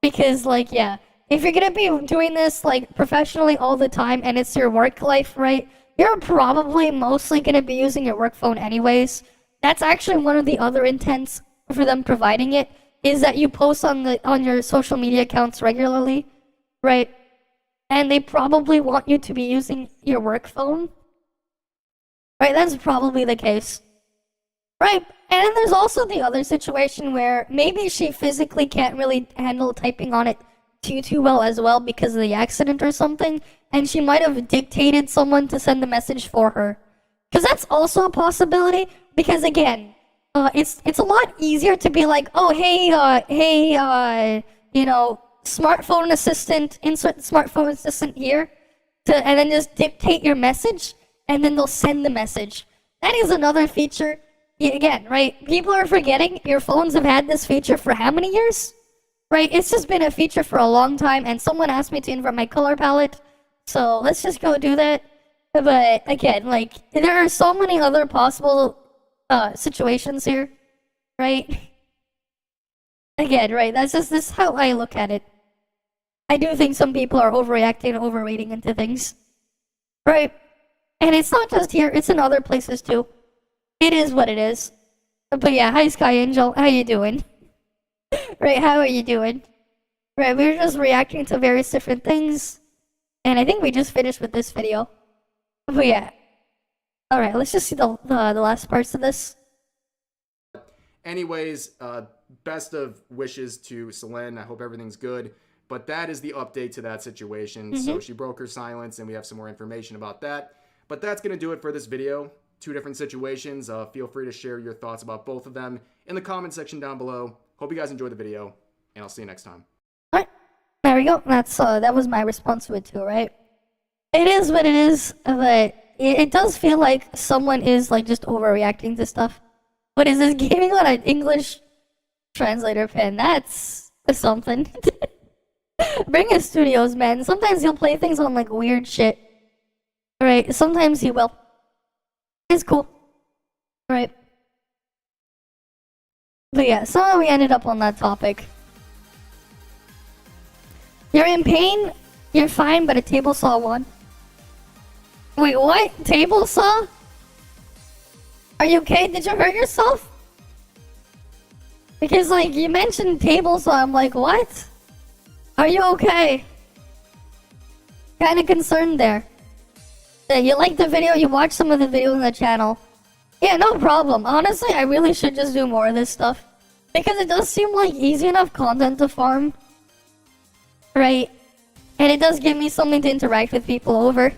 Because, like, yeah, if you're gonna be doing this, like, professionally all the time and it's your work life, right, you're probably mostly gonna be using your work phone anyways. That's actually one of the other intents for them providing it, is that you post on your social media accounts regularly, right? And they probably want you to be using your work phone. Right, that's probably the case. Right, and then there's also the other situation where maybe she physically can't really handle typing on it too well as well because of the accident or something, and she might have dictated someone to send the message for her. Because that's also a possibility, because again, it's a lot easier to be like, oh, hey, you know, smartphone assistant, insert smartphone assistant here, and then just dictate your message, and then they'll send the message. That is another feature. Again, right, people are forgetting your phones have had this feature for how many years? Right, it's just been a feature for a long time, and someone asked me to invert my color palette, so let's just go do that. But again, like, there are so many other possible situations here, right? Again, right, this is how I look at it. I do think some people are overreacting and overreading into things. Right? And it's not just here, it's in other places too. It is what it is. But yeah, hi Sky Angel, how you doing? Right, how are you doing? Right, we were just reacting to various different things. And I think we just finished with this video. But yeah. Alright, let's just see the last parts of this. Anyways, best of wishes to Selene. I hope everything's good. But that is the update to that situation. So she broke her silence, and we have some more information about that. But that's going to do it for this video. 2 different situations. Feel free to share your thoughts about both of them in the comment section down below. Hope you guys enjoyed the video, and I'll see you next time. Alright, there we go. That was my response to it too, right? It is what it is, but it does feel like someone is like just overreacting to stuff. What is this, gaming on an English translator pen? That's something. Bring us studios, man. Sometimes he'll play things on like weird shit. Right, sometimes he will. It's cool. Right. But yeah, somehow we ended up on that topic. You're in pain? You're fine, but a table saw won. Wait, what? Table saw? Are you okay? Did you hurt yourself? Because, like, you mentioned table saw, I'm like, what? Are you okay? Kinda concerned there. You liked the video, you watched some of the videos on the channel. Yeah, no problem. Honestly, I really should just do more of this stuff. Because it does seem like easy enough content to farm. Right? And it does give me something to interact with people over.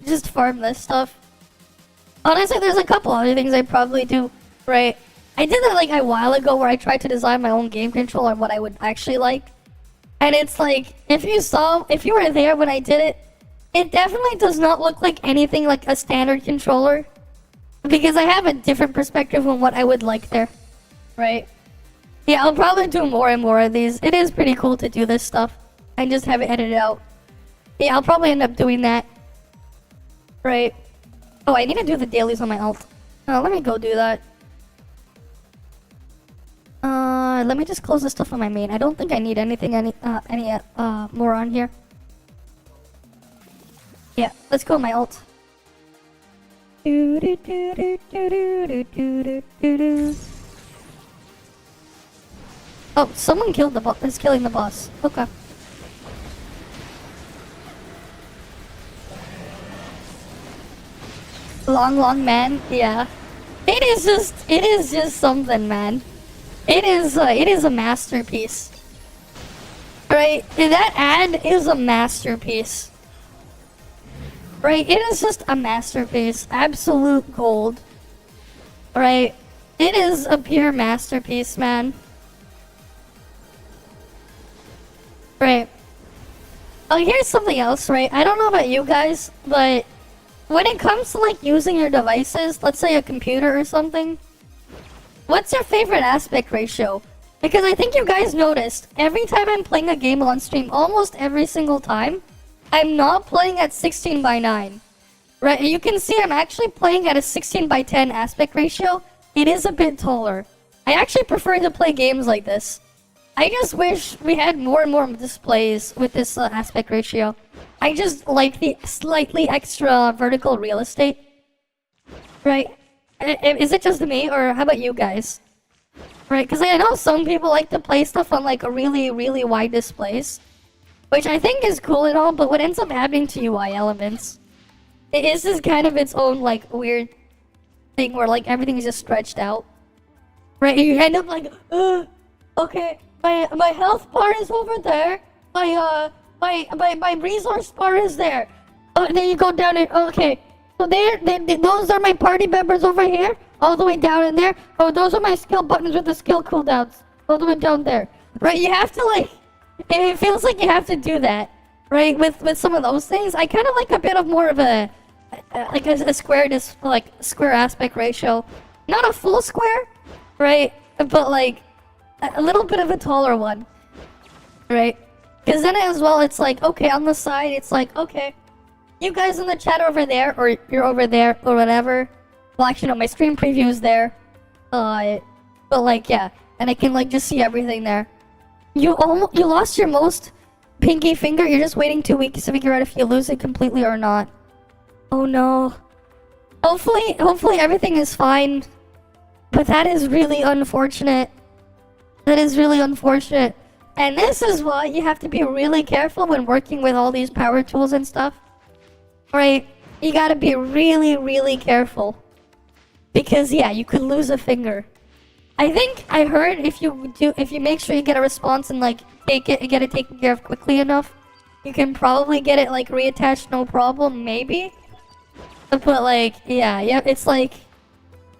Just farm this stuff. Honestly, there's a couple other things I probably do. Right? I did that like a while ago where I tried to design my own game controller and what I would actually like. And it's like, if you were there when I did it, it definitely does not look like anything like a standard controller. Because I have a different perspective on what I would like there. Right? Yeah, I'll probably do more and more of these. It is pretty cool to do this stuff. I just have it edited out. Yeah, I'll probably end up doing that. Right. Oh, I need to do the dailies on my alt. Let me go do that. Let me just close this stuff on my main. I don't think I need anything more on here. Yeah, let's go on my alt. Oh, someone killed the boss. Is killing the boss. Okay. Long man. Yeah. It is just something, man. It is a masterpiece. Right? That ad is a masterpiece. Right? It is just a masterpiece. Absolute gold. Right? It is a pure masterpiece, man. Right. Oh, here's something else, right? I don't know about you guys, but when it comes to like using your devices, let's say a computer or something, what's your favorite aspect ratio? Because I think you guys noticed, every time I'm playing a game on stream, almost every single time, I'm not playing at 16:9. Right? You can see I'm actually playing at a 16:10 aspect ratio. It is a bit taller. I actually prefer to play games like this. I just wish we had more and more displays with this aspect ratio. I just like the slightly extra vertical real estate. Right? Is it just me, or how about you guys? Right? Because I know some people like to play stuff on like a really, really wide displays. Which I think is cool and all, but what ends up happening to UI elements, it is just kind of its own like weird thing where like everything is just stretched out. Right? You end up like, okay. My health bar is over there. My resource bar is there. Oh, and then you go down and okay. So those are my party members over here, all the way down in there. Oh, those are my skill buttons with the skill cooldowns, all the way down there. Right? You have to like, it feels like you have to do that, right? With some of those things, I kind of like a bit of more of a square aspect ratio, not a full square, right? But like a little bit of a taller one, right? Because then as well, it's like, okay, on the side, it's like, okay, you guys in the chat over there, or you're over there, or whatever. Well, actually, no, my screen preview is there. But like, yeah, and I can like just see everything there. You lost your most pinky finger. You're just waiting 2 weeks to figure out if you lose it completely or not. Oh no. Hopefully everything is fine. But that is really unfortunate. That is really unfortunate. And this is why you have to be really careful when working with all these power tools and stuff. Right? You gotta be really, really careful. Because yeah, you could lose a finger. I think I heard if you make sure you get a response and like get it taken care of quickly enough, you can probably get it like reattached no problem, maybe. But like yeah, it's like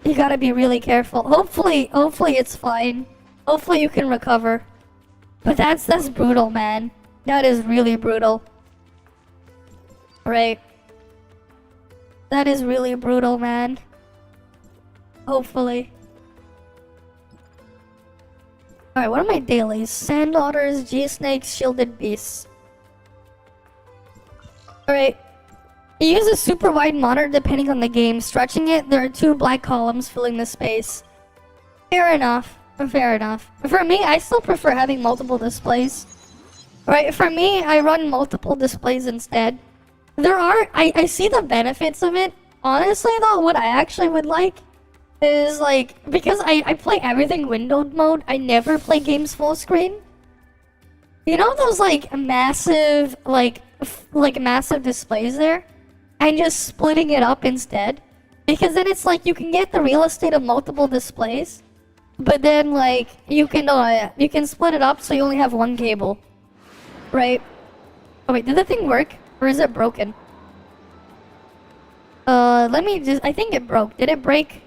you gotta be really careful. Hopefully it's fine. Hopefully you can recover. But that's brutal, man. That is really brutal. Right. That is really brutal, man. Hopefully. Alright, what are my dailies? Sand otters, G-snakes, shielded beasts. Alright. You use a super wide monitor depending on the game. Stretching it, there are 2 black columns filling the space. Fair enough. Fair enough. For me, I still prefer having multiple displays. Right, for me, I run multiple displays instead. I see the benefits of it. Honestly though, what I actually would like is like, because I play everything windowed mode, I never play games full screen. You know those like massive, like massive displays there? And just splitting it up instead? Because then it's like you can get the real estate of multiple displays, but then like you can split it up so you only have one cable. Right? Oh wait, did the thing work? Or is it broken? Let me just... I think it broke. Did it break?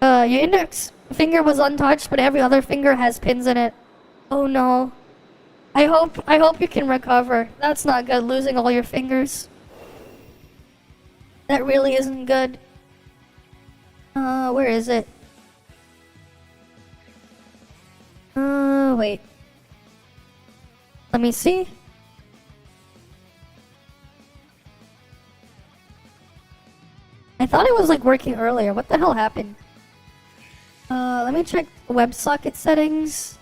Your index finger was untouched, but every other finger has pins in it. Oh no. I hope you can recover. That's not good, losing all your fingers. That really isn't good. Where is it? Wait. Let me see. I thought it was like working earlier. What the hell happened? Let me check WebSocket settings.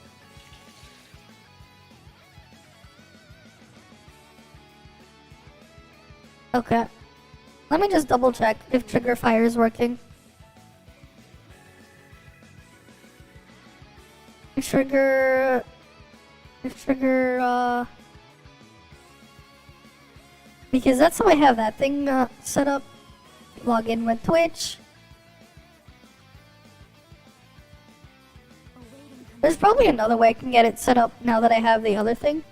Okay. Let me just double check if trigger fire is working. Trigger, because that's how I have that thing set up. Log in with Twitch. There's probably another way I can get it set up now that I have the other thing.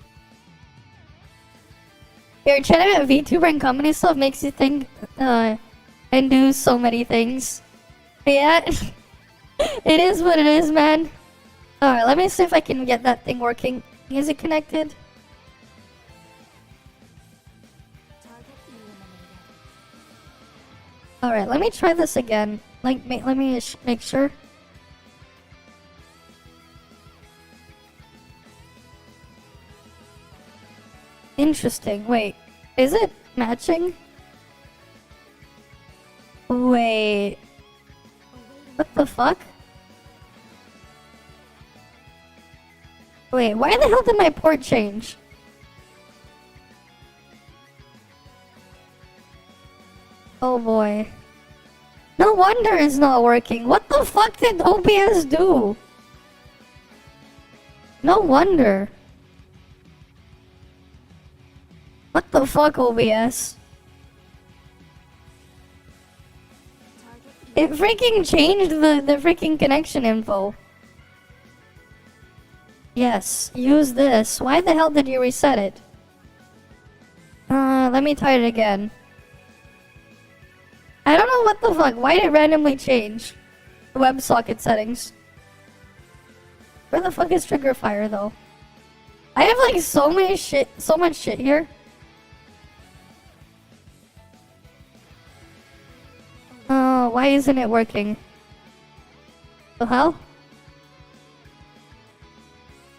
Your chatting at Vtuber and company stuff makes you think and do so many things. Yeah, it is what it is, man. Alright, let me see if I can get that thing working. Is it connected? Alright, let me try this again. Like, let me make sure. Interesting. Wait, is it matching? Wait. What the fuck? Wait, why the hell did my port change? Oh boy. No wonder it's not working. What the fuck did OBS do? No wonder. What the fuck, OBS? It freaking changed the freaking connection info. Yes, use this. Why the hell did you reset it? Let me try it again. I don't know what the fuck. Why did it randomly change the WebSocket settings? Where the fuck is trigger fire though? I have like so much shit here. Why isn't it working? The hell?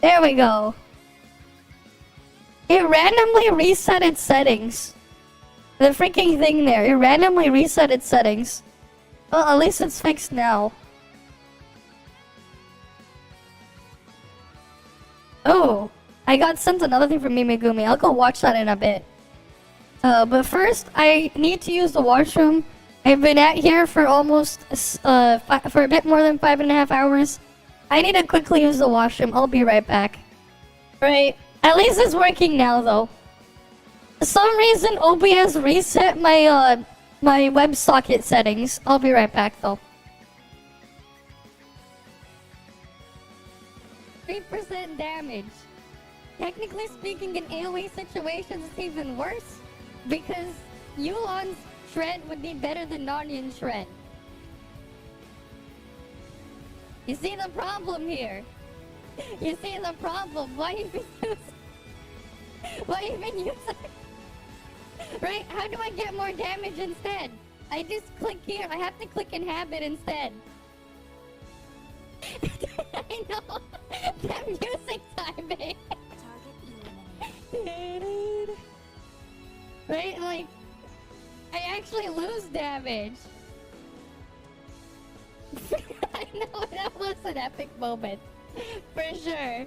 There we go. It randomly reset its settings. The freaking thing there. It randomly reset its settings. Well, at least it's fixed now. Oh, I got sent another thing from Mimigumi. I'll go watch that in a bit. But first, I need to use the washroom. I've been at here for almost, for a bit more than 5.5 hours. I need to quickly use the washroom. I'll be right back. Right. At least it's working now, though. For some reason, OBS reset my, my WebSocket settings. I'll be right back, though. 3% damage. Technically speaking, in AoE situations, it's even worse. Because Yulon's shred would be better than Narnian's shred. You see the problem here? You see the problem? Why even use... Why even use it? Right? How do I get more damage instead? I just click here. I have to click inhabit instead. I know. That music timing. Right? Like, I actually lose damage. I know, that was an epic moment. For sure.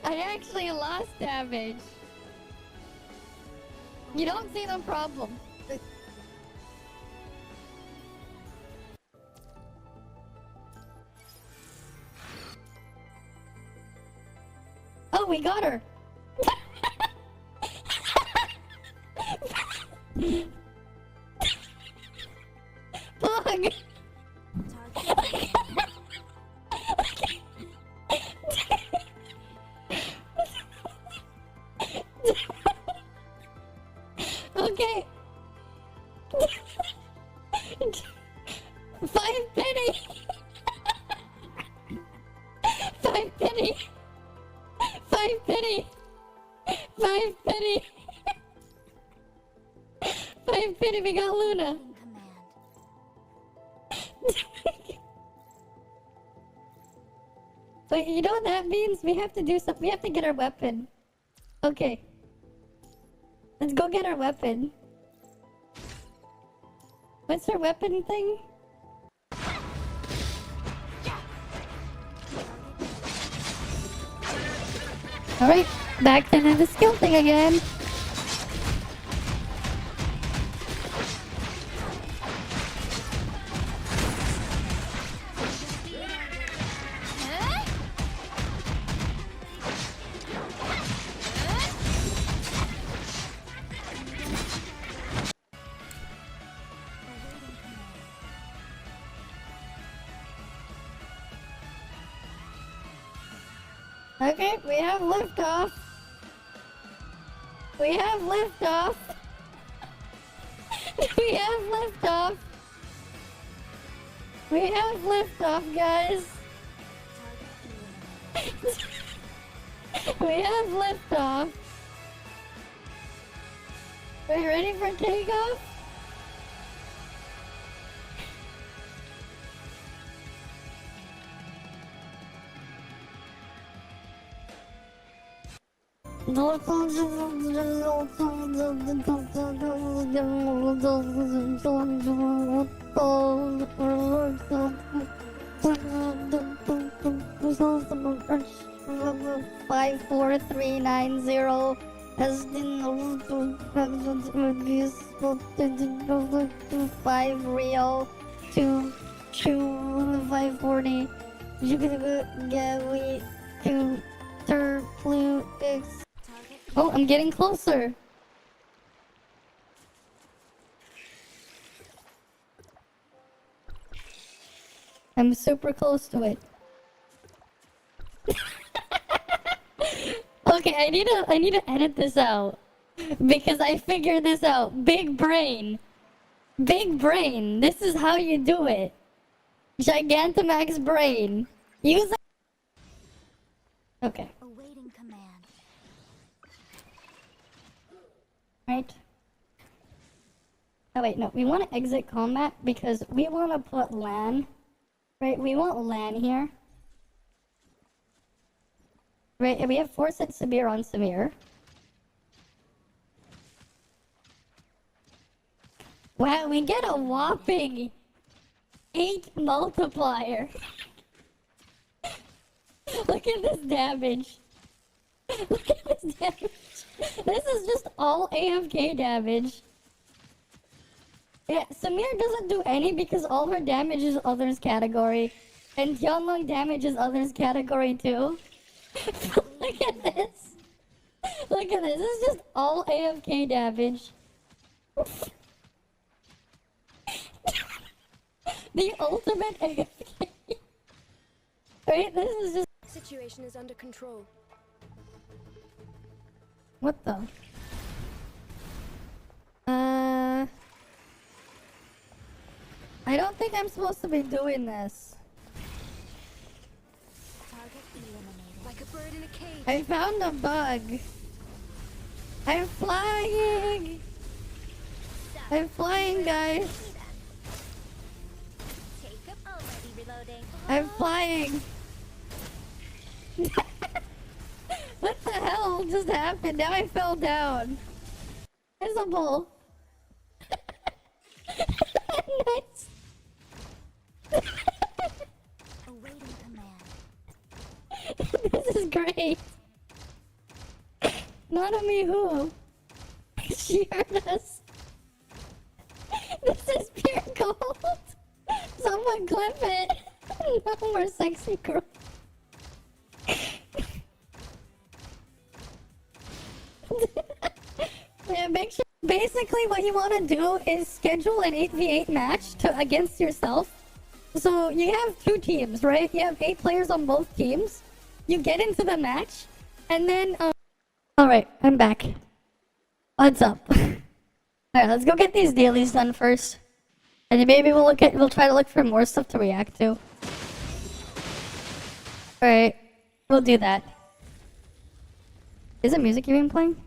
I actually lost damage. You don't see the problem. Oh, we got her. Bug. Okay. 5 penny. 5 penny. 5 penny. 5 penny. 5 penny. We got Luna. In command. Wait, you know what that means? We have to do something. We have to get our weapon. Okay. Let's go get our weapon. What's our weapon thing? Alright, back to the skill thing again. Okay, we have liftoff. We have liftoff. We have liftoff. We have liftoff, guys. We have liftoff. Are you ready for takeoff? Five, 4, 3, 9, 0 has been 5 Rio 2 540 Gawi 2 Blue X. Oh, I'm getting closer. I'm super close to it. Okay, I need to edit this out because I figured this out. Big brain. Big brain. This is how you do it. Gigantamax brain. Use it. Okay. Awaiting command. Right. Oh wait, no. We want to exit combat because we want to put LAN. Right, we want LAN here. Right, and we have Force at Samir on Samir. Wow, we get a whopping 8 multiplier. Look at this damage. Look at this damage. This is just all AFK damage. Yeah, Samir doesn't do any because all her damage is others category. And Yeonlong damage is others category too. Look at this. Look at this. This is just all AFK damage. The ultimate AFK. Right? This is just. Situation is under control. What the? I don't think I'm supposed to be doing this. Target eliminated. Like a bird in a cage. I found a bug. I'm flying. I'm flying, guys. Take up already reloading. I'm flying. What the hell just happened? Now I fell down. Visible. Nice. This is great. Nanami who? She heard us. This is pure gold. Someone clip it. No more sexy girl. Yeah, make sure. Basically, what you want to do is schedule an 8v8 match against yourself. So you have 2 teams, right? You have 8 players on both teams. You get into the match, and then Alright, I'm back. What's up? Alright, let's go get these dailies done first. And then maybe we'll try to look for more stuff to react to. Alright, we'll do that. Is the music even playing?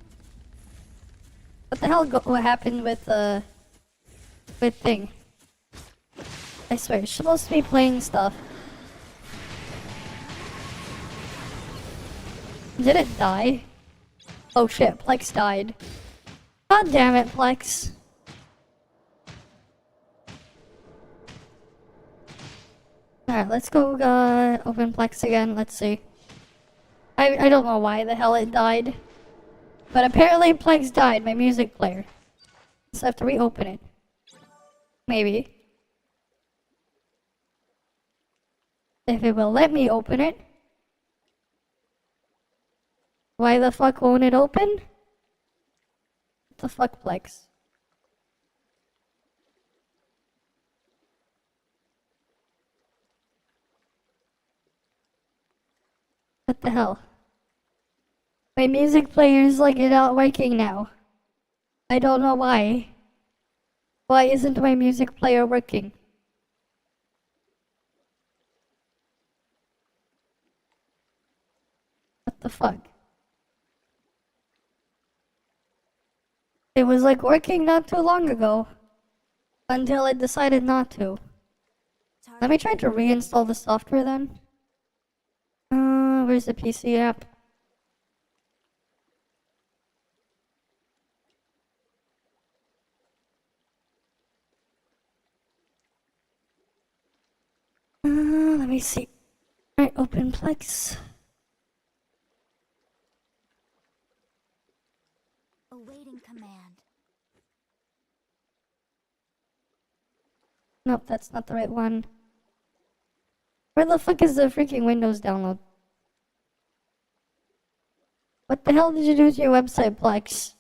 What the hell what happened with thing? I swear, it's supposed to be playing stuff. Did it die? Oh shit, Plex died. God damn it, Plex. Alright, let's go open Plex again. Let's see. I don't know why the hell it died. But apparently Plex died, my music player. So I have to reopen it. Maybe. If it will let me open it. Why the fuck won't it open? What the fuck, Plex? What the hell? My music player's like not working now. I don't know why. Why isn't my music player working? What the fuck? It was like working not too long ago. Until it decided not to. Let me try to reinstall the software then. Where's the PC app? Let me see. Alright, open Plex. Awaiting command. Nope, that's not the right one. Where the fuck is the freaking Windows download? What the hell did you do to your website, Plex?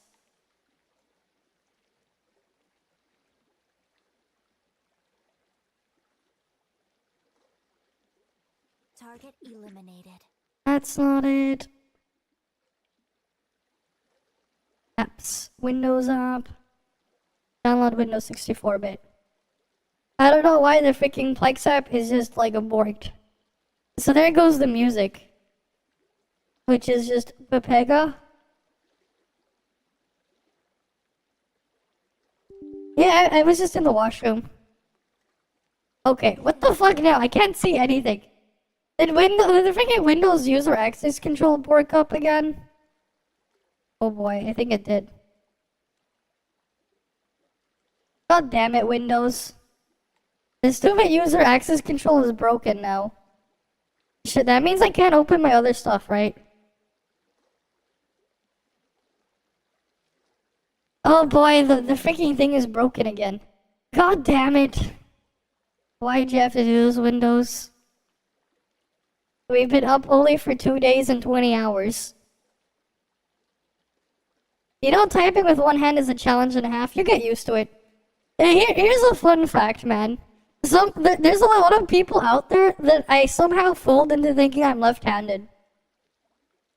Target eliminated. That's not it. Apps. Windows app. Download Windows 64-bit. I don't know why the freaking Plex app is just like aborted. So there goes the music. Which is just Pepega. Yeah, I was just in the washroom. Okay, what the fuck now? I can't see anything. Did the freaking Windows user access control work up again? Oh boy, I think it did. God damn it, Windows. The stupid user access control is broken now. Shit, that means I can't open my other stuff, right? Oh boy, the freaking thing is broken again. God damn it. Why'd you have to do this, Windows? We've been up only for 2 days and 20 hours. You know, typing with one hand is a challenge and a half. You get used to it. Here's a fun fact, man. There's a lot of people out there that I somehow fooled into thinking I'm left-handed.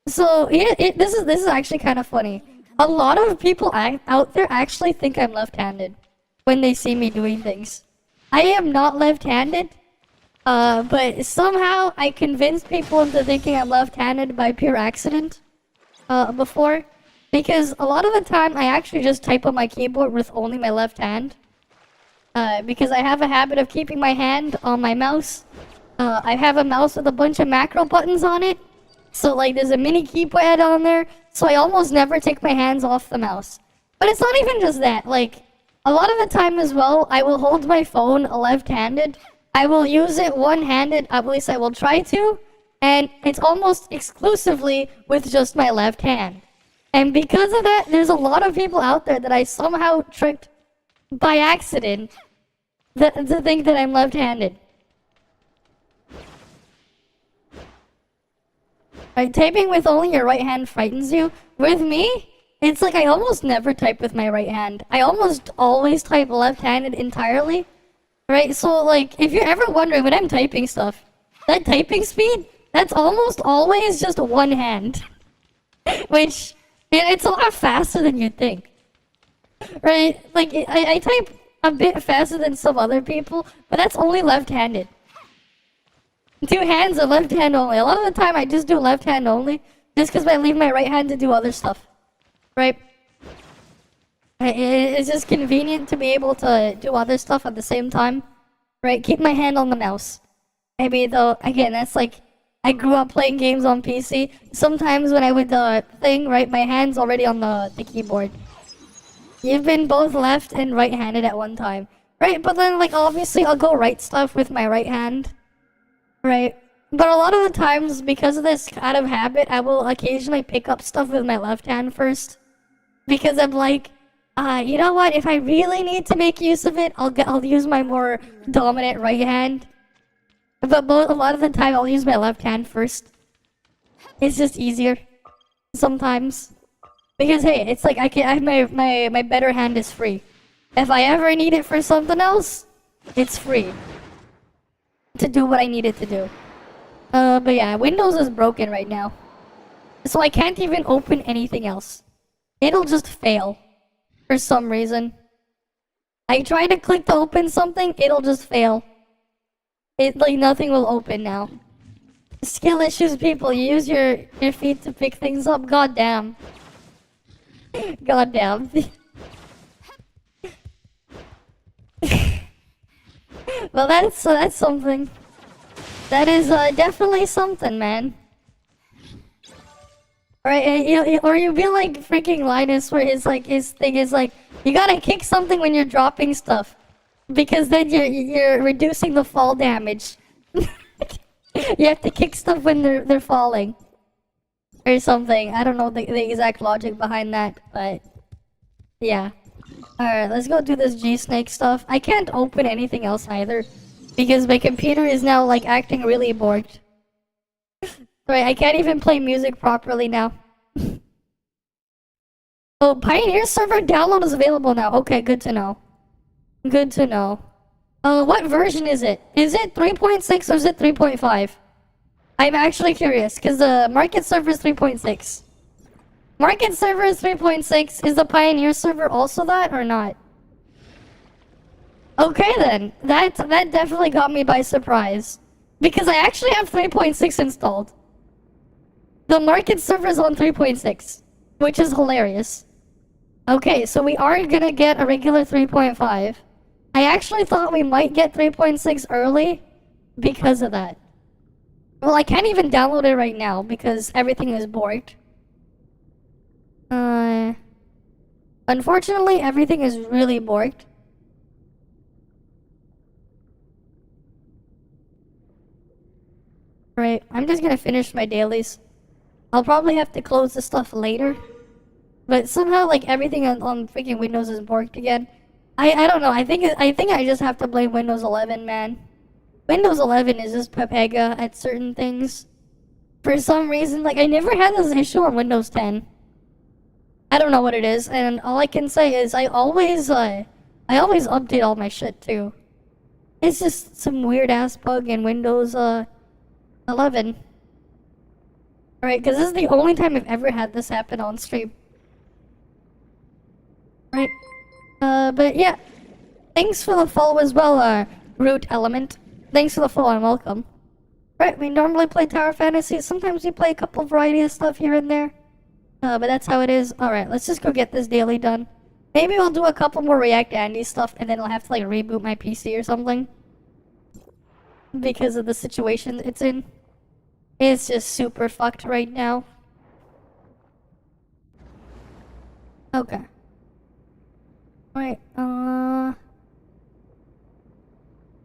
So, this is actually kind of funny. A lot of people out there actually think I'm left-handed when they see me doing things. I am not left-handed, but somehow I convinced people into thinking I'm left-handed by pure accident before. Because a lot of the time I actually just type on my keyboard with only my left hand. Because I have a habit of keeping my hand on my mouse. I have a mouse with a bunch of macro buttons on it. So like there's a mini keypad on there. So I almost never take my hands off the mouse. But it's not even just that. Like a lot of the time as well, I will hold my phone left-handed. I will use it one-handed, at least I will try to. and it's almost exclusively with just my left hand. And because of that, there's a lot of people out there that I somehow tricked by accident to think that I'm left-handed. Right, typing with only your right hand frightens you. With me, it's like I almost never type with my right hand. I almost always type left-handed entirely. Right, so like, if you're ever wondering when I'm typing stuff, that typing speed, that's almost always just one hand. Which, it's a lot faster than you'd think. Right, like, I type a bit faster than some other people, but that's only left-handed. Two hands and left hand only. A lot of the time I just do left hand only, just because I leave my right hand to do other stuff. Right? It's just convenient to be able to do other stuff at the same time. Right? Keep my hand on the mouse. Maybe though, again, that's like, I grew up playing games on PC. Sometimes when I would thing, right, my hand's already on the keyboard. You've been both left and right-handed at one time. Right? But then, like, obviously I'll go write stuff with my right hand. Right. But a lot of the times, because of this kind of habit, I will occasionally pick up stuff with my left hand first. Because I'm like, you know what? If I really need to make use of it, I'll use my more dominant right hand. But a lot of the time, I'll use my left hand first. It's just easier. Sometimes. Because hey, it's like I have my better hand is free. If I ever need it for something else, it's free. To do what I needed to do. But yeah, Windows is broken right now. So I can't even open anything else. It'll just fail. For some reason. I try to click to open something, it'll just fail. Like nothing will open now. Skill issues, people. You use your feet to pick things up. God damn. God damn. Well, that's something. That is definitely something, man. Right, or you be like freaking Linus, where his thing is like, you gotta kick something when you're dropping stuff, because then you're reducing the fall damage. You have to kick stuff when they're falling, or something. I don't know the exact logic behind that, but yeah. Alright, let's go do this G-Snake stuff. I can't open anything else either, because my computer is now like acting really bored. Right, I can't even play music properly now. Oh, Pioneer server download is available now. Okay, good to know. Good to know. What version is it? Is it 3.6 or is it 3.5? I'm actually curious, because the market server is 3.6. Market server is 3.6. Is the Pioneer server also that or not? Okay then. That definitely got me by surprise. Because I actually have 3.6 installed. The market server is on 3.6, which is hilarious. Okay, so we are gonna get a regular 3.5. I actually thought we might get 3.6 early because of that. Well, I can't even download it right now because everything is borked. Unfortunately, everything is really borked. Right, I'm just gonna finish my dailies. I'll probably have to close the stuff later. But somehow, like, everything on freaking Windows is borked again. I don't know, I think I just have to blame Windows 11, man. Windows 11 is just Pepega at certain things. For some reason, like, I never had this issue on Windows 10. I don't know what it is, and all I can say is I always update all my shit, too. It's just some weird-ass bug in Windows, 11. Alright, because this is the only time I've ever had this happen on stream. Right. But yeah. Thanks for the follow as well, Root Element. Thanks for the follow and welcome. Right, we normally play Tower Fantasy. Sometimes we play a couple variety of stuff here and there. But that's how it is. Alright, let's just go get this daily done. Maybe we'll do a couple more React Andy stuff and then I'll have to like reboot my PC or something. Because of the situation it's in. It's just super fucked right now. Okay. Right, right,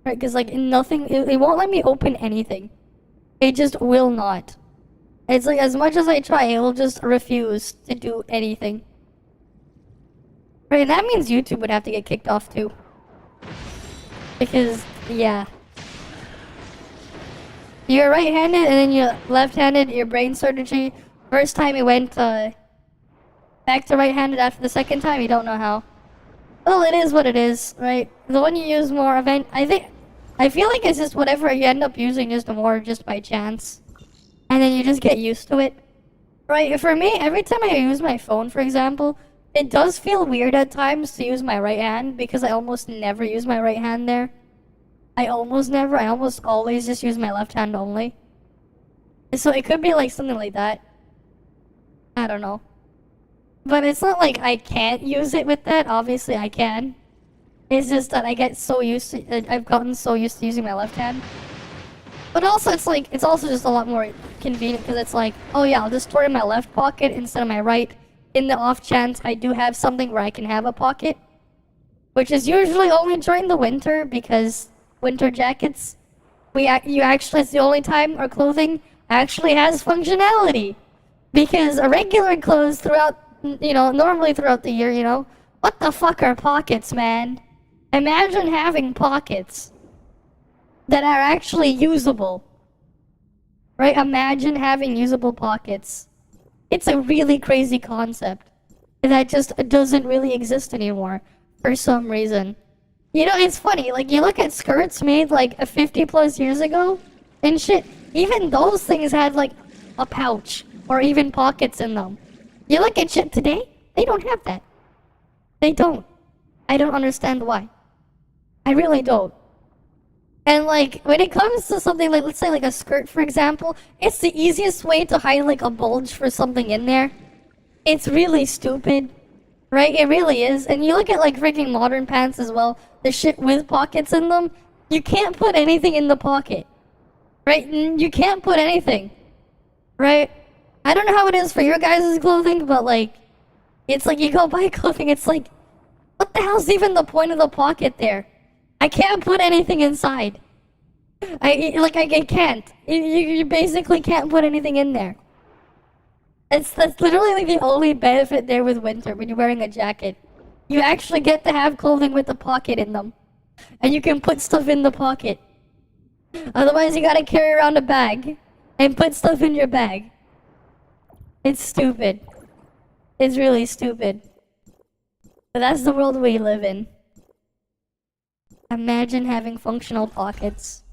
because like nothing, it won't let me open anything. It just will not. It's like, as much as I try, it will just refuse to do anything. Right, that means YouTube would have to get kicked off too. Because, yeah. You're right-handed and then you're left-handed, your brain surgery. First time you went back to right-handed after the second time, you don't know how. Well, it is what it is, right? The one you use more I feel like it's just whatever you end up using just more just by chance. And then you just get used to it. Right, for me, every time I use my phone, for example, it does feel weird at times to use my right hand because I almost never use my right hand there. I almost always just use my left hand only. So it could be like something like that. I don't know. But it's not like I can't use it with that. Obviously I can. It's just that I've gotten so used to using my left hand. But also it's also just a lot more convenient because it's like, oh yeah, I'll just store it in my left pocket instead of my right. In the off chance I do have something where I can have a pocket. Which is usually only during the winter because winter jackets, it's the only time our clothing actually has functionality. Because regular clothes normally throughout the year, what the fuck are pockets, man? Imagine having pockets that are actually usable. Right? Imagine having usable pockets. It's a really crazy concept that just doesn't really exist anymore for some reason. It's funny, like you look at skirts made like 50 plus years ago and shit, even those things had like a pouch or even pockets in them. You look at shit today, they don't have that. They don't. I don't understand why. I really don't. And like, when it comes to something like, let's say like a skirt for example, it's the easiest way to hide like a bulge for something in there. It's really stupid. Right? It really is. And you look at like freaking modern pants as well, the shit with pockets in them, you can't put anything in the pocket. Right? You can't put anything. Right? I don't know how it is for your guys' clothing, but like, it's like you go buy clothing, it's like, what the hell's even the point of the pocket there? I can't put anything inside. I can't. You basically can't put anything in there. That's literally like the only benefit there with winter when you're wearing a jacket. You actually get to have clothing with a pocket in them. And you can put stuff in the pocket. Otherwise you gotta carry around a bag and put stuff in your bag. It's stupid. It's really stupid. But that's the world we live in. Imagine having functional pockets.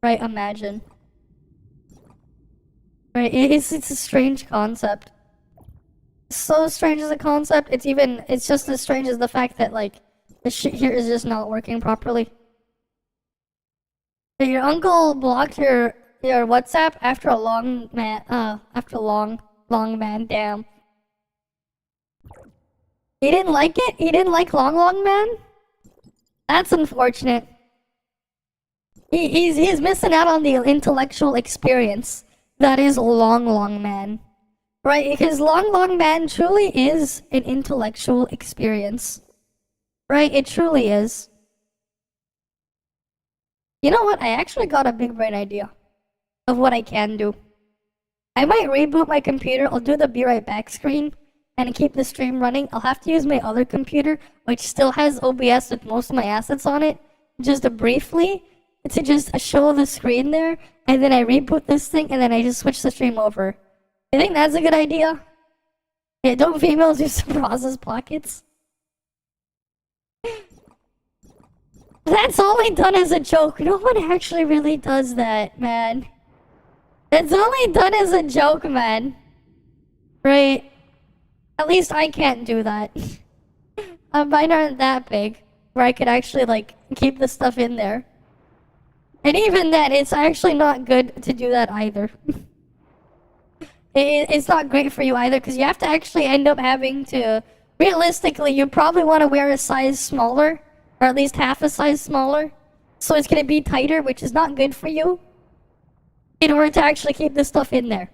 Right, imagine. Right, it's a strange concept. So strange as a concept, it's just as strange as the fact that like, the shit here is just not working properly. Your uncle blocked your WhatsApp after a long man, damn. He didn't like it? He didn't like long man? That's unfortunate. He's missing out on the intellectual experience that is long man. Right, because long man truly is an intellectual experience. Right, it truly is. You know what, I actually got a big brain idea of what I can do. I might reboot my computer, I'll do the be right back screen, and keep the stream running. I'll have to use my other computer, which still has OBS with most of my assets on it, just briefly, to just show the screen there, and then I reboot this thing, and then I just switch the stream over. You think that's a good idea? Yeah, don't females use bras pockets? That's only done as a joke. No one actually really does that, man. That's only done as a joke, man. Right? At least I can't do that. Mine aren't that big, where I could actually, like, keep the stuff in there. And even then, it's actually not good to do that either. It's not great for you either, because you have to actually end up having to... Realistically, you probably want to wear a size smaller, or at least half a size smaller. So it's going to be tighter, which is not good for you, in order to actually keep this stuff in there.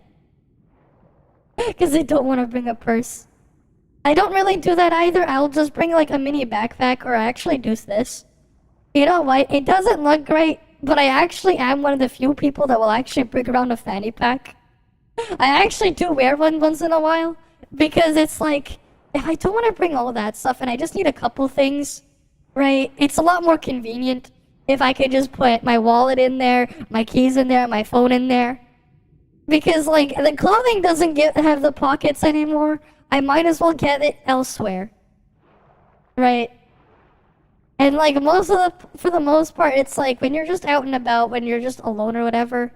Because I don't want to bring a purse. I don't really do that either. I'll just bring like a mini backpack, or I actually do this. You know what? It doesn't look great, but I actually am one of the few people that will actually bring around a fanny pack. I actually do wear one once in a while, because it's like, if I don't want to bring all that stuff and I just need a couple things, right? It's a lot more convenient if I could just put my wallet in there, my keys in there, my phone in there. Because, like, the clothing doesn't have the pockets anymore. I might as well get it elsewhere. Right? And, like, for the most part, it's like, when you're just out and about, when you're just alone or whatever,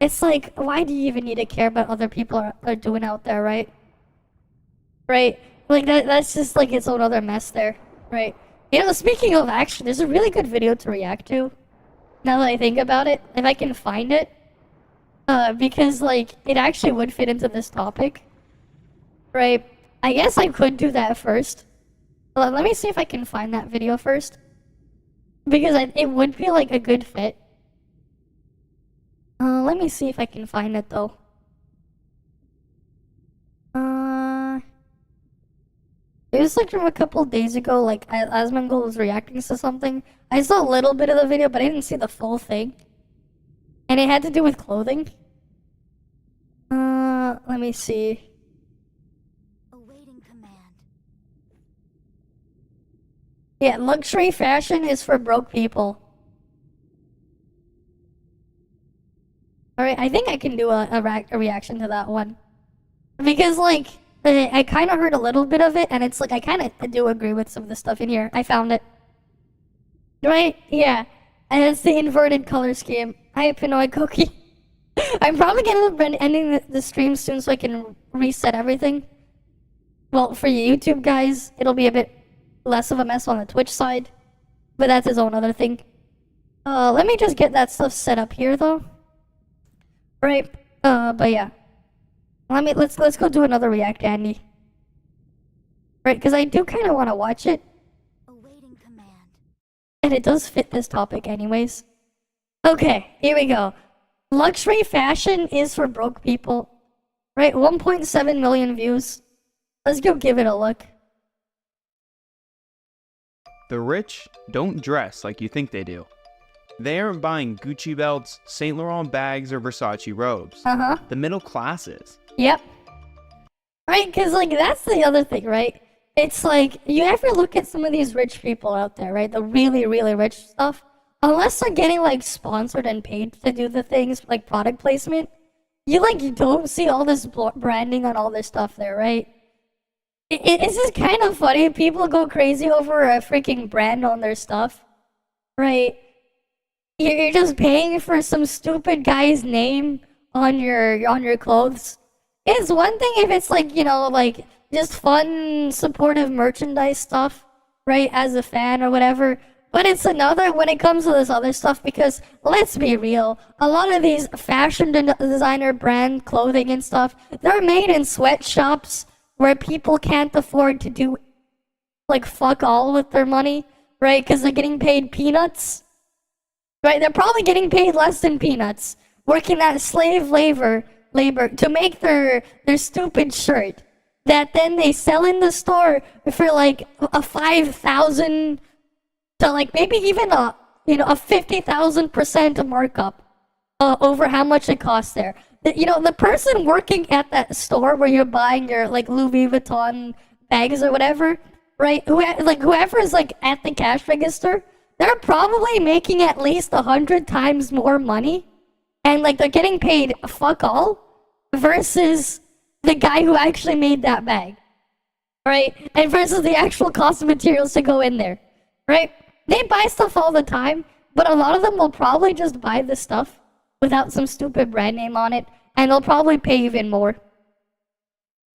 it's like, why do you even need to care about what other people are doing out there, right? Right? Like, that's just, like, its own other mess there, right? You know, speaking of action, there's a really good video to react to, now that I think about it, if I can find it. Because, like, it actually would fit into this topic. Right? I guess I could do that first. Let me see if I can find that video first. Because it would be, like, a good fit. Let me see if I can find it, though. It was, like, from a couple days ago, like, Asmongold was reacting to something. I saw a little bit of the video, but I didn't see the full thing. And it had to do with clothing. Let me see. Awaiting command. Yeah, luxury fashion is for broke people. Alright, I think I can do a reaction to that one. Because, like, I kind of heard a little bit of it, and it's like, I kind of do agree with some of the stuff in here. I found it. Right? Yeah. And it's the inverted color scheme. Hi, Pinoy Cookie. I'm probably gonna be ending the stream soon so I can reset everything. Well, for you YouTube guys, it'll be a bit less of a mess on the Twitch side. But that's his own other thing. Let me just get that stuff set up here, though. Right? But yeah. Let's go do another react, Andy. Right, because I do kind of want to watch it. Awaiting command. And it does fit this topic anyways. Okay, here we go. Luxury fashion is for broke people. Right, 1.7 million views. Let's go give it a look. The rich don't dress like you think they do. They aren't buying Gucci belts, Saint Laurent bags, or Versace robes. Uh-huh. The middle classes. Yep. Right, because, like, that's the other thing, right? It's like, you ever look at some of these rich people out there, right? The really, really rich stuff. Unless they're getting, like, sponsored and paid to do the things, like product placement, you don't see all this branding on all this stuff there, right? It's just kind of funny. People go crazy over a freaking brand on their stuff, right? You're just paying for some stupid guy's name on your clothes. It's one thing if it's like, you know, like just fun, supportive merchandise stuff, right? As a fan or whatever. But it's another when it comes to this other stuff, because let's be real, a lot of these fashion designer brand clothing and stuff, they're made in sweatshops where people can't afford to do like fuck all with their money, right? Because they're getting paid peanuts, right? They're probably getting paid less than peanuts, working at slave labor to make their stupid shirt that then they sell in the store for like a 5,000 to like maybe even a 50,000% markup over how much it costs there. The person working at that store where you're buying your like Louis Vuitton bags or whatever, right? Whoever is like at the cash register, they're probably making at least 100 times more money, and like they're getting paid fuck all, versus the guy who actually made that bag, right? And versus the actual cost of materials to go in there, right? They buy stuff all the time, but a lot of them will probably just buy the stuff without some stupid brand name on it, and they'll probably pay even more.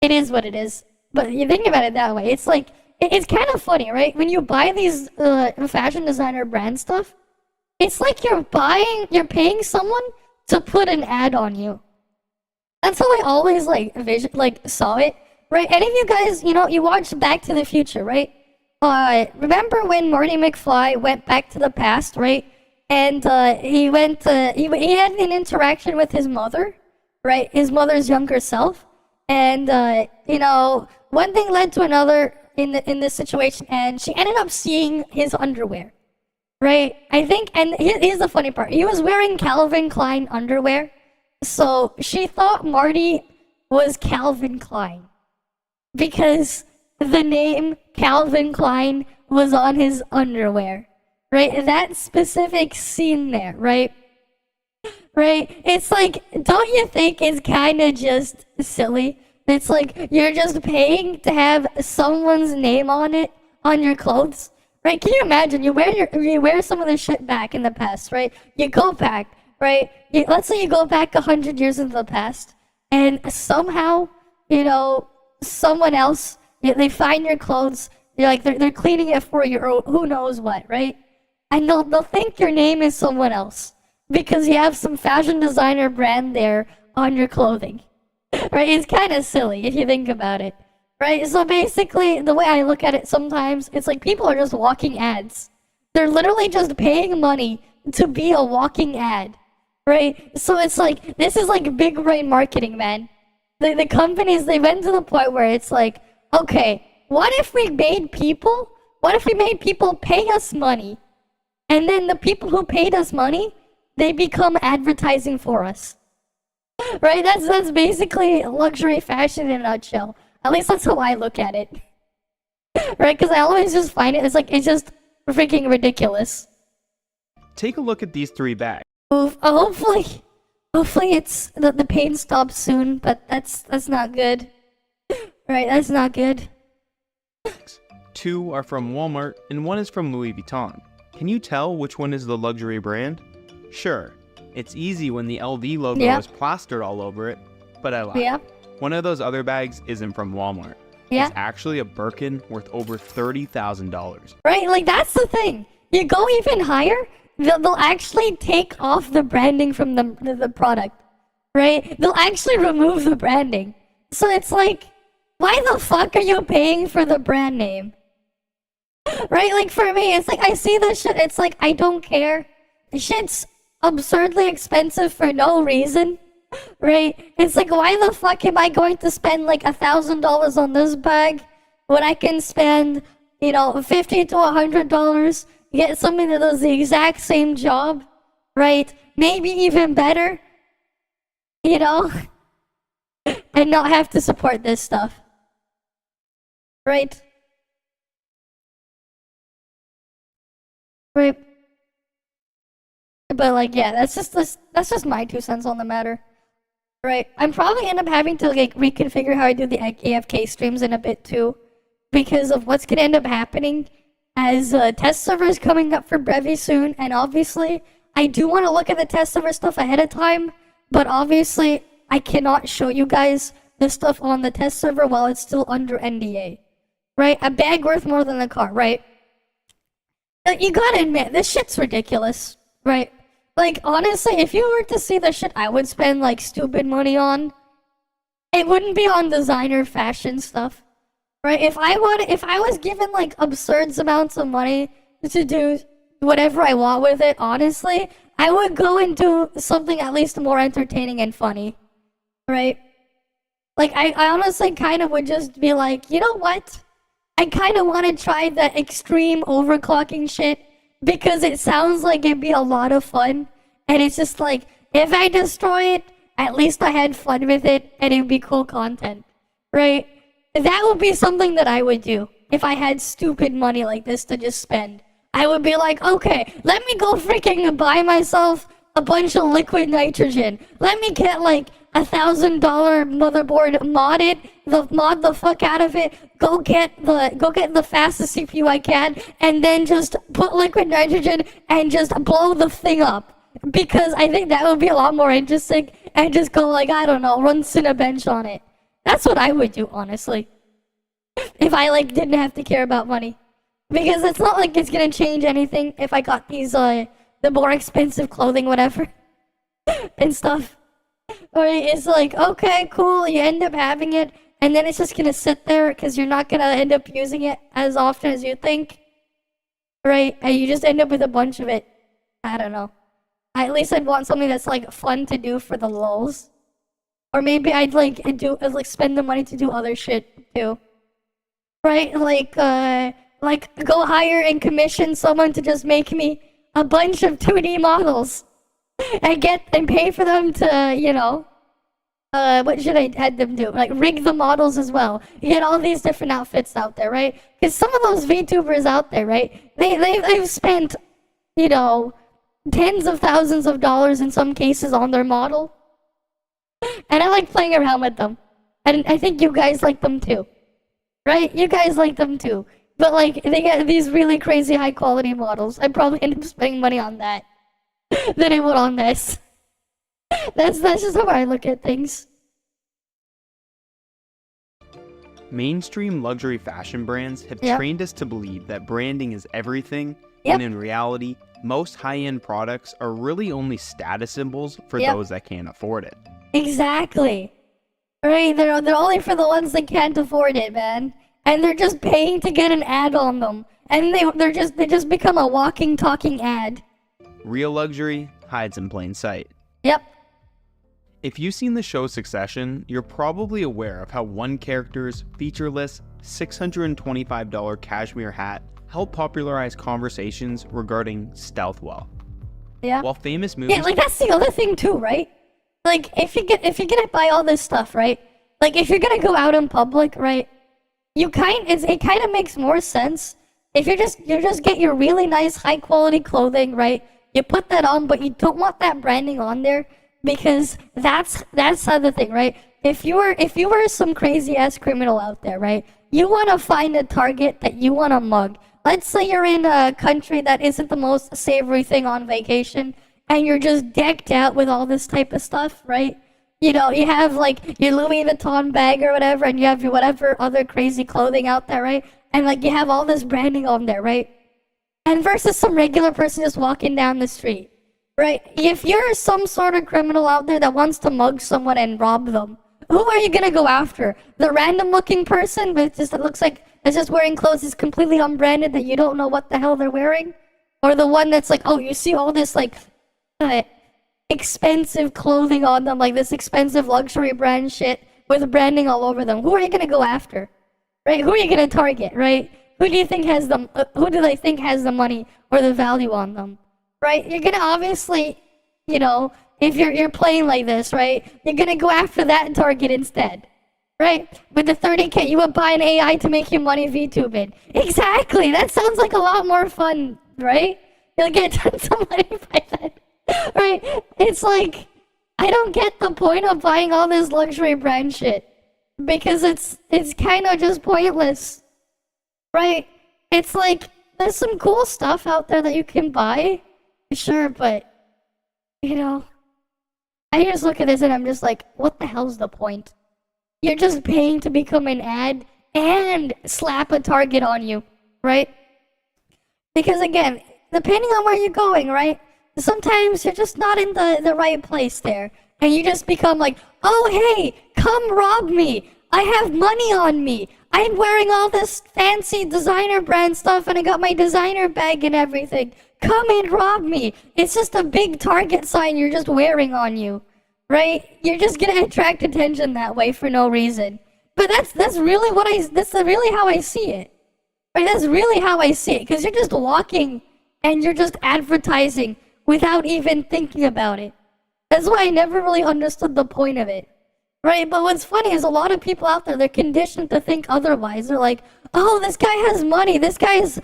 It is what it is. But you think about it that way, it's like, it's kind of funny, right? When you buy these fashion designer brand stuff, it's like you're paying someone to put an ad on you. That's how I always saw it, right? Any of you guys, you watched Back to the Future, right? Remember when Marty McFly went back to the past, right? And he had an interaction with his mother, right? His mother's younger self. And one thing led to another in this situation, and she ended up seeing his underwear. right? I think, and here's the funny part. He was wearing Calvin Klein underwear, so she thought Marty was Calvin Klein because the name Calvin Klein was on his underwear, right? That specific scene there, right? Right? It's like, don't you think it's kind of just silly? It's like you're just paying to have someone's name on it on your clothes, right? Can you imagine? You wear some of this shit back in the past, right? You go back, right? Let's say you go back 100 years into the past, and somehow, you know, someone else, they find your clothes. You're like they're cleaning it for you, or who knows what, right? And they'll think your name is someone else because you have some fashion designer brand there on your clothing. Right? It's kind of silly if you think about it. Right? So basically, the way I look at it sometimes, it's like people are just walking ads. They're literally just paying money to be a walking ad. Right? So it's like, this is like big brain marketing, man. The companies, they went to the point where it's like, okay, what if we made people pay us money? And then the people who paid us money, they become advertising for us. Right? That's basically luxury fashion in a nutshell. At least that's how I look at it. Right? Because I always just find it, it's just freaking ridiculous. Take a look at these 3 bags. Hopefully it's the pain stops soon, but that's not good. Right? That's not good. 2 are from Walmart and 1 is from Louis Vuitton. Can you tell which one is the luxury brand? Sure, it's easy when the LV logo is plastered all over it, but I lied. Yeah. One of those other bags isn't from Walmart. Yeah. It's actually a Birkin worth over $30,000. Right, like that's the thing. You go even higher, they'll actually take off the branding from the product. Right? They'll actually remove the branding. So it's like, why the fuck are you paying for the brand name? Right? Like for me, it's like I see this shit, it's like I don't care. Shit's absurdly expensive for no reason. Right? It's like, why the fuck am I going to spend like $1,000 on this bag when I can spend, you know, $50 to $100, get something that does the exact same job, right? Maybe even better, you know, and not have to support this stuff, right? Right. But like, yeah, that's just my 2 cents on the matter. Right. I'm probably end up having to like reconfigure how I do the AFK streams in a bit too, because of what's gonna end up happening as test servers coming up for Brevi soon, and obviously I do want to look at the test server stuff ahead of time, but obviously I cannot show you guys the stuff on the test server while it's still under NDA. Right? A bag worth more than the car, right? You gotta admit, this shit's ridiculous, right? Like, honestly, if you were to see the shit I would spend, like, stupid money on, it wouldn't be on designer fashion stuff, right? If I was given, like, absurd amounts of money to do whatever I want with it, honestly, I would go and do something at least more entertaining and funny, right? Like, I honestly kind of would just be like, you know what? I kind of want to try the extreme overclocking shit because it sounds like it'd be a lot of fun. And it's just like, if I destroy it, at least I had fun with it and it'd be cool content, right? That would be something that I would do if I had stupid money like this to just spend. I would be like, okay, let me go freaking buy myself a bunch of liquid nitrogen. Let me get like $1,000 motherboard, mod the fuck out of it, go get the fastest CPU I can, and then just put liquid nitrogen and just blow the thing up. Because I think that would be a lot more interesting, and just go like, I don't know, run Cinebench on it. That's what I would do, honestly. If I like didn't have to care about money. Because it's not like it's gonna change anything if I got these the more expensive clothing, whatever. And stuff. Or it's like, okay, cool, you end up having it, and then it's just gonna sit there because you're not gonna end up using it as often as you think. Right? And you just end up with a bunch of it. I don't know. At least I'd want something that's like fun to do for the lulz. Or maybe I'd like spend the money to do other shit too. Right? Like like go hire and commission someone to just make me a bunch of 2D models and pay for them to, you know, what should I have them do? Like rig the models as well. You get all these different outfits out there, right? Because some of those VTubers out there, right? They've spent, you know, tens of thousands of dollars in some cases on their model. And I like playing around with them. And I think you guys like them too. Right? You guys like them too. But like, they get these really crazy high quality models. I'd probably end up spending money on that than I would on this. That's just how I look at things. Mainstream luxury fashion brands have trained us to believe that branding is everything, when in reality, most high-end products are really only status symbols for those that can't afford it. Exactly. Right? They're only for the ones that can't afford it, man. And they're just paying to get an ad on them. And they just become a walking, talking ad. Real luxury hides in plain sight. Yep. If you've seen the show Succession, you're probably aware of how one character's featureless $625 cashmere hat helped popularize conversations regarding stealth wealth. Yeah. While famous movies... Yeah, like that's the other thing too, right? Like if you're gonna buy all this stuff, right? Like if you're gonna go out in public, right? It kind of makes more sense if you just get your really nice high quality clothing, right? You put that on, but you don't want that branding on there. Because that's the other thing, right? If you were some crazy ass criminal out there, right? You want to find a target that you want to mug. Let's say you're in a country that isn't the most savory thing on vacation, and you're just decked out with all this type of stuff, right? You know, you have like your Louis Vuitton bag or whatever, and you have your whatever other crazy clothing out there, right? And like you have all this branding on there, right? And versus some regular person just walking down the street. Right, if you're some sort of criminal out there that wants to mug someone and rob them, who are you gonna go after? The random looking person with just, it looks like it's just wearing clothes that's completely unbranded that you don't know what the hell they're wearing? Or the one that's like, oh, you see all this like expensive clothing on them, like this expensive luxury brand shit with branding all over them. Who are you gonna go after? Right, who are you gonna target, right? Who do you think has the, who do they think has the money or the value on them? Right, you're gonna obviously, you know, if you're playing like this, right, you're gonna go after that target instead, right? With the 30K, you would buy an AI to make your money VTubing. Exactly, that sounds like a lot more fun, right? You'll get tons of money by that, right? It's like, I don't get the point of buying all this luxury brand shit because it's kind of just pointless, right? It's like there's some cool stuff out there that you can buy. Sure, but, you know, I just look at this and I'm just like, what the hell's the point? You're just paying to become an ad and slap a target on you, right? Because again, depending on where you're going, right? Sometimes you're just not in the right place there. And you just become like, oh hey, come rob me. I have money on me. I'm wearing all this fancy designer brand stuff and I got my designer bag and everything. Come and rob me. It's just a big target sign you're just wearing on you, right? You're just gonna attract attention that way for no reason. But that's really how I see it. Right? That's really how I see it. Because you're just walking and you're just advertising without even thinking about it. That's why I never really understood the point of it. Right? But what's funny is a lot of people out there, they're conditioned to think otherwise. They're like, oh, this guy has money. This guy's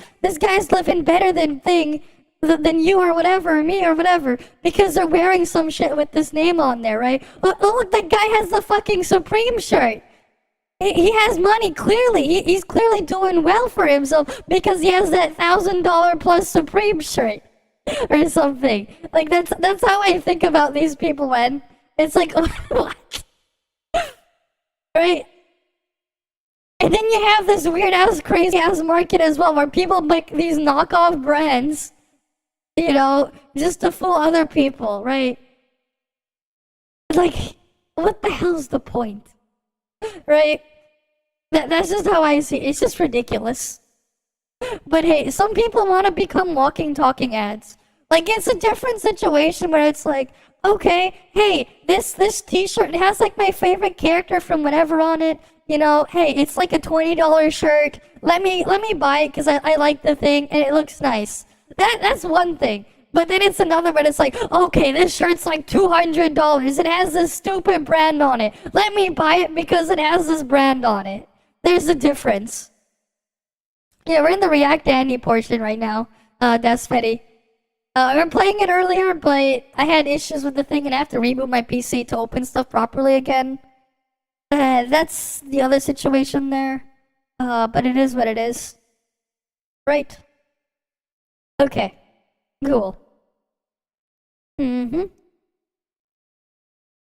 living better than you or whatever, or me or whatever, because they're wearing some shit with this name on there, right? Oh, look, that guy has the fucking Supreme shirt. He has money, clearly. He's clearly doing well for himself because he has that $1,000 plus Supreme shirt or something. Like, that's how I think about these people, man. It's like, what? Right? And then you have this weird-ass, crazy-ass market as well where people make these knockoff brands, you know, just to fool other people, right? Like, what the hell's the point? Right? That's just how I see it. It's just ridiculous. But hey, some people want to become walking, talking ads. Like, it's a different situation where it's like, okay, hey, this t-shirt, it has like my favorite character from whatever on it. you know, hey, it's like a $20 shirt. Let me buy it because I like the thing and it looks nice. That's one thing. But then it's another when it's like, okay, this shirt's like $200. It has this stupid brand on it. Let me buy it because it has this brand on it. There's a difference. Yeah, we're in the React Andy portion right now. That's Fetty. We're playing it earlier, but I had issues with the thing and I have to reboot my PC to open stuff properly again. That's the other situation there. But it is what it is. Right. Okay. Cool.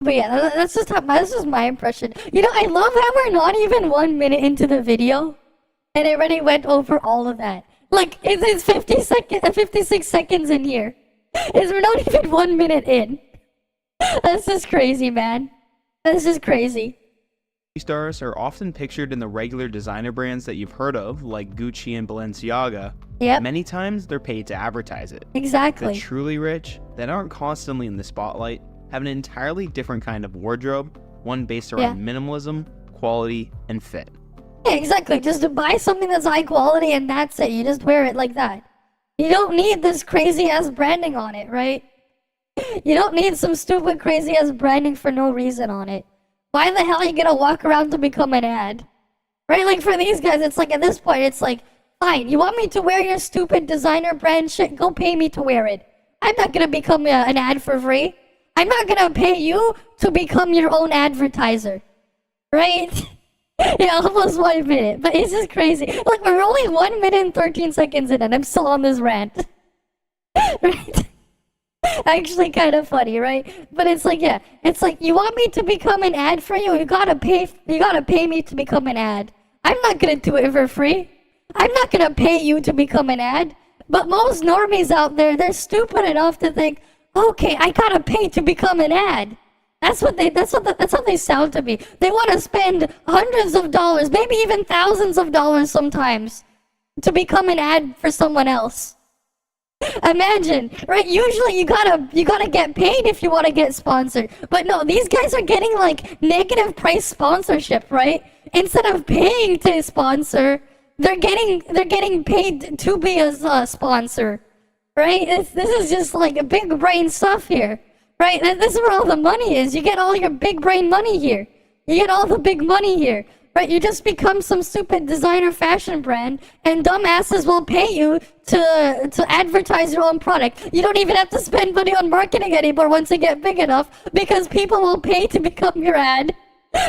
But yeah, that's just this is my impression. You know, I love how we're not even 1 minute into the video, and it already went over all of that. Like, it's 56 seconds in here. We're not even 1 minute in. That's just crazy, man. That's just crazy. Stars are often pictured in the regular designer brands that you've heard of, like Gucci and Balenciaga. Yep. Many times they're paid to advertise it. Exactly. The truly rich, that aren't constantly in the spotlight, have an entirely different kind of wardrobe, one based around minimalism, quality, and fit. Yeah, exactly. Just to buy something that's high quality and that's it. You just wear it like that. You don't need this crazy ass branding on it, right? You don't need some stupid crazy ass branding for no reason on it. Why the hell are you gonna walk around to become an ad? Right? Like for these guys, it's like at this point, it's like, fine, you want me to wear your stupid designer brand shit? Go pay me to wear it. I'm not gonna become an ad for free. I'm not gonna pay you to become your own advertiser. Right? Yeah, almost 1 minute, but it's just crazy. Like, we're only 1 minute and 13 seconds in and I'm still on this rant. Right? Actually kind of funny, right? But it's like, yeah, it's like, you want me to become an ad for you? You gotta pay me to become an ad. I'm not gonna do it for free. I'm not gonna pay you to become an ad. But most normies out there, they're stupid enough to think, okay, I gotta pay to become an ad. That's how they sound to me. They want to spend hundreds of dollars, maybe even thousands of dollars sometimes, to become an ad for someone else. Imagine, right? Usually you gotta get paid if you want to get sponsored. But no, these guys are getting like negative price sponsorship, right? Instead of paying to sponsor, they're getting paid to be a sponsor, right? This is just like a big brain stuff here, right? This is where all the money is. You get all your big brain money here. You get all the big money here. Right, you just become some stupid designer fashion brand, and dumbasses will pay you to advertise your own product. You don't even have to spend money on marketing anymore once you get big enough, because people will pay to become your ad.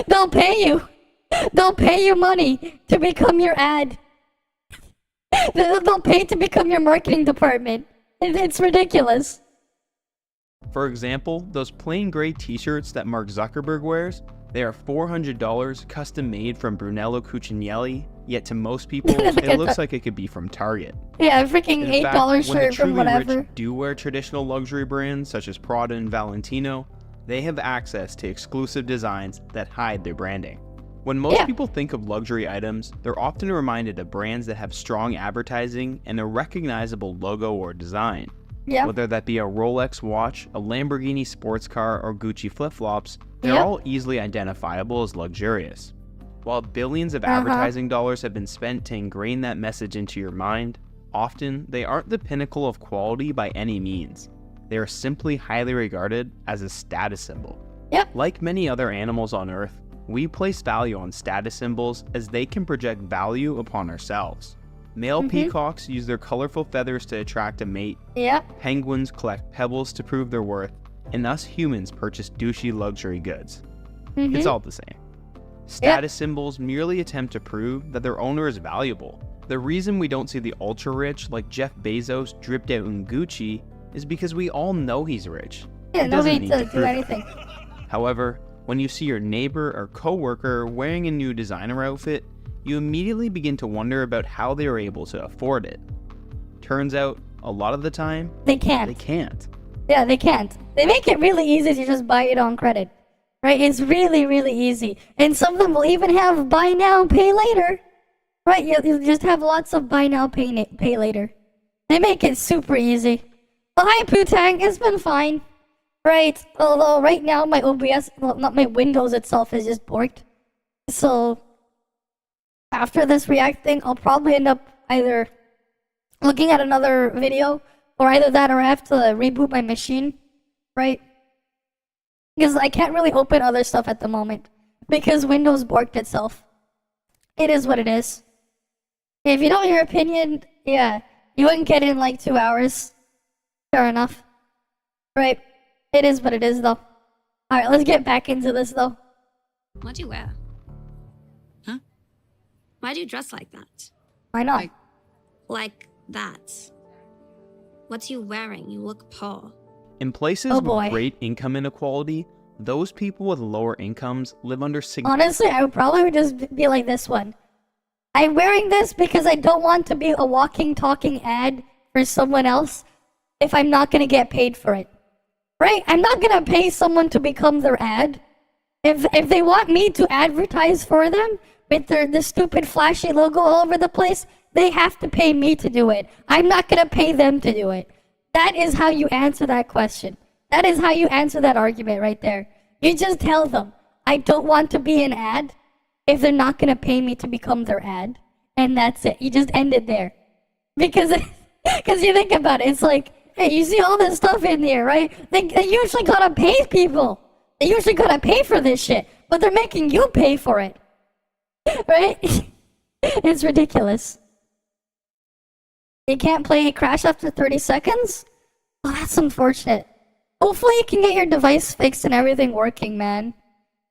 They'll pay you. They'll pay you money to become your ad. They'll pay to become your marketing department. It's ridiculous. For example, those plain gray t-shirts that Mark Zuckerberg wears, they are $400 custom made from Brunello Cucinelli, yet to most people, it looks like it could be from Target. Yeah, a freaking $8 shirt from whatever. When the truly rich do wear traditional luxury brands such as Prada and Valentino, they have access to exclusive designs that hide their branding. When most people think of luxury items, they're often reminded of brands that have strong advertising and a recognizable logo or design. Yeah. Whether that be a Rolex watch, a Lamborghini sports car, or Gucci flip-flops, they're all easily identifiable as luxurious. While billions of advertising dollars have been spent to ingrain that message into your mind, often they aren't the pinnacle of quality by any means. They are simply highly regarded as a status symbol. Yep. Like many other animals on Earth, we place value on status symbols as they can project value upon ourselves. Male peacocks use their colorful feathers to attract a mate. Yep. Penguins collect pebbles to prove their worth. And us humans purchase douchey luxury goods. It's all the same. Status symbols merely attempt to prove that their owner is valuable. The reason we don't see the ultra-rich like Jeff Bezos dripped out in Gucci is because we all know he's rich. Yeah, nobody needs to do anything. However, when you see your neighbor or coworker wearing a new designer outfit, you immediately begin to wonder about how they are able to afford it. Turns out, a lot of the time, they can't. They can't. Yeah, they can't. They make it really easy to just buy it on credit. Right? It's really, really easy. And some of them will even have buy now, pay later. Right? You'll just have lots of buy now, pay later. They make it super easy. Well, hi, Putang. It's been fine. Right? Although right now my OBS, well, not my Windows itself, is just borked. So after this React thing, I'll probably end up either looking at another video, or either that or I have to reboot my machine, right? Because I can't really open other stuff at the moment, because Windows borked itself. It is what it is. If you know your opinion, yeah, you wouldn't get it in like 2 hours. Fair enough. Right. It is what it is, though. Alright, let's get back into this, though. What'd you wear? Huh? Why'd you dress like that? Why not? Like that. What's you wearing? You look poor. In places with great income inequality, those people with lower incomes live under Honestly, I would probably just be like this one. I'm wearing this because I don't want to be a walking, talking ad for someone else if I'm not going to get paid for it. Right? I'm not going to pay someone to become their ad. If they want me to advertise for them with the stupid flashy logo all over the place, they have to pay me to do it. I'm not going to pay them to do it. That is how you answer that question. That is how you answer that argument right there. You just tell them, I don't want to be an ad if they're not going to pay me to become their ad. And that's it. You just end it there. Because you think about it, it's like, hey, you see all this stuff in here, right? They usually gotta pay people. They usually gotta pay for this shit. But they're making you pay for it. Right? It's ridiculous. You can't play Crash after 30 seconds? Oh, that's unfortunate. Hopefully you can get your device fixed and everything working, man.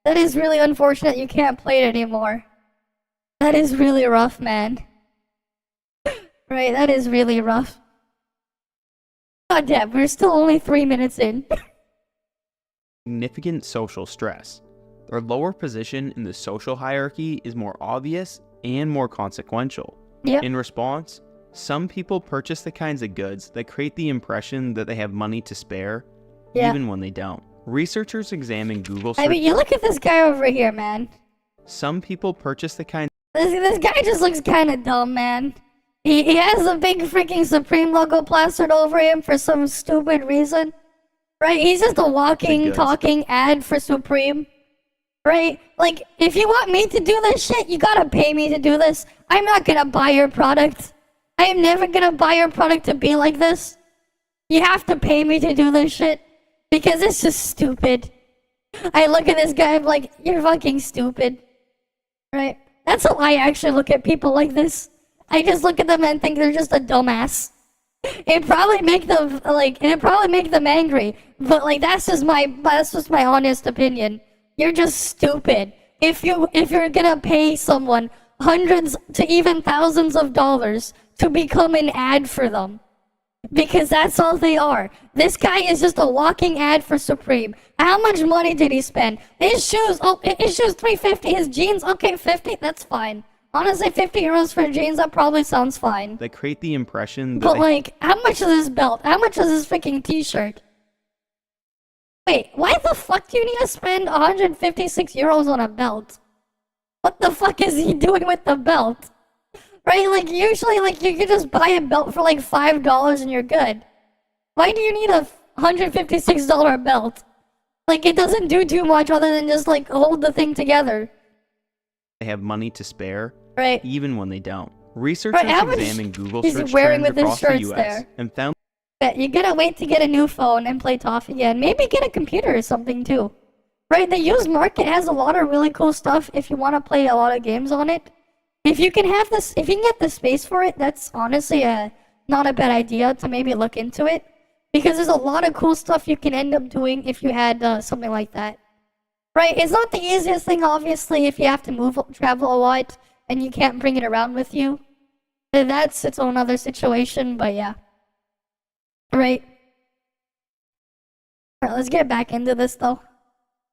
That is really unfortunate you can't play it anymore. That is really rough, man. Right, that is really rough. God damn, we're still only 3 minutes in. Significant social stress. Their lower position in the social hierarchy is more obvious and more consequential. Yep. In response, some people purchase the kinds of goods that create the impression that they have money to spare, even when they don't. Researchers examine Google search. I mean, you look at this guy over here, man. Some people purchase the kind. This guy just looks kind of dumb, man. He has a big freaking Supreme logo plastered over him for some stupid reason. Right? He's just a walking, talking ad for Supreme. Right? Like, if you want me to do this shit, you gotta pay me to do this. I'm not gonna buy your product. I am never gonna buy your product to be like this. You have to pay me to do this shit. Because it's just stupid. I look at this guy, I'm like, you're fucking stupid. Right? That's how I actually look at people like this. I just look at them and think they're just a dumbass. It'd probably make them angry. But like that's just my honest opinion. You're just stupid. If you're gonna pay someone hundreds to even thousands of dollars to become an ad for them. Because that's all they are. This guy is just a walking ad for Supreme. How much money did he spend? His shoes, $350. His jeans, okay, 50, that's fine. Honestly, 50 euros for jeans, that probably sounds fine. They create the impression that But like, how much is this belt? How much is this freaking t-shirt? Wait, why the fuck do you need to spend 156 euros on a belt? What the fuck is he doing with the belt? Right, like usually like you could just buy a belt for like $5 and you're good. Why do you need a $156 belt? Like it doesn't do too much other than just like hold the thing together. They have money to spare, right? Even when they don't. Researchers examined Google search wearing trends with across his shirts the US there? and found You gotta wait to get a new phone and play ToF again. Maybe get a computer or something too. Right, the used market has a lot of really cool stuff if you want to play a lot of games on it. If you can get the space for it, that's honestly not a bad idea to maybe look into it. Because there's a lot of cool stuff you can end up doing if you had something like that. Right, it's not the easiest thing, obviously, if you have to travel a lot and you can't bring it around with you. That's its own other situation, but yeah. Right. Alright, let's get back into this though.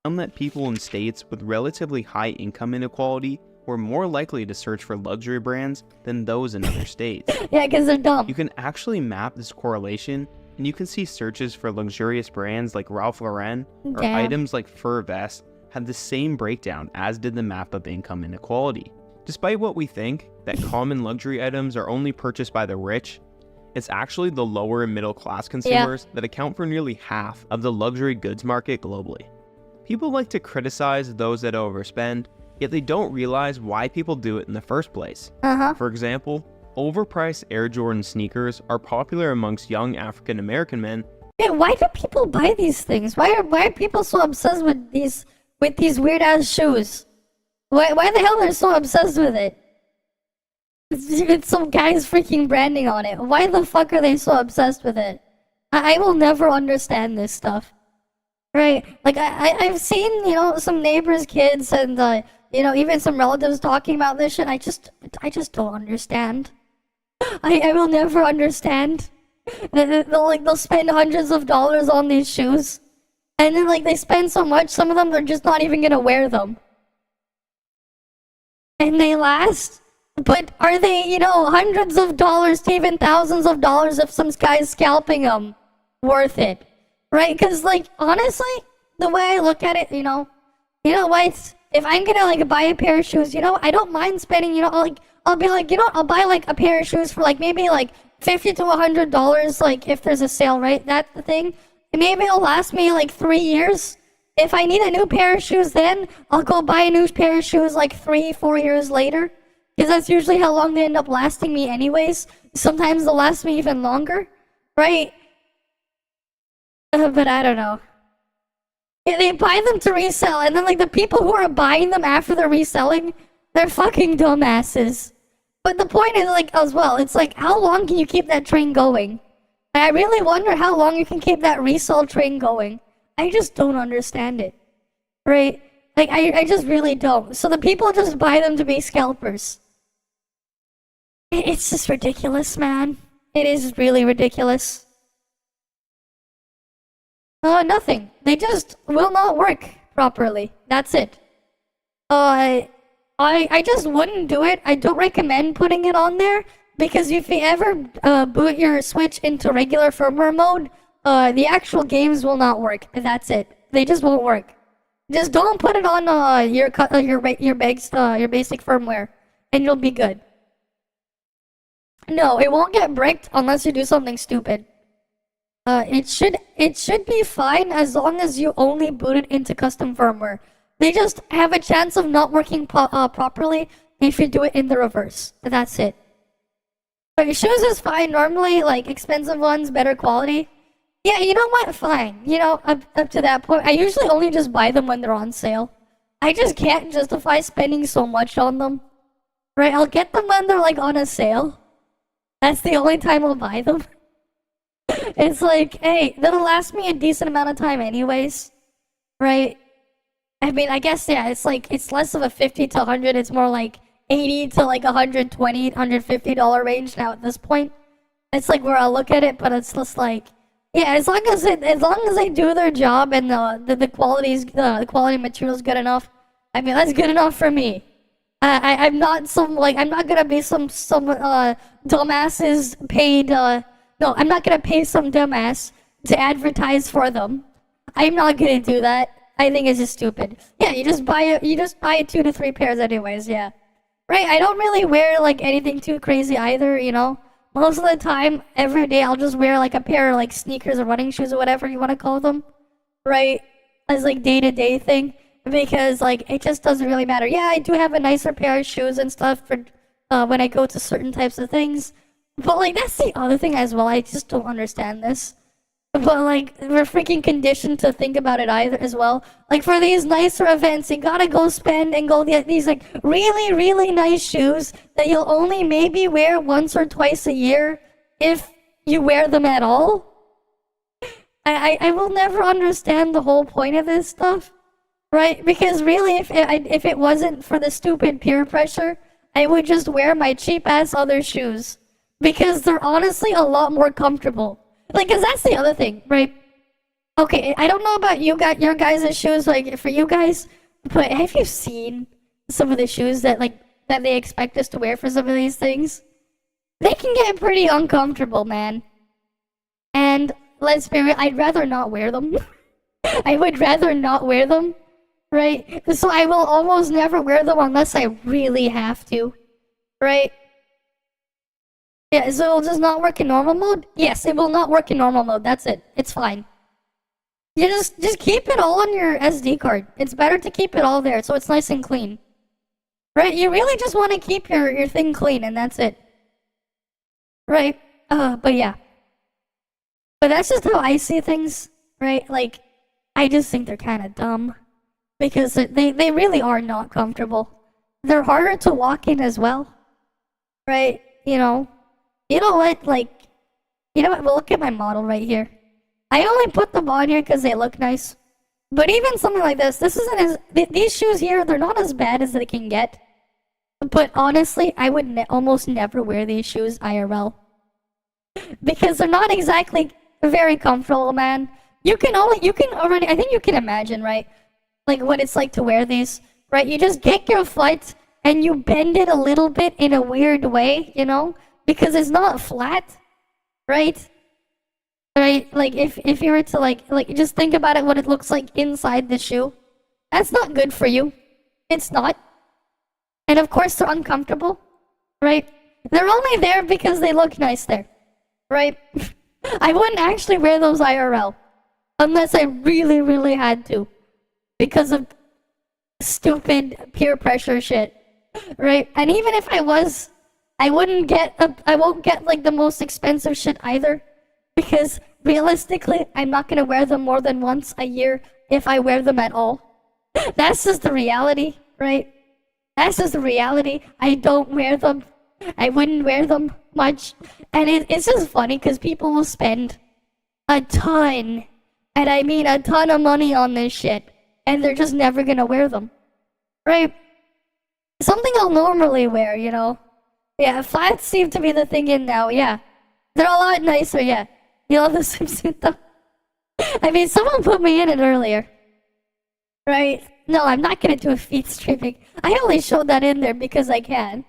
Found that people in states with relatively high income inequality were more likely to search for luxury brands than those in other states. Yeah, because they're dumb. You can actually map this correlation, and you can see searches for luxurious brands like Ralph Lauren or items like fur vests have the same breakdown as did the map of income inequality. Despite what we think, that common luxury items are only purchased by the rich, it's actually the lower and middle class consumers that account for nearly half of the luxury goods market globally. People like to criticize those that overspend, yet they don't realize why people do it in the first place. For example, overpriced Air Jordan sneakers are popular amongst young African American men. Yeah, why do people buy these things? Why are people so obsessed with these weird ass shoes? Why the hell are they so obsessed with it? It's some guy's freaking branding on it. Why the fuck are they so obsessed with it? I will never understand this stuff. Right? Like, I've seen, you know, some neighbors' kids and, you know, even some relatives talking about this shit. I just don't understand. I will never understand. They'll spend hundreds of dollars on these shoes. And then, like, they spend so much, some of them, they're just not even gonna wear them. And they last. But are they, you know, hundreds of dollars to even thousands of dollars if some guy's scalping them worth it? Right? Because, like, honestly, the way I look at it, you know what? If I'm gonna, like, buy a pair of shoes, you know, I don't mind spending, you know, I'll be like, you know, I'll buy, like, a pair of shoes for, like, maybe, like, $50 to $100, like, if there's a sale, right? That's the thing. And maybe it'll last me, like, 3 years. If I need a new pair of shoes then, I'll go buy a new pair of shoes, like, 3-4 years later. Because that's usually how long they end up lasting me anyways. Sometimes they'll last me even longer, right? But I don't know. Yeah, they buy them to resell, and then, like, the people who are buying them after they're reselling, they're fucking dumbasses. But the point is, like, as well, it's like, how long can you keep that train going? I really wonder how long you can keep that resell train going. I just don't understand it, right? Like, I just really don't. So the people just buy them to be scalpers. It's just ridiculous, man. It is really ridiculous. Nothing. They just will not work properly. That's it. I just wouldn't do it. I don't recommend putting it on there because if you ever boot your Switch into regular firmware mode, the actual games will not work. That's it. They just won't work. Just don't put it on your basic firmware, and you'll be good. No, it won't get bricked unless you do something stupid. It should be fine as long as you only boot it into custom firmware. They just have a chance of not working properly if you do it in the reverse. That's it. But shoes is fine normally, like expensive ones, better quality. Yeah, you know what? Fine. You know, up to that point, I usually only just buy them when they're on sale. I just can't justify spending so much on them. Right? I'll get them when they're like on a sale. That's the only time I'll buy them. It's like, hey, that'll last me a decent amount of time anyways. Right? I mean, I guess, yeah, it's like, it's less of a 50 to 100, it's more like 80 to like $120, $150 range now at this point. It's like where I look at it, but it's just like, yeah, as long as they do their job and the quality material's good enough, I mean, that's good enough for me. I'm not gonna be some dumbasses paid, no, I'm not gonna pay some dumbass to advertise for them. I'm not gonna do that. I think it's just stupid. Yeah, you just buy 2 to 3 pairs anyways, yeah. Right, I don't really wear like anything too crazy either, you know? Most of the time, every day I'll just wear like a pair of like sneakers or running shoes or whatever you want to call them. Right? As like day-to-day thing. Because like, it just doesn't really matter. Yeah, I do have a nicer pair of shoes and stuff for when I go to certain types of things. But like, that's the other thing as well. I just don't understand this. But like, we're freaking conditioned to think about it either as well. Like for these nicer events, you gotta go spend and go get these like really, really nice shoes that you'll only maybe wear once or twice a year if you wear them at all. I will never understand the whole point of this stuff, right? Because really, if it wasn't for the stupid peer pressure, I would just wear my cheap ass other shoes because they're honestly a lot more comfortable. Like, cause that's the other thing, right? Okay, I don't know about your guys' shoes, like for you guys, but have you seen some of the shoes that they expect us to wear for some of these things? They can get pretty uncomfortable, man. And let's be real, I'd rather not wear them. I would rather not wear them, right? So I will almost never wear them unless I really have to, right? Yeah, so it'll just not work in normal mode? Yes, it will not work in normal mode. That's it. It's fine. You just keep it all on your SD card. It's better to keep it all there so it's nice and clean. right? You really just want to keep your thing clean, and that's it. Right? But yeah. But that's just how I see things, right? Like, I just think they're kind of dumb. Because they really are not comfortable. They're harder to walk in as well. Right? You know what? Like, you know what? Well, look at my model right here. I only put them on here because they look nice. But even something like this isn't as... These shoes here, they're not as bad as they can get. But honestly, I would almost never wear these shoes IRL. Because they're not exactly very comfortable, man. You can already... I think you can imagine, right? Like, what it's like to wear these. Right? You just get your foot and you bend it a little bit in a weird way, you know? Because it's not flat. Right? Right? Like, if you were to, like, just think about it, what it looks like inside the shoe. That's not good for you. It's not. And of course, they're uncomfortable. Right? They're only there because they look nice there. Right? I wouldn't actually wear those IRL. Unless I really, really had to. Because of stupid peer pressure shit. Right? And even if I was, I won't get, like, the most expensive shit either. Because realistically, I'm not gonna wear them more than once a year if I wear them at all. That's just the reality, right? That's just the reality. I don't wear them. I wouldn't wear them much. And it's just funny because people will spend a ton, and I mean a ton of money on this shit, and they're just never gonna wear them. Right? Something I'll normally wear, you know? Yeah, flats seem to be the thing in now, yeah. They're a lot nicer, yeah. You love the swimsuit though? I mean, someone put me in it earlier. Right? No, I'm not gonna do a feet streaming. I only showed that in there because I can.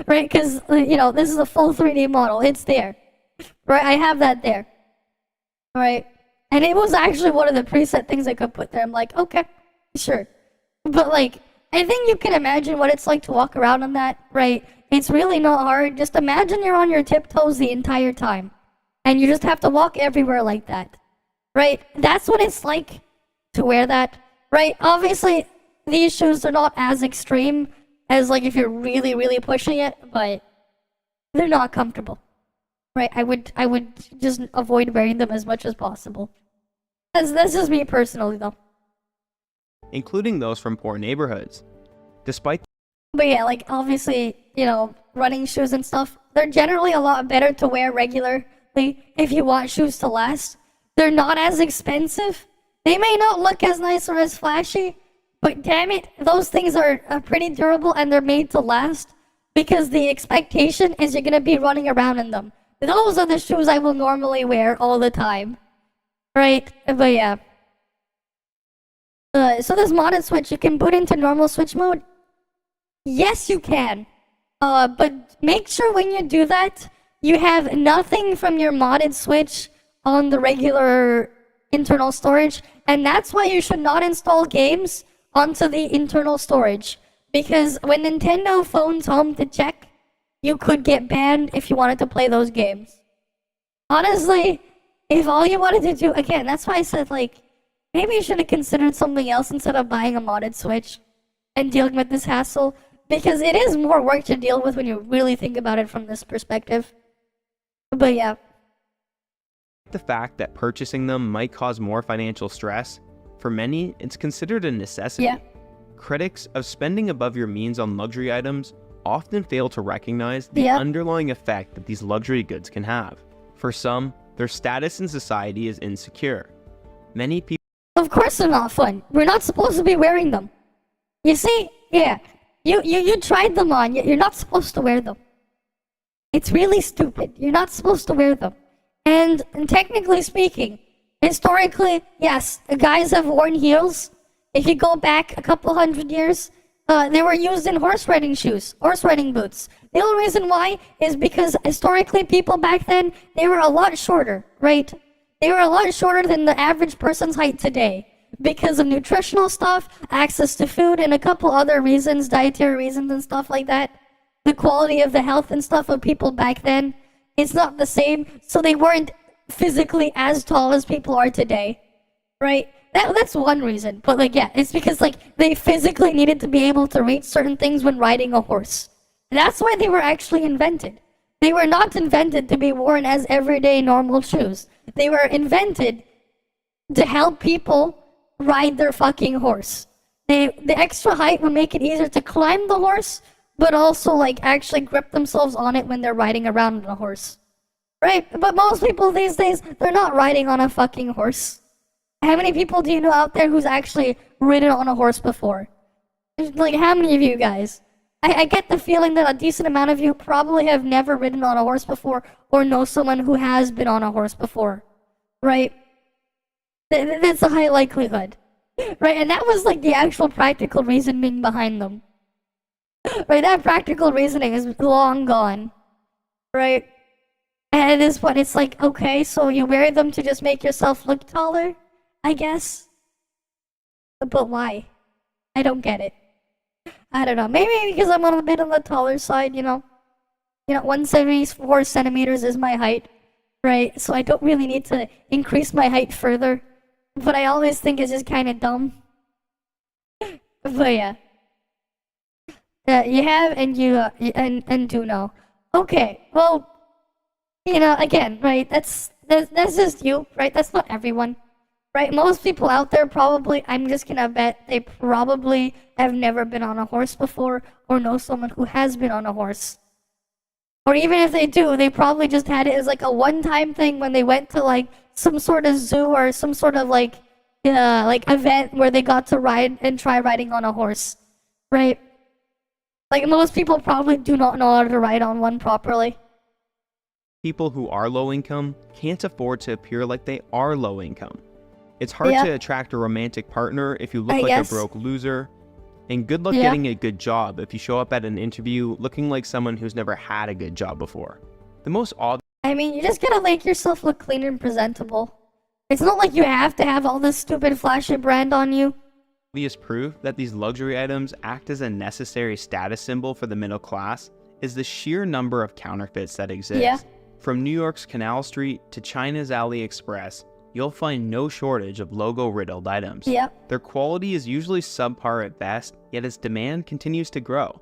Right? Because, you know, this is a full 3D model. It's there. Right? I have that there. Right? And it was actually one of the preset things I could put there. I'm like, okay, sure. But, like, I think you can imagine what it's like to walk around on that, right? It's really not hard. Just imagine you're on your tiptoes the entire time. And you just have to walk everywhere like that. Right? That's what it's like to wear that. Right? Obviously, these shoes are not as extreme as, like, if you're really, really pushing it, but they're not comfortable. Right? I would just avoid wearing them as much as possible. That's just me personally, though. Including those from poor neighborhoods. Despite... But yeah, like, obviously, you know, running shoes and stuff, they're generally a lot better to wear regularly if you want shoes to last. They're not as expensive. They may not look as nice or as flashy, but damn it, those things are pretty durable and they're made to last because the expectation is you're going to be running around in them. Those are the shoes I will normally wear all the time. Right? But yeah. So this modded switch, you can put into normal switch mode? Yes, you can. But make sure when you do that, you have nothing from your modded switch on the regular internal storage, and that's why you should not install games onto the internal storage. Because when Nintendo phones home to check, you could get banned if you wanted to play those games. Honestly, if all you wanted to do, again, that's why I said, like, maybe you should have considered something else instead of buying a modded switch and dealing with this hassle. Because it is more work to deal with when you really think about it from this perspective. But yeah. The fact that purchasing them might cause more financial stress, for many, it's considered a necessity. Yeah. Critics of spending above your means on luxury items often fail to recognize the underlying effect that these luxury goods can have. For some, their status in society is insecure. Many people... Of course they're not fun. We're not supposed to be wearing them. You see? Yeah. You tried them on. You're not supposed to wear them. It's really stupid. You're not supposed to wear them. And technically speaking, historically, yes, the guys have worn heels. If you go back a couple hundred years, they were used in horse riding shoes, horse riding boots. The only reason why is because historically people back then, they were a lot shorter, right? They were a lot shorter than the average person's height today. Because of nutritional stuff, access to food, and a couple other reasons, dietary reasons and stuff like that. The quality of the health and stuff of people back then, it's not the same, so they weren't physically as tall as people are today, right? That's one reason. But like, yeah, it's because like they physically needed to be able to reach certain things when riding a horse. That's why they were actually invented. They were not invented to be worn as everyday normal shoes. They were invented to help people ride their fucking horse. The extra height would make it easier to climb the horse, but also like actually grip themselves on it when they're riding around on a horse. Right? But most people these days, they're not riding on a fucking horse. How many people do you know out there who's actually ridden on a horse before? Like, how many of you guys? I get the feeling that a decent amount of you probably have never ridden on a horse before or know someone who has been on a horse before. Right? That's a high likelihood. Right? And that was like the actual practical reasoning behind them. Right? That practical reasoning is long gone. Right? And at this point, it's like, okay, so you wear them to just make yourself look taller, I guess? But why? I don't get it. I don't know. Maybe because I'm a bit on the taller side, you know? 174 centimeters is my height, right? So I don't really need to increase my height further. But I always think it's just kind of dumb. But yeah. You have and you and do know. Okay, well, again, right? That's just you, right? That's not everyone. Right, most people out there probably, I'm just gonna bet, they probably have never been on a horse before or know someone who has been on a horse. Or even if they do, they probably just had it as like a one-time thing when they went to like some sort of zoo or some sort of like event where they got to ride and try riding on a horse. Right? Like most people probably do not know how to ride on one properly. People who are low income can't afford to appear like they are low income. It's hard to attract a romantic partner if you look like a broke loser. And good luck getting a good job if you show up at an interview looking like someone who's never had a good job before. The most obvious... I mean, you just gotta make yourself look clean and presentable. It's not like you have to have all this stupid flashy brand on you. Obvious proof that these luxury items act as a necessary status symbol for the middle class is the sheer number of counterfeits that exist. Yeah. From New York's Canal Street to China's AliExpress, you'll find no shortage of logo-riddled items. Yep. Their quality is usually subpar at best, yet its demand continues to grow.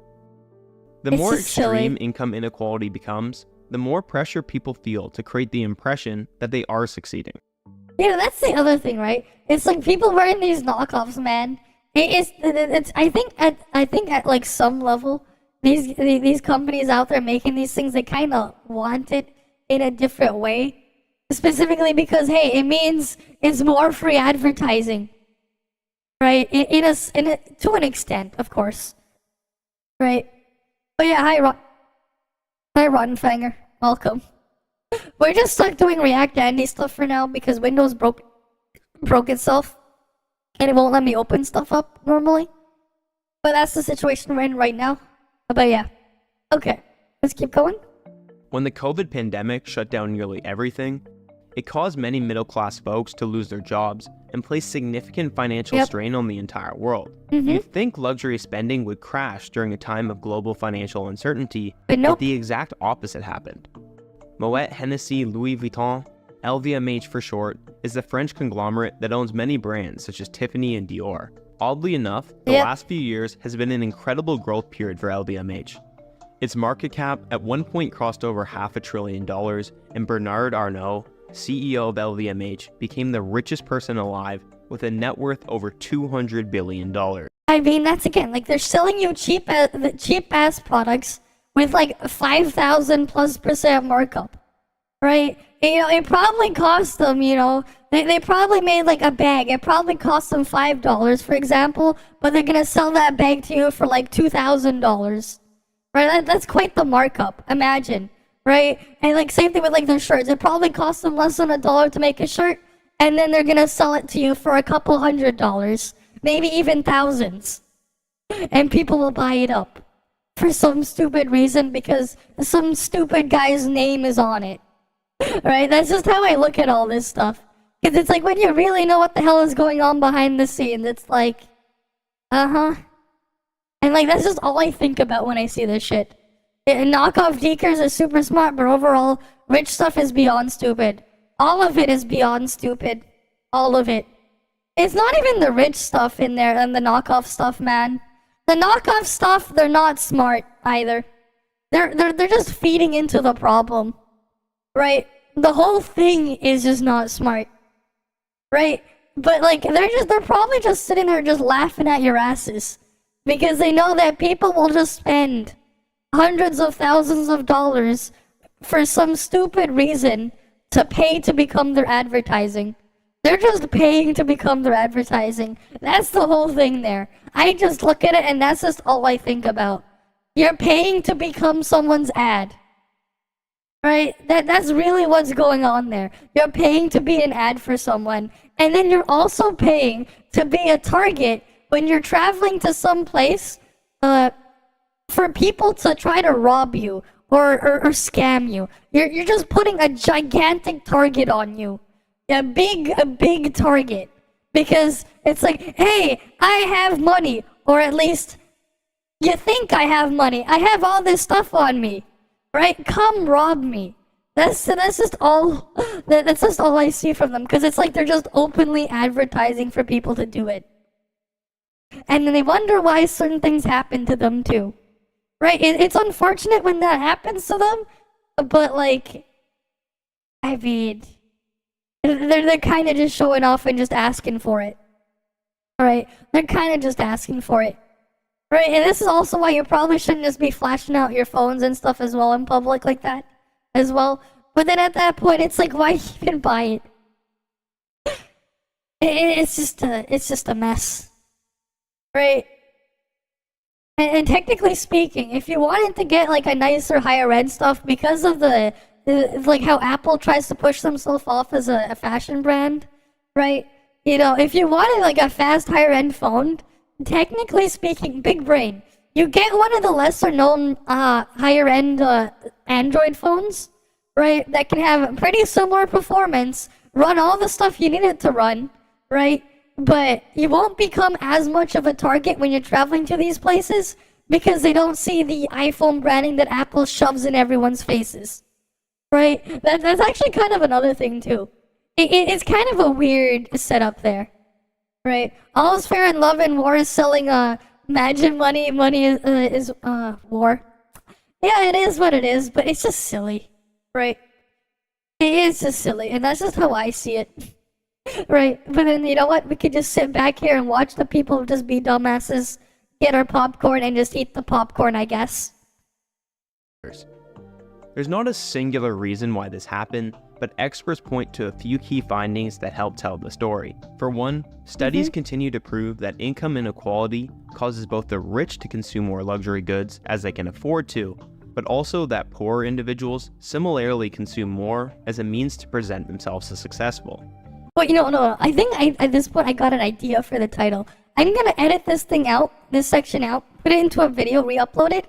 The more extreme income inequality becomes, the more pressure people feel to create the impression that they are succeeding. That's the other thing, right? It's like people wearing these knockoffs, man. I think at like some level, these companies out there making these things, they kind of want it in a different way. Specifically because, hey, it means it's more free advertising, right? To an extent, of course, right? But yeah, hi, Rottenfanger, welcome. We're just stuck doing React Andy stuff for now because Windows broke itself, and it won't let me open stuff up normally. But that's the situation we're in right now. But yeah, okay, let's keep going. When the COVID pandemic shut down nearly everything, it caused many middle-class folks to lose their jobs and place significant financial strain on the entire world. You'd think luxury spending would crash during a time of global financial uncertainty, but the exact opposite happened. Moet Hennessy Louis Vuitton, LVMH for short, is the French conglomerate that owns many brands such as Tiffany and Dior. Oddly enough, the last few years has been an incredible growth period for LVMH. Its market cap at one point crossed over $500 billion, and Bernard Arnault, CEO of LVMH, became the richest person alive with a net worth over $200 billion. I mean, that's again, like they're selling you cheap ass products with like 5,000+% markup, right? It probably cost them, they probably made like a bag. It probably cost them $5, for example, but they're gonna sell that bag to you for like $2,000, right? That's quite the markup. Imagine. Right? And like same thing with like their shirts. It probably costs them less than $1 to make a shirt, and then they're gonna sell it to you for a couple $100s, maybe even thousands. And people will buy it up for some stupid reason because some stupid guy's name is on it. Right? That's just how I look at all this stuff. Because it's like when you really know what the hell is going on behind the scenes, it's like, and like that's just all I think about when I see this shit. Knockoff dekers are super smart, but overall, rich stuff is beyond stupid. All of it is beyond stupid. All of it. It's not even the rich stuff in there and the knockoff stuff, man. The knockoff stuff, they're not smart either. They're just feeding into the problem, right? The whole thing is just not smart, right? But like they're probably just sitting there just laughing at your asses because they know that people will just spend hundreds of thousands of dollars for some stupid reason to pay to become their advertising. They're just paying to become their advertising. That's the whole thing there. I just look at it and that's just all I think about. You're paying to become someone's ad. Right? That's really what's going on there. You're paying to be an ad for someone. And then you're also paying to be a target when you're traveling to some place for people to try to rob you or scam you. You're just putting a gigantic target on you. A big target. Because it's like, hey, I have money. Or at least, you think I have money. I have all this stuff on me. Right? Come rob me. That's just all I see from them. Because it's like they're just openly advertising for people to do it. And then they wonder why certain things happen to them too. Right? It's unfortunate when that happens to them. But like, I mean, they're kind of just showing off and just asking for it. Alright? They're kind of just asking for it. Right? And this is also why you probably shouldn't just be flashing out your phones and stuff as well in public like that. As well. But then at that point, it's like, why even buy it? It's just a mess. Right? And technically speaking, if you wanted to get like a nicer higher end stuff because of the like how Apple tries to push themselves off as a fashion brand, right? You know, if you wanted like a fast higher end phone, technically speaking, big brain, you get one of the lesser known higher end Android phones, right? That can have pretty similar performance, run all the stuff you need it to run, right? But you won't become as much of a target when you're traveling to these places because they don't see the iPhone branding that Apple shoves in everyone's faces. Right? That's actually kind of another thing too. It's kind of a weird setup there. Right? All's fair in love and war is selling imagine money is war. Yeah, it is what it is, but it's just silly. Right? It is just silly, and that's just how I see it. Right? But then you know what? We could just sit back here and watch the people just be dumbasses, get our popcorn and just eat the popcorn, I guess. There's not a singular reason why this happened, but experts point to a few key findings that help tell the story. For one, studies continue to prove that income inequality causes both the rich to consume more luxury goods as they can afford to, but also that poorer individuals similarly consume more as a means to present themselves as successful. Well, no, I think at this point I got an idea for the title. I'm gonna edit this section out, put it into a video, re-upload it,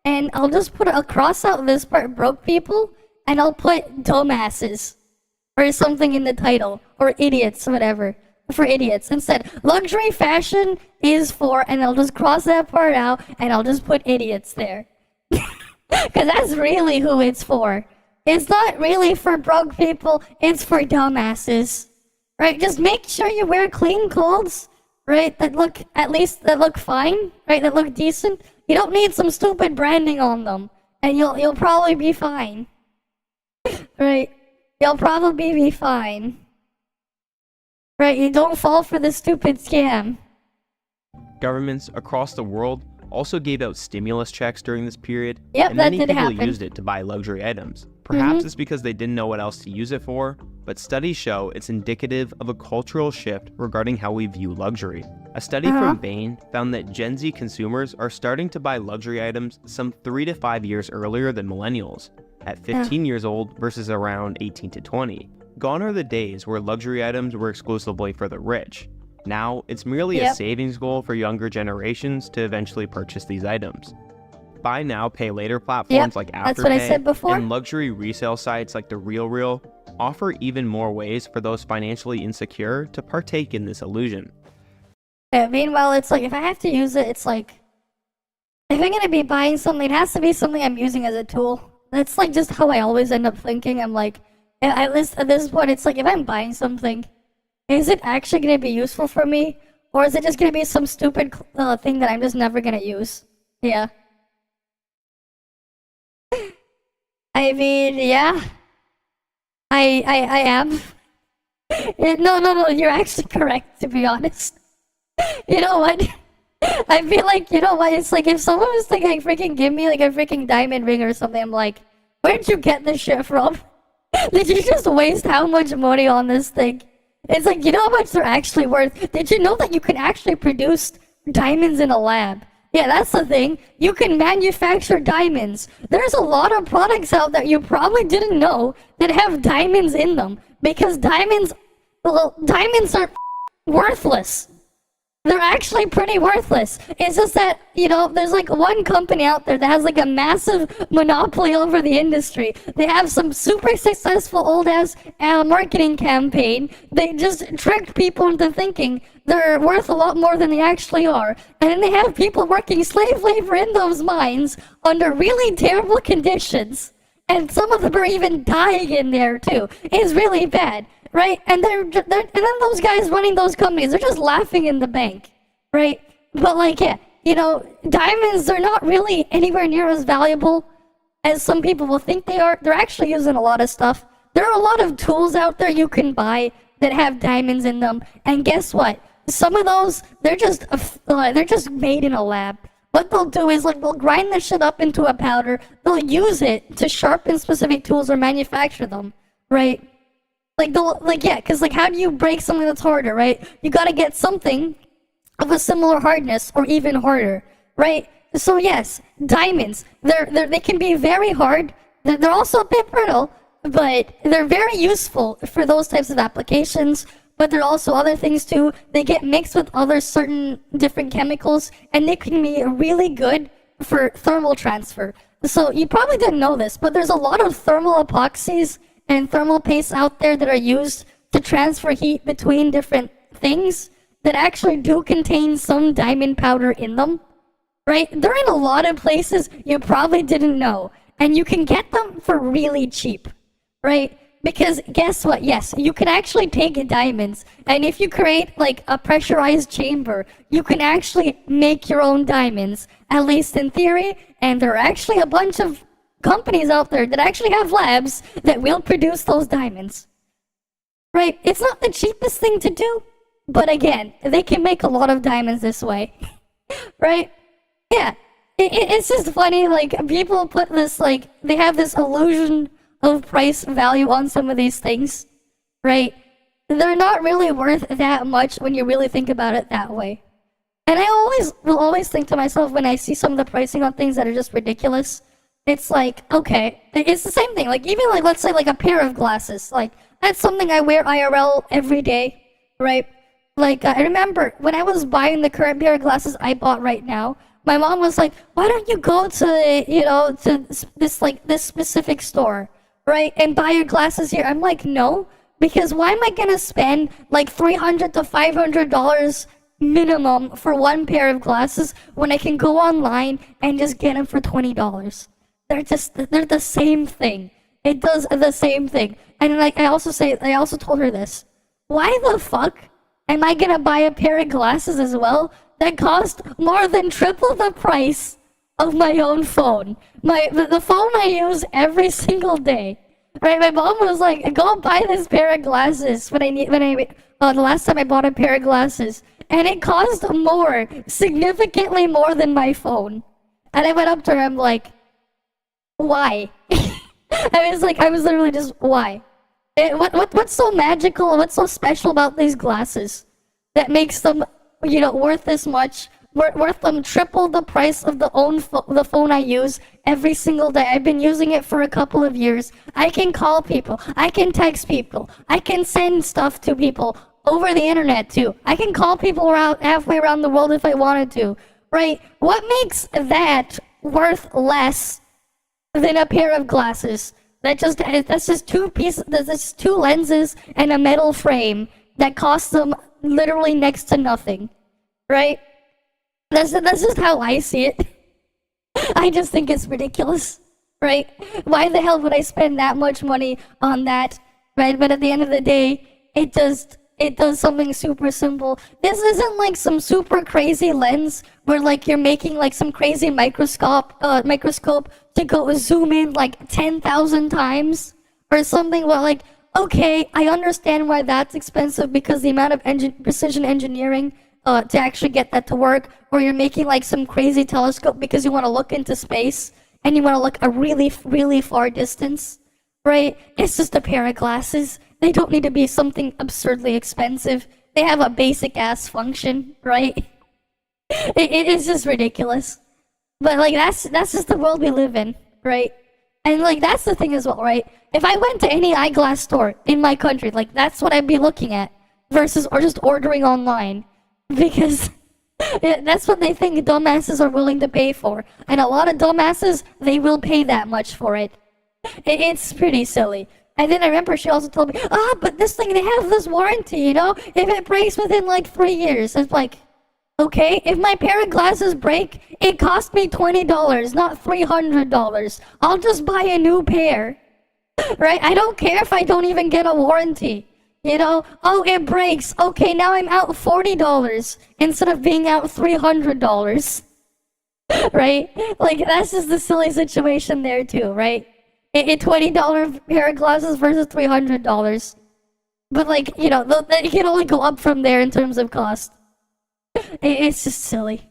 and I'll cross out this part, broke people, and I'll put dumbasses, or something in the title, or idiots, whatever, for idiots. Instead, luxury fashion is for, and I'll just cross that part out, and I'll just put idiots there. Because that's really who it's for. It's not really for broke people, it's for dumbasses. Right? Just make sure you wear clean clothes, right? That look fine, right? That look decent. You don't need some stupid branding on them, and you'll probably be fine. Right? You'll probably be fine. Right? You don't fall for the stupid scam. Governments across the world also gave out stimulus checks during this period, Yep, and that many did people happen. used it to buy luxury items. Perhaps it's because they didn't know what else to use it for, but studies show it's indicative of a cultural shift regarding how we view luxury. A study from Bain found that Gen Z consumers are starting to buy luxury items some 3 to 5 years earlier than millennials, at 15 years old versus around 18 to 20. Gone are the days where luxury items were exclusively for the rich. Now, it's merely a savings goal for younger generations to eventually purchase these items. Buy now, pay later platforms like Afterpay that's what I said before. and luxury resale sites like The RealReal offer even more ways for those financially insecure to partake in this illusion. Yeah, meanwhile, it's like, if I have to use it, it's like, if I'm gonna be buying something, it has to be something I'm using as a tool. That's like just how I always end up thinking. I'm like, at least at this point, it's like, if I'm buying something, is it actually gonna be useful for me? Or is it just gonna be some stupid thing that I'm just never gonna use? Yeah. I mean, yeah. I am. No, you're actually correct, to be honest. You know what? I feel like, you know what, it's like if someone was to like freaking give me like a freaking diamond ring or something, I'm like, where'd you get this shit from? Did you just waste how much money on this thing? It's like, you know how much they're actually worth? Did you know that you can actually produce diamonds in a lab? Yeah, that's the thing. You can manufacture diamonds. There's a lot of products out there you probably didn't know that have diamonds in them. Because diamonds are worthless. They're actually pretty worthless. It's just that, you know, there's like one company out there that has like a massive monopoly over the industry. They have some super successful old ass marketing campaign. They just tricked people into thinking they're worth a lot more than they actually are. And then they have people working slave labor in those mines under really terrible conditions. And some of them are even dying in there too. It's really bad. Right? And and then those guys running those companies, they're just laughing in the bank, right? But like, yeah, you know, diamonds are not really anywhere near as valuable as some people will think they are. They're actually using a lot of stuff. There are a lot of tools out there you can buy that have diamonds in them. And guess what? Some of those, they're just made in a lab. What they'll do is like they'll grind this shit up into a powder. They'll use it to sharpen specific tools or manufacture them, right? Because how do you break something that's harder, right? You gotta get something of a similar hardness or even harder, right? So yes, diamonds, they can be very hard. They're also a bit brittle, but they're very useful for those types of applications. But there are also other things too. They get mixed with other certain different chemicals, and they can be really good for thermal transfer. So you probably didn't know this, but there's a lot of thermal epoxies and thermal pastes out there that are used to transfer heat between different things that actually do contain some diamond powder in them, right? They're in a lot of places you probably didn't know, and you can get them for really cheap, right? Because guess what? Yes, you can actually take diamonds, and if you create like a pressurized chamber, you can actually make your own diamonds, at least in theory, and there are actually a bunch of companies out there that actually have labs that will produce those diamonds. Right? It's not the cheapest thing to do, but again, they can make a lot of diamonds this way. Right? Yeah. It's just funny, like, people put this, like, they have this illusion of price value on some of these things. Right? They're not really worth that much when you really think about it that way. And I will always think to myself when I see some of the pricing on things that are just ridiculous, it's like, okay, it's the same thing. Like, even like, let's say like a pair of glasses. Like, that's something I wear IRL every day, right? Like, I remember when I was buying the current pair of glasses I bought right now, my mom was like, why don't you go to, you know, to this specific store, right? And buy your glasses here. I'm like, no, because why am I gonna spend like $300 to $500 minimum for one pair of glasses when I can go online and just get them for $20? They're the same thing. It does the same thing. And like I also told her this. Why the fuck am I gonna buy a pair of glasses as well that cost more than triple the price of my own phone? The phone I use every single day. Right? My mom was like, go buy this pair of glasses the last time I bought a pair of glasses. And it cost more, significantly more than my phone. And I went up to her, I'm like, why? I was literally just, why? What's so magical, what's so special about these glasses that makes them, you know, worth this much, worth them triple the price of the phone I use every single day? I've been using it for a couple of years. I can call people, I can text people, I can send stuff to people over the internet too. I can call people halfway around the world if I wanted to, right? What makes that worth less than a pair of glasses? That's just two lenses and a metal frame that cost them literally next to nothing, right? That's just how I see it. I just think it's ridiculous, right? Why the hell would I spend that much money on that, right? But at the end of the day, it just it does something super simple. This isn't like some super crazy lens where like you're making like some crazy microscope to go zoom in like 10,000 times or something. Well, like, okay, I understand why that's expensive because the amount of precision engineering to actually get that to work, or you're making like some crazy telescope because you want to look into space and you want to look a really, really far distance, right? It's just a pair of glasses. They don't need to be something absurdly expensive. They have a basic ass function, right? It's just ridiculous. But like that's just the world we live in, right? And like that's the thing as well, right? If I went to any eyeglass store in my country, like that's what I'd be looking at versus or just ordering online. Because that's what they think dumbasses are willing to pay for. And a lot of dumbasses, they will pay that much for it. It's pretty silly. And then I remember she also told me, but this thing, they have this warranty, you know? If it breaks within like 3 years. It's like, okay, if my pair of glasses break, it cost me $20, not $300. I'll just buy a new pair. Right? I don't care if I don't even get a warranty. You know, oh, it breaks. Okay, now I'm out $40 instead of being out $300. Right? Like, that's just the silly situation there, too, right? A $20 pair of glasses versus $300. But, like, you know, it can only go up from there in terms of cost. It's just silly.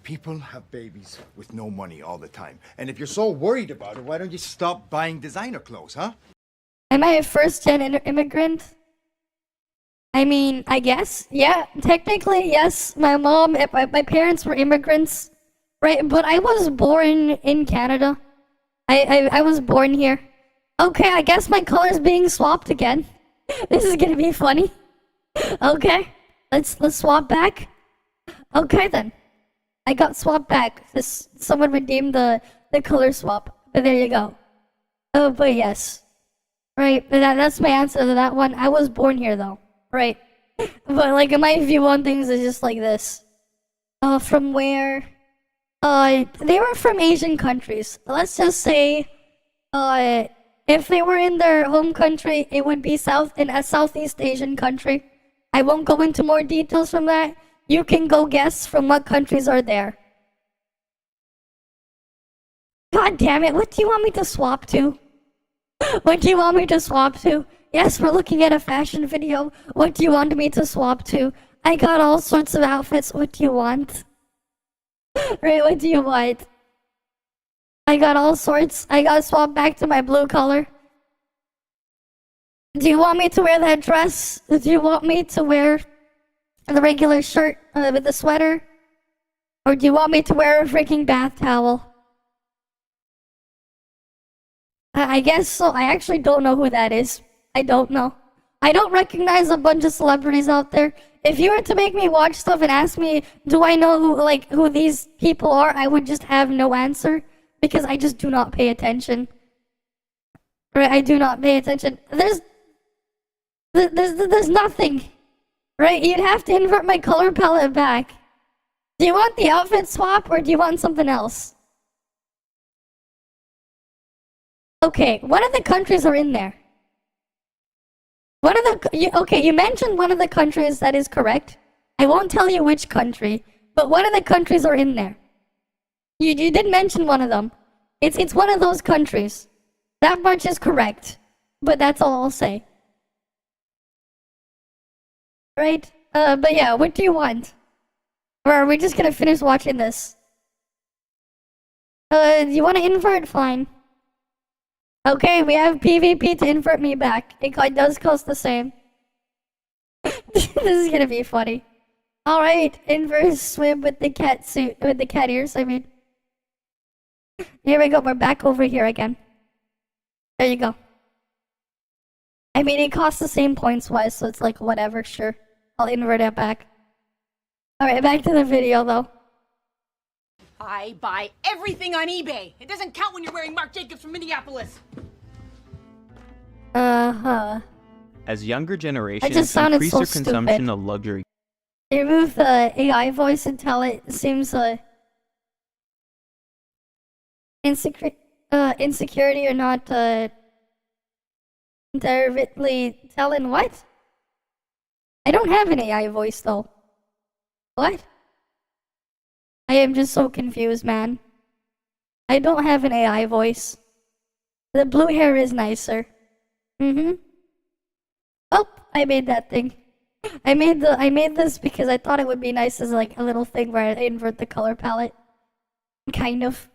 People have babies with no money all the time. And if you're so worried about it, why don't you stop buying designer clothes, huh? Am I a first-gen immigrant? I mean, I guess. Yeah, technically, yes. My mom, my parents were immigrants, right? But I was born in Canada. I was born here. Okay, I guess my color's being swapped again. This is gonna be funny. Okay, let's swap back. Okay then. I got swapped back. Someone redeemed the color swap. But there you go. Oh, but yes. Right, that's my answer to that one. I was born here though, right? But like my view on things is just like this. From where? They were from Asian countries. Let's just say, if they were in their home country, it would be in a Southeast Asian country. I won't go into more details from that. You can go guess from what countries are there. God damn it, what do you want me to swap to? What do you want me to swap to? Yes, we're looking at a fashion video. What do you want me to swap to? I got all sorts of outfits. What do you want? Right, what do you want? I got all sorts. I got swapped back to my blue color. Do you want me to wear that dress? Do you want me to wear the regular shirt with the sweater? Or do you want me to wear a freaking bath towel? I guess so. I actually don't know who that is. I don't know. I don't recognize a bunch of celebrities out there. If you were to make me watch stuff and ask me, do I know who these people are, I would just have no answer because I just do not pay attention. Right? I do not pay attention. There's nothing. Right? You'd have to invert my color palette back. Do you want the outfit swap or do you want something else? Okay, one of the countries are in there. You mentioned one of the countries, that is correct. I won't tell you which country, but one of the countries are in there. You did mention one of them. It's one of those countries. That much is correct, but that's all I'll say. Right? But yeah, what do you want? Or are we just gonna finish watching this? Do you want to invert? Fine. Okay, we have PvP to invert me back. It does cost the same. This is gonna be funny. Alright, inverse swim with the cat suit, with the cat ears, I mean. Here we go, we're back over here again. There you go. I mean, it costs the same points-wise, so it's like, whatever, sure. I'll invert it back. Alright, back to the video, though. I buy everything on eBay. It doesn't count when you're wearing Marc Jacobs from Minneapolis. Uh-huh. As younger I generations just sounded increase so their stupid. consumption of luxury They remove the AI voice and tell it seems insecurity or not directly telling what? I don't have an AI voice though. What? I am just so confused, man. I don't have an AI voice. The blue hair is nicer. Oh, I made that thing. I made this because I thought it would be nice as like a little thing where I invert the color palette. Kind of.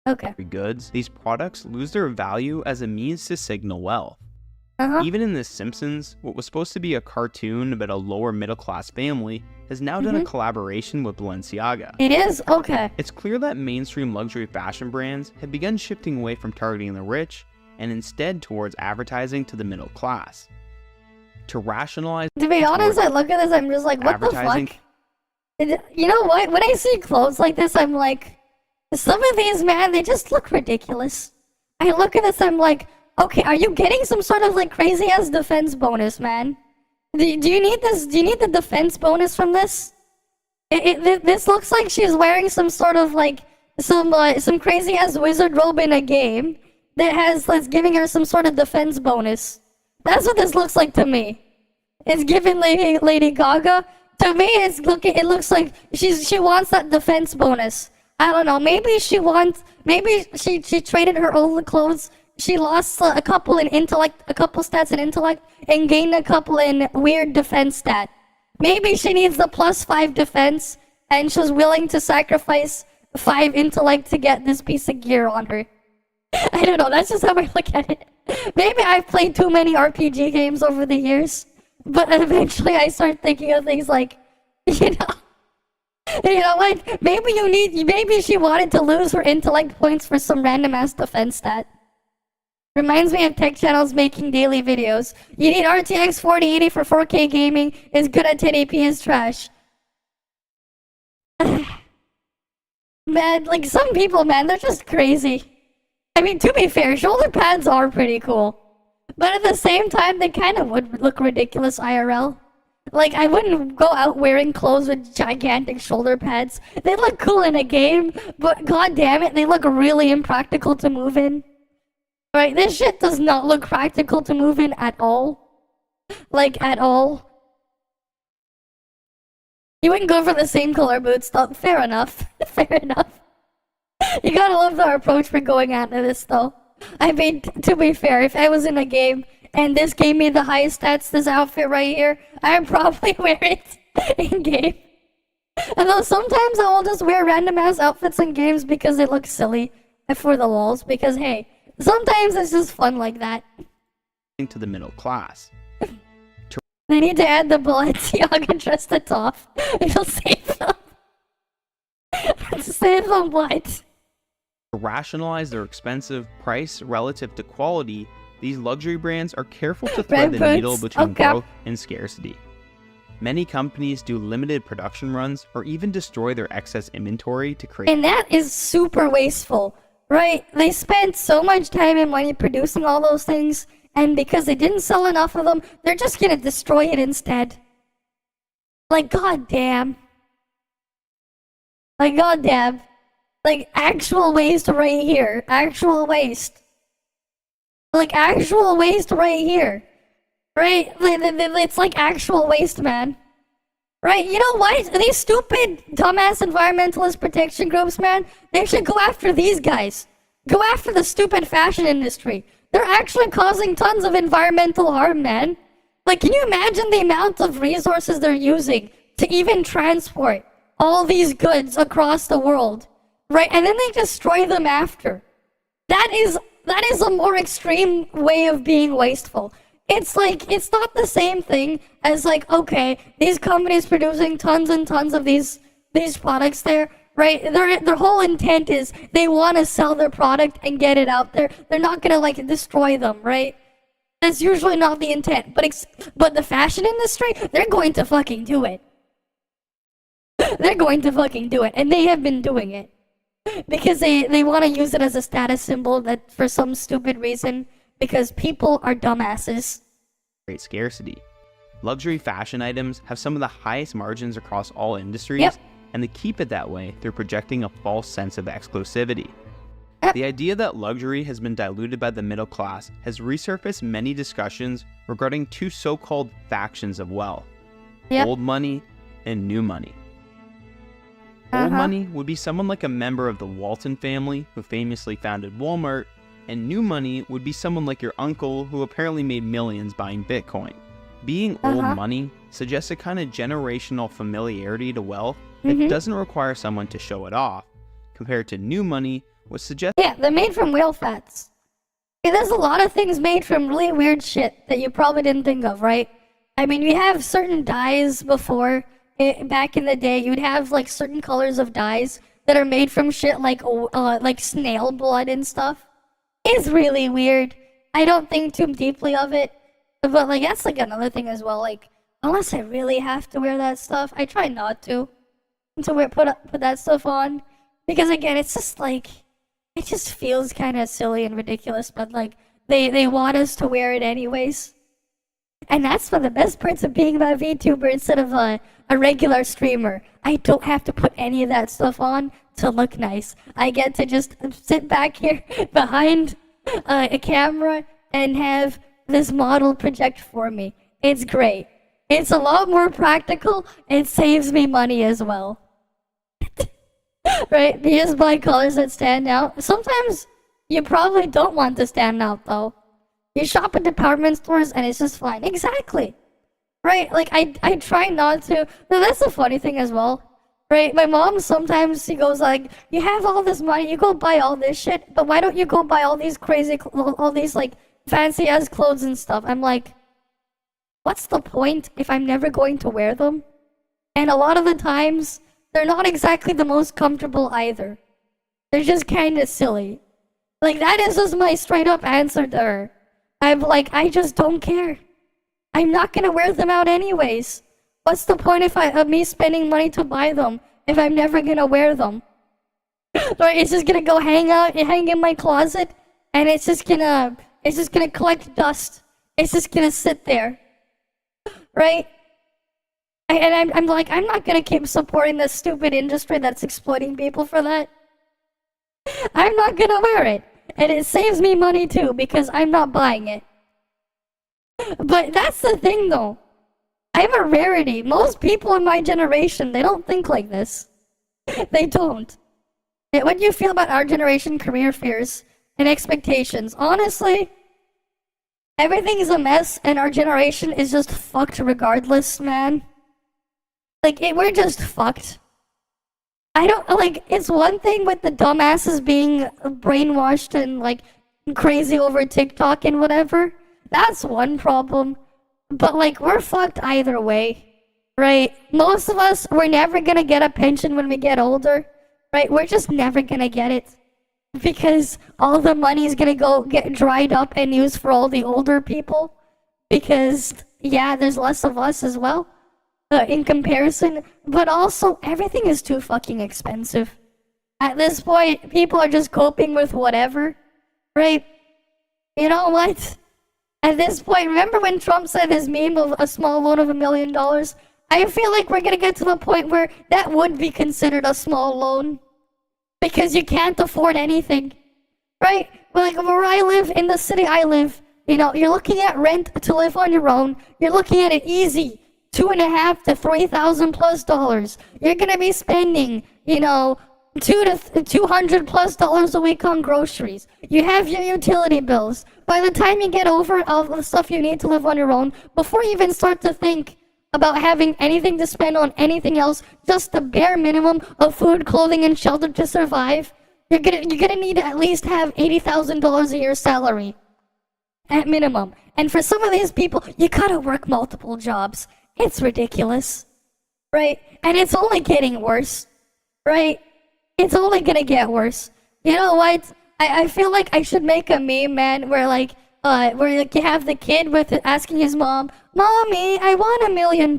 Okay. Goods, these products lose their value as a means to signal wealth. Even in The Simpsons, what was supposed to be a cartoon about a lower middle class family has now done a collaboration with Balenciaga. It is? Okay. It's clear that mainstream luxury fashion brands have begun shifting away from targeting the rich and instead towards advertising to the middle class. To rationalize... To be honest, I look at this, I'm just like, what the fuck? You know what? When I see clothes like this, I'm like, some of these, man, they just look ridiculous. I look at this, I'm like, okay, are you getting some sort of like crazy ass defense bonus, man? Do you need this? Do you need the defense bonus from this? This looks like she's wearing some sort of like some crazy ass wizard robe in a game that's giving her some sort of defense bonus. That's what this looks like to me. It's giving Lady Gaga. To me, it looks like she wants that defense bonus. I don't know. Maybe she traded her old clothes. She lost a couple in intellect, a couple stats in intellect, and gained a couple in weird defense stat. Maybe she needs the +5 defense, and she's willing to sacrifice 5 intellect to get this piece of gear on her. I don't know, that's just how I look at it. Maybe I've played too many RPG games over the years, but eventually I start thinking of things like, you know what? Maybe she wanted to lose her intellect points for some random ass defense stat. Reminds me of tech channels making daily videos. You need RTX 4080 for 4K gaming, is good at 1080p is trash. Man, like some people, man, they're just crazy. I mean, to be fair, shoulder pads are pretty cool. But at the same time, they kind of would look ridiculous IRL. Like, I wouldn't go out wearing clothes with gigantic shoulder pads. They look cool in a game, but god damn it, they look really impractical to move in. Right, this shit does not look practical to move in at all. Like, at all. You wouldn't go for the same color boots, though. Fair enough. Fair enough. You gotta love our approach for going after this, though. I mean, to be fair, if I was in a game and this gave me the highest stats, this outfit right here, I'd probably wear it in game. Although sometimes I'll just wear random ass outfits in games because they look silly for the lols, because hey, sometimes it's just fun like that. To the middle class. They need to add the Balenciaga dress to top. It'll save them. Save them what? To rationalize their expensive price relative to quality, these luxury brands are careful to thread the needle between growth and scarcity. Many companies do limited production runs or even destroy their excess inventory to create... And that is super wasteful. Right, they spent so much time and money producing all those things, and because they didn't sell enough of them, they're just gonna destroy it instead. Like, goddamn. Like, goddamn. Like, actual waste right here. Actual waste. Like, actual waste right here. Right? It's like actual waste, man. Right, you know what? These stupid, dumbass environmentalist protection groups, man, they should go after these guys. Go after the stupid fashion industry. They're actually causing tons of environmental harm, man. Like, can you imagine the amount of resources they're using to even transport all these goods across the world? Right, and then they destroy them after. That is a more extreme way of being wasteful. It's like, it's not the same thing as like, okay, these companies producing tons and tons of these products there, right? Their whole intent is they want to sell their product and get it out there. They're not gonna like destroy them, right? That's usually not the intent. But the fashion industry, they're going to fucking do it. They're going to fucking do it, and they have been doing it. Because they want to use it as a status symbol that for some stupid reason, because people are dumbasses. Great scarcity. Luxury fashion items have some of the highest margins across all industries, and they keep it that way through projecting a false sense of exclusivity. The idea that luxury has been diluted by the middle class has resurfaced many discussions regarding two so-called factions of wealth. Yep. Old money and new money. Old money would be someone like a member of the Walton family who famously founded Walmart, and new money would be someone like your uncle who apparently made millions buying Bitcoin. Being old money suggests a kind of generational familiarity to wealth that doesn't require someone to show it off, compared to new money, which suggests— Yeah, they're made from whale fats. Yeah, there's a lot of things made from really weird shit that you probably didn't think of, right? I mean, you have certain dyes before. Back in the day, you'd have like certain colors of dyes that are made from shit like snail blood and stuff. It's really weird. I don't think too deeply of it, but like that's like another thing as well. Like unless I really have to wear that stuff, I try not to put that stuff on, because again, it's just like it just feels kind of silly and ridiculous. But like they want us to wear it anyways. And that's one of the best parts of being a Vtuber instead of a regular streamer. I don't have to put any of that stuff on to look nice. I get to just sit back here behind a camera and have this model project for me. It's great. It's a lot more practical. It saves me money as well. Right? You just buy colors that stand out. Sometimes you probably don't want to stand out though. You shop at department stores and it's just fine. Exactly. Right? Like, I try not to. That's the funny thing as well. Right? My mom sometimes, she goes like, you have all this money, you go buy all this shit, but why don't you go buy all these all these like fancy ass clothes and stuff? I'm like, what's the point if I'm never going to wear them? And a lot of the times, they're not exactly the most comfortable either. They're just kind of silly. Like, that is just my straight up answer to her. I'm like, I just don't care. I'm not gonna wear them out anyways. What's the point of me spending money to buy them if I'm never gonna wear them? Right? It's just gonna go hang in my closet, and it's just gonna collect dust. It's just gonna sit there, right? And I'm like, I'm not gonna keep supporting this stupid industry that's exploiting people for that. I'm not gonna wear it. And it saves me money too, because I'm not buying it. But that's the thing though. I'm a rarity. Most people in my generation, they don't think like this. They don't. What do you feel about our generation career fears and expectations? Honestly, everything is a mess and our generation is just fucked regardless, man. Like, we're just fucked. I don't, like, it's one thing with the dumbasses being brainwashed and, like, crazy over TikTok and whatever. That's one problem. But, like, we're fucked either way, right? Most of us, we're never gonna get a pension when we get older, right? We're just never gonna get it. Because all the money's gonna get dried up and used for all the older people. Because, yeah, there's less of us as well. In comparison, but also everything is too fucking expensive. At this point, people are just coping with whatever, right? You know what? At this point, remember when Trump said his meme of a small loan of $1 million? I feel like we're gonna get to the point where that would be considered a small loan. Because you can't afford anything, right? Like where I live, in the city I live, you know, you're looking at rent to live on your own. You're looking at it easy. $2,500 to $3,000+. You're gonna be spending, you know, $200+ a week on groceries. You have your utility bills. By the time you get over all the stuff you need to live on your own, before you even start to think about having anything to spend on anything else, just the bare minimum of food, clothing, and shelter to survive, you're gonna need to at least have $80,000 a year salary, at minimum. And for some of these people, you gotta work multiple jobs. It's ridiculous, right? And it's only getting worse, right? It's only gonna get worse. You know what? I feel like I should make a meme, man, where you have the kid with asking his mom, "Mommy, I want $1 million,"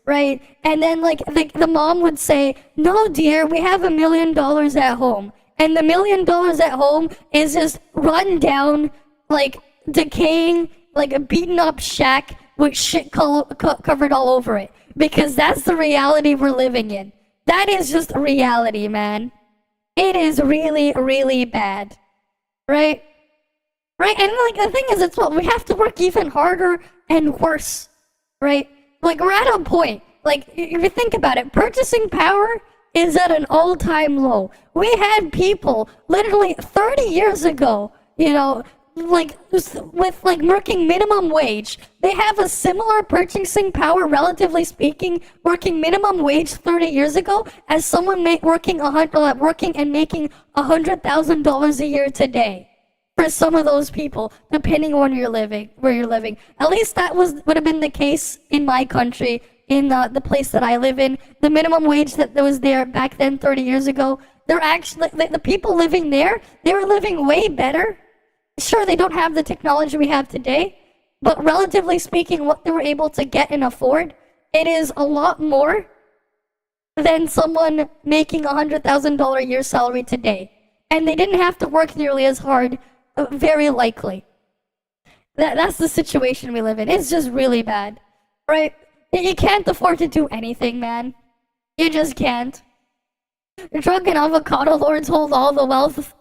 right? And then like the mom would say, "No, dear, we have $1 million at home," and the $1 million at home is just run down, like decaying, like a beaten up shack with shit covered all over it. Because that's the reality we're living in. That is just reality, man. It is really, really bad. Right? Right? And like the thing is, it's what we have to work even harder and worse. Right? Like we're at a point. Like if you think about it, purchasing power is at an all-time low. We had people literally 30 years ago, you know, like with like working minimum wage. They have a similar purchasing power, relatively speaking, working minimum wage 30 years ago as someone working and making $100,000 a year today. For some of those people, depending on where you're living. At least that would have been the case in my country, in the place that I live in. The minimum wage that was there back then 30 years ago, they're actually, the people living there, they were living way better. Sure, they don't have the technology we have today, but relatively speaking, what they were able to get and afford, it is a lot more than someone making $100,000 a year salary today. And they didn't have to work nearly as hard, very likely. That's the situation we live in. It's just really bad, right? You can't afford to do anything, man. You just can't. Drug and avocado lords hold all the wealth.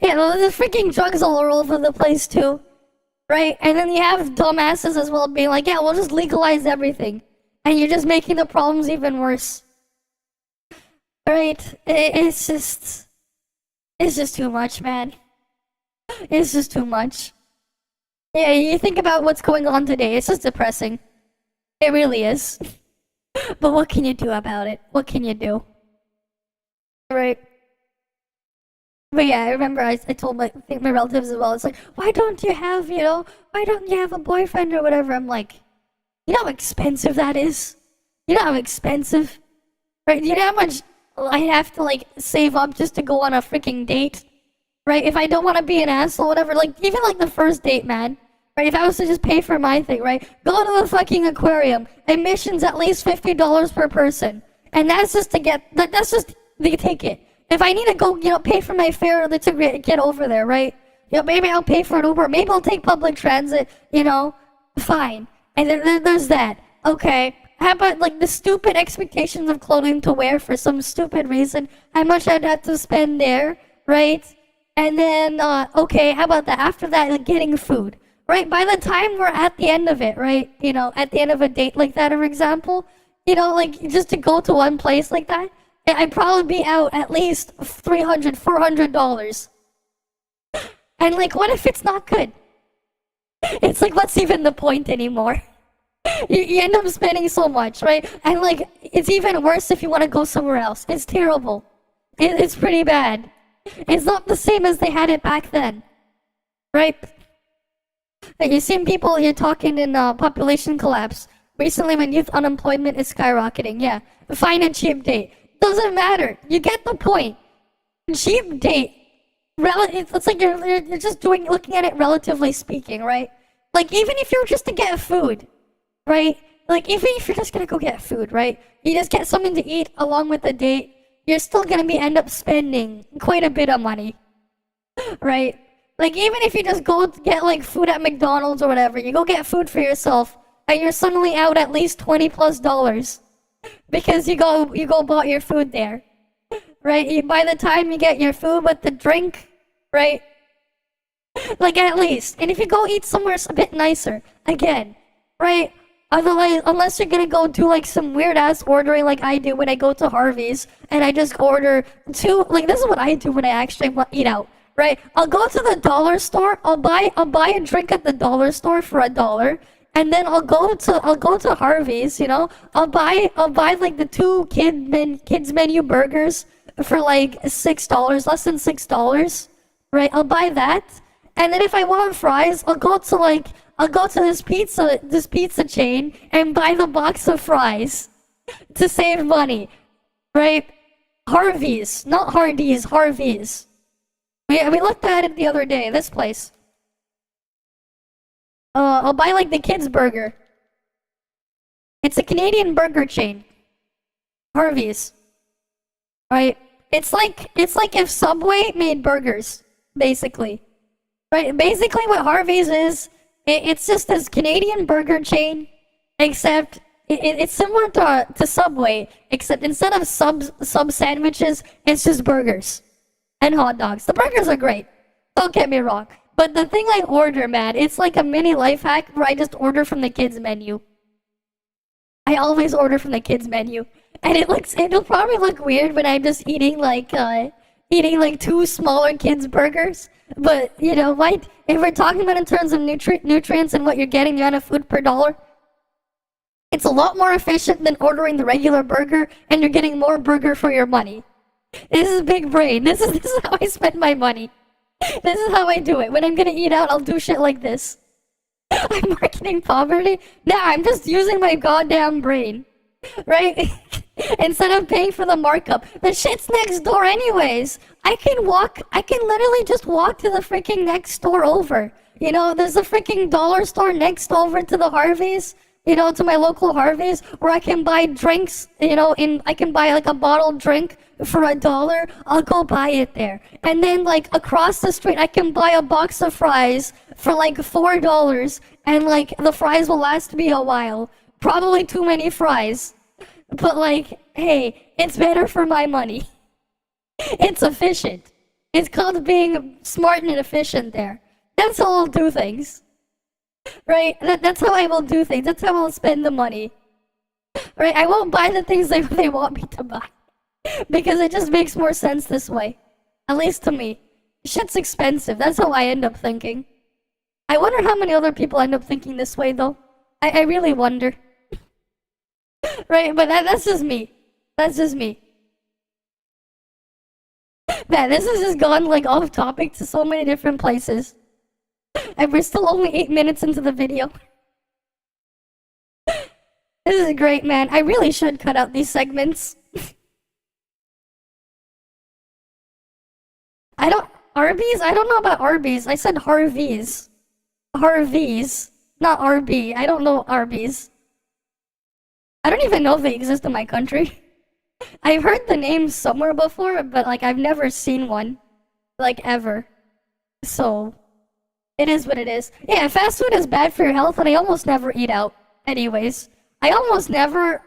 Yeah, there's freaking drugs all over the place too, right? And then you have dumbasses as well being like, yeah, we'll just legalize everything. And you're just making the problems even worse. Right? It's just too much, man. It's just too much. Yeah, you think about what's going on today, it's just depressing. It really is. But what can you do about it? What can you do? Right? But yeah, I remember I told my relatives as well, it's like, why don't you have a boyfriend or whatever? I'm like, you know how expensive that is? You know how expensive? Right? You know how much I have to like save up just to go on a freaking date? Right? If I don't want to be an asshole, whatever, like even like the first date, man. Right? If I was to just pay for my thing, right? Go to the fucking aquarium. Admission's at least $50 per person. And that's just to that's just the ticket. If I need to go, pay for my fare to get over there, right? Maybe I'll pay for an Uber. Maybe I'll take public transit, fine. And then there's that. Okay. How about, like, the stupid expectations of clothing to wear for some stupid reason? How much I'd have to spend there, right? And then, okay, how about that? After that, like, getting food, right? By the time we're at the end of it, right? At the end of a date like that, for example, like, just to go to one place like that, I'd probably be out at least $300, $400. And, like, what if it's not good? It's like, what's even the point anymore? You end up spending so much, right? And, like, it's even worse if you want to go somewhere else. It's terrible. It's pretty bad. It's not the same as they had it back then, right? You've seen people here talking in population collapse. Recently, when youth unemployment is skyrocketing, yeah. Find a cheap date. Doesn't matter. You get the point. Cheap date. It's like you're just looking at it relatively speaking, right? Like, even if you're just to get food, right? Like, even if you're just gonna go get food, right? You just get something to eat along with the date, you're still gonna end up spending quite a bit of money, right? Like, even if you just go get, like, food at McDonald's or whatever, you go get food for yourself, and you're suddenly out at least $20+. Because you go bought your food there, right? By the time you get your food with the drink, right? Like, at least. And if you go eat somewhere a bit nicer, again, right? Otherwise, unless you're gonna go do like some weird ass ordering like I do when I go to Harvey's and I just order like, this is what I do when I actually want to eat out, right? I'll go to the dollar store, I'll buy a drink at the dollar store for $1. And then I'll go to Harvey's, I'll buy like the 2 kids menu burgers for like $6, less than $6, right? I'll buy that. And then if I want fries, I'll go to this pizza chain and buy the box of fries to save money, right? Harvey's, not Hardee's, Harvey's. We looked at it the other day, this place. I'll buy like the kids burger. It's a Canadian burger chain. Harvey's. Right? It's like if Subway made burgers, basically. Right? Basically what Harvey's is, it's just this Canadian burger chain, except it's similar to Subway, except instead of sub sandwiches, it's just burgers and hot dogs. The burgers are great. Don't get me wrong. But the thing I order, man, it's like a mini life hack where I just order from the kids menu. I always order from the kids menu. And it'll probably look weird when I'm just eating like 2 smaller kids burgers. But you know what? If we're talking about in terms of nutrients and what you're getting, the amount of food per dollar, it's a lot more efficient than ordering the regular burger, and you're getting more burger for your money. This is big brain. This is how I spend my money. This is how I do it. When I'm gonna eat out, I'll do shit like this. I'm marketing poverty? Nah, I'm just using my goddamn brain. Right? Instead of paying for the markup. The shit's next door anyways. I can literally just walk to the freaking next store over. You know, there's a freaking dollar store next over to the Harveys. You know, to my local Harveys, where I can buy drinks, you know, I can buy like a bottled drink for $1. I'll go buy it there. And then like across the street, I can buy a box of fries for like $4, and like the fries will last me a while. Probably too many fries. But like, hey, it's better for my money. It's efficient. It's called being smart and efficient there. That's how I'll do things. Right? That's how I will do things. That's how I'll spend the money. Right? I won't buy the things they want me to buy. Because it just makes more sense this way. At least to me. Shit's expensive. That's how I end up thinking. I wonder how many other people end up thinking this way, though. I really wonder. Right? But that's just me. That's just me. Man, this has just gone like off topic to so many different places. And we're still only 8 minutes into the video. This is great, man. I really should cut out these segments. Arby's? I don't know about Arby's. I said Harvey's. Harvey's. Not RB. I don't know Arby's. I don't even know if they exist in my country. I've heard the name somewhere before, but like I've never seen one. Like ever. So, it is what it is. Yeah, fast food is bad for your health, and I almost never eat out. Anyways. I almost never...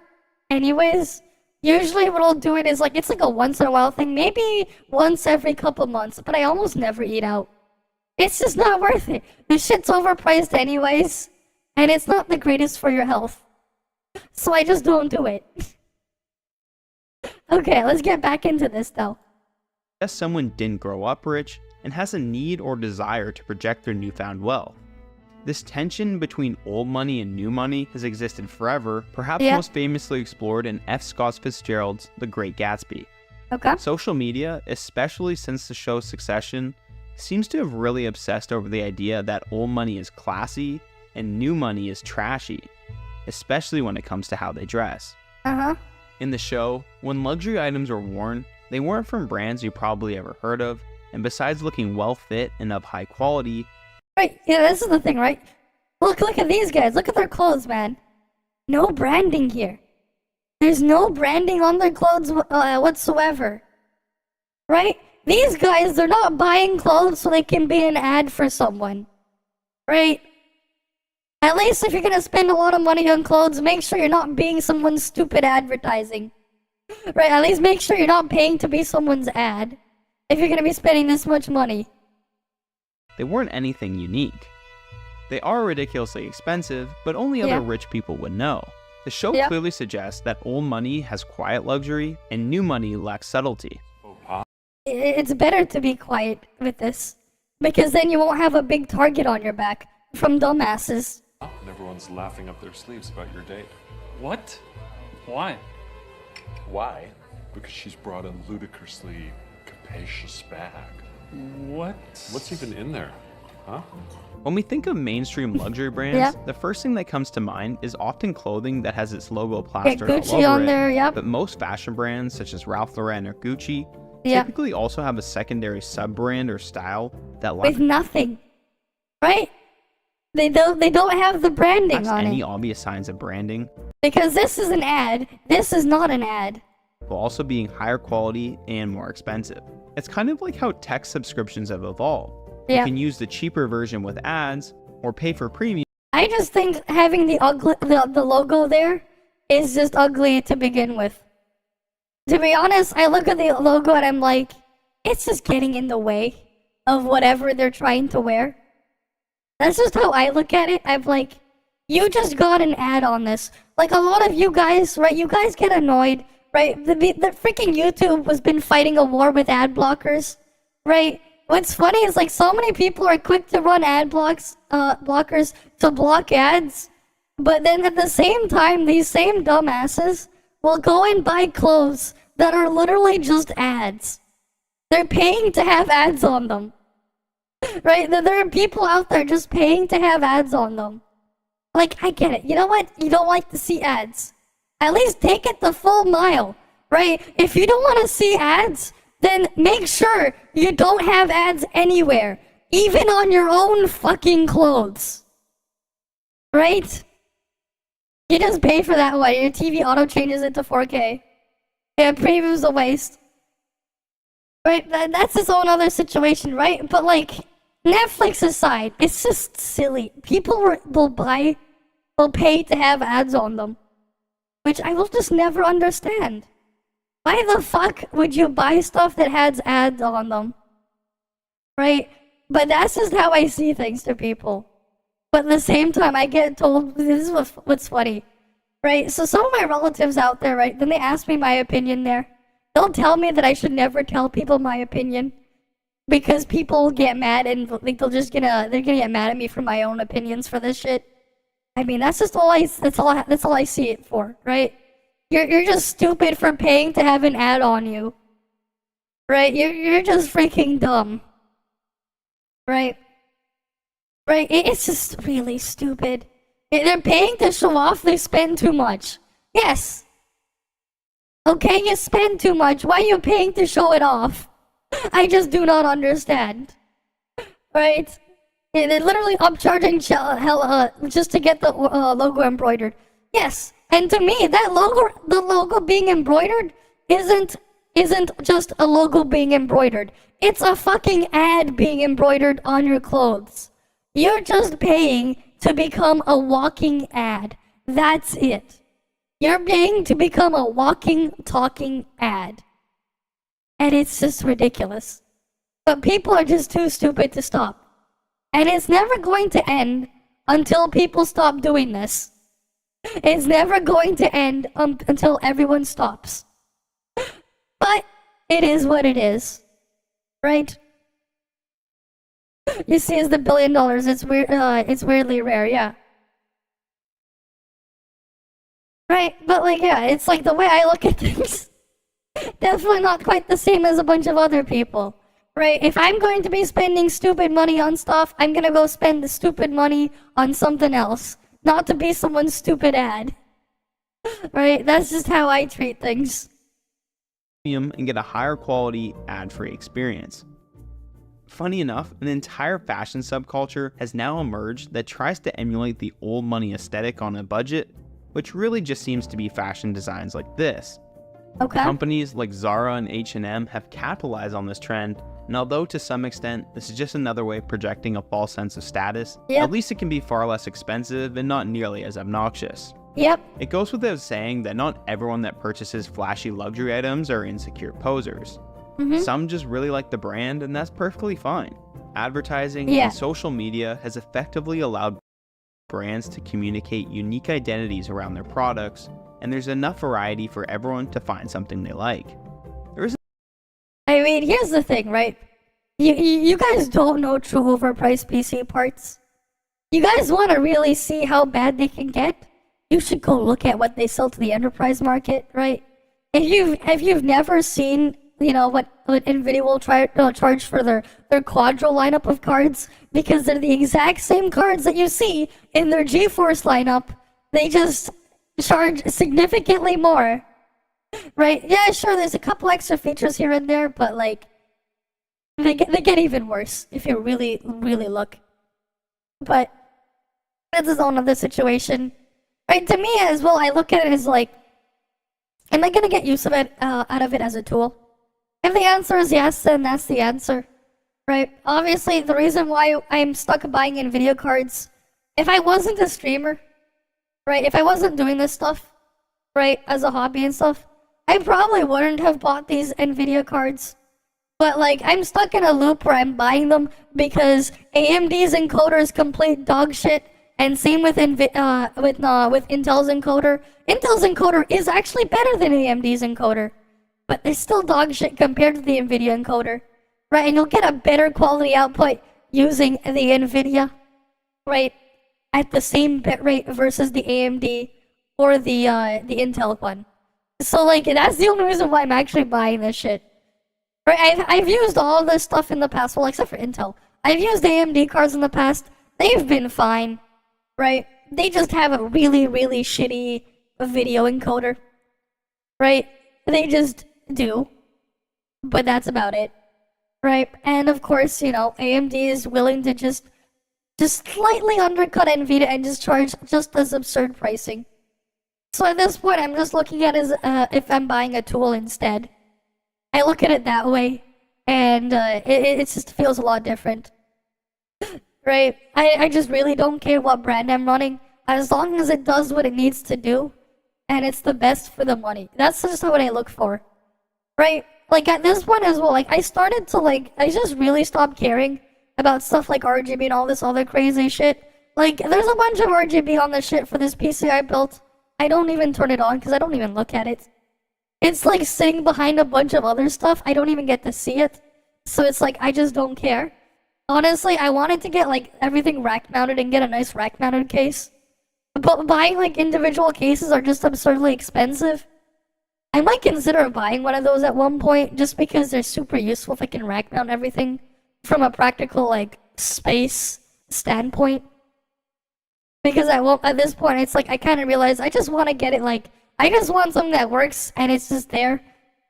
Anyways. Usually what I'll do it is like, it's like a once in a while thing. Maybe once every couple months. But I almost never eat out. It's just not worth it. The shit's overpriced anyways. And it's not the greatest for your health. So I just don't do it. Okay, let's get back into this though. Guess someone didn't grow up rich and has a need or desire to project their newfound wealth. This tension between old money and new money has existed forever, perhaps most famously explored in F. Scott Fitzgerald's The Great Gatsby. Okay. Social media, especially since the show's succession, seems to have really obsessed over the idea that old money is classy and new money is trashy, especially when it comes to how they dress. In the show, when luxury items were worn, they weren't from brands you probably ever heard of, and besides looking well fit and of high quality... Right, yeah, this is the thing, right? Look at these guys. Look at their clothes, man. No branding here. There's no branding on their clothes whatsoever. Right? These guys, they're not buying clothes so they can be an ad for someone. Right? At least if you're gonna spend a lot of money on clothes, make sure you're not being someone's stupid advertising. Right? At least make sure you're not paying to be someone's ad. If you're gonna be spending this much money. They weren't anything unique. They are ridiculously expensive, but only other rich people would know. The show clearly suggests that old money has quiet luxury and new money lacks subtlety. It's better to be quiet with this, because then you won't have a big target on your back from dumbasses. And everyone's laughing up their sleeves about your date. What? Why? Why? Because she's brought a ludicrously capacious bag. What? What's even in there? Huh? When we think of mainstream luxury brands, the first thing that comes to mind is often clothing that has its logo plastered all over on there, But most fashion brands, such as Ralph Lauren or Gucci, typically also have a secondary sub-brand or style that with nothing, right? They don't have the branding on any it. obvious signs of branding. Because this is an ad. This is not an ad. While also being higher quality and more expensive. It's kind of like how tech subscriptions have evolved. You can use the cheaper version with ads, or pay for premium. I just think having the logo there is just ugly to begin with. To be honest, I look at the logo and I'm like, it's just getting in the way of whatever they're trying to wear. That's just how I look at it. I'm like, you just got an ad on this. Like, a lot of you guys, right, you guys get annoyed, right? The freaking YouTube has been fighting a war with ad blockers, right? What's funny is, like, so many people are quick to run ad blockers to block ads, but then at the same time, these same dumbasses will go and buy clothes that are literally just ads. They're paying to have ads on them. Right? There are people out there just paying to have ads on them. Like, I get it. You know what? You don't like to see ads. At least take it the full mile. Right? If you don't want to see ads, then make sure you don't have ads anywhere. Even on your own fucking clothes. Right? You just pay for that one. Your TV auto changes it to 4K. Yeah, previews a waste. Right? That's its own other situation, right? But like, Netflix aside, it's just silly. People will pay to have ads on them. Which I will just never understand. Why the fuck would you buy stuff that has ads on them? Right? But that's just how I see things to people. But at the same time, I get told, this is what's funny. Right? So some of my relatives out there, right, then they ask me my opinion there. They'll tell me that I should never tell people my opinion. Because people will get mad and like they're gonna get mad at me for my own opinions for this shit. I mean, that's all I see it for, right? You're just stupid for paying to have an ad on you. Right? You're just freaking dumb. Right? Right? It's just really stupid. They're paying to show off they spend too much. Yes. Okay, you spend too much. Why are you paying to show it off? I just do not understand. Right? They're literally upcharging just to get the logo embroidered. Yes, and to me, the logo being embroidered isn't just a logo being embroidered. It's a fucking ad being embroidered on your clothes. You're just paying to become a walking ad. That's it. You're paying to become a walking, talking ad. And it's just ridiculous. But people are just too stupid to stop. And it's never going to end until people stop doing this. It's never going to end until everyone stops. But it is what it is. Right? You see, it's the $1 billion. It's weird. It's weirdly rare, yeah. Right, but like, yeah, it's like the way I look at things. Definitely not quite the same as a bunch of other people. Right, if I'm going to be spending stupid money on stuff, I'm gonna go spend the stupid money on something else. Not to be someone's stupid ad. Right, that's just how I treat things. And get a higher quality ad-free experience. Funny enough, an entire fashion subculture has now emerged that tries to emulate the old money aesthetic on a budget, which really just seems to be fashion designs like this. Okay. Companies like Zara and H&M have capitalized on this trend, and although to some extent this is just another way of projecting a false sense of status, at least it can be far less expensive and not nearly as obnoxious. Yep. It goes without saying that not everyone that purchases flashy luxury items are insecure posers. Some just really like the brand, and that's perfectly fine. Advertising and social media has effectively allowed brands to communicate unique identities around their products, and there's enough variety for everyone to find something they like. I mean, here's the thing, right? You guys don't know true overpriced PC parts. You guys want to really see how bad they can get? You should go look at what they sell to the enterprise market, right? If you've never seen, you know, what Nvidia will charge for their Quadro lineup of cards, because they're the exact same cards that you see in their GeForce lineup, they just charge significantly more. Right? Yeah, sure, there's a couple extra features here and there, but like, they get even worse if you really, really look. But that's his own other situation. Right, to me as well, I look at it as like, am I gonna get use of it, out of it as a tool? If the answer is yes, then that's the answer. Right? Obviously, the reason why I'm stuck buying NVIDIA cards, if I wasn't a streamer, right, if I wasn't doing this stuff, right, as a hobby and stuff, I probably wouldn't have bought these Nvidia cards. But like, I'm stuck in a loop where I'm buying them because AMD's encoder is complete dog shit, and same with Intel's encoder. Intel's encoder is actually better than AMD's encoder, but they're still dog shit compared to the Nvidia encoder, right? And you'll get a better quality output using the Nvidia, right, at the same bitrate versus the AMD or the Intel one. So like, that's the only reason why I'm actually buying this shit. Right, I've used all this stuff in the past, well, except for Intel. I've used AMD cards in the past. They've been fine, right? They just have a really, really shitty video encoder, right? They just do. But that's about it, right? And of course, you know, AMD is willing to just slightly undercut Nvidia and just charge just as absurd pricing. So at this point, I'm just looking at it as if I'm buying a tool instead. I look at it that way, and it just feels a lot different, right? I just really don't care what brand I'm running, as long as it does what it needs to do, and it's the best for the money. That's just what I look for, right? Like, at this point as well, like, I started to, like, I just really stopped caring about stuff like RGB and all this other crazy shit. Like, there's a bunch of RGB on the shit for this PC I built. I don't even turn it on, because I don't even look at it. It's like sitting behind a bunch of other stuff. I don't even get to see it. So it's like, I just don't care. Honestly, I wanted to get like everything rack mounted and get a nice rack mounted case. But buying like individual cases are just absurdly expensive. I might consider buying one of those at one point just because they're super useful if I can rack mount everything from a practical like space standpoint. Because at this point, it's like I kind of realize I just want to get it like, I just want something that works and it's just there,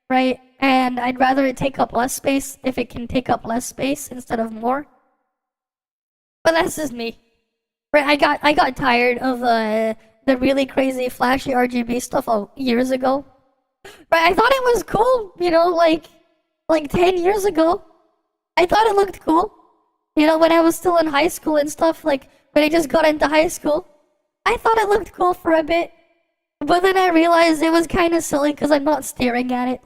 right? And I'd rather it take up less space if it can take up less space instead of more. But that's just me, right? I got tired of the really crazy flashy RGB stuff years ago, right? I thought it was cool, you know, like 10 years ago. I thought it looked cool, you know, when I was still in high school and stuff. Like when I just got into high school, I thought it looked cool for a bit. But then I realized it was kind of silly because I'm not staring at it.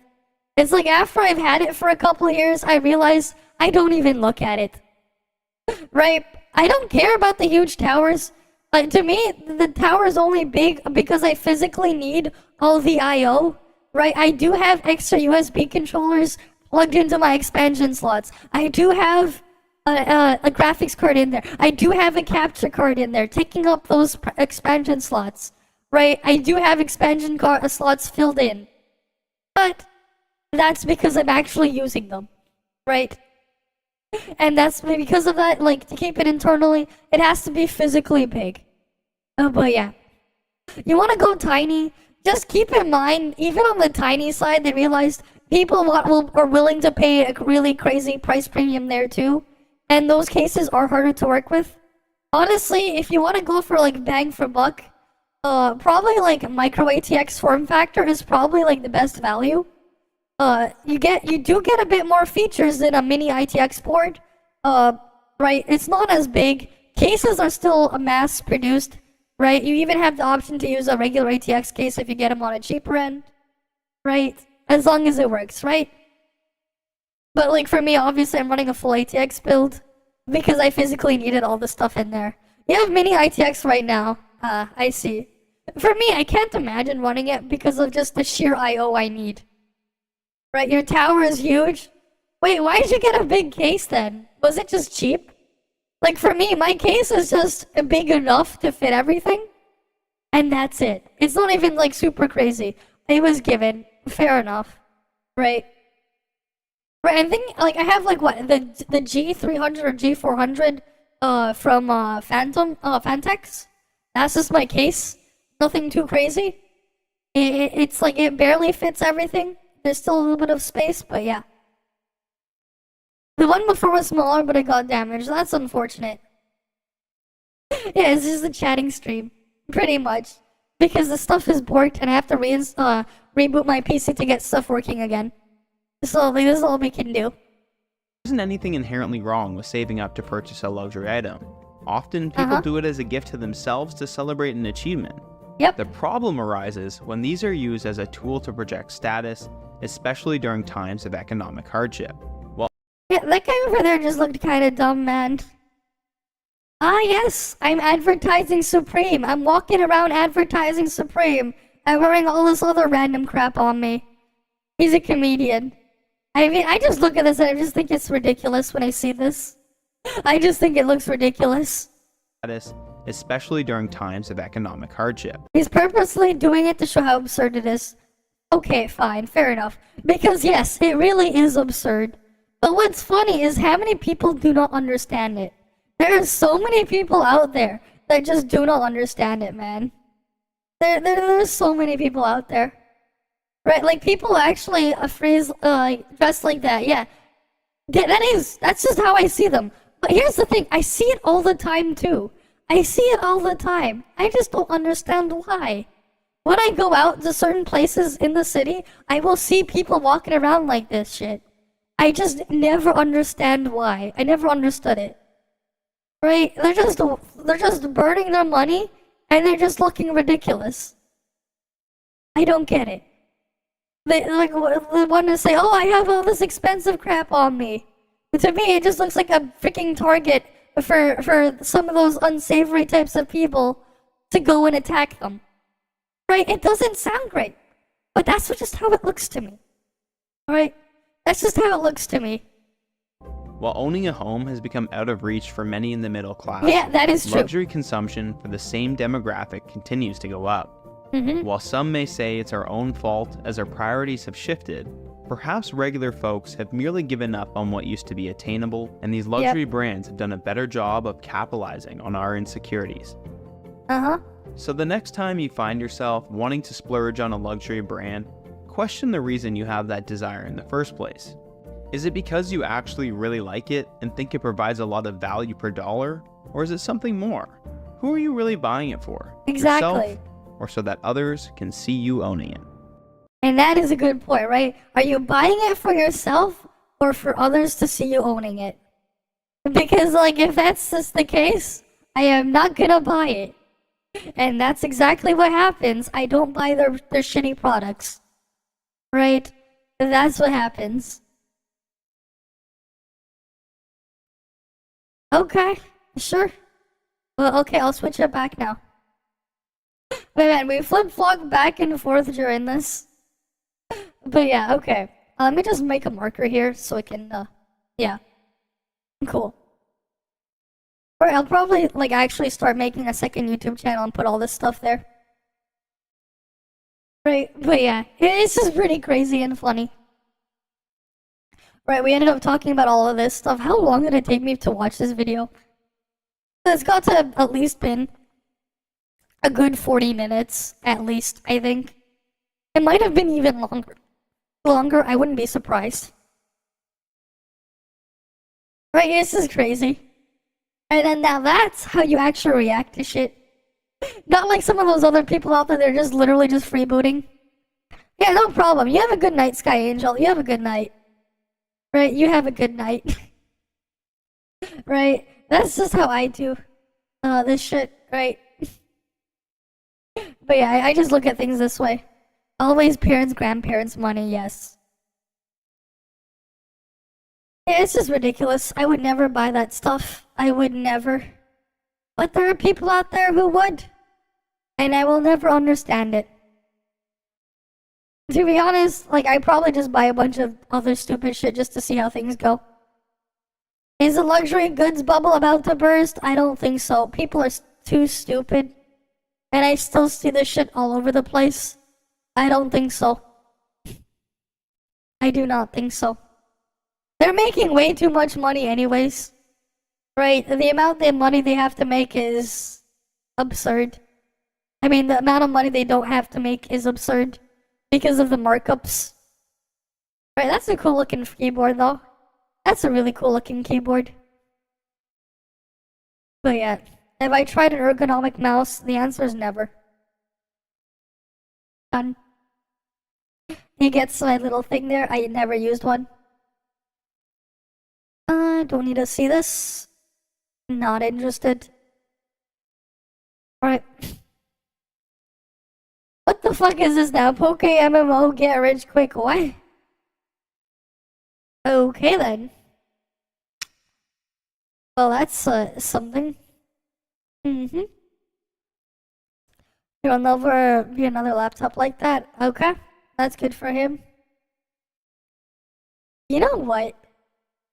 It's like after I've had it for a couple of years, I realize I don't even look at it. Right? I don't care about the huge towers. To me, the tower is only big because I physically need all the I/O. Right? I do have extra USB controllers plugged into my expansion slots. I do have a graphics card in there. I do have a capture card in there, taking up those expansion slots. Right, I do have expansion slots filled in, but that's because I'm actually using them, right? And that's because of that, like, to keep it internally, it has to be physically big. But yeah, you want to go tiny, just keep in mind, even on the tiny side, they realized people are willing to pay a really crazy price premium there too, and those cases are harder to work with. Honestly, if you want to go for, like, bang for buck, probably like micro ATX form factor is probably like the best value. You do get a bit more features than a mini ITX board. Right? It's not as big. Cases are still mass produced, right? You even have the option to use a regular ATX case if you get them on a cheaper end, right? As long as it works, right? But like for me, obviously I'm running a full ATX build because I physically needed all the stuff in there. You have mini ITX right now. I see. For me, I can't imagine running it because of just the sheer I/O I need. Right, your tower is huge. Wait, why did you get a big case then? Was it just cheap? Like for me, my case is just big enough to fit everything. And that's it. It's not even like super crazy. It was given. Fair enough. Right? Right, I think like I have like what, the G300 or G400 from Fantex. That's just my case. Nothing too crazy. It's like it barely fits everything. There's still a little bit of space, but yeah. The one before was smaller, but it got damaged. That's unfortunate. Yeah, it's just a chatting stream. Pretty much. Because the stuff is borked and I have to reboot my PC to get stuff working again. So this is all we can do. There isn't anything inherently wrong with saving up to purchase a luxury item. Often, people do it as a gift to themselves to celebrate an achievement. Yep. The problem arises when these are used as a tool to project status, especially during times of economic hardship. Well, yeah, that guy over there just looked kind of dumb, man. Ah, yes, I'm advertising Supreme. I'm walking around advertising Supreme and wearing all this other random crap on me. He's a comedian. I mean, I just look at this and I just think it's ridiculous when I see this. I just think it looks ridiculous. Especially during times of economic hardship. He's purposely doing it to show how absurd it is. Okay, fine, fair enough. Because yes, it really is absurd. But what's funny is how many people do not understand it. There are so many people out there that just do not understand it, man. There's so many people out there. Right, like people actually dressed like that, yeah. That's just how I see them. But here's the thing, I see it all the time too. I see it all the time. I just don't understand why. When I go out to certain places in the city, I will see people walking around like this shit. I just never understand why. I never understood it. Right? They're just burning their money and they're just looking ridiculous. I don't get it. They want to say, "Oh, I have all this expensive crap on me." But to me, it just looks like a freaking target for some of those unsavory types of people to go and attack them. Right? It doesn't sound great, but that's just how it looks to me. Alright? That's just how it looks to me. While owning a home has become out of reach for many in the middle class, yeah, that is true. Luxury consumption for the same demographic continues to go up. While some may say it's our own fault as our priorities have shifted, perhaps regular folks have merely given up on what used to be attainable, and these luxury brands have done a better job of capitalizing on our insecurities. So the next time you find yourself wanting to splurge on a luxury brand, question the reason you have that desire in the first place. Is it because you actually really like it and think it provides a lot of value per dollar? Or is it something more? Who are you really buying it for? Exactly. Yourself, or so that others can see you owning it? And that is a good point, right? Are you buying it for yourself or for others to see you owning it? Because, like, if that's just the case, I am not gonna buy it. And that's exactly what happens. I don't buy their shitty products. Right? That's what happens. Okay, sure. Well, okay, I'll switch it back now. Wait, man, we flip-flop back and forth during this. But yeah, okay. Let me just make a marker here so I can, yeah. Cool. Alright, I'll probably, like, actually start making a second YouTube channel and put all this stuff there. Right, but yeah, it's just pretty crazy and funny. Right, we ended up talking about all of this stuff. How long did it take me to watch this video? It's got to have at least been a good 40 minutes, at least, I think. It might have been even longer, I wouldn't be surprised. Right, this is crazy. And then now that's how you actually react to shit. Not like some of those other people out there, they're just literally just freebooting. Yeah, no problem. You have a good night, Sky Angel. You have a good night. Right, you have a good night. Right, that's just how I do this shit, right? But yeah, I just look at things this way. Always parents, grandparents, money, yes. Yeah, it's just ridiculous. I would never buy that stuff. I would never. But there are people out there who would. And I will never understand it. To be honest, like, I probably just buy a bunch of other stupid shit just to see how things go. Is the luxury goods bubble about to burst? I don't think so. People are too stupid. And I still see this shit all over the place. I don't think so. I do not think so. They're making way too much money anyways. Right? The amount of money they have to make is absurd. I mean, the amount of money they don't have to make is absurd. Because of the markups. Right, that's a cool looking keyboard though. That's a really cool looking keyboard. But yeah, have I tried an ergonomic mouse? The answer is never. Done. He gets my little thing there. I never used one. Don't need to see this. Not interested. Alright. What the fuck is this now? Poke MMO, get rich quick, what? Okay then. Well, that's something. Mm-hmm. He'll never be another laptop like that. Okay, that's good for him. You know what?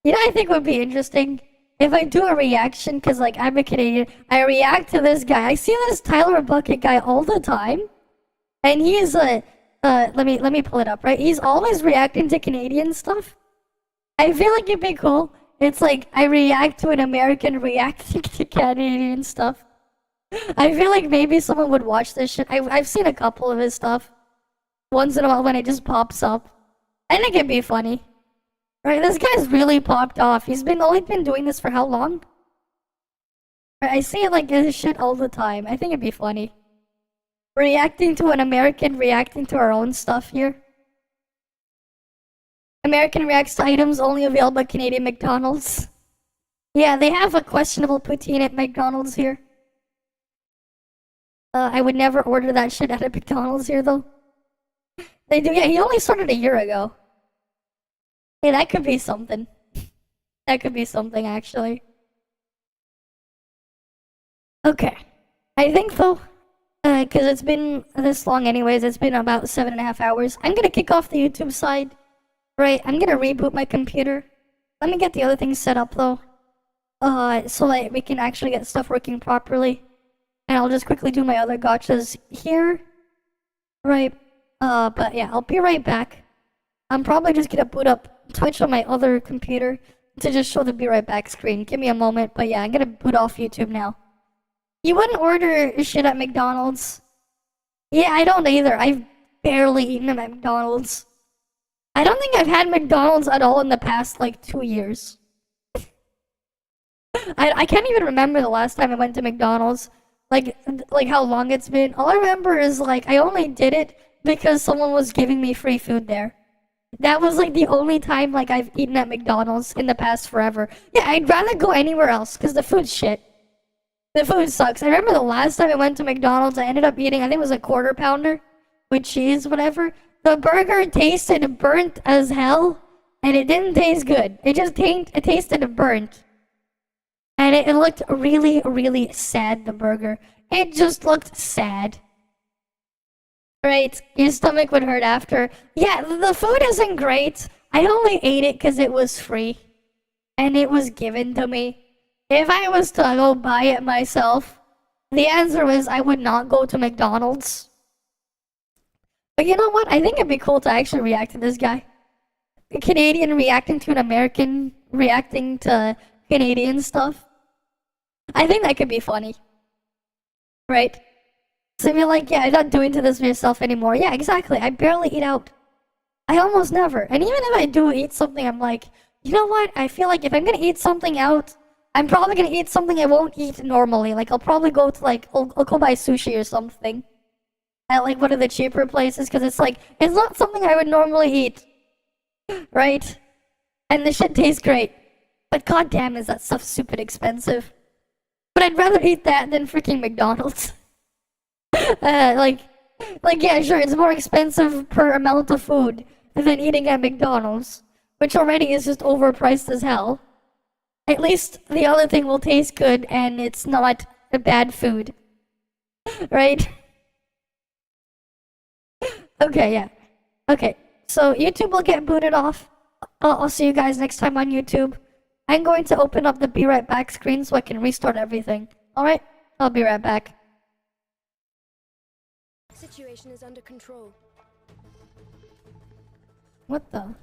You know, I think would be interesting if I do a reaction, cause like I'm a Canadian. I react to this guy. I see this Tyler Bucket guy all the time, and he's let me pull it up. Right, he's always reacting to Canadian stuff. I feel like it'd be cool. It's like I react to an American reacting to Canadian stuff. I feel like maybe someone would watch this shit. I've seen a couple of his stuff. Once in a while when it just pops up. I think it'd be funny. Right, this guy's really popped off. He's only been doing this for how long? Right, I see like this shit all the time. I think it'd be funny. Reacting to an American reacting to our own stuff here. American reacts to items only available at Canadian McDonald's. Yeah, they have a questionable poutine at McDonald's here. I would never order that shit at a McDonald's here though. They do, yeah, he only started a year ago. Hey, that could be something. That could be something, actually. Okay. I think, though, because it's been this long anyways, it's been about 7.5 hours, I'm gonna kick off the YouTube side. Right, I'm gonna reboot my computer. Let me get the other things set up, though. So that we can actually get stuff working properly. And I'll just quickly do my other gachas here. Right, but yeah, I'll be right back. I'm probably just gonna boot up Twitch on my other computer to just show the be right back screen. Give me a moment, but yeah, I'm gonna boot off YouTube now. You wouldn't order shit at McDonald's? Yeah, I don't either. I've barely eaten at McDonald's. I don't think I've had McDonald's at all in the past, like, 2 years. I can't even remember the last time I went to McDonald's. Like how long it's been. All I remember is, like, I only did it because someone was giving me free food there. That was like the only time like I've eaten at McDonald's in the past forever. Yeah, I'd rather go anywhere else because the food's shit. The food sucks. I remember the last time I went to McDonald's, I ended up eating, I think it was a quarter pounder with cheese, whatever. The burger tasted burnt as hell, and it didn't taste good. It just it tasted burnt. And it looked really, really sad, the burger. It just looked sad. Right, your stomach would hurt after. Yeah, the food isn't great. I only ate it because it was free. And it was given to me. If I was to go buy it myself, the answer was I would not go to McDonald's. But you know what? I think it'd be cool to actually react to this guy. A Canadian reacting to an American reacting to Canadian stuff. I think that could be funny. Right? So you're like, yeah, I'm not doing this myself anymore. Yeah, exactly. I barely eat out. I almost never. And even if I do eat something, I'm like, you know what? I feel like if I'm gonna eat something out, I'm probably gonna eat something I won't eat normally. Like, I'll probably go to, like, I'll go buy sushi or something. At, like, one of the cheaper places, because it's like, it's not something I would normally eat. Right? And the shit tastes great. But goddamn, is that stuff stupid expensive. But I'd rather eat that than freaking McDonald's. Like, yeah, sure, it's more expensive per amount of food than eating at McDonald's, which already is just overpriced as hell. At least the other thing will taste good and it's not a bad food. Right? Okay, yeah. Okay, so YouTube will get booted off. I'll see you guys next time on YouTube. I'm going to open up the be right back screen so I can restart everything. Alright? I'll be right back. Situation is under control. What the?